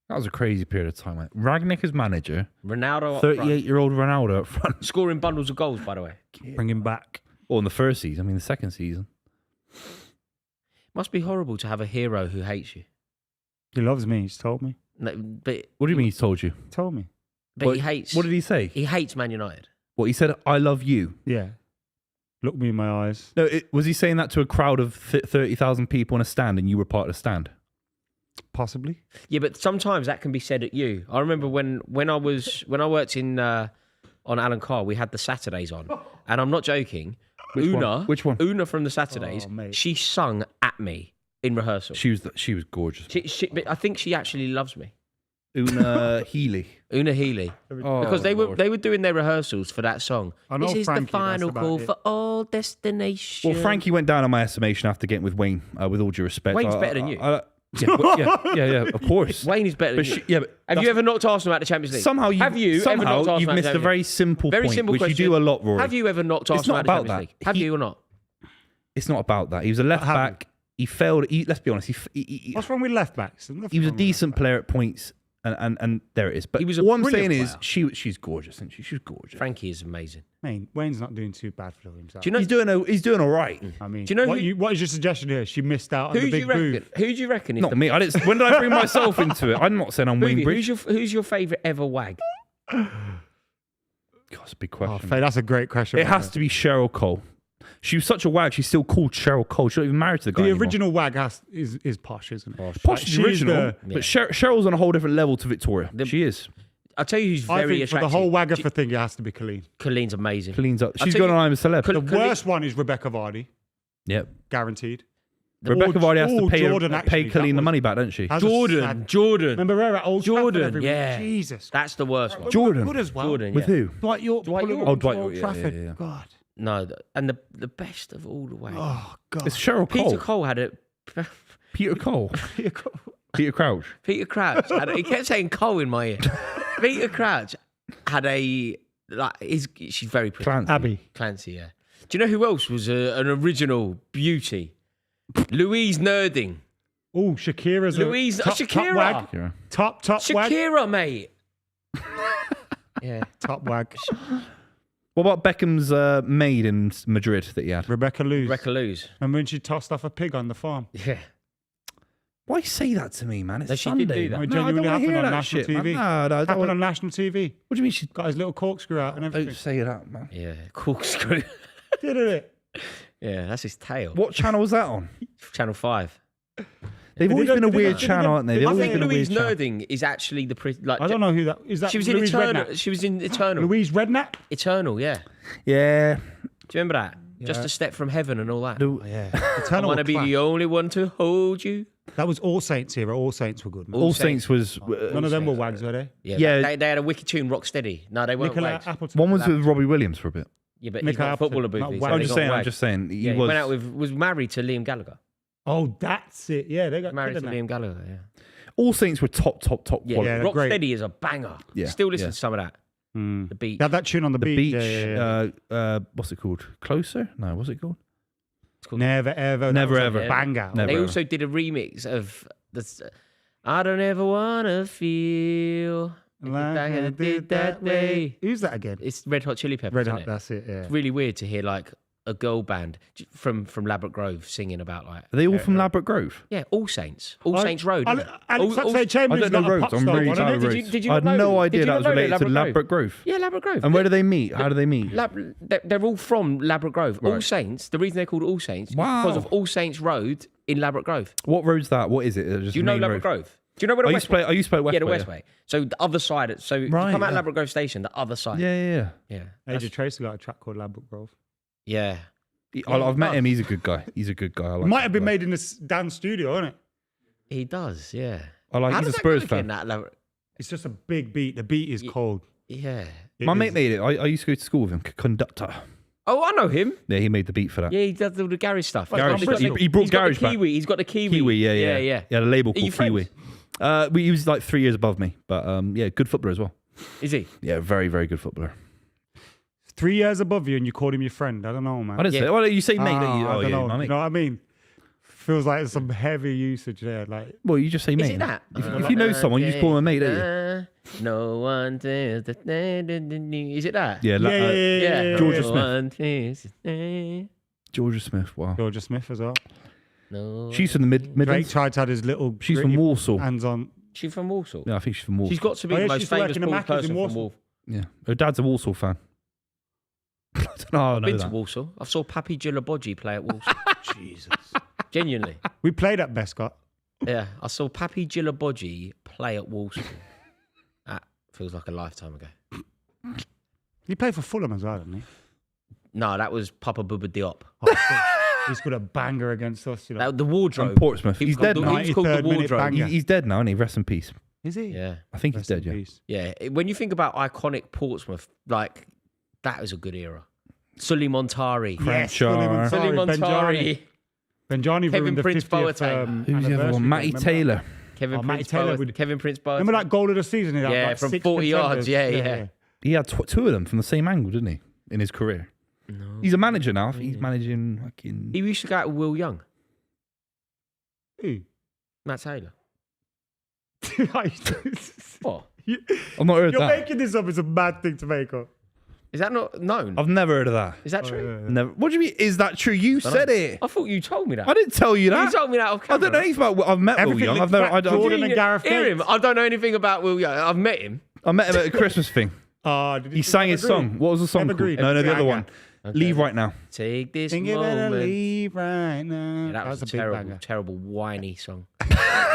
Speaker 3: That was a crazy period of time. Like, Ragnick as manager,
Speaker 1: Ronaldo up front.
Speaker 3: 38-year-old Ronaldo up front.
Speaker 1: Scoring bundles of goals, by the way.
Speaker 2: Bring him back.
Speaker 3: Or in the first season, the second season.
Speaker 1: Must be horrible to have a hero who hates you.
Speaker 2: He loves me. He's told me.
Speaker 1: No, but
Speaker 3: What do you mean he's told you?
Speaker 2: Told me.
Speaker 1: he hates.
Speaker 3: What did he say?
Speaker 1: He hates Man United.
Speaker 3: What, he said, I love you?
Speaker 2: Yeah. Look me in my eyes.
Speaker 3: No, was he saying that to a crowd of 30,000 people in a stand and you were part of the stand?
Speaker 2: Possibly.
Speaker 1: Yeah, but sometimes that can be said at you. I remember when I worked in on Alan Carr, we had the Saturdays on, and I'm not joking.
Speaker 3: Which one?
Speaker 1: Una from the Saturdays.
Speaker 2: Oh, mate.
Speaker 1: She sung at me in rehearsal.
Speaker 3: She was gorgeous.
Speaker 1: But I think she actually loves me.
Speaker 3: Una Healy.
Speaker 1: Una Healy. Because they were doing their rehearsals for that song.
Speaker 2: I know
Speaker 1: This is
Speaker 2: Frankie,
Speaker 1: the final
Speaker 2: that's about
Speaker 1: call
Speaker 2: it.
Speaker 1: for all destinations.
Speaker 3: Well, Frankie went down on my estimation after getting with Wayne, with all due respect.
Speaker 1: Wayne's better than you.
Speaker 3: Yeah, of course.
Speaker 1: Wayne is better than you.
Speaker 3: But
Speaker 1: Have you ever knocked Arsenal out of the Champions League?
Speaker 3: Somehow
Speaker 1: have you ever knocked Arsenal
Speaker 3: you've
Speaker 1: out of
Speaker 3: missed
Speaker 1: the
Speaker 3: a very simple point,
Speaker 1: simple
Speaker 3: which
Speaker 1: question.
Speaker 3: you do a lot, Rory.
Speaker 1: Have you ever knocked
Speaker 3: It's
Speaker 1: Arsenal
Speaker 3: not
Speaker 1: out of the
Speaker 3: about
Speaker 1: Champions
Speaker 3: that.
Speaker 1: League? Have you or not?
Speaker 3: It's not about that. He was a left back. He failed. Let's be honest.
Speaker 2: What's wrong with left backs?
Speaker 3: He was a decent player at points, and there it is. But
Speaker 1: He was a
Speaker 3: what I'm saying
Speaker 1: brilliant
Speaker 3: is, she's gorgeous, isn't she? She's gorgeous.
Speaker 1: Frankie is amazing.
Speaker 2: I mean, Wayne's not doing too bad for himself.
Speaker 1: Do you know?
Speaker 3: He's doing all right.
Speaker 2: I mean,
Speaker 1: Do you know
Speaker 2: what is your suggestion here? She missed out on
Speaker 1: Who
Speaker 2: the
Speaker 1: do you
Speaker 2: big
Speaker 1: reckon?
Speaker 2: move.
Speaker 1: Who do you reckon? Is
Speaker 3: Not me. When did I bring myself into it? I'm not saying I'm Wayne
Speaker 1: Buvey,
Speaker 3: Bridge.
Speaker 1: who's your favourite ever wag?
Speaker 3: God, it's a big
Speaker 2: Oh,
Speaker 3: question.
Speaker 2: Faye, that's a great question.
Speaker 3: It has to be Cheryl Cole. She was such a wag. She's still called Cheryl Cole. She's not even married to the guy
Speaker 2: The
Speaker 3: anymore.
Speaker 2: original wag is posh, isn't it?
Speaker 3: Posh is the original, but Cheryl's on a whole different level to Victoria. She is.
Speaker 1: I'll tell you who's
Speaker 2: I
Speaker 1: very
Speaker 2: think for
Speaker 1: attractive.
Speaker 2: the whole Wagger thing, it has to be Colleen.
Speaker 1: Colleen's amazing.
Speaker 3: Colleen's up. She's
Speaker 1: tell
Speaker 3: gone
Speaker 1: you-
Speaker 3: on I'm a celeb.
Speaker 1: Col-
Speaker 2: The
Speaker 1: Colleen-
Speaker 2: worst one is Rebecca Vardy,
Speaker 3: Yep.
Speaker 2: guaranteed.
Speaker 3: Rebecca Vardy has to
Speaker 2: Jordan,
Speaker 3: pay
Speaker 2: actually,
Speaker 3: Colleen
Speaker 2: that
Speaker 3: the
Speaker 2: was-
Speaker 3: money back, doesn't she?
Speaker 2: Has a sad-
Speaker 1: Jordan.
Speaker 2: Remember her at Old Trafford
Speaker 1: Jordan,
Speaker 2: every week?
Speaker 1: yeah.
Speaker 2: Jesus.
Speaker 1: That's the worst one.
Speaker 3: Jordan.
Speaker 2: Good as well.
Speaker 1: Jordan,
Speaker 3: With
Speaker 1: yeah.
Speaker 3: who?
Speaker 2: Dwight York.
Speaker 1: Dwight
Speaker 2: pulling
Speaker 1: York.
Speaker 2: up
Speaker 3: Oh, Dwight
Speaker 2: to Old
Speaker 3: York, yeah,
Speaker 2: Trafford.
Speaker 3: yeah, yeah.
Speaker 2: God.
Speaker 1: No, and the best of all the way.
Speaker 2: Oh, God.
Speaker 3: It's Cheryl
Speaker 1: Peter
Speaker 3: Cole.
Speaker 1: Cole had a.
Speaker 3: Peter Cole. Peter Crouch.
Speaker 1: Peter Crouch. He kept saying Cole in my ear. Peter Crouch had a she's very pretty.
Speaker 3: Clancy.
Speaker 1: Clancy, yeah. Do you know who else was an original beauty? Louise Nerding.
Speaker 2: Oh, Shakira's
Speaker 1: Louise
Speaker 2: a top
Speaker 1: Shakira.
Speaker 2: wag.
Speaker 3: Yeah.
Speaker 2: Top wag.
Speaker 1: Shakira, mate. Yeah.
Speaker 2: Top wag.
Speaker 3: What about Beckham's maid in Madrid that he had?
Speaker 2: Rebecca Luz.
Speaker 1: Rebecca Luz.
Speaker 2: And when she tossed off a pig on the farm.
Speaker 1: Yeah.
Speaker 3: Why say that to me, man? It's
Speaker 1: No, she
Speaker 3: Sunday.
Speaker 1: did do that.
Speaker 3: man.
Speaker 2: It
Speaker 3: No, I don't
Speaker 2: genuinely
Speaker 3: want to
Speaker 2: happened
Speaker 3: hear
Speaker 2: on
Speaker 3: that
Speaker 2: national
Speaker 3: shit, man.
Speaker 2: TV.
Speaker 3: No, I don't
Speaker 2: Happened on
Speaker 3: want.
Speaker 2: national TV.
Speaker 3: What do you mean she...
Speaker 2: Got his little corkscrew out and everything.
Speaker 3: Don't say that, man.
Speaker 1: Yeah. Corkscrew.
Speaker 2: Didn't it?
Speaker 1: Yeah, that's his tail.
Speaker 3: What channel was that on?
Speaker 1: Channel 5.
Speaker 3: They've always
Speaker 2: don't-
Speaker 3: been a
Speaker 2: they
Speaker 3: weird
Speaker 2: don't- they
Speaker 3: channel,
Speaker 2: don't-
Speaker 3: aren't they?
Speaker 2: they
Speaker 3: They've
Speaker 1: I
Speaker 3: always
Speaker 1: think
Speaker 3: been a weird
Speaker 1: Louise
Speaker 3: channel.
Speaker 1: Nerding is actually the like.
Speaker 2: I don't know who that is. That
Speaker 1: She was in
Speaker 2: Louise
Speaker 1: Eternal.
Speaker 2: Redknapp?
Speaker 1: She was in Eternal.
Speaker 2: Louise Redknapp?
Speaker 1: Eternal, yeah.
Speaker 3: Yeah.
Speaker 1: Do you remember that? Just a step from heaven and all that.
Speaker 2: Yeah.
Speaker 1: I
Speaker 2: Eternal
Speaker 1: want to be
Speaker 2: class.
Speaker 1: the only one to hold you.
Speaker 2: That was All Saints era. All Saints were good. Man.
Speaker 3: All Saints was...
Speaker 2: None of them were wags, were they?
Speaker 1: Yeah,
Speaker 3: Yeah.
Speaker 1: They had a wicked tune, Rocksteady. No, they weren't
Speaker 2: Nicola
Speaker 1: wags.
Speaker 2: Appleton.
Speaker 3: One was with Robbie Williams for a bit.
Speaker 1: Yeah, but he's
Speaker 2: Nicola
Speaker 1: not a footballer,
Speaker 2: Appleton, not
Speaker 1: Buvey.
Speaker 2: wags.
Speaker 1: So
Speaker 3: I'm
Speaker 1: he's
Speaker 3: just
Speaker 1: not
Speaker 3: saying, I'm
Speaker 1: wags.
Speaker 3: just saying. He
Speaker 1: Yeah, he
Speaker 3: was...
Speaker 1: went out was married to Liam Gallagher.
Speaker 2: Oh, that's it. Yeah, they got
Speaker 1: Married
Speaker 2: killed
Speaker 1: to
Speaker 2: in
Speaker 1: Liam Gallagher, yeah.
Speaker 3: All Saints were top
Speaker 1: Yeah,
Speaker 3: quality.
Speaker 2: Yeah, they're great.
Speaker 1: Rocksteady is a banger.
Speaker 3: Yeah,
Speaker 1: Still listen
Speaker 3: yeah.
Speaker 1: to some of that.
Speaker 2: that.
Speaker 1: The beat.
Speaker 2: They had that tune on the,
Speaker 3: The
Speaker 2: beach.
Speaker 3: Beach,
Speaker 2: Yeah, yeah.
Speaker 3: what's it called? Closer? No, what's it called?
Speaker 1: It's called
Speaker 2: Never ever. that
Speaker 3: Never
Speaker 2: was a
Speaker 3: ever.
Speaker 2: Banger.
Speaker 3: Never.
Speaker 1: They
Speaker 3: ever.
Speaker 1: also did a remix of this. I don't ever wanna feel like I did that way.
Speaker 2: Who's that again?
Speaker 1: It's Red Hot Chili Peppers.
Speaker 2: Red
Speaker 1: isn't
Speaker 2: Hot.
Speaker 1: it?
Speaker 2: That's it. Yeah.
Speaker 1: It's really weird to hear like a girl band from Ladbroke Grove singing about like
Speaker 3: Are they all from Ladbroke Grove?
Speaker 1: All Saints Road. isn't it?
Speaker 2: Alex
Speaker 1: All-
Speaker 2: Oxlade Chamberlain's
Speaker 3: I don't know
Speaker 2: got a
Speaker 3: roads.
Speaker 2: pop
Speaker 3: I'm
Speaker 2: star
Speaker 3: really
Speaker 2: one,
Speaker 3: tired
Speaker 2: isn't
Speaker 3: of
Speaker 2: it?
Speaker 3: roads.
Speaker 1: did you
Speaker 3: I had
Speaker 1: not know-
Speaker 3: no
Speaker 1: did
Speaker 3: idea
Speaker 1: you
Speaker 3: that
Speaker 1: not
Speaker 3: was
Speaker 1: know
Speaker 3: related to
Speaker 1: Ladbroke
Speaker 3: Ladbroke Grove.
Speaker 1: Yeah, Ladbroke Grove.
Speaker 3: And where do they meet? How do they meet?
Speaker 1: They're all from Ladbroke Grove. All
Speaker 3: Right.
Speaker 1: Saints. The reason they're called All Saints is
Speaker 3: Wow.
Speaker 1: because of All Saints Road in Ladbroke Grove.
Speaker 3: What road's that? What is it? Just
Speaker 1: Do you know
Speaker 3: main
Speaker 1: Ladbroke
Speaker 3: road?
Speaker 1: Grove? Do you know where the
Speaker 3: I
Speaker 1: West
Speaker 3: used to play Westway.
Speaker 1: Yeah, the Westway. So the other side. So you
Speaker 3: Right,
Speaker 1: come out
Speaker 3: yeah.
Speaker 1: Ladbroke Grove Station, the other side.
Speaker 3: Yeah.
Speaker 1: Yeah.
Speaker 2: AJ Tracy got a track called Ladbroke Grove.
Speaker 1: Yeah.
Speaker 3: I've met him. He's a good guy. He's a good guy. I like
Speaker 2: Might
Speaker 3: him.
Speaker 2: have been made in this Dan studio, isn't it?
Speaker 1: He does, yeah.
Speaker 3: I like.
Speaker 1: How
Speaker 3: He's a
Speaker 1: does that
Speaker 3: Spurs
Speaker 1: go
Speaker 3: fan.
Speaker 1: again, that Ladbroke-
Speaker 2: It's just a big beat. The beat is cold.
Speaker 1: Yeah.
Speaker 2: It
Speaker 3: My
Speaker 2: is-
Speaker 3: mate made it. I used to go to school with him. Conductor.
Speaker 1: Oh, I know him.
Speaker 3: Yeah, he made the beat for that.
Speaker 1: Yeah, he does all the garage stuff.
Speaker 3: Garage
Speaker 1: He's got
Speaker 3: stuff.
Speaker 1: the-
Speaker 3: He brought
Speaker 1: he's got
Speaker 3: garage
Speaker 1: the
Speaker 3: back.
Speaker 1: Kiwi. He's got the Kiwi.
Speaker 3: Kiwi, yeah. He had a label
Speaker 1: Are you
Speaker 3: called Kiwi. He was like 3 years above me, but yeah, good footballer as well.
Speaker 1: Is he?
Speaker 3: Yeah, very, very good footballer.
Speaker 2: 3 years above you and you called him your friend. I don't know, man.
Speaker 3: I didn't
Speaker 1: Yeah.
Speaker 3: say. Well, you say mate.
Speaker 2: I
Speaker 3: don't you? Oh
Speaker 2: don't
Speaker 3: yeah,
Speaker 2: know.
Speaker 3: my
Speaker 2: You
Speaker 3: mate.
Speaker 2: know what I mean? Feels like there's some heavy usage there. Like,
Speaker 3: Well, you just say mate.
Speaker 1: Is it that?
Speaker 3: If you know someone, you just call them a mate, don't you?
Speaker 1: No one dares to- Is it that?
Speaker 3: Yeah,
Speaker 1: Yeah.
Speaker 3: Georgia
Speaker 1: No
Speaker 3: Smith.
Speaker 1: one dares to-
Speaker 3: Georgia Smith. Wow.
Speaker 2: Georgia Smith as well.
Speaker 1: No.
Speaker 3: She's from the
Speaker 2: Drake
Speaker 3: Midlands.
Speaker 2: tried to have his little.
Speaker 3: She's from
Speaker 2: gritty
Speaker 3: Walsall.
Speaker 2: Hands on.
Speaker 1: She's from Walsall.
Speaker 3: Yeah, I think she's from Walsall.
Speaker 1: She's got to be
Speaker 2: Oh, yeah,
Speaker 1: the
Speaker 2: she
Speaker 1: most
Speaker 2: used to work
Speaker 1: famous
Speaker 2: in the
Speaker 1: sports
Speaker 2: Macca's in
Speaker 1: person from
Speaker 2: Walsall.
Speaker 1: Walsall.
Speaker 3: Yeah, her dad's a Walsall fan. I don't know how I know
Speaker 1: Been to
Speaker 3: that.
Speaker 1: Walsall. I saw Papi Gilabodji play at Walsall.
Speaker 2: Jesus.
Speaker 1: Genuinely.
Speaker 2: We played at Bescott.
Speaker 1: Yeah, I saw Papi Gilabodji play at Walsall. That feels like a lifetime ago.
Speaker 2: He played for Fulham as well, didn't he?
Speaker 1: No, that was Papa Bouba Diop.
Speaker 2: He's got a banger against us. You know.
Speaker 1: That, the wardrobe.
Speaker 3: And Portsmouth.
Speaker 1: He was
Speaker 3: He's
Speaker 1: called
Speaker 3: dead
Speaker 1: the-
Speaker 3: now.
Speaker 1: He was called the
Speaker 2: 93rd minute
Speaker 1: wardrobe.
Speaker 2: banger.
Speaker 3: He's dead now, isn't he? Rest in peace.
Speaker 2: Is he?
Speaker 1: Yeah,
Speaker 3: I think
Speaker 2: Rest
Speaker 3: he's dead,
Speaker 2: in
Speaker 3: yeah.
Speaker 2: peace.
Speaker 1: yeah. When you think about iconic Portsmouth, like that was a good era. Sully Montari.
Speaker 2: Yes,
Speaker 3: Crenshaw.
Speaker 1: Sully
Speaker 2: Benjani.
Speaker 1: Montari.
Speaker 2: Benjani
Speaker 1: Kevin
Speaker 2: ruined the
Speaker 1: Prince
Speaker 2: 50th
Speaker 1: Boateng.
Speaker 3: Who's the other one? Matty
Speaker 2: Remember
Speaker 3: Taylor.
Speaker 1: Kevin
Speaker 2: Oh, Matty
Speaker 1: Prince
Speaker 2: Taylor
Speaker 1: Boateng.
Speaker 2: would-
Speaker 1: Kevin Prince Boateng.
Speaker 2: Remember that goal of the season? He had
Speaker 1: Yeah,
Speaker 2: like
Speaker 1: from
Speaker 2: 6
Speaker 1: 40 yards.
Speaker 2: defenders.
Speaker 1: Yeah.
Speaker 3: He had 2 of them from the same angle, didn't he? In his career.
Speaker 1: No.
Speaker 3: He's a manager now. I think he's managing fucking.
Speaker 1: He used to go out with Will Young.
Speaker 2: Who?
Speaker 1: Matt Taylor. What?
Speaker 3: I've not heard
Speaker 2: You're
Speaker 3: that.
Speaker 2: making this up. It's a bad thing to make up.
Speaker 1: Is that not known?
Speaker 3: I've never heard of that.
Speaker 1: Is that true?
Speaker 3: Never. What do you mean? Is that true? You said it.
Speaker 1: I thought you told me that.
Speaker 3: I didn't tell you that.
Speaker 1: You told me that off
Speaker 3: I
Speaker 1: camera.
Speaker 3: don't know anything about. I've met
Speaker 2: Everything
Speaker 3: Will Young.
Speaker 2: links
Speaker 3: I've never.
Speaker 2: back Jordan and Gareth
Speaker 1: Hear him.
Speaker 2: Gates.
Speaker 1: I don't know anything about Will Young. I've met him.
Speaker 3: I met him at a Christmas thing.
Speaker 2: Did
Speaker 3: He sang his song. What was the song
Speaker 2: Evergreen.
Speaker 3: called? No, the other
Speaker 2: Evergreen.
Speaker 3: one. Leave right now.
Speaker 1: Take this
Speaker 2: Think you better
Speaker 1: moment.
Speaker 2: leave right now.
Speaker 1: Yeah, that was a
Speaker 2: big
Speaker 1: terrible,
Speaker 2: banger.
Speaker 1: terrible whiny song.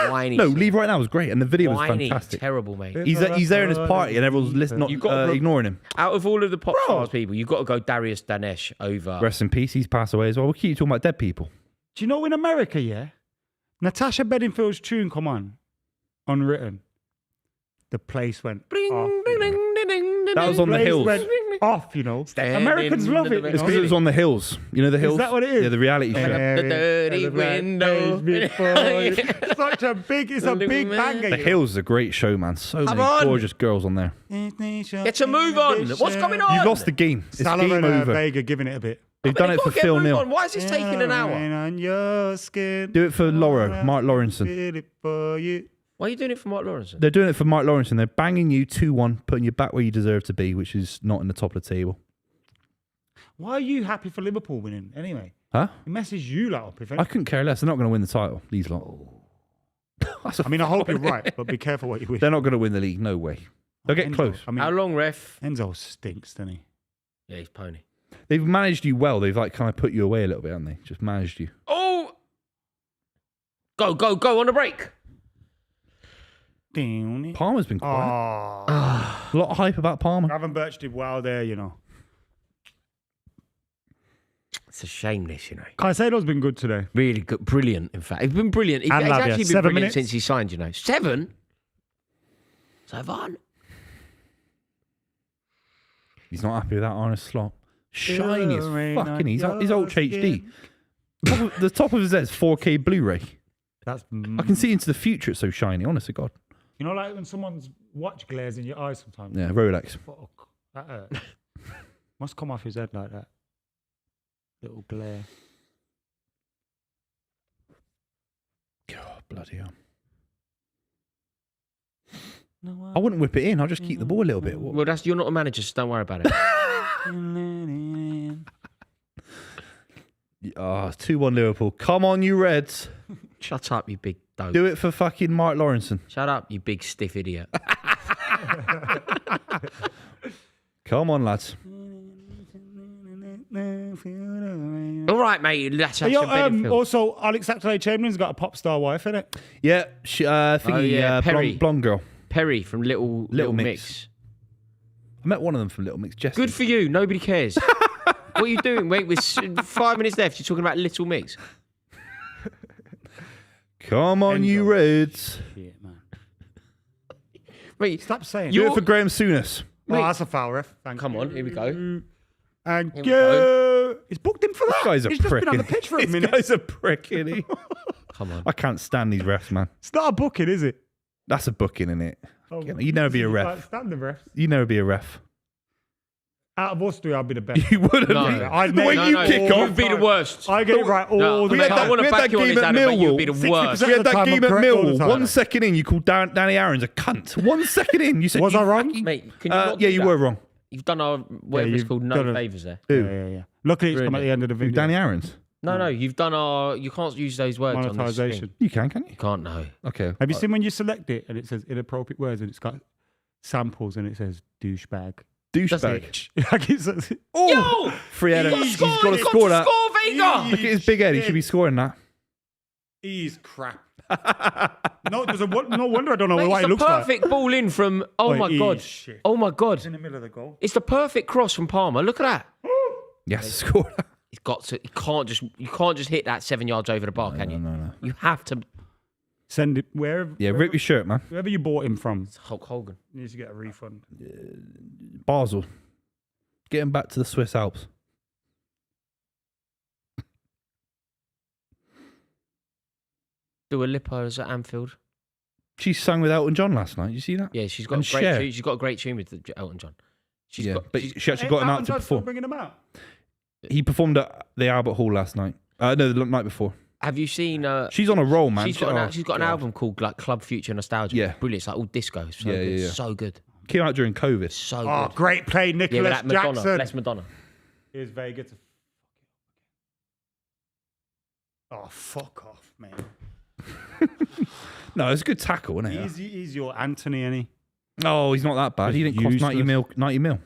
Speaker 1: Whiny.
Speaker 3: No,
Speaker 1: song.
Speaker 3: Leave right now was great, and the video was
Speaker 1: Whiny,
Speaker 3: fantastic.
Speaker 1: terrible, mate.
Speaker 3: He's there in his party, and everyone's not
Speaker 1: You've got to-
Speaker 3: ignoring him.
Speaker 1: Out of all of the pop stars people, you've got to go Darius Danesh over.
Speaker 3: Rest in peace. He's passed away as well. We'll keep talking about dead people.
Speaker 2: Do you know in America, yeah? Natasha Bedingfield's tune, come on, Unwritten. The place went
Speaker 1: Bring,
Speaker 2: off.
Speaker 1: ding, ding, ding, ding, ding,
Speaker 3: That was on the
Speaker 2: Place
Speaker 3: hills.
Speaker 2: went off, you know.
Speaker 1: Standing
Speaker 2: Americans love it.
Speaker 1: in the
Speaker 3: It's because it was on the hills. You know the hills?
Speaker 2: that what it is?
Speaker 3: Yeah, the reality show.
Speaker 1: The dirty window.
Speaker 2: Such a big, it's a big banger.
Speaker 3: The hills is a great show, man. So
Speaker 1: Come
Speaker 3: many
Speaker 1: on.
Speaker 3: gorgeous girls on there.
Speaker 1: Get a move on. What's going on?
Speaker 3: You've lost the game. It's
Speaker 2: Salah
Speaker 3: game
Speaker 2: and
Speaker 3: over.
Speaker 2: Vega giving it a bit.
Speaker 3: They've done it for
Speaker 1: Get a
Speaker 3: Phil
Speaker 1: move
Speaker 3: Neal.
Speaker 1: on. Why is this taking an hour?
Speaker 2: On your skin.
Speaker 3: Do it for Laura, Mark Lawrenson.
Speaker 2: Feel it for you.
Speaker 1: Why are you doing it for Mark Lawrence?
Speaker 3: They're doing it for Mark Lawrenson. They're banging you 2-1, putting you back where you deserve to be, which is not in the top of the table.
Speaker 2: Why are you happy for Liverpool winning anyway?
Speaker 3: Huh?
Speaker 2: It messes you lot up, if
Speaker 3: I
Speaker 2: anything.
Speaker 3: couldn't care less. They're not going to win the title, these lot.
Speaker 2: I mean, I hope you're right, but be careful what you wish.
Speaker 3: They're not going to win the league. No way. They'll get
Speaker 2: Enzo,
Speaker 3: close.
Speaker 2: I mean,
Speaker 1: How long, ref?
Speaker 2: Enzo stinks, doesn't he?
Speaker 1: Yeah, he's pony.
Speaker 3: They've managed you well. They've like kind of put you away a little bit, haven't they? Just managed you.
Speaker 1: Oh! Go on the break.
Speaker 3: Palmer's been quiet. A lot of hype about Palmer.
Speaker 2: Gavin Birch did well there, you know.
Speaker 1: It's a shame this, you know.
Speaker 2: Caicedo's been good today.
Speaker 1: Really good. Brilliant, in fact. He's been brilliant. He's
Speaker 2: And Lavia,
Speaker 1: actually been
Speaker 2: 7
Speaker 1: brilliant
Speaker 2: minutes.
Speaker 1: since he signed, you know. 7? 7?
Speaker 3: He's not happy with that honest slot. Shiny as
Speaker 2: Rain
Speaker 3: fucking.
Speaker 2: on
Speaker 3: He's
Speaker 2: your
Speaker 3: HD.
Speaker 2: skin.
Speaker 3: The top of his head is 4K Blu-ray.
Speaker 2: That's
Speaker 3: I can see into the future. It's so shiny. Honest to God.
Speaker 2: You know, like when someone's watch glares in your eyes sometimes.
Speaker 3: Yeah, Rolex.
Speaker 2: Fuck. That hurt. Must come off his head like that. Little glare.
Speaker 3: God, bloody hell.
Speaker 2: No,
Speaker 3: I wouldn't whip it in. I'll just keep the ball a little bit.
Speaker 1: Well, you're not a manager, so don't worry about it.
Speaker 3: Oh, 2-1 Liverpool. Come on, you Reds.
Speaker 1: Shut up, you big dope.
Speaker 3: Do it for fucking Mark Lawrenson.
Speaker 1: Shut up, you big stiff idiot.
Speaker 3: Come on, lads.
Speaker 1: All right, mate. Let's have
Speaker 2: Yo,
Speaker 1: some Bedingfield.
Speaker 2: also, Alex Oxlade-Chamberlain's got a pop star wife, innit?
Speaker 3: Yeah,
Speaker 1: Perry.
Speaker 3: blonde girl.
Speaker 1: Perry from Little
Speaker 3: Little
Speaker 1: Mix.
Speaker 3: Mix. I met one of them from Little Mix. Jesse.
Speaker 1: Good for you. Nobody cares. What are you doing? Wait, with 5 minutes left, you're talking about Little Mix.
Speaker 3: Come on, you
Speaker 2: Enzo.
Speaker 3: Reds.
Speaker 2: Shit, man.
Speaker 1: Wait,
Speaker 2: Stop saying
Speaker 3: Do
Speaker 2: that.
Speaker 3: it for Graham Souness.
Speaker 2: Oh, that's a foul, ref. Thank
Speaker 1: come
Speaker 2: you.
Speaker 1: on, here we go.
Speaker 2: And
Speaker 1: Here we go.
Speaker 2: He's booked him for that.
Speaker 3: This guy's a
Speaker 2: He's
Speaker 3: prick.
Speaker 2: just been on the
Speaker 3: isn't he?
Speaker 2: pitch for a
Speaker 3: This
Speaker 2: minute.
Speaker 3: guy's a prick, isn't he?
Speaker 1: Come on.
Speaker 3: I can't stand these refs, man.
Speaker 2: It's not a booking, is it?
Speaker 3: That's a booking, isn't it?
Speaker 2: Oh,
Speaker 3: You'd never be a
Speaker 2: you
Speaker 3: ref.
Speaker 2: can't stand the refs.
Speaker 3: You'd never be a ref.
Speaker 2: Out of us three, I'd be the best.
Speaker 3: You wouldn't.
Speaker 1: No.
Speaker 3: be.
Speaker 2: I'd
Speaker 3: The way
Speaker 2: make-
Speaker 3: you kick off.
Speaker 1: You'd be the worst.
Speaker 2: I get it right all
Speaker 1: No,
Speaker 2: the
Speaker 1: mate,
Speaker 2: time.
Speaker 1: I want to
Speaker 3: we had
Speaker 1: back
Speaker 3: that
Speaker 1: you on
Speaker 3: game
Speaker 1: this,
Speaker 3: at
Speaker 1: Adam, but you'd be the
Speaker 2: 60%
Speaker 1: worst.
Speaker 3: We had that
Speaker 2: I'm
Speaker 3: game at
Speaker 2: correct all the
Speaker 3: Millwall.
Speaker 2: time.
Speaker 3: 1 second in, you called Danny Aaron's a cunt. 1 second in, you said.
Speaker 2: Was
Speaker 3: you
Speaker 2: I wrong?
Speaker 3: fucking-
Speaker 1: Mate, can you not
Speaker 3: yeah,
Speaker 1: do
Speaker 3: you
Speaker 1: that?
Speaker 3: were wrong.
Speaker 1: You've done our, whatever it's
Speaker 2: you've
Speaker 1: called,
Speaker 2: done
Speaker 1: no
Speaker 2: it.
Speaker 1: favours there.
Speaker 3: Who?
Speaker 2: Yeah. Luckily, it's come at the end of the
Speaker 3: Who,
Speaker 2: video.
Speaker 3: Danny Aaron's?
Speaker 1: No, you've done our, you can't use those words on this
Speaker 2: Monetization.
Speaker 1: thing.
Speaker 3: You can you?
Speaker 1: You can't, no.
Speaker 3: Okay.
Speaker 2: Have you seen when you select it and it says inappropriate words and it's got samples and it says douchebag?
Speaker 3: Douchebag.
Speaker 2: Like it says,
Speaker 1: Yo!
Speaker 3: Free header.
Speaker 1: He's
Speaker 3: He's got to
Speaker 1: got
Speaker 3: score that.
Speaker 1: Score, Vega!
Speaker 3: Look at his big head. He should be scoring that.
Speaker 2: he's crap. No wonder I don't know
Speaker 1: Mate,
Speaker 2: what
Speaker 1: it's
Speaker 2: it
Speaker 1: a
Speaker 2: looks like.
Speaker 1: perfect ball in from, oh
Speaker 2: Wait,
Speaker 1: my
Speaker 2: he's
Speaker 1: God.
Speaker 2: shit.
Speaker 1: Oh my God.
Speaker 2: It's in the middle of the goal.
Speaker 1: It's the perfect cross from Palmer. Look at that.
Speaker 3: Yes, score that.
Speaker 1: He's got to, you can't just hit that 7 yards over the bar, can you?
Speaker 3: No.
Speaker 1: You have to.
Speaker 2: Send it wherever.
Speaker 3: Yeah, rip your shirt, man.
Speaker 2: Wherever you bought him from,
Speaker 1: It's Hulk Hogan.
Speaker 2: needs to get a refund.
Speaker 3: Basel. Get him back to the Swiss Alps.
Speaker 1: Dua Lipa's at Anfield.
Speaker 3: She sang with Elton John last night. Did you see that?
Speaker 1: Yeah, she's got
Speaker 3: And
Speaker 1: a great
Speaker 3: Cher.
Speaker 1: tune. She's got a great tune with Elton John. She's
Speaker 3: Yeah,
Speaker 1: got,
Speaker 3: but she actually got him out to
Speaker 2: John's still
Speaker 3: perform.
Speaker 2: bringing him out.
Speaker 3: He performed at the Albert Hall last night. No, the night before.
Speaker 1: Have you seen?
Speaker 3: She's on a roll, man.
Speaker 1: She's got an album called like Club Future Nostalgia.
Speaker 3: Yeah.
Speaker 1: Brilliant. It's like all disco. So good.
Speaker 3: yeah.
Speaker 1: So good.
Speaker 3: Came out during COVID.
Speaker 1: So
Speaker 2: Oh,
Speaker 1: good.
Speaker 2: great play,
Speaker 1: Yeah, with
Speaker 2: Nicholas
Speaker 1: that Madonna.
Speaker 2: Jackson.
Speaker 1: Bless Madonna.
Speaker 2: He was very good to. Oh, fuck off, man.
Speaker 3: No, it's a good tackle, isn't it?
Speaker 2: He's your Anthony, isn't he?
Speaker 3: Oh, he's not that bad. He didn't cost 90 mil. 90 mil.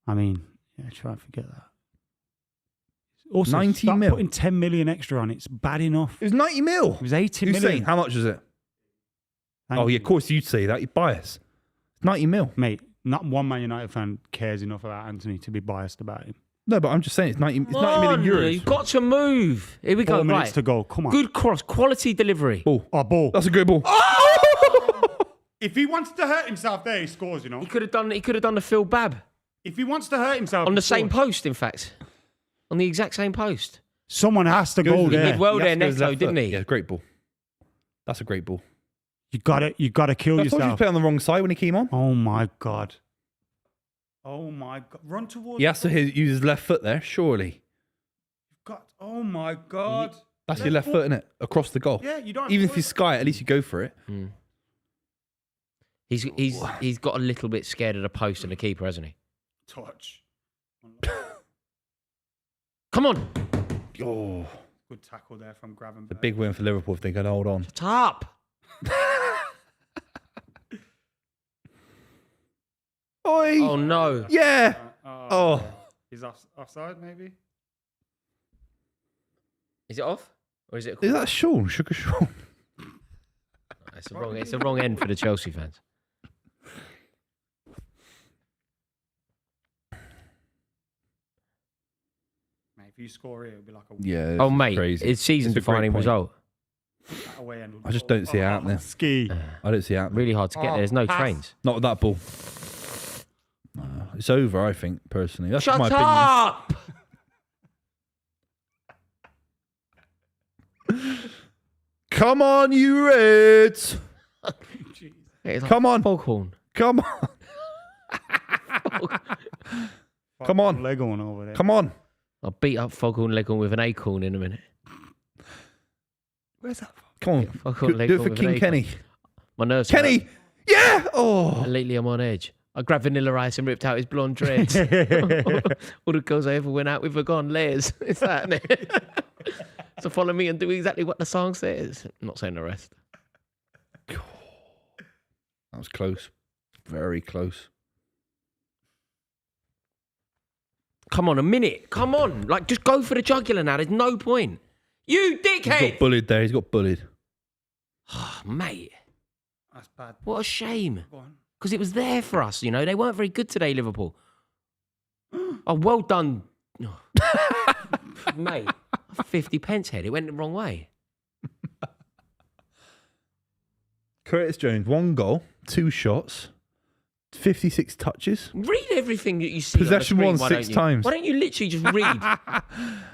Speaker 2: I mean, yeah, try and forget that. Also,
Speaker 3: 90
Speaker 2: start
Speaker 3: mil.
Speaker 2: putting 10 million extra on it's bad enough.
Speaker 3: It was 90 mil.
Speaker 2: It was 80
Speaker 3: Who's
Speaker 2: million.
Speaker 3: saying? How much is it?
Speaker 2: Thank
Speaker 3: Oh, yeah,
Speaker 2: you.
Speaker 3: of course you'd say that. You're biased. 90 mil.
Speaker 2: Mate, not one Man United fan cares enough about Anthony to be biased about him.
Speaker 3: No, but I'm just saying it's 90 million
Speaker 1: Come
Speaker 3: euros.
Speaker 1: on, you've got to move. Here we go.
Speaker 2: 4 minutes
Speaker 1: Right.
Speaker 2: to go. Come on.
Speaker 1: Good cross. Quality delivery.
Speaker 3: Ball.
Speaker 2: Oh, ball.
Speaker 3: That's a great ball.
Speaker 2: If he wants to hurt himself there, he scores, you know.
Speaker 1: He could have done the Phil Babb
Speaker 2: If he wants to hurt himself...
Speaker 1: on
Speaker 2: he
Speaker 1: the same
Speaker 2: scores.
Speaker 1: post, in fact. On the exact same post.
Speaker 2: Someone has to go
Speaker 3: Goes-
Speaker 2: there.
Speaker 1: did well
Speaker 3: He
Speaker 1: there,
Speaker 3: has to go his
Speaker 1: Neto,
Speaker 3: left
Speaker 1: didn't
Speaker 3: foot.
Speaker 1: he?
Speaker 3: Yeah, great ball. That's a great ball.
Speaker 2: You got to kill
Speaker 3: I thought he was
Speaker 2: yourself.
Speaker 3: playing on the wrong side when he came on.
Speaker 2: Oh, my God. Oh, my God. Run towards...
Speaker 3: He has to use his left foot there, surely.
Speaker 2: Oh, my God.
Speaker 3: That's your left foot, innit? Across the goal.
Speaker 2: Yeah, you don't...
Speaker 3: Even if you sky it, at least you go for it.
Speaker 1: He's got a little bit scared of the post and the keeper, hasn't he?
Speaker 2: Touch.
Speaker 1: Come on.
Speaker 3: Oh,
Speaker 2: Good tackle there from Gravenberch.
Speaker 3: a big win for Liverpool if they can hold on.
Speaker 1: Shut up.
Speaker 3: Oi!
Speaker 1: Oh, no.
Speaker 3: Yeah!
Speaker 2: Oh. He's offside, maybe?
Speaker 1: Is it off? Or is it...
Speaker 3: Is that Sean? Sugar Sean?
Speaker 1: It's the wrong end for the Chelsea fans.
Speaker 2: Mate, if you score here, it'll be like a
Speaker 3: Yeah.
Speaker 1: Oh, mate.
Speaker 3: Crazy.
Speaker 1: It's season-defining
Speaker 3: point.
Speaker 1: result.
Speaker 2: away end.
Speaker 3: I just don't see it happening.
Speaker 2: Ski.
Speaker 3: I don't see it happening.
Speaker 1: Really hard to get there. There's no
Speaker 2: pass.
Speaker 1: trains.
Speaker 3: Not with that ball. It's over, I think, personally. That's
Speaker 1: Shut
Speaker 3: my opinion.
Speaker 1: up!
Speaker 3: Come on, you Reds!
Speaker 1: It's like
Speaker 3: Come on.
Speaker 1: Foghorn.
Speaker 3: Come on. Come on.
Speaker 2: Leg on over there.
Speaker 3: Come on.
Speaker 1: I'll beat up Foghorn Leghorn with an acorn in a minute.
Speaker 2: Where's that?
Speaker 3: Come on.
Speaker 1: Foghorn
Speaker 3: Do it
Speaker 1: Leghorn
Speaker 3: for
Speaker 1: with
Speaker 3: King
Speaker 1: an acorn.
Speaker 3: Kenny.
Speaker 1: My nerves
Speaker 3: Kenny!
Speaker 1: hurt.
Speaker 3: Yeah! Oh!
Speaker 1: Lately I'm on edge. I grabbed Vanilla Ice and ripped out his blonde dreads. All the girls I ever went out with were gone. Layers. It's that, isn't it? So follow me and do exactly what the song says. I'm not saying the rest.
Speaker 3: That was close. Very close.
Speaker 1: Come on, a minute. Come on. Like, just go for the jugular now. There's no point. You
Speaker 3: He's
Speaker 1: dickhead!
Speaker 3: got bullied there. He's got bullied.
Speaker 1: Oh, mate,
Speaker 2: That's bad.
Speaker 1: what a shame.
Speaker 2: Go on.
Speaker 1: Because it was there for us, you know. They weren't very good today, Liverpool. Oh, well done. Oh. Mate, 50 pence head. It went the wrong way.
Speaker 3: Curtis Jones, 1 goal, 2 shots, 56 touches.
Speaker 1: Read everything that you see.
Speaker 3: Possession
Speaker 1: on the
Speaker 3: won
Speaker 1: screen,
Speaker 3: 6
Speaker 1: don't you?
Speaker 3: times.
Speaker 1: Why don't you literally just read?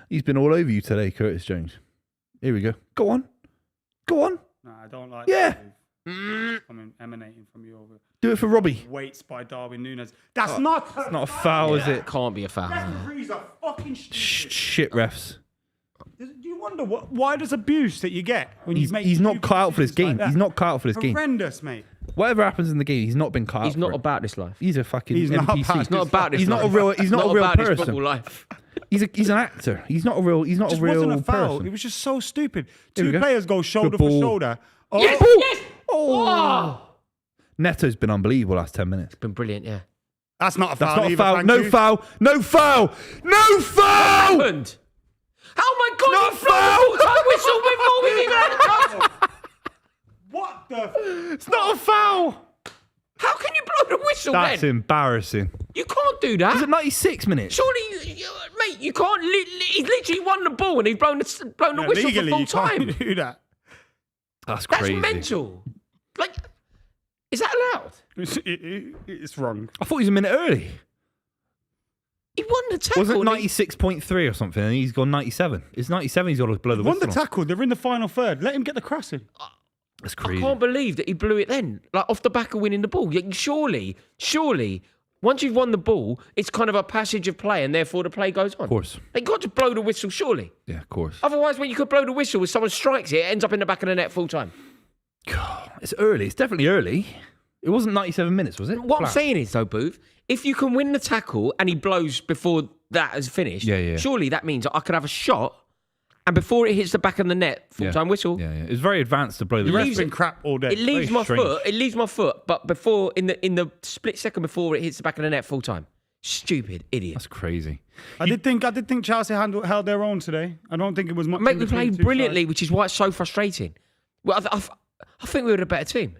Speaker 3: He's been all over you today, Curtis Jones. Here we go. Go on. Go on.
Speaker 2: No, I don't like
Speaker 3: Yeah.
Speaker 2: that coming emanating from you over.
Speaker 3: Do it for Robbie.
Speaker 2: Weights by Darwin Núñez. That's not.
Speaker 3: It's not a foul, is it?
Speaker 1: Can't be a foul.
Speaker 2: Referees are fucking stupid.
Speaker 3: Shit, refs.
Speaker 2: Do you wonder why does abuse that you get when you make?
Speaker 3: He's not
Speaker 2: stupid
Speaker 3: cut out for this
Speaker 2: decisions
Speaker 3: game.
Speaker 2: like
Speaker 3: He's
Speaker 2: that?
Speaker 3: not cut out for this game.
Speaker 2: Horrendous, mate.
Speaker 3: Whatever happens in the game, he's not been cut out
Speaker 1: He's
Speaker 3: for
Speaker 1: not
Speaker 3: it.
Speaker 1: about this life.
Speaker 3: He's a fucking
Speaker 2: He's not
Speaker 3: NPC.
Speaker 2: about
Speaker 1: It's not about this
Speaker 3: He's
Speaker 1: life.
Speaker 3: not a real. He's not a real
Speaker 1: about this
Speaker 3: person.
Speaker 1: football life.
Speaker 3: He's an actor. He's not a real. He's not
Speaker 2: It just
Speaker 3: a real
Speaker 2: wasn't a foul.
Speaker 3: person.
Speaker 2: It was just so stupid.
Speaker 3: Here we
Speaker 2: Two
Speaker 3: go.
Speaker 2: players go shoulder
Speaker 3: Good
Speaker 2: for
Speaker 3: ball.
Speaker 2: shoulder. Oh,
Speaker 1: Yes, yes.
Speaker 3: Oh. Neto's been unbelievable last 10 minutes.
Speaker 1: Been brilliant, yeah.
Speaker 2: that's not a foul.
Speaker 3: That's not a
Speaker 2: either,
Speaker 3: foul.
Speaker 2: thank
Speaker 3: No
Speaker 2: you.
Speaker 3: foul. No foul. No foul.
Speaker 1: Happened. Oh my God!
Speaker 3: Not
Speaker 1: you blew the full-time whistle before we even had a chance.
Speaker 2: What the?
Speaker 3: It's not a foul.
Speaker 1: How can you blow the whistle
Speaker 3: That's
Speaker 1: then?
Speaker 3: embarrassing.
Speaker 1: You can't do
Speaker 3: Was
Speaker 1: that.
Speaker 3: it 96 minutes?
Speaker 1: Surely, mate, you can't. He's literally won the ball and he's blown the
Speaker 2: Yeah,
Speaker 1: whistle
Speaker 2: legally,
Speaker 1: for
Speaker 2: you
Speaker 1: full time.
Speaker 2: can't do that.
Speaker 3: That's
Speaker 1: That's
Speaker 3: crazy.
Speaker 1: mental. Like, is that allowed?
Speaker 2: It's wrong.
Speaker 3: I thought he was a minute early.
Speaker 1: He won the tackle.
Speaker 3: Wasn't it
Speaker 1: and he-
Speaker 3: 96.3 or something? And he's gone 97. It's 97. He's got to blow the
Speaker 2: Won
Speaker 3: whistle.
Speaker 2: the
Speaker 3: on.
Speaker 2: tackle. They're in the final third. Let him get the crossing.
Speaker 3: That's
Speaker 1: I
Speaker 3: crazy.
Speaker 1: can't believe that he blew it then, like off the back of winning the ball. Surely, Once you've won the ball, it's kind of a passage of play, and therefore the play goes on.
Speaker 3: Of course.
Speaker 1: They got to blow the whistle, surely.
Speaker 3: Yeah, of course.
Speaker 1: Otherwise, when you could blow the whistle, if someone strikes it, it ends up in the back of the net full time.
Speaker 3: God, it's early. It's definitely early. It wasn't 97 minutes, was it?
Speaker 1: What I'm saying is, though, Booth, if you can win the tackle and he blows before that is finished, surely that means I could have a shot, and before it hits the back of the net, full-time whistle.
Speaker 3: Yeah. It's very advanced to blow the
Speaker 2: The
Speaker 3: whistle.
Speaker 2: ref's been crap all day.
Speaker 1: It leaves
Speaker 3: Very
Speaker 1: my
Speaker 3: strange.
Speaker 1: foot. It leaves my foot, but before in the split second before it hits the back of the net full time. Stupid idiot.
Speaker 3: That's crazy.
Speaker 2: I did think Chelsea held their own today. I don't think it was much.
Speaker 1: Mate,
Speaker 2: in
Speaker 1: we
Speaker 2: between
Speaker 1: played
Speaker 2: two
Speaker 1: brilliantly,
Speaker 2: sides.
Speaker 1: which is why it's so frustrating. Well, I think we were the better team.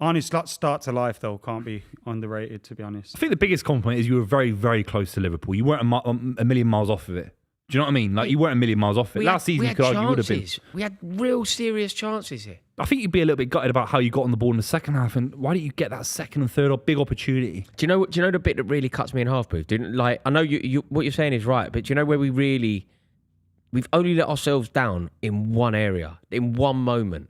Speaker 2: Arnie's start to life though can't be underrated, to be honest.
Speaker 3: I think the biggest compliment is you were very, very close to Liverpool. You weren't a million miles off of it. Do you know what I mean? Like, you weren't a million miles off it. Last season, you could argue you would have been.
Speaker 1: We had real serious chances here.
Speaker 3: I think you'd be a little bit gutted about how you got on the ball in the second half, and why didn't you get that second and third big opportunity?
Speaker 1: Do you know the bit that really cuts me in half, Booth? Like, I know you what you're saying is right, but do you know where we've only let ourselves down in one area, in one moment.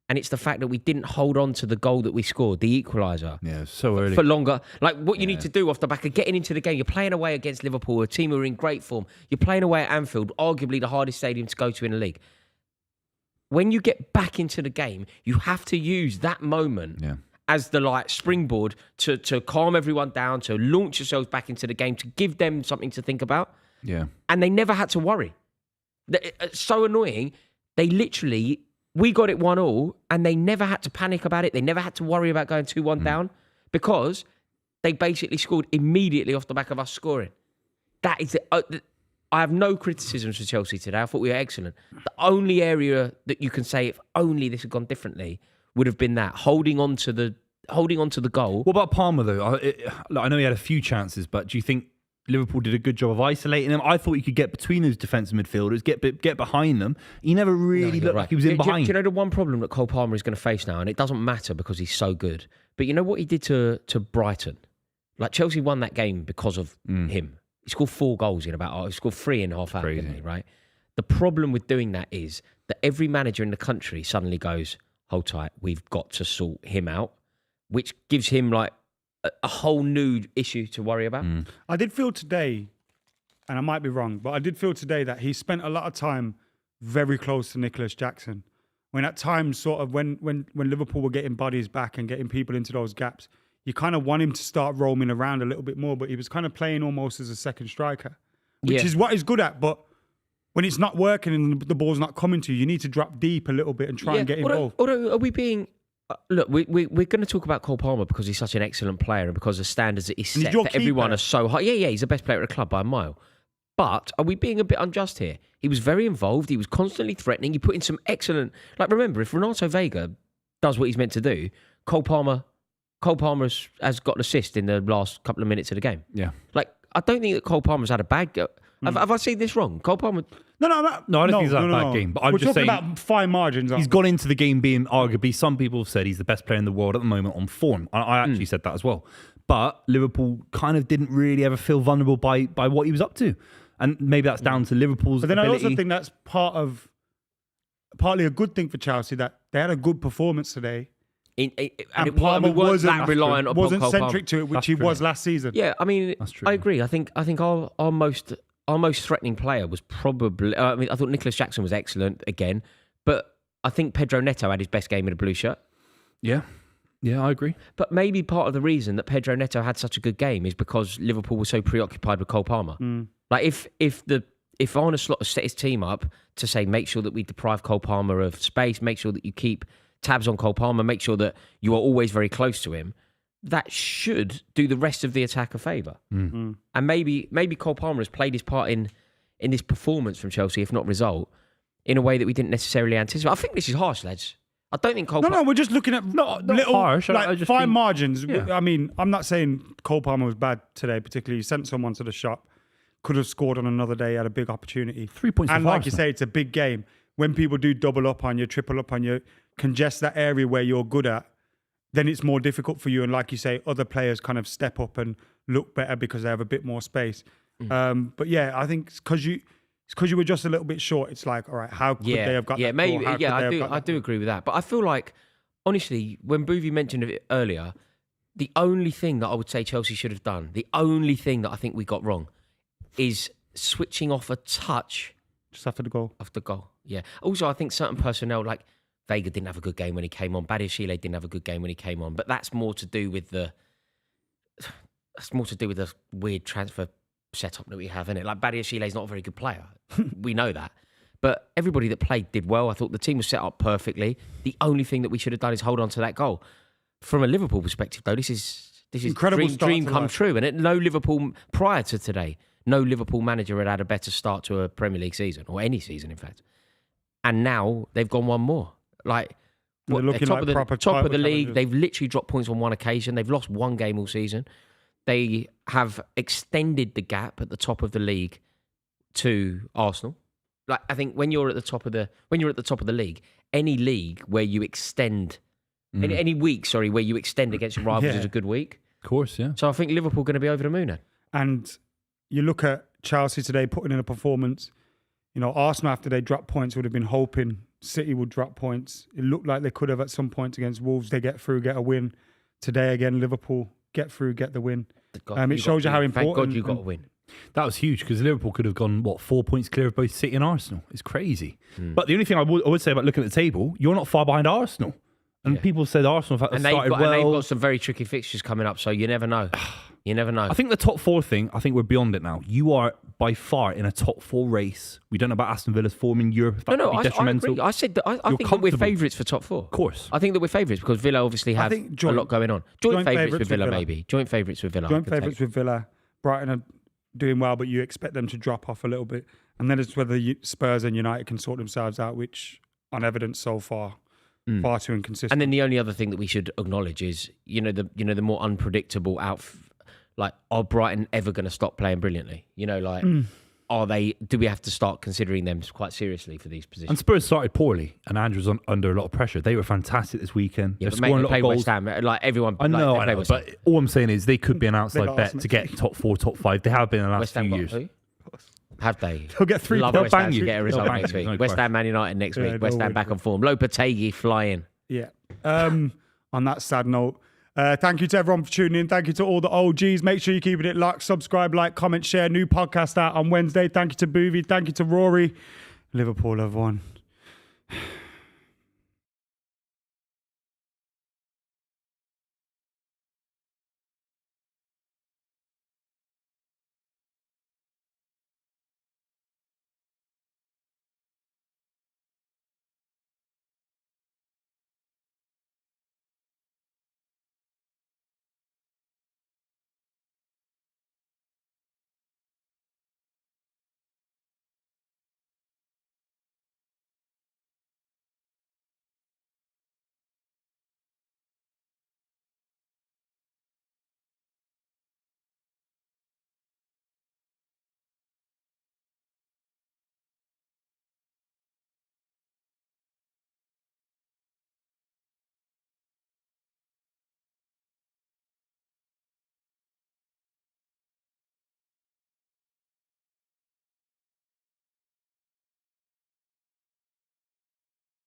Speaker 1: And it's the fact that we didn't hold on to the goal that we scored, the equaliser.
Speaker 3: Yeah, so early.
Speaker 1: For longer. Like, what you need to do off the back of getting into the game, you're playing away against Liverpool, a team who are in great form. You're playing away at Anfield, arguably the hardest stadium to go to in the league. When you get back into the game, you have to use that moment as the springboard to calm everyone down, to launch yourselves back into the game, to give them something to think about.
Speaker 3: Yeah.
Speaker 1: And they never had to worry. It's so annoying. They literally... We got it 1-1, and they never had to panic about it. They never had to worry about going 2-1 down because they basically scored immediately off the back of us scoring. That is I have no criticisms for Chelsea today. I thought we were excellent. The only area that you can say, if only this had gone differently, would have been that holding on to the goal.
Speaker 3: What about Palmer, though? I know he had a few chances, but do you think Liverpool did a good job of isolating him? I thought he could get between those defensive midfielders, get behind them. He never really looked like he was in behind.
Speaker 1: Do you know the one problem that Cole Palmer is going to face now, and it doesn't matter because he's so good, but you know what he did to Brighton? Like, Chelsea won that game because of him. He scored 4 goals in he scored 3 in half hour, didn't he, right? The problem with doing that is that every manager in the country suddenly goes, hold tight, we've got to sort him out, which gives him a whole new issue to worry about.
Speaker 2: I did feel today, and I might be wrong, but I did feel today that he spent a lot of time very close to Nicholas Jackson. When at times, sort of, when Liverpool were getting bodies back and getting people into those gaps, you kind of want him to start roaming around a little bit more, but he was kind of playing almost as a second striker, which is what he's good at. But when it's not working and the ball's not coming to you, you need to drop deep a little bit and try and get involved.
Speaker 1: Although, are we being... Look, we're going to talk about Cole Palmer because he's such an excellent player and because the standards that he's set for everyone are so high. Yeah, he's the best player at the club by a mile. But are we being a bit unjust here? He was very involved. He was constantly threatening. He put in some excellent... remember, if Renato Vega does what he's meant to do, Cole Palmer has got an assist in the last couple of minutes of the game.
Speaker 3: Yeah.
Speaker 1: I don't think that Cole Palmer's had a bad go. Have I seen this wrong? Cole Palmer...
Speaker 2: No,
Speaker 3: I don't think he's had a bad game. But I'm
Speaker 2: We're
Speaker 3: just
Speaker 2: talking
Speaker 3: saying,
Speaker 2: about fine margins.
Speaker 3: he's gone into the game being arguably, some people have said he's the best player in the world at the moment on form. I actually said that as well. But Liverpool kind of didn't really ever feel vulnerable by what he was up to. And maybe that's down to Liverpool's
Speaker 2: But then
Speaker 3: ability.
Speaker 2: I also think that's partly a good thing for Chelsea, that they had a good performance today.
Speaker 1: And Palmer wasn't reliant upon
Speaker 2: wasn't
Speaker 1: Cole
Speaker 2: centric to it, which
Speaker 3: That's
Speaker 2: he
Speaker 3: true.
Speaker 2: was last season.
Speaker 1: Yeah, I mean,
Speaker 3: That's true.
Speaker 1: I agree. I think our most threatening player was probably... I thought Nicholas Jackson was excellent again, but I think Pedro Neto had his best game in a blue shirt.
Speaker 3: Yeah, I agree.
Speaker 1: But maybe part of the reason that Pedro Neto had such a good game is because Liverpool was so preoccupied with Cole Palmer. Like, if Arne Slot set his team up to say, make sure that we deprive Cole Palmer of space, make sure that you keep tabs on Cole Palmer, make sure that you are always very close to him, that should do the rest of the attack a favour. And maybe Cole Palmer has played his part in this performance from Chelsea, if not result, in a way that we didn't necessarily anticipate. I think this is harsh, lads. I don't think Cole
Speaker 2: No, we're just looking at
Speaker 3: Not
Speaker 2: little
Speaker 3: harsh. I
Speaker 2: like
Speaker 3: just
Speaker 2: fine
Speaker 3: think-
Speaker 2: margins.
Speaker 3: Yeah.
Speaker 2: I mean, I'm not saying Cole Palmer was bad today, particularly. He sent someone to the shop, could have scored on another day, had a big opportunity.
Speaker 3: 3 points
Speaker 2: And
Speaker 3: for
Speaker 2: like you
Speaker 3: Arsenal.
Speaker 2: say, it's a big game. When people do double up on you, triple up on you, congest that area where you're good at, then it's more difficult for you. And like you say, other players kind of step up and look better because they have a bit more space. But yeah, I think it's because you were just a little bit short. It's like, all right, how could they have got that
Speaker 1: maybe.
Speaker 2: ball?
Speaker 1: I do agree with that. But I feel like, honestly, when Buvey mentioned it earlier, the only thing that I would say Chelsea should have done, the only thing that I think we got wrong, is switching off a touch
Speaker 2: Just after the goal.
Speaker 1: after goal. Yeah. Also, I think certain personnel, like Vega didn't have a good game when he came on. Badiashile didn't have a good game when he came on. But that's more to do with the weird transfer setup that we have, isn't it? Like Badiashile's not a very good player. We know that. But everybody that played did well. I thought the team was set up perfectly. The only thing that we should have done is hold on to that goal. From a Liverpool perspective, though, this is
Speaker 2: Incredible
Speaker 1: dream
Speaker 2: start to
Speaker 1: come
Speaker 2: life.
Speaker 1: true. And no Liverpool, prior to today, no Liverpool manager had a better start to a Premier League season, or any season, in fact. And now they've gone one more. Like,
Speaker 2: They're looking
Speaker 1: top
Speaker 2: like proper
Speaker 1: top of the
Speaker 2: title
Speaker 1: league.
Speaker 2: challengers.
Speaker 1: They've literally dropped points on one occasion. They've lost one game all season. They have extended the gap at the top of the league to Arsenal. Like, I think when you're at the top of the league, any league where you extend any week, where you extend against your rivals
Speaker 2: Yeah.
Speaker 1: is a good week.
Speaker 4: Of course, yeah.
Speaker 1: So I think Liverpool are going to be over the moon then.
Speaker 2: And you look at Chelsea today putting in a performance. You know, Arsenal, after they dropped points, would have been hoping City would drop points. It looked like they could have at some point against Wolves. They get through, get a win. Today, again, Liverpool get through, get the win. It shows you how
Speaker 1: Thank
Speaker 2: important.
Speaker 1: God you got to win.
Speaker 3: That was huge because Liverpool could have gone, 4 points clear of both City and Arsenal. It's crazy. But the only thing I would say about looking at the table, you're not far behind Arsenal. And
Speaker 1: Yeah.
Speaker 3: people said Arsenal have
Speaker 1: And
Speaker 3: started
Speaker 1: they've
Speaker 3: well.
Speaker 1: got some very tricky fixtures coming up, so you never know. You never know.
Speaker 3: I think the top four thing, I think we're beyond it now. You are by far in a top four race. We don't know about Aston Villa's form in Europe. That
Speaker 1: No,
Speaker 3: could be
Speaker 1: I
Speaker 3: detrimental.
Speaker 1: agree. I said that I
Speaker 3: You're
Speaker 1: think that we're
Speaker 3: comfortable.
Speaker 1: favourites for top four.
Speaker 3: Of course.
Speaker 1: I think that we're favourites because Villa obviously have
Speaker 2: think
Speaker 1: a lot going on. Joint favourites with Villa,
Speaker 2: Villa.
Speaker 1: maybe. Joint favourites with Villa. I
Speaker 2: Joint
Speaker 1: could take.
Speaker 2: favourites with Villa. Brighton are doing well, but you expect them to drop off a little bit. And then it's whether Spurs and United can sort themselves out, which, on evidence so far, far too inconsistent.
Speaker 1: And then the only other thing that we should acknowledge is, the more unpredictable like, are Brighton ever going to stop playing brilliantly? Do we have to start considering them quite seriously for these positions?
Speaker 3: And Spurs started poorly, and Andrew's under a lot of pressure. They were fantastic this weekend.
Speaker 1: Yeah,
Speaker 3: They're
Speaker 1: but mate,
Speaker 3: scoring
Speaker 1: they
Speaker 3: a lot
Speaker 1: played
Speaker 3: of
Speaker 1: West
Speaker 3: goals.
Speaker 1: Ham. Like everyone,
Speaker 3: I know,
Speaker 1: they played West Ham.
Speaker 3: but all I'm saying is they could be an outside
Speaker 2: Villa,
Speaker 3: bet
Speaker 2: Arsenal.
Speaker 3: to get top four, top five. They have been in the last
Speaker 1: West Ham
Speaker 3: few
Speaker 1: got
Speaker 3: years.
Speaker 1: who? Have they?
Speaker 2: They'll get 3
Speaker 1: Love
Speaker 2: points.
Speaker 1: West Ham
Speaker 3: bang
Speaker 1: to
Speaker 3: you.
Speaker 1: get a
Speaker 3: They'll
Speaker 1: result
Speaker 3: bang
Speaker 1: next
Speaker 3: you,
Speaker 1: week.
Speaker 3: no
Speaker 1: West
Speaker 3: question.
Speaker 1: Ham, Man United next week.
Speaker 2: Yeah,
Speaker 1: West
Speaker 2: no
Speaker 1: Ham
Speaker 2: way.
Speaker 1: back on form. Lopetegui flying.
Speaker 2: Yeah. On that sad note, thank you to everyone for tuning in. Thank you to all the OGs. Make sure you're keeping it locked. Subscribe, like, comment, share. New podcast out on Wednesday. Thank you to Buvey. Thank you to Rory. Liverpool have won.